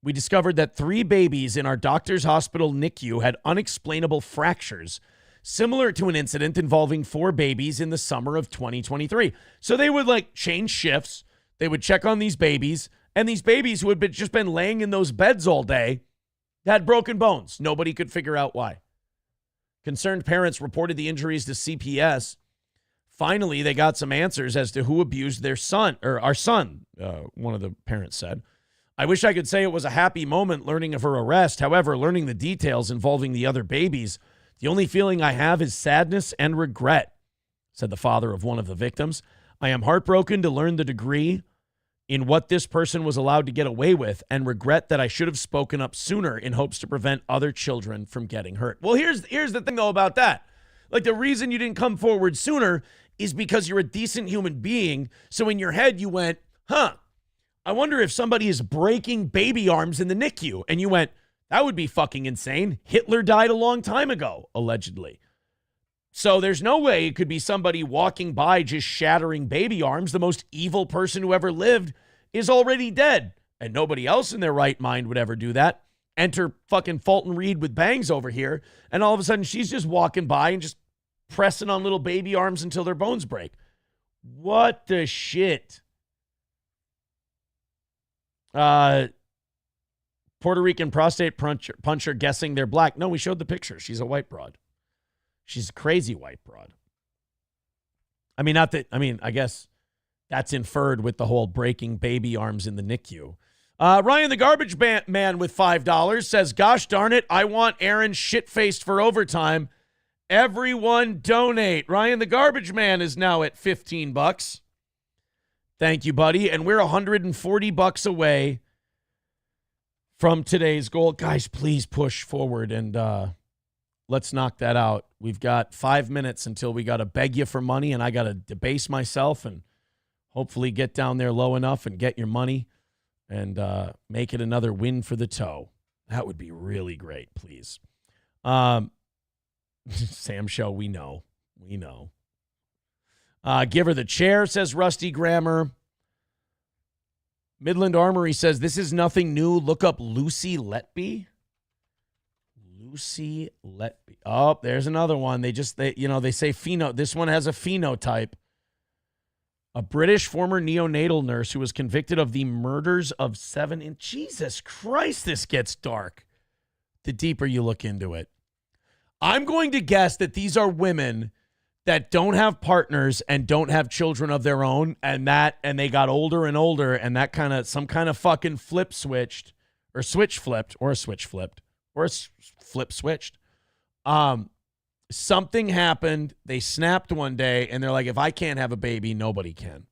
we discovered that 3 babies in our doctor's hospital NICU had unexplainable fractures, similar to an incident involving 4 babies in the summer of 2023. So they would like change shifts. They would check on these babies, and these babies who had just been laying in those beds all day had broken bones. Nobody could figure out why. Concerned parents reported the injuries to CPS. Finally, they got some answers as to who abused their son, or our son, one of the parents said. I wish I could say it was a happy moment learning of her arrest. However, learning the details involving the other babies, the only feeling I have is sadness and regret, said the father of one of the victims. I am heartbroken to learn the degree in what this person was allowed to get away with and regret that I should have spoken up sooner in hopes to prevent other children from getting hurt. Well, here's the thing, though, about that. Like, the reason you didn't come forward sooner is because you're a decent human being. So in your head, you went, I wonder if somebody is breaking baby arms in the NICU. And you went, that would be fucking insane. Hitler died a long time ago, allegedly. So there's no way it could be somebody walking by just shattering baby arms. The most evil person who ever lived is already dead. And nobody else in their right mind would ever do that. Enter fucking Fulton Reed with bangs over here. And all of a sudden she's just walking by and just pressing on little baby arms until their bones break. What the shit? Puerto Rican prostate puncher guessing they're black. No, we showed the picture. She's a white broad. She's a crazy white broad. I guess that's inferred with the whole breaking baby arms in the NICU. Ryan the Garbage Man with $5 says, gosh darn it, I want Aaron shit-faced for overtime. Everyone donate. Ryan the Garbage Man is now at $15. Thank you, buddy. And we're $140 away from today's goal. Guys, please push forward and let's knock that out. We've got 5 minutes until we got to beg you for money, and I got to debase myself and hopefully get down there low enough and get your money and make it another win for the toe. That would be really great, please. Sam Show, we know. Give her the chair, says Rusty Grammer. Midland Armory says, this is nothing new. Look up Lucy Letby. Lucy Letby. Oh, there's another one. They say pheno. This one has a phenotype. A British former neonatal nurse who was convicted of the murders of 7. Jesus Christ, this gets dark the deeper you look into it. I'm going to guess that these are women that don't have partners and don't have children of their own, and they got older and older, and that kind of some kind of fucking flip switched or switch flipped or a switch flipped or a flip switched. Something happened. They snapped one day, and they're like, if I can't have a baby, nobody can.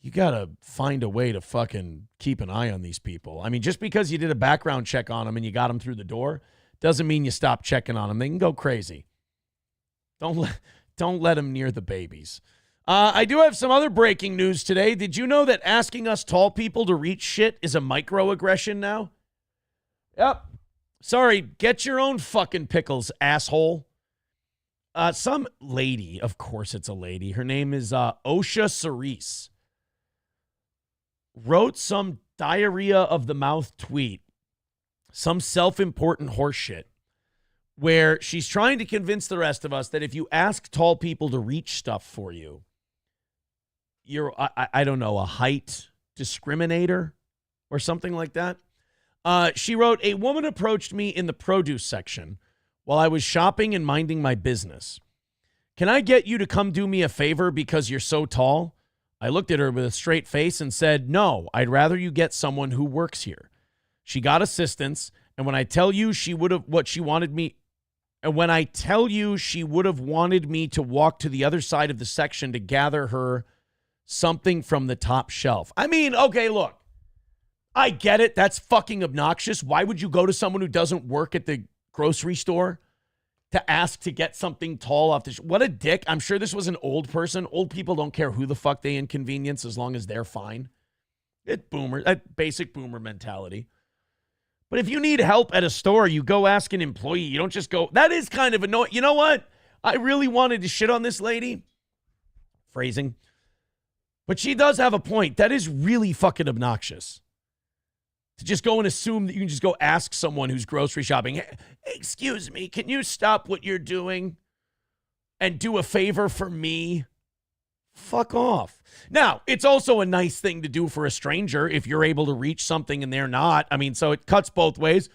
You got to find a way to fucking keep an eye on these people. I mean, just because you did a background check on them and you got them through the door doesn't mean you stop checking on them. They can go crazy. Don't let them near the babies. I do have some other breaking news today. Did you know that asking us tall people to reach shit is a microaggression now? Yep. Sorry, get your own fucking pickles, asshole. Some lady, of course it's a lady, her name is Osha Cerise, wrote some diarrhea of the mouth tweet, some self-important horseshit, where she's trying to convince the rest of us that if you ask tall people to reach stuff for you, you're, I don't know, a height discriminator or something like that. She wrote, a woman approached me in the produce section while I was shopping and minding my business. Can I get you to come do me a favor because you're so tall? I looked at her with a straight face and said, no, I'd rather you get someone who works here. She got assistance, and when I tell you she would have wanted me to walk to the other side of the section to gather her something from the top shelf. I mean, okay, look, I get it. That's fucking obnoxious. Why would you go to someone who doesn't work at the grocery store to ask to get something tall off the what a dick. I'm sure this was an old person. Old people don't care who the fuck they inconvenience as long as they're fine. That basic boomer mentality. But if you need help at a store, you go ask an employee. You don't just go, that is kind of annoying. You know what? I really wanted to shit on this lady. Phrasing. But she does have a point. That is really fucking obnoxious. To just go and assume that you can just go ask someone who's grocery shopping, hey, excuse me, can you stop what you're doing and do a favor for me? Fuck off. Now, it's also a nice thing to do for a stranger if you're able to reach something and they're not. I mean, so it cuts both ways.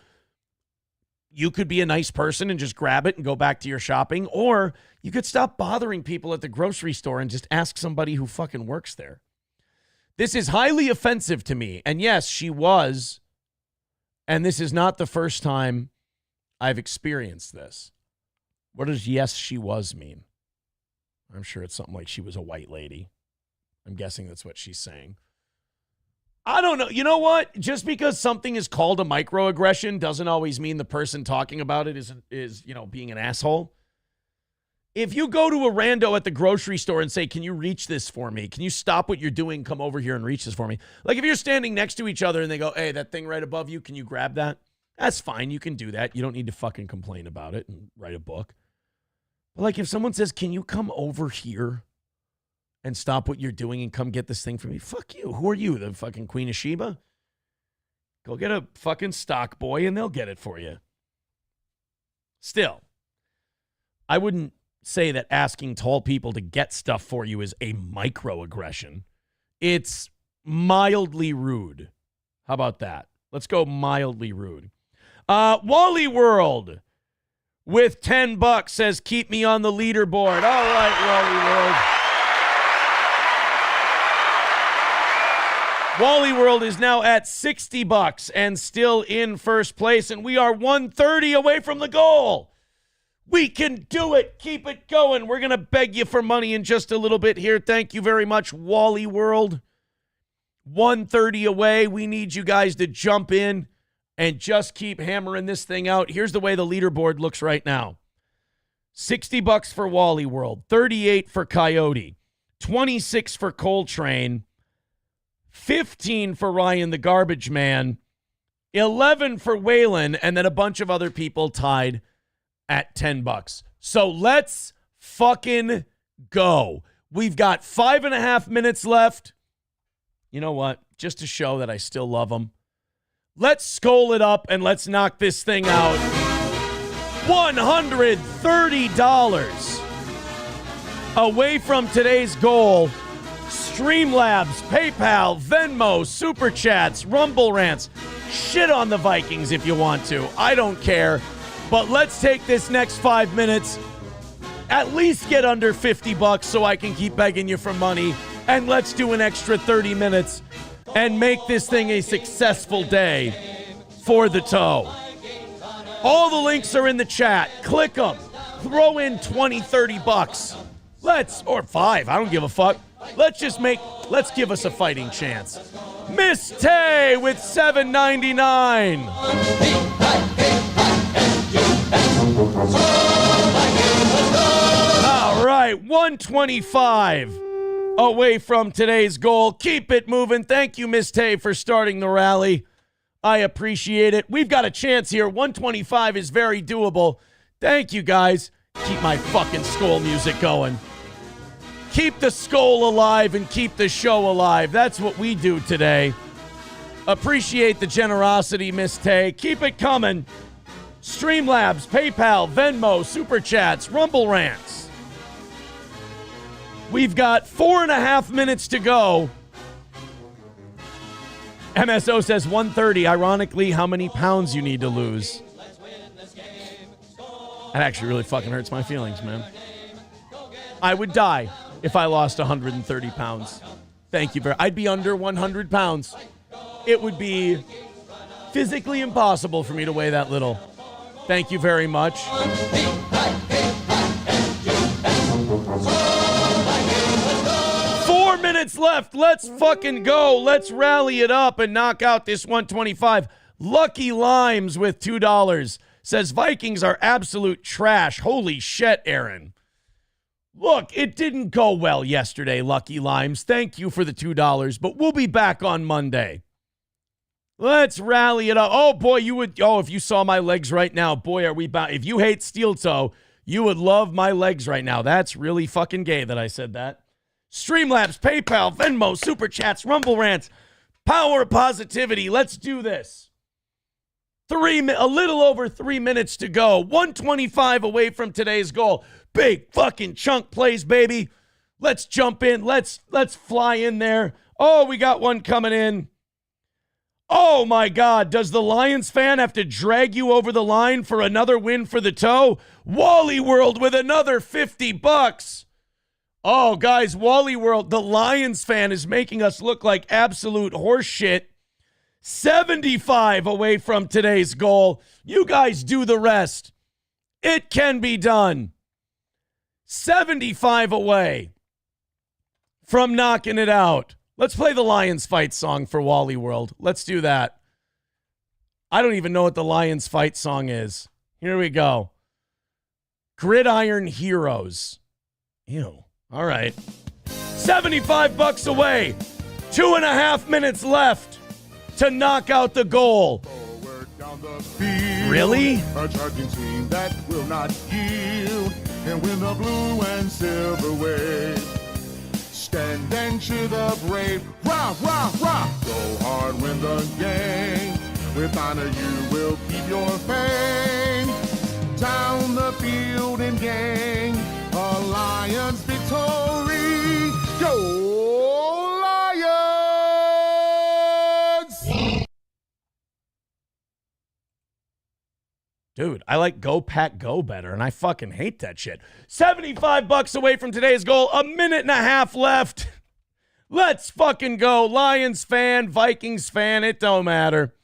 You could be a nice person and just grab it and go back to your shopping, or you could stop bothering people at the grocery store and just ask somebody who fucking works there. This is highly offensive to me. And yes, she was. And this is not the first time I've experienced this. What does yes, she was mean? I'm sure it's something like she was a white lady. I'm guessing that's what she's saying. I don't know. You know what? Just because something is called a microaggression doesn't always mean the person talking about it is being an asshole. If you go to a rando at the grocery store and say, can you reach this for me? Can you stop what you're doing? Come over here and reach this for me. Like if you're standing next to each other and they go, hey, that thing right above you, can you grab that? That's fine. You can do that. You don't need to fucking complain about it and write a book. But like if someone says, can you come over here and stop what you're doing and come get this thing for me? Fuck you. Who are you, the fucking Queen of Sheba? Go get a fucking stock boy and they'll get it for you. Still, I wouldn't say that asking tall people to get stuff for you is a microaggression. It's mildly rude. How about that? Let's go mildly rude. Wally World with $10 says, keep me on the leaderboard. All right, Wally World. Wally World is now at $60 and still in first place, and we are 130 away from the goal. We can do it. Keep it going. We're going to beg you for money in just a little bit here. Thank you very much, Wally World. 130 away. We need you guys to jump in and just keep hammering this thing out. Here's the way the leaderboard looks right now. $60 for Wally World, 38 for Coyote, 26 for Coltrane, 15 for Ryan the Garbage Man, 11 for Waylon, and then a bunch of other people tied at $10. So let's fucking go. We've got 5.5 minutes left. You know what? Just to show that I still love them, let's Skol it up and let's knock this thing out. $130 away from today's goal. Streamlabs, PayPal, Venmo, Super Chats, Rumble Rants. Shit on the Vikings if you want to. I don't care. But let's take this next 5 minutes, at least get under $50 so I can keep begging you for money. And let's do an extra 30 minutes and make this thing a successful day for the toe. All the links are in the chat. Click them. Throw in $20-$30. Let's, or $5. I don't give a fuck. Let's give us a fighting chance. Miss Tay with $7.99. All right, 125 away from today's goal. Keep it moving. Thank you, Miss Tay, for starting the rally. I appreciate it. We've got a chance here. 125 is very doable. Thank you, guys. Keep my fucking Skol music going. Keep the Skol alive and keep the show alive. That's what we do today. Appreciate the generosity, Miss Tay. Keep it coming. Streamlabs, PayPal, Venmo, Super Chats, Rumble Rants. We've got 4.5 minutes to go. MSO says 130. Ironically, how many pounds you need to lose. That actually really fucking hurts my feelings, man. I would die if I lost 130 pounds. Thank you very much. I'd be under 100 pounds. It would be physically impossible for me to weigh that little. Thank you very much. 4 minutes left. Let's fucking go. Let's rally it up and knock out this 125. Lucky Limes with $2 says Vikings are absolute trash. Holy shit, Aaron. Look, it didn't go well yesterday, Lucky Limes. Thank you for the $2, but we'll be back on Monday. Let's rally it up. Oh, boy, if you saw my legs right now, boy, are we bound. If you hate steel toe, you would love my legs right now. That's really fucking gay that I said that. Streamlabs, PayPal, Venmo, Super Chats, Rumble Rants, Power of positivity. Let's do this. A little over 3 minutes to go. 125 away from today's goal. Big fucking chunk plays, baby. Let's jump in. Let's fly in there. Oh, we got one coming in. Oh my God, does the Lions fan have to drag you over the line for another win for the toe? Wally World with another $50. Oh, guys, Wally World, the Lions fan is making us look like absolute horse shit. 75 away from today's goal. You guys do the rest. It can be done. 75 away from knocking it out. Let's play the Lions fight song for Wally World. Let's do that. I don't even know what the Lions fight song is. Here we go. Gridiron Heroes. Ew. All right. $75 away. 2.5 minutes left to knock out the goal. Really? A charging team that will not yield and win the blue and silver wave. Stand and cheer the brave. Rah, rah, rah. Go hard, win the game. With honor, you will keep your fame. Down the field and gang. A Lions victory. Go Lions! Dude, I like Go Pack Go better, and I fucking hate that shit. $75 away from today's goal. 1.5 minutes left. Let's fucking go. Lions fan, Vikings fan, it don't matter.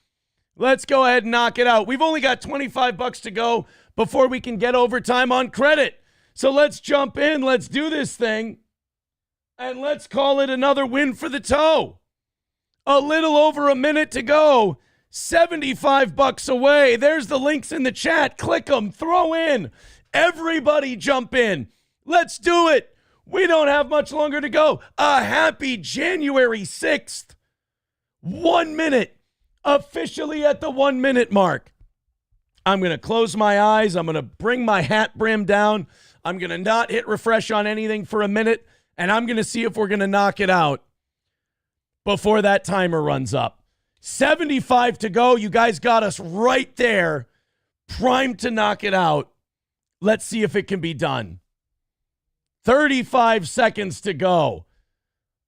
Let's go ahead and knock it out. We've only got $25 to go before we can get overtime on credit. So let's jump in. Let's do this thing. And let's call it another win for the toe. A little over a minute to go. $75 away. There's the links in the chat. Click them. Throw in. Everybody jump in. Let's do it. We don't have much longer to go. A happy January 6th. 1 minute. Officially at the 1 minute mark. I'm going to close my eyes. I'm going to bring my hat brim down. I'm going to not hit refresh on anything for a minute. And I'm going to see if we're going to knock it out before that timer runs up. 75 to go. You guys got us right there, primed to knock it out. Let's see if it can be done. 35 seconds to go.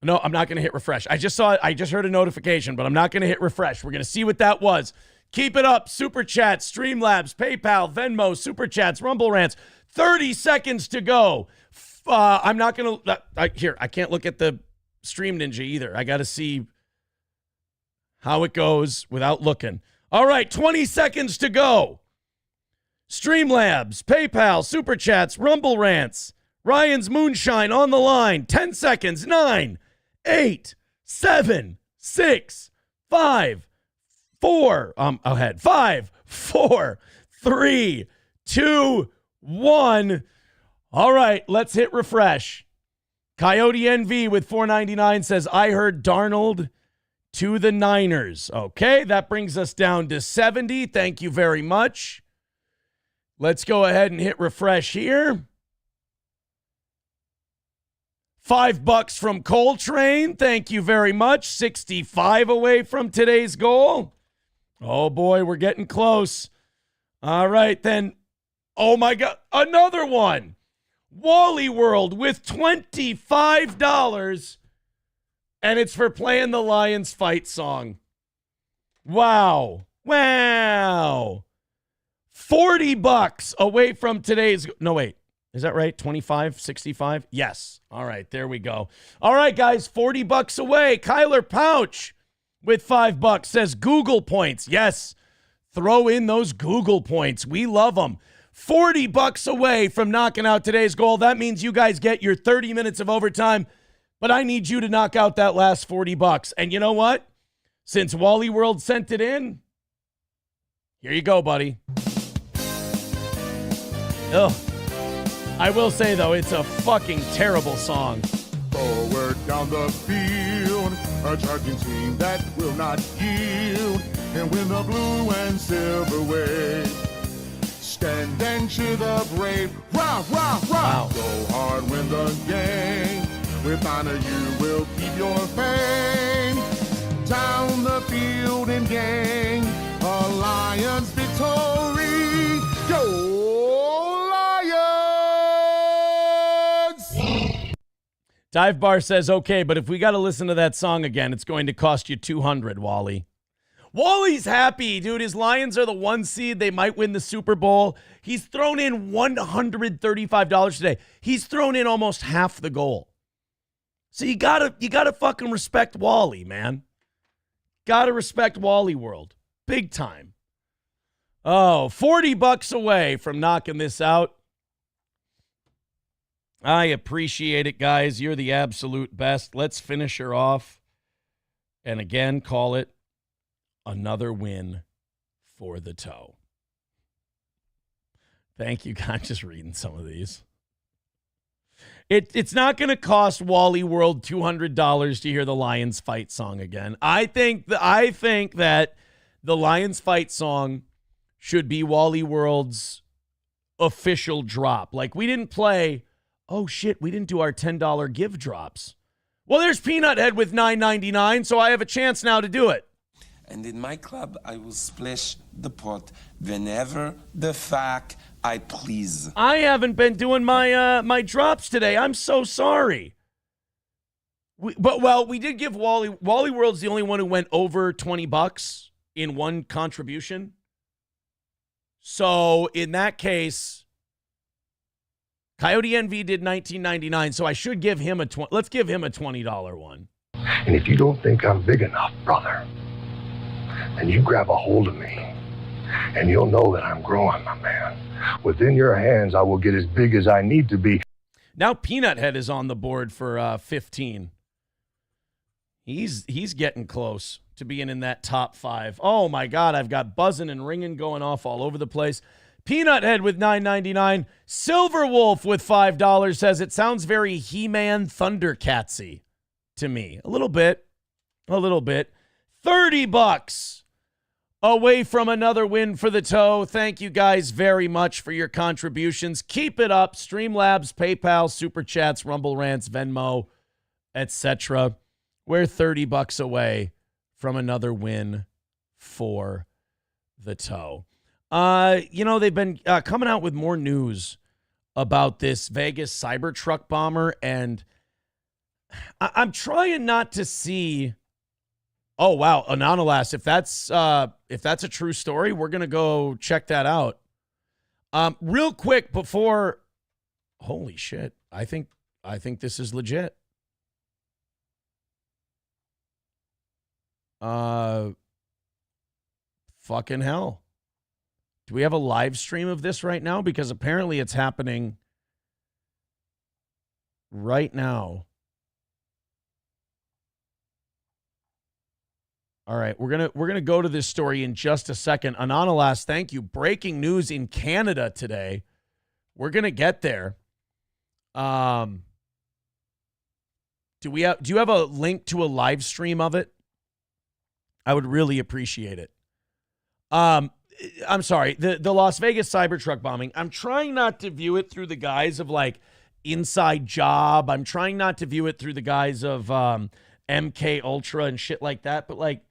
No, I'm not going to hit refresh. I just heard a notification, but I'm not going to hit refresh. We're going to see what that was. Keep it up. Super Chats, Streamlabs, PayPal, Venmo, Super Chats, Rumble Rants. 30 seconds to go. I'm not going to... I can't look at the Stream Ninja either. I got to see how it goes without looking. All right, 20 seconds to go. Streamlabs, PayPal, Super Chats, Rumble Rants, Ryan's Moonshine on the line. 10 seconds. 9, 8, 7, 6, 5, 4. Ahead. 5, 4, 3, 2, 1. All right, let's hit refresh. Coyote NV with $4.99 says, I heard Darnold to the Niners. Okay, that brings us down to 70. Thank you very much. Let's go ahead and hit refresh here. $5 from Coltrane. Thank you very much. 65 away from today's goal. Oh boy, we're getting close. All right, then. Oh my God, another one. Wally World with $25. And it's for playing the Lions fight song. Wow. Wow. $40 away from today's... No, wait. Is that right? 25, 65? Yes. All right, there we go. All right, guys, $40 away. Kyler Pouch with $5 says Google points. Yes. Throw in those Google points. We love them. $40 away from knocking out today's goal. That means you guys get your 30 minutes of overtime. But I need you to knock out that last $40. And you know what? Since Wally World sent it in, here you go, buddy. Ugh. I will say, though, it's a fucking terrible song. Forward down the field, a charging team that will not yield and win the blue and silver wave. Stand and cheer the brave. Rah, rah, rah. Wow. Go hard, win the game. With honor, you will keep your fame. Down Dive Bar says, okay, but if we got to listen to that song again, it's going to cost you $200, Wally. Wally's happy, dude. His Lions are the 1 seed. They might win the Super Bowl. He's thrown in $135 today. He's thrown in almost half the goal. So you gotta fucking respect Wally, man. Gotta respect Wally World. Big time. Oh, $40 away from knocking this out. I appreciate it, guys. You're the absolute best. Let's finish her off. And again, call it another win for the toe. Thank you, guys. Just reading some of these. It's not going to cost Wally World $200 to hear the Lions fight song again. I think that the Lions fight song should be Wally World's official drop. Like, we didn't play, oh shit, we didn't do our $10 give drops. Well, there's Peanut Head with $9.99, so I have a chance now to do it. And in my club, I will splash the pot whenever the fuck I please. I haven't been doing my drops today. I'm so sorry. We did give Wally World's the only one who went over $20 in one contribution. So in that case, Coyote NV did $19.99, so I should give him let's give him a $20 one. And if you don't think I'm big enough, brother, then you grab a hold of me, and you'll know that I'm growing, my man. Within your hands, I will get as big as I need to be. Now Peanut Head is on the board for 15. He's getting close to being in that top 5. Oh my God, I've got buzzing and ringing going off all over the place. Peanut Head with $9.99. Silver Wolf with $5 says it sounds very He-Man Thundercatsy to me. A little bit. $30 away from another win for the toe. Thank you guys very much for your contributions. Keep it up. Streamlabs, PayPal, Super Chats, Rumble Rants, Venmo, etc. We're $30 away from another win for the toe. They've been coming out with more news about this Vegas Cybertruck bomber, and I'm trying not to see. Oh wow, Anonymous! If that's a true story, we're gonna go check that out. Real quick before. Holy shit! I think this is legit. Fucking hell. Do we have a live stream of this right now? Because apparently it's happening right now. All right, we're gonna go to this story in just a second. Anonymous, thank you. Breaking news in Canada today. We're gonna get there. Do you have a link to a live stream of it? I would really appreciate it. I'm sorry, the Las Vegas Cybertruck bombing. I'm trying not to view it through the guise of like Inside Job. I'm trying not to view it through the guise of MK Ultra and shit like that. But like,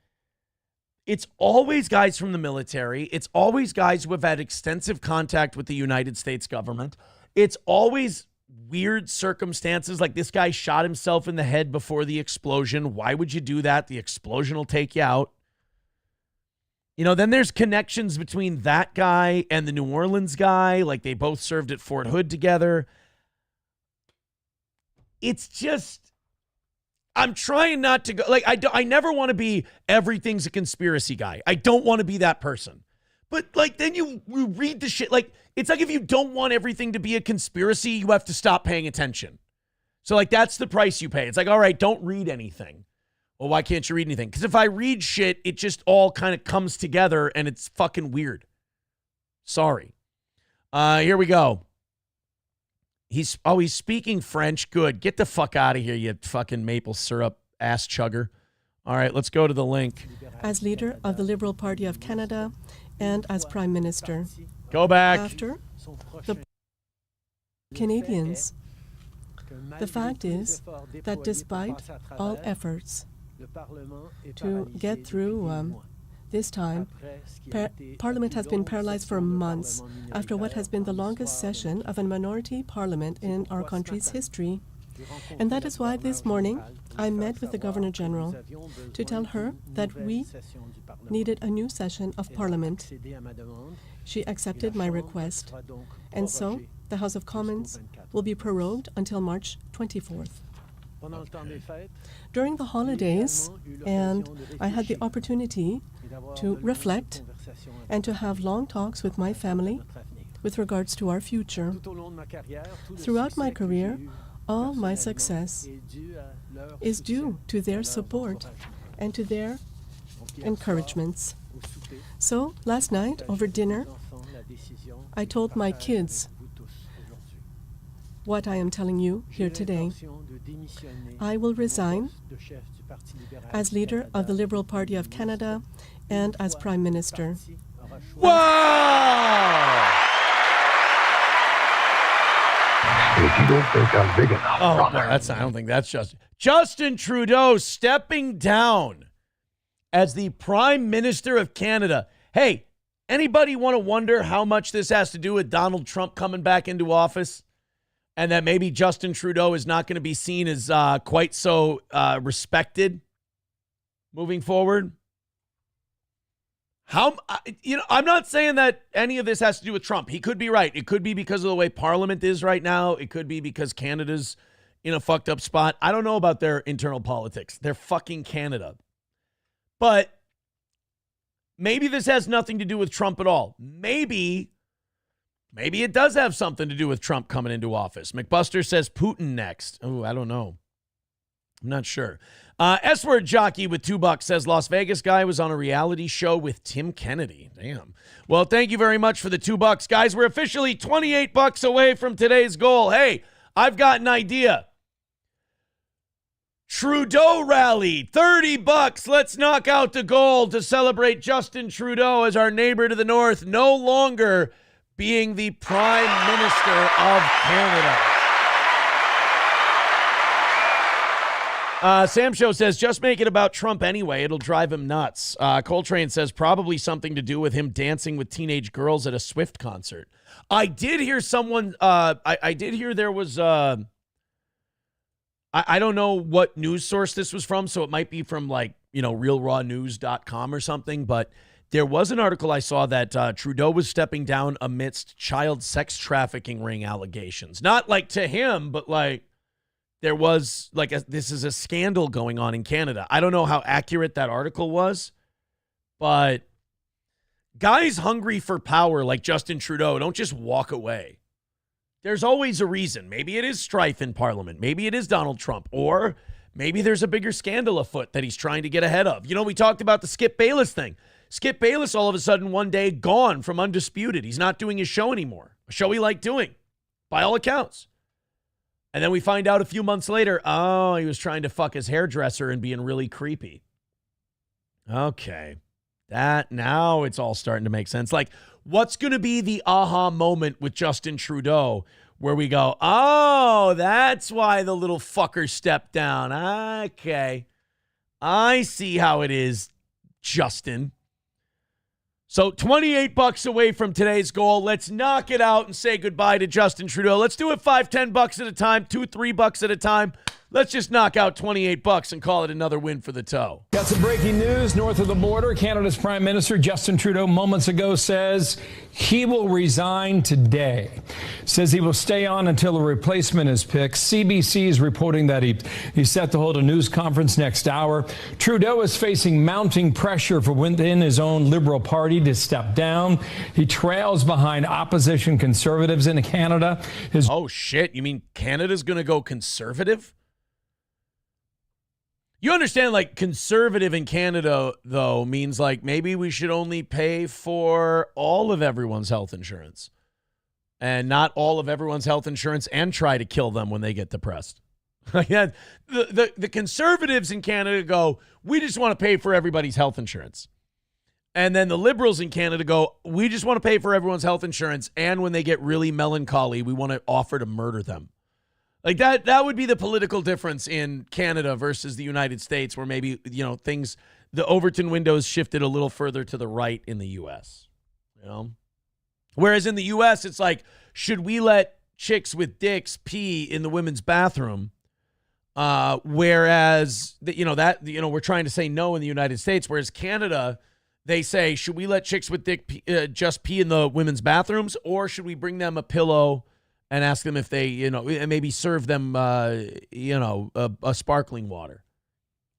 it's always guys from the military. It's always guys who have had extensive contact with the United States government. It's always weird circumstances. Like this guy shot himself in the head before the explosion. Why would you do that? The explosion will take you out. Then there's connections between that guy and the New Orleans guy. Like they both served at Fort Hood together. It's just, I'm trying not to go, like, I never want to be everything's a conspiracy guy. I don't want to be that person. But like, then you read the shit. Like, it's like if you don't want everything to be a conspiracy, you have to stop paying attention. So like, that's the price you pay. It's like, all right, don't read anything. Well, why can't you read anything? Because if I read shit, it just all kind of comes together and it's fucking weird. Sorry. Here we go. He's speaking French. Good. Get the fuck out of here, you fucking maple syrup ass chugger. All right, let's go to the link. As leader of the Liberal Party of Canada and as Prime Minister. Go back. After the Canadians. The fact is that despite all efforts to get through this time, Parliament has been paralyzed for months after what has been the longest session of a minority parliament in our country's history. And that is why this morning I met with the Governor General to tell her that we needed a new session of Parliament. She accepted my request, and so the House of Commons will be prorogued until March 24th. During the holidays, and I had the opportunity to reflect and to have long talks with my family with regards to our future. Throughout my career, all my success is due to their support and to their encouragements. So last night, over dinner, I told my kids what I am telling you here today. I will resign as leader of the Liberal Party of Canada and as Prime Minister. Wow! If you don't think I'm big enough, brother. No, I don't think that's Justin Trudeau stepping down as the Prime Minister of Canada. Hey, anybody want to wonder how much this has to do with Donald Trump coming back into office? And that maybe Justin Trudeau is not going to be seen as quite so respected moving forward? I'm not saying that any of this has to do with Trump. He could be right. It could be because of the way Parliament is right now. It could be because Canada's in a fucked up spot. I don't know about their internal politics. They're fucking Canada. But maybe this has nothing to do with Trump at all. Maybe it does have something to do with Trump coming into office. McBuster says Putin next. Oh, I don't know. I'm not sure. S-word jockey with $2 says Las Vegas guy was on a reality show with Tim Kennedy. Damn. Well, thank you very much for the $2, guys. We're officially $28 away from today's goal. Hey, I've got an idea. Trudeau rally, $30. Let's knock out the goal to celebrate Justin Trudeau as our neighbor to the north, no longer being the Prime Minister of Canada. Sam Show says, just make it about Trump anyway. It'll drive him nuts. Coltrane says, probably something to do with him dancing with teenage girls at a Swift concert. I did hear someone, I did hear there was, I don't know what news source this was from, so it might be from realrawnews.com or something, but there was an article I saw that Trudeau was stepping down amidst child sex trafficking ring allegations. Not to him, but there was this is a scandal going on in Canada. I don't know how accurate that article was, but guys hungry for power like Justin Trudeau don't just walk away. There's always a reason. Maybe it is strife in Parliament. Maybe it is Donald Trump, or maybe there's a bigger scandal afoot that he's trying to get ahead of. We talked about the Skip Bayless thing. Skip Bayless all of a sudden one day gone from Undisputed. He's not doing his show anymore, a show he liked doing by all accounts. And then we find out a few months later, he was trying to fuck his hairdresser and being really creepy. Okay. Now it's all starting to make sense. What's going to be the aha moment with Justin Trudeau where we go, oh, that's why the little fucker stepped down. Okay. I see how it is, Justin. So $28 away from today's goal. Let's knock it out and say goodbye to Justin Trudeau. Let's do it $5, $10 at a time, $2, $3 at a time. Let's just knock out $28 and call it another win for the toe. Got some breaking news north of the border. Canada's Prime Minister Justin Trudeau moments ago says he will resign today. Says he will stay on until a replacement is picked. CBC is reporting that he's set to hold a news conference next hour. Trudeau is facing mounting pressure from within his own Liberal Party to step down. He trails behind opposition Conservatives in Canada. Oh, shit. You mean Canada's going to go Conservative? You understand, conservative in Canada, though, means maybe we should only pay for all of everyone's health insurance and not all of everyone's health insurance and try to kill them when they get depressed. The conservatives in Canada go, we just want to pay for everybody's health insurance. And then the liberals in Canada go, we just want to pay for everyone's health insurance. And when they get really melancholy, we want to offer to murder them. That would be the political difference in Canada versus the United States, where maybe, the Overton windows shifted a little further to the right in the U.S. Whereas in the U.S., it's should we let chicks with dicks pee in the women's bathroom Whereas, we're trying to say no in the United States, whereas Canada, they say, should we let chicks with dick just pee in the women's bathrooms, or should we bring them a pillow and ask them if they, and maybe serve them, a sparkling water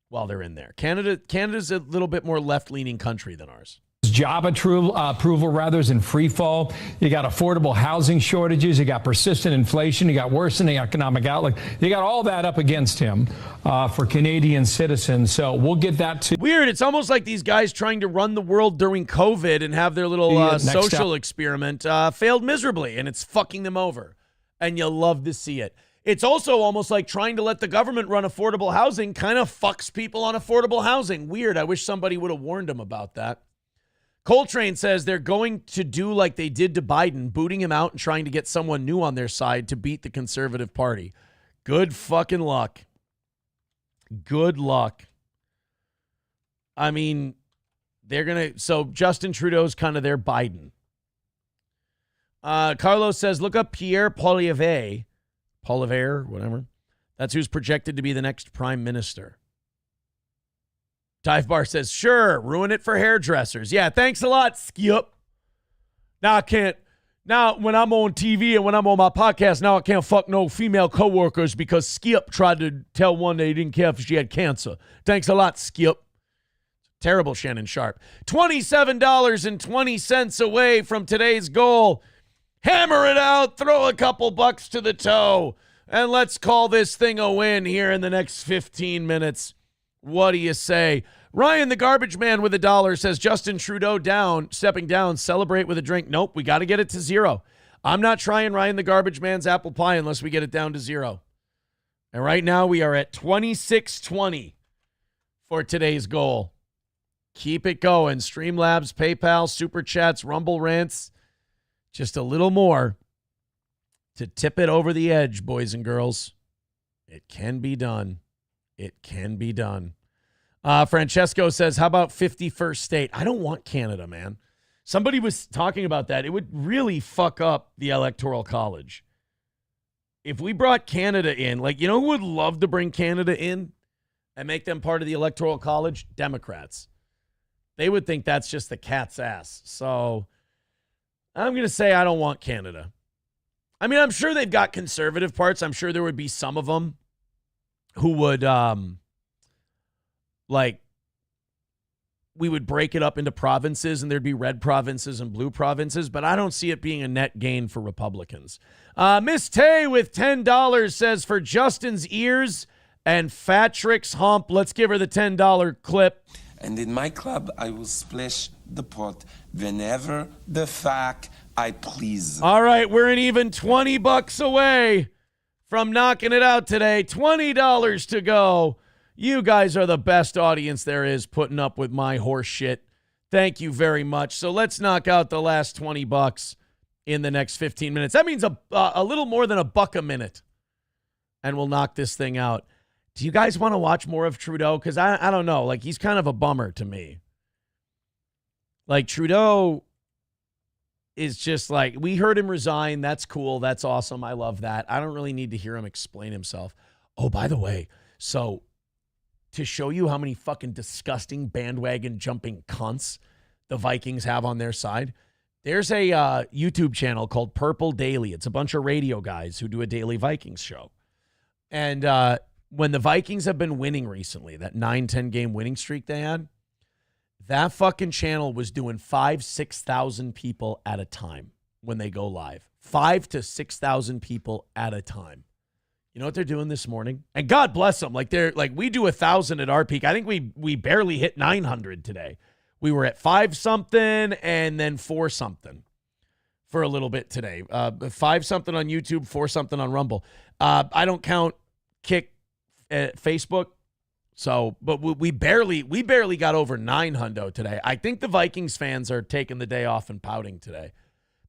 while they're in there. Canada's a little bit more left-leaning country than ours. Job approval is in free fall. You got affordable housing shortages. You got persistent inflation. You got worsening economic outlook. You got all that up against him for Canadian citizens. So we'll get that to. Weird. It's almost like these guys trying to run the world during COVID and have their little social experiment failed miserably, and it's fucking them over. And you love to see it. It's also almost like trying to let the government run affordable housing kind of fucks people on affordable housing. Weird. I wish somebody would have warned them about that. Coltrane says they're going to do like they did to Biden, booting him out and trying to get someone new on their side to beat the Conservative Party. Good fucking luck. Good luck. I mean, so Justin Trudeau's kind of their Biden. Carlos says, look up Pierre Poilievre, whatever. That's who's projected to be the next prime minister. Dive Bar says, sure, ruin it for hairdressers. Yeah, thanks a lot, Skip. Now when I'm on TV and when I'm on my podcast, now I can't fuck no female coworkers because Skip tried to tell one they didn't care if she had cancer. Thanks a lot, Skip. Terrible, Shannon Sharp. $27.20 away from today's goal. Hammer it out, throw a couple bucks to the toe, and let's call this thing a win here in the next 15 minutes. What do you say? Ryan, the garbage man with $1 says Justin Trudeau stepping down, celebrate with a drink. Nope, we got to get it to 0. I'm not trying Ryan, the garbage man's apple pie unless we get it down to 0. And right now we are at 26-20 for today's goal. Keep it going. Streamlabs, PayPal, Super Chats, Rumble Rants. Just a little more to tip it over the edge, boys and girls. It can be done. It can be done. Francesco says, how about 51st state? I don't want Canada, man. Somebody was talking about that. It would really fuck up the Electoral College. If we brought Canada in, who would love to bring Canada in and make them part of the Electoral College? Democrats. They would think that's just the cat's ass. So I'm going to say I don't want Canada. I mean, I'm sure they've got conservative parts. I'm sure there would be some of them who would, we would break it up into provinces and there'd be red provinces and blue provinces, but I don't see it being a net gain for Republicans. Miss Tay with $10 says, for Justin's ears and Fatrick's hump, let's give her the $10 clip. And in my club, I will splash the pot whenever the fuck I please. All right, we're an even $20 away from knocking it out today. $20 to go. You guys are the best audience there is putting up with my horse shit. Thank you very much. So let's knock out the last $20 in the next 15 minutes. That means a little more than $1 a minute. And we'll knock this thing out. Do you guys want to watch more of Trudeau? Because I don't know. He's kind of a bummer to me. Trudeau is just we heard him resign. That's cool. That's awesome. I love that. I don't really need to hear him explain himself. Oh, by the way, so to show you how many fucking disgusting bandwagon jumping cunts the Vikings have on their side, there's a YouTube channel called Purple Daily. It's a bunch of radio guys who do a daily Vikings show. And when the Vikings have been winning recently, that 9-10 game winning streak they had, that fucking channel was doing 5,000-6,000 people at a time when they go live. 5,000 to 6,000 people at a time. You know what they're doing this morning? And God bless them. We do 1,000 at our peak. I think we barely hit 900 today. We were at 5-something and then 4-something for a little bit today. 5-something on YouTube, 4-something on Rumble. I don't count Kick at Facebook. So, but we barely got over 900 today. I think the Vikings fans are taking the day off and pouting today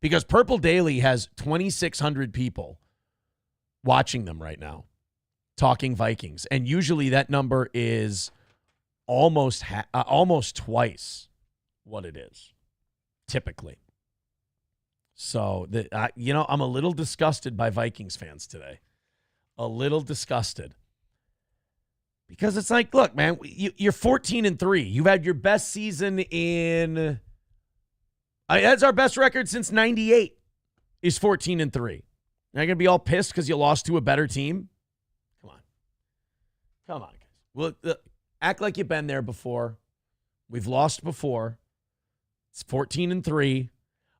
because Purple Daily has 2,600 people watching them right now, talking Vikings. And usually that number is almost twice what it is, typically. So, I'm a little disgusted by Vikings fans today. A little disgusted. Because it's like, look, man, you're 14-3. You've had your best season in. That's our best record since '98. Is 14-3. You're not gonna be all pissed because you lost to a better team. Come on, guys. Well, act like you've been there before. We've lost before. It's 14-3.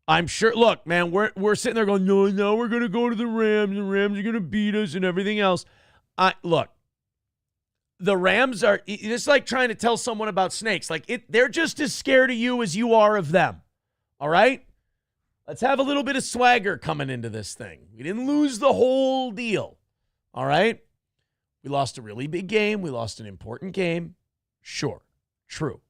I'm sure. Look, man, we're sitting there going, no, we're gonna go to the Rams. The Rams are gonna beat us and everything else. Look, the Rams are. It's like trying to tell someone about snakes. Like they're just as scared of you as you are of them. All right. Let's have a little bit of swagger coming into this thing. We didn't lose the whole deal. All right. We lost a really big game. We lost an important game. Sure. True.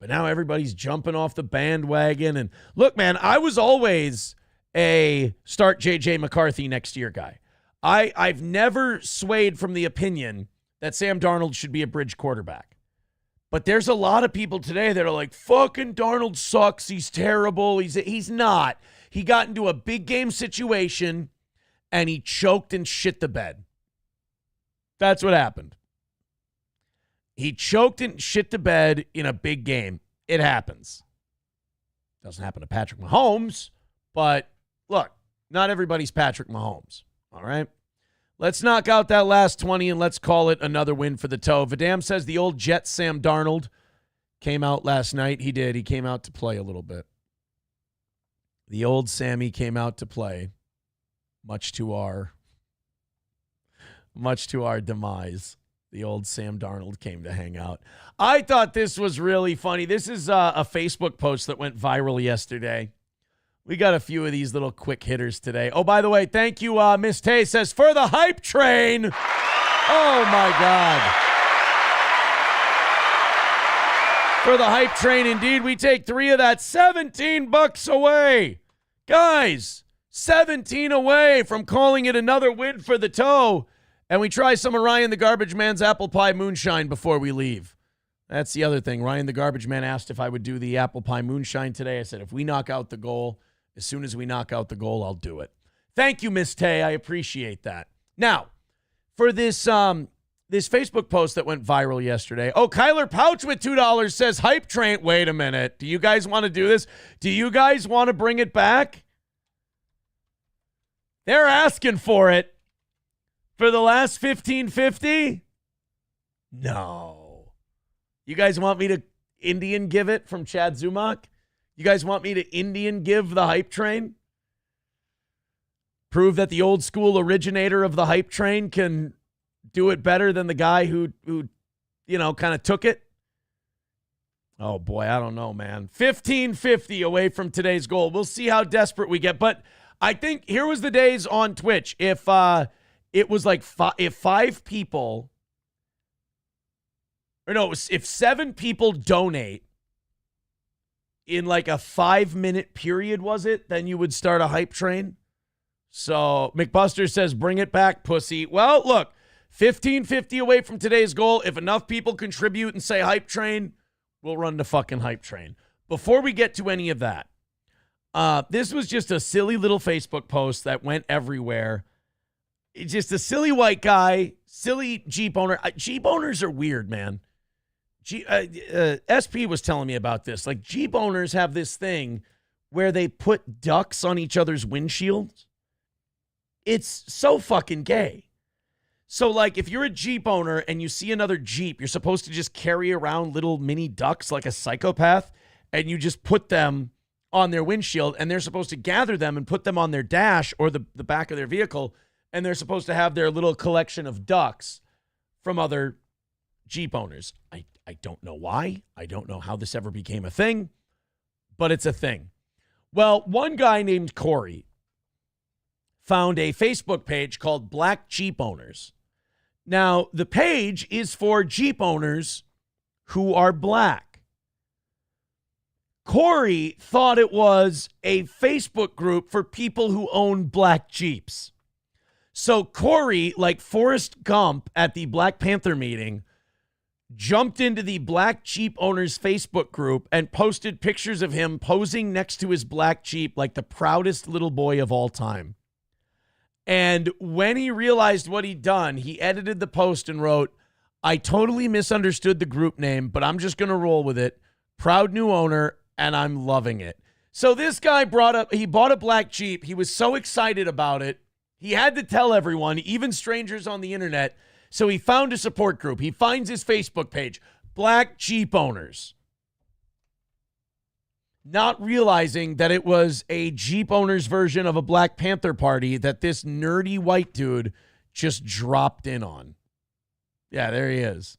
But now everybody's jumping off the bandwagon. And look, man, I was always a start J.J. McCarthy next year guy. I've never swayed from the opinion that Sam Darnold should be a bridge quarterback. But there's a lot of people today that are like, fucking Darnold sucks. He's terrible. He's not. He got into a big game situation and he choked and shit the bed. That's what happened. He choked and shit the bed in a big game. It happens. Doesn't happen to Patrick Mahomes, but look, not everybody's Patrick Mahomes. All right? Let's knock out that last 20 and let's call it another win for the toe. Vidam says the old Jet Sam Darnold came out last night. He did. He came out to play a little bit. The old Sammy came out to play, much to our demise. The old Sam Darnold came to hang out. I thought this was really funny. This is a Facebook post that went viral yesterday. We got a few of these little quick hitters today. Oh, by the way, thank you. Miss Tay says, for the hype train. Oh, my God. For the hype train, indeed. We take 3 of that. $17 away. Guys, 17 away from calling it another win for the toe. And we try some of Ryan the Garbage Man's apple pie moonshine before we leave. That's the other thing. Ryan the Garbage Man asked if I would do the apple pie moonshine today. I said, if we knock out the goal, as soon as we knock out the goal, I'll do it. Thank you, Miss Tay. I appreciate that. Now, for this this Facebook post that went viral yesterday. Oh, Kyler Pouch with $2 says, hype train. Wait a minute. Do you guys want to do this? Do you guys want to bring it back? They're asking for it. For the last 1550? No. You guys want me to Indian give it from Chad Zumock? You guys want me to Indian give the hype train? Prove that the old school originator of the hype train can do it better than the guy who kind of took it? Oh, boy, I don't know, man. 1550 away from today's goal. We'll see how desperate we get. But I think here was the days on Twitch. If it was like if 5 people, or no, if 7 people donate in like a 5-minute period, was it? Then you would start a hype train. So McBuster says, bring it back, pussy. Well, look, 1550 away from today's goal. If enough people contribute and say hype train, we'll run the fucking hype train. Before we get to any of that, this was just a silly little Facebook post that went everywhere. It's just a silly white guy, silly Jeep owner. Jeep owners are weird, man. SP was telling me about this. Like, Jeep owners have this thing where they put ducks on each other's windshields. It's so fucking gay. So, like, if you're a Jeep owner and you see another Jeep, you're supposed to just carry around little mini ducks like a psychopath, and you just put them on their windshield, and they're supposed to gather them and put them on their dash or the back of their vehicle, and they're supposed to have their little collection of ducks from other Jeep owners. I don't know why. I don't know how this ever became a thing, but it's a thing. Well, one guy named Corey found a Facebook page called Black Jeep Owners. Now, the page is for Jeep owners who are black. Corey thought it was a Facebook group for people who own black Jeeps. So Corey, like Forrest Gump at the Black Panther meeting, jumped into the Black Jeep Owners Facebook group and posted pictures of him posing next to his black Jeep like the proudest little boy of all time. And when he realized what he'd done, he edited the post and wrote, I totally misunderstood the group name, but I'm just going to roll with it. Proud new owner, and I'm loving it. So this guy bought a black Jeep. He was so excited about it. He had to tell everyone, even strangers on the internet. So he found a support group. He finds his Facebook page, Black Jeep Owners. Not realizing that it was a Jeep owners version of a Black Panther party that this nerdy white dude just dropped in on. Yeah, there he is.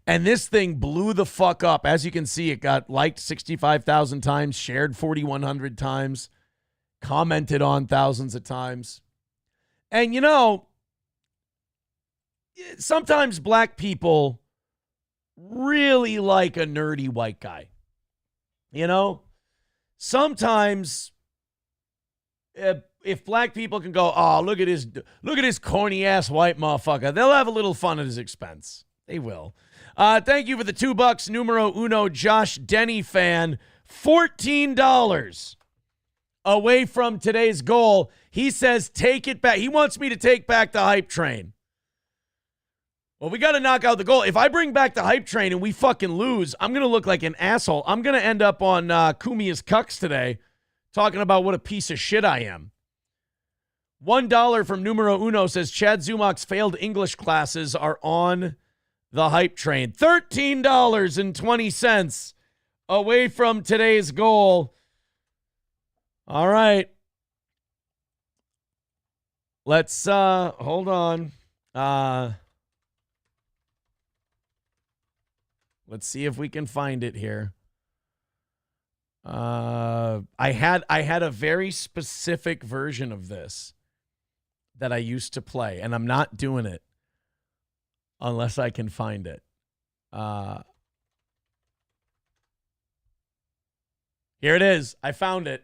And this thing blew the fuck up. As you can see, it got liked 65,000 times, shared 4,100 times, commented on thousands of times. And you know, sometimes black people really like a nerdy white guy. You know, sometimes if black people can go, oh, look at his corny ass white motherfucker, they'll have a little fun at his expense. They will. Thank you for the $2, numero uno, Josh Denny fan. $14 away from today's goal. He says, take it back. He wants me to take back the hype train. Well, we got to knock out the goal. If I bring back the hype train and we fucking lose, I'm going to look like an asshole. I'm going to end up on Kumia's Cucks today talking about what a piece of shit I am. $1 from numero uno says Chad Zumach's failed English classes are on the hype train. $13.20 away from today's goal. All right. Let's hold on. Let's see if we can find it here. I had a very specific version of this that I used to play, and I'm not doing it unless I can find it. Here it is. I found it.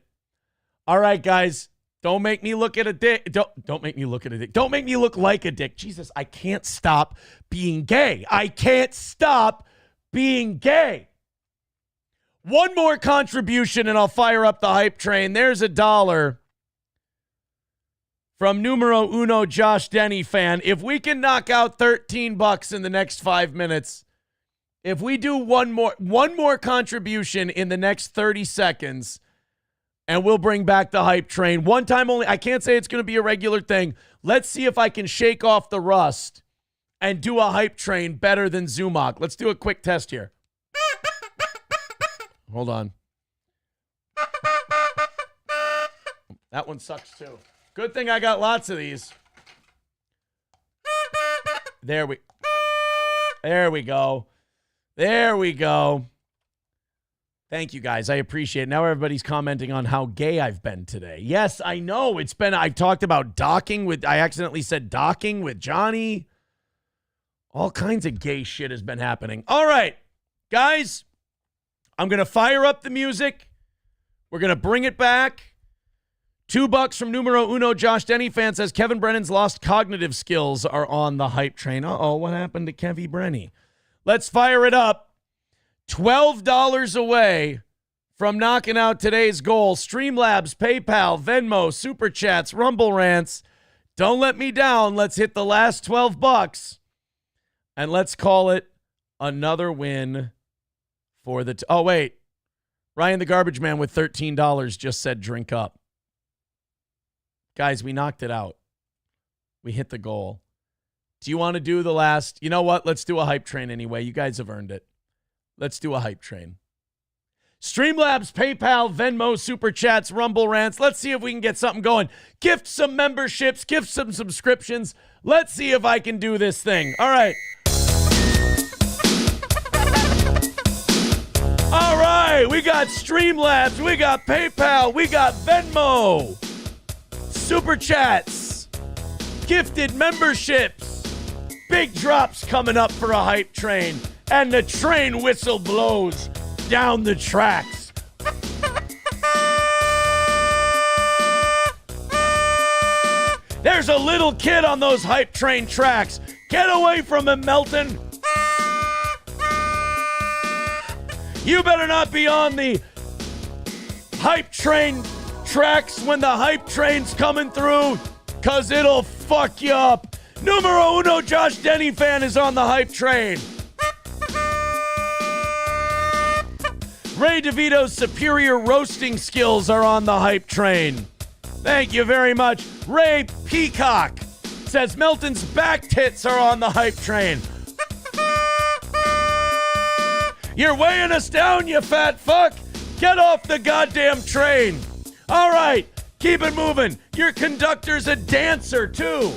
All right, guys. Don't make me look at a dick. Don't make me look at a dick. Don't make me look like a dick. Jesus, I can't stop being gay. I can't stop being gay. One more contribution and I'll fire up the hype train. There's $1 from numero uno Josh Denny fan. If we can knock out $13 in the next 5 minutes, if we do one more contribution in the next 30 seconds, and we'll bring back the hype train. One time only. I can't say it's going to be a regular thing. Let's see if I can shake off the rust and do a hype train better than Zumach. Let's do a quick test here. Hold on. That one sucks too. Good thing I got lots of these. There we go. There we go. Thank you, guys. I appreciate it. Now everybody's commenting on how gay I've been today. Yes, I know. I talked about I accidentally said docking with Johnny. All kinds of gay shit has been happening. All right, guys, I'm going to fire up the music. We're going to bring it back. $2 from numero uno Josh Denny fan says Kevin Brennan's lost cognitive skills are on the hype train. Uh-oh, what happened to Kevy Brenny? Let's fire it up. $12 away from knocking out today's goal. Streamlabs, PayPal, Venmo, Super Chats, Rumble Rants. Don't let me down. Let's hit the last $12. And let's call it another win for the... oh, wait. Ryan the Garbage Man with $13 just said drink up. Guys, we knocked it out. We hit the goal. Do you want to do the last... you know what? Let's do a hype train anyway. You guys have earned it. Let's do a hype train. Streamlabs, PayPal, Venmo, Super Chats, Rumble Rants. Let's see if we can get something going. Gift some memberships. Gift some subscriptions. Let's see if I can do this thing. All right. All right. We got Streamlabs. We got PayPal. We got Venmo. Super Chats. Gifted memberships. Big drops coming up for a hype train. And the train whistle blows down the tracks. There's a little kid on those hype train tracks. Get away from him, Melton. You better not be on the hype train tracks when the hype train's coming through, because it'll fuck you up. Numero uno Josh Denny fan is on the hype train. Ray DeVito's superior roasting skills are on the hype train. Thank you very much. Ray Peacock says Milton's back tits are on the hype train. You're weighing us down, you fat fuck. Get off the goddamn train. All right, keep it moving. Your conductor's a dancer, too.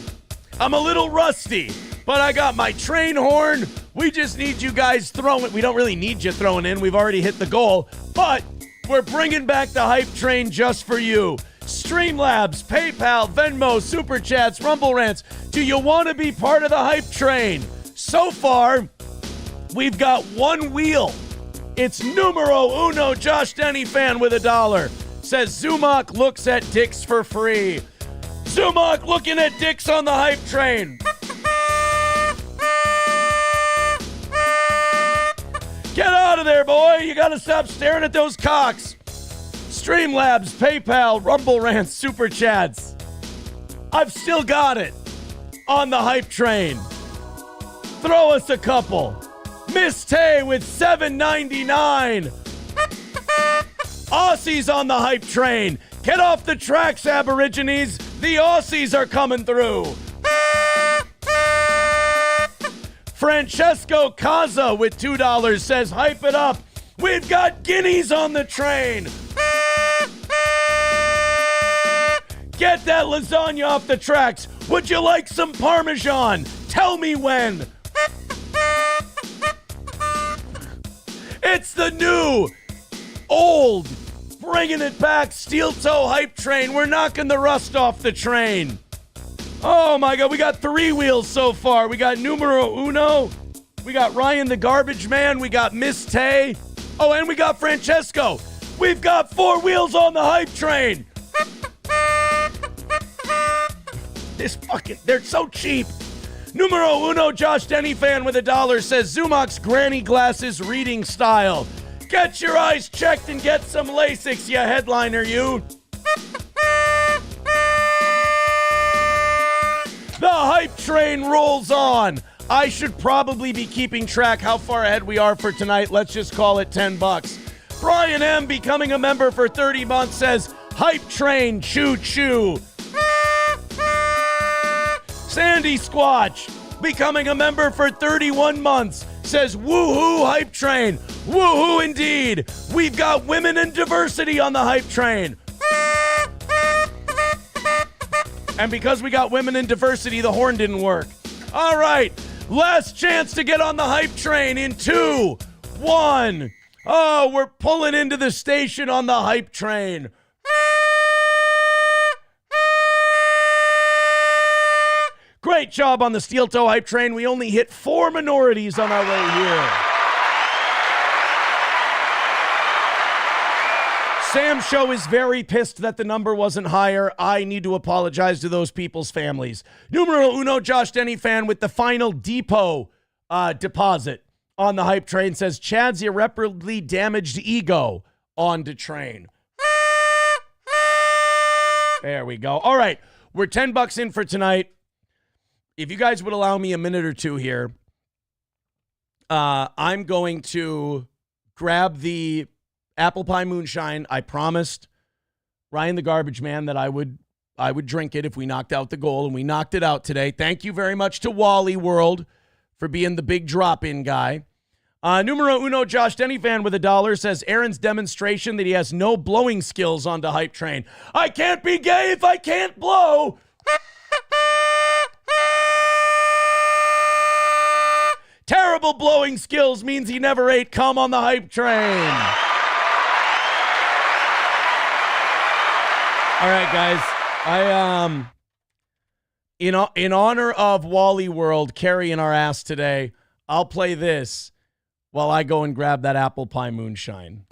I'm a little rusty, but I got my train horn. We just need you guys throwing. We don't really need you throwing in. We've already hit the goal, but we're bringing back the hype train just for you. Streamlabs, PayPal, Venmo, Super Chats, Rumble Rants. Do you want to be part of the hype train? So far, we've got one wheel. It's numero uno Josh Denny fan with $1. Says Zumach looks at dicks for free. Zumach looking at dicks on the hype train. Get out of there, boy. You got to stop staring at those cocks. Streamlabs, PayPal, Rumble Rants, Super Chats. I've still got it on the hype train. Throw us a couple. Miss Tay with $7.99. Aussies on the hype train. Get off the tracks, Aborigines. The Aussies are coming through. Francesco Caza with $2 says, hype it up. We've got guineas on the train. Get that lasagna off the tracks. Would you like some Parmesan? Tell me when. It's the new, old, bringing it back, steel toe hype train. We're knocking the rust off the train. Oh my God, we got 3 wheels so far. We got numero uno. We got Ryan the Garbage Man. We got Miss Tay. Oh, and we got Francesco. We've got 4 wheels on the hype train. They're so cheap. Numero uno Josh Denny fan with $1 says Zumach's granny glasses reading style. Get your eyes checked and get some LASIX, you headliner, you. The hype train rolls on. I should probably be keeping track how far ahead we are for tonight. Let's just call it $10. Brian M. becoming a member for 30 months says, hype train, choo choo. Sandy Squatch becoming a member for 31 months says, woohoo, hype train. Woohoo indeed. We've got women and diversity on the hype train. And because we got women and diversity, the horn didn't work. All right, last chance to get on the hype train in 2, 1. Oh, we're pulling into the station on the hype train. Great job on the steel toe hype train. We only hit 4 minorities on our way here. Sam Show is very pissed that the number wasn't higher. I need to apologize to those people's families. Numero uno Josh Denny fan with the final depot deposit on the hype train says Chad's irreparably damaged ego on the train. There we go. All right, we're $10 in for tonight. If you guys would allow me a minute or two here, I'm going to grab the apple pie moonshine. I promised Ryan the Garbage Man that I would drink it if we knocked out the goal, and we knocked it out today. Thank you very much to Wally World for being the big drop-in guy. Numero uno Josh Denny fan with $1 says Aaron's demonstration that he has no blowing skills on the hype train. I can't be gay if I can't blow. Terrible blowing skills means he never ate cum on the hype train. All right, guys. In honor of Wally World carrying our ass today, I'll play this while I go and grab that apple pie moonshine.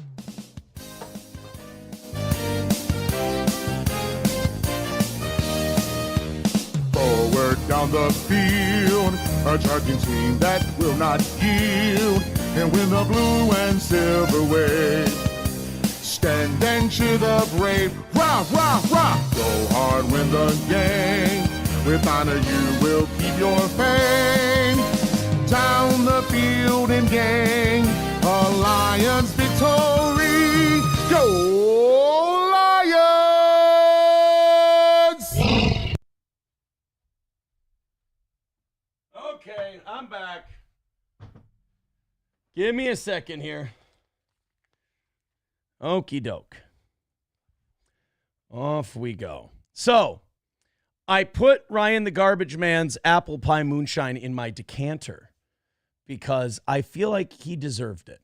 Forward down the field, a charging team that will not yield, and win the blue and silver wave. Stand and cheer the brave, rah, rah, rah. Go hard, win the game. With honor you will keep wave your fame down the field and gang a Lions victory. Go Lions! Okay, I'm back. Give me a second here. Okie doke. Off we go. So, I put Ryan the Garbage Man's apple pie moonshine in my decanter because I feel like he deserved it.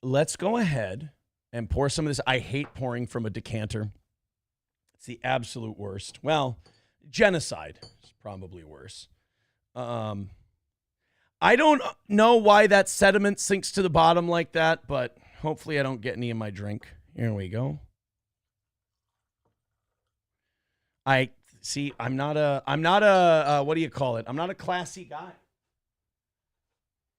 Let's go ahead and pour some of this. I hate pouring from a decanter. It's the absolute worst. Well, genocide is probably worse. I don't know why that sediment sinks to the bottom like that, but hopefully I don't get any in my drink. Here we go. I'm not a what do you call it? I'm not a classy guy.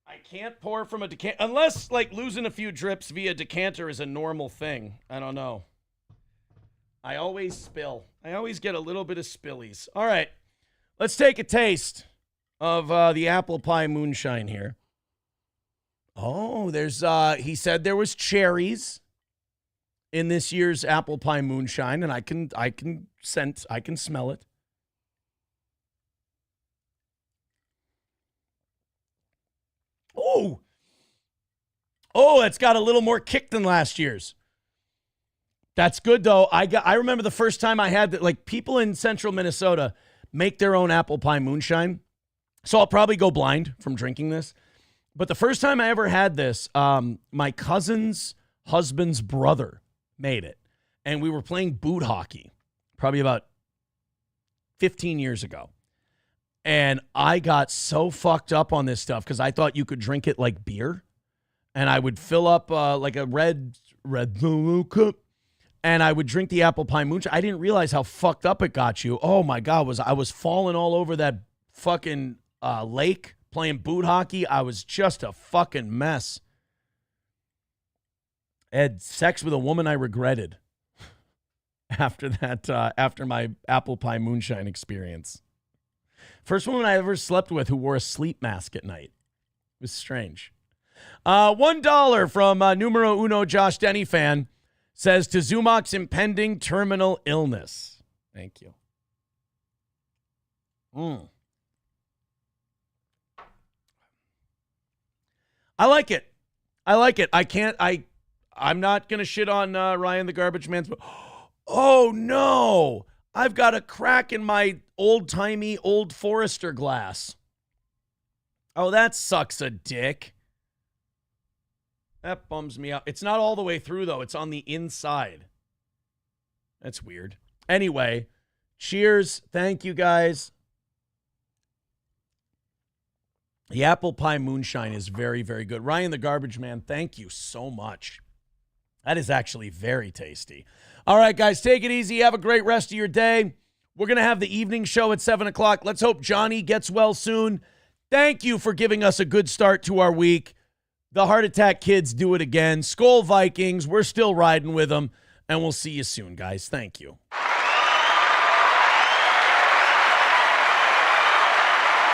I can't pour from a decanter unless like losing a few drips via decanter is a normal thing. I don't know. I always spill. I always get a little bit of spillies. All right, let's take a taste of the apple pie moonshine here. Oh, there's he said there was cherries in this year's apple pie moonshine, and I can smell it. Oh, it's got a little more kick than last year's. That's good though. I remember the first time I had that. Like people in central Minnesota make their own apple pie moonshine, so I'll probably go blind from drinking this. But the first time I ever had this, my cousin's husband's brother made it. And we were playing boot hockey probably about 15 years ago. And I got so fucked up on this stuff because I thought you could drink it like beer. And I would fill up like a red cup. And I would drink the apple pie moonshine. I didn't realize how fucked up it got you. Oh my God, I was falling all over that fucking lake playing boot hockey. I was just a fucking mess. I had sex with a woman I regretted after that, after my apple pie moonshine experience. First woman I ever slept with who wore a sleep mask at night. It was strange. $1 from numero uno Josh Denny fan says to Zumach's impending terminal illness. Thank you. I like it. I'm not going to shit on Ryan the Garbage Man's. Oh, no. I've got a crack in my old-timey Old Forester glass. Oh, that sucks a dick. That bums me out. It's not all the way through, though. It's on the inside. That's weird. Anyway, cheers. Thank you, guys. The apple pie moonshine is very, very good. Ryan the Garbage Man, thank you so much. That is actually very tasty. All right, guys, take it easy. Have a great rest of your day. We're going to have the evening show at 7 o'clock. Let's hope Johnny gets well soon. Thank you for giving us a good start to our week. The Heart Attack Kids do it again. Skol Vikings. We're still riding with them. And we'll see you soon, guys. Thank you.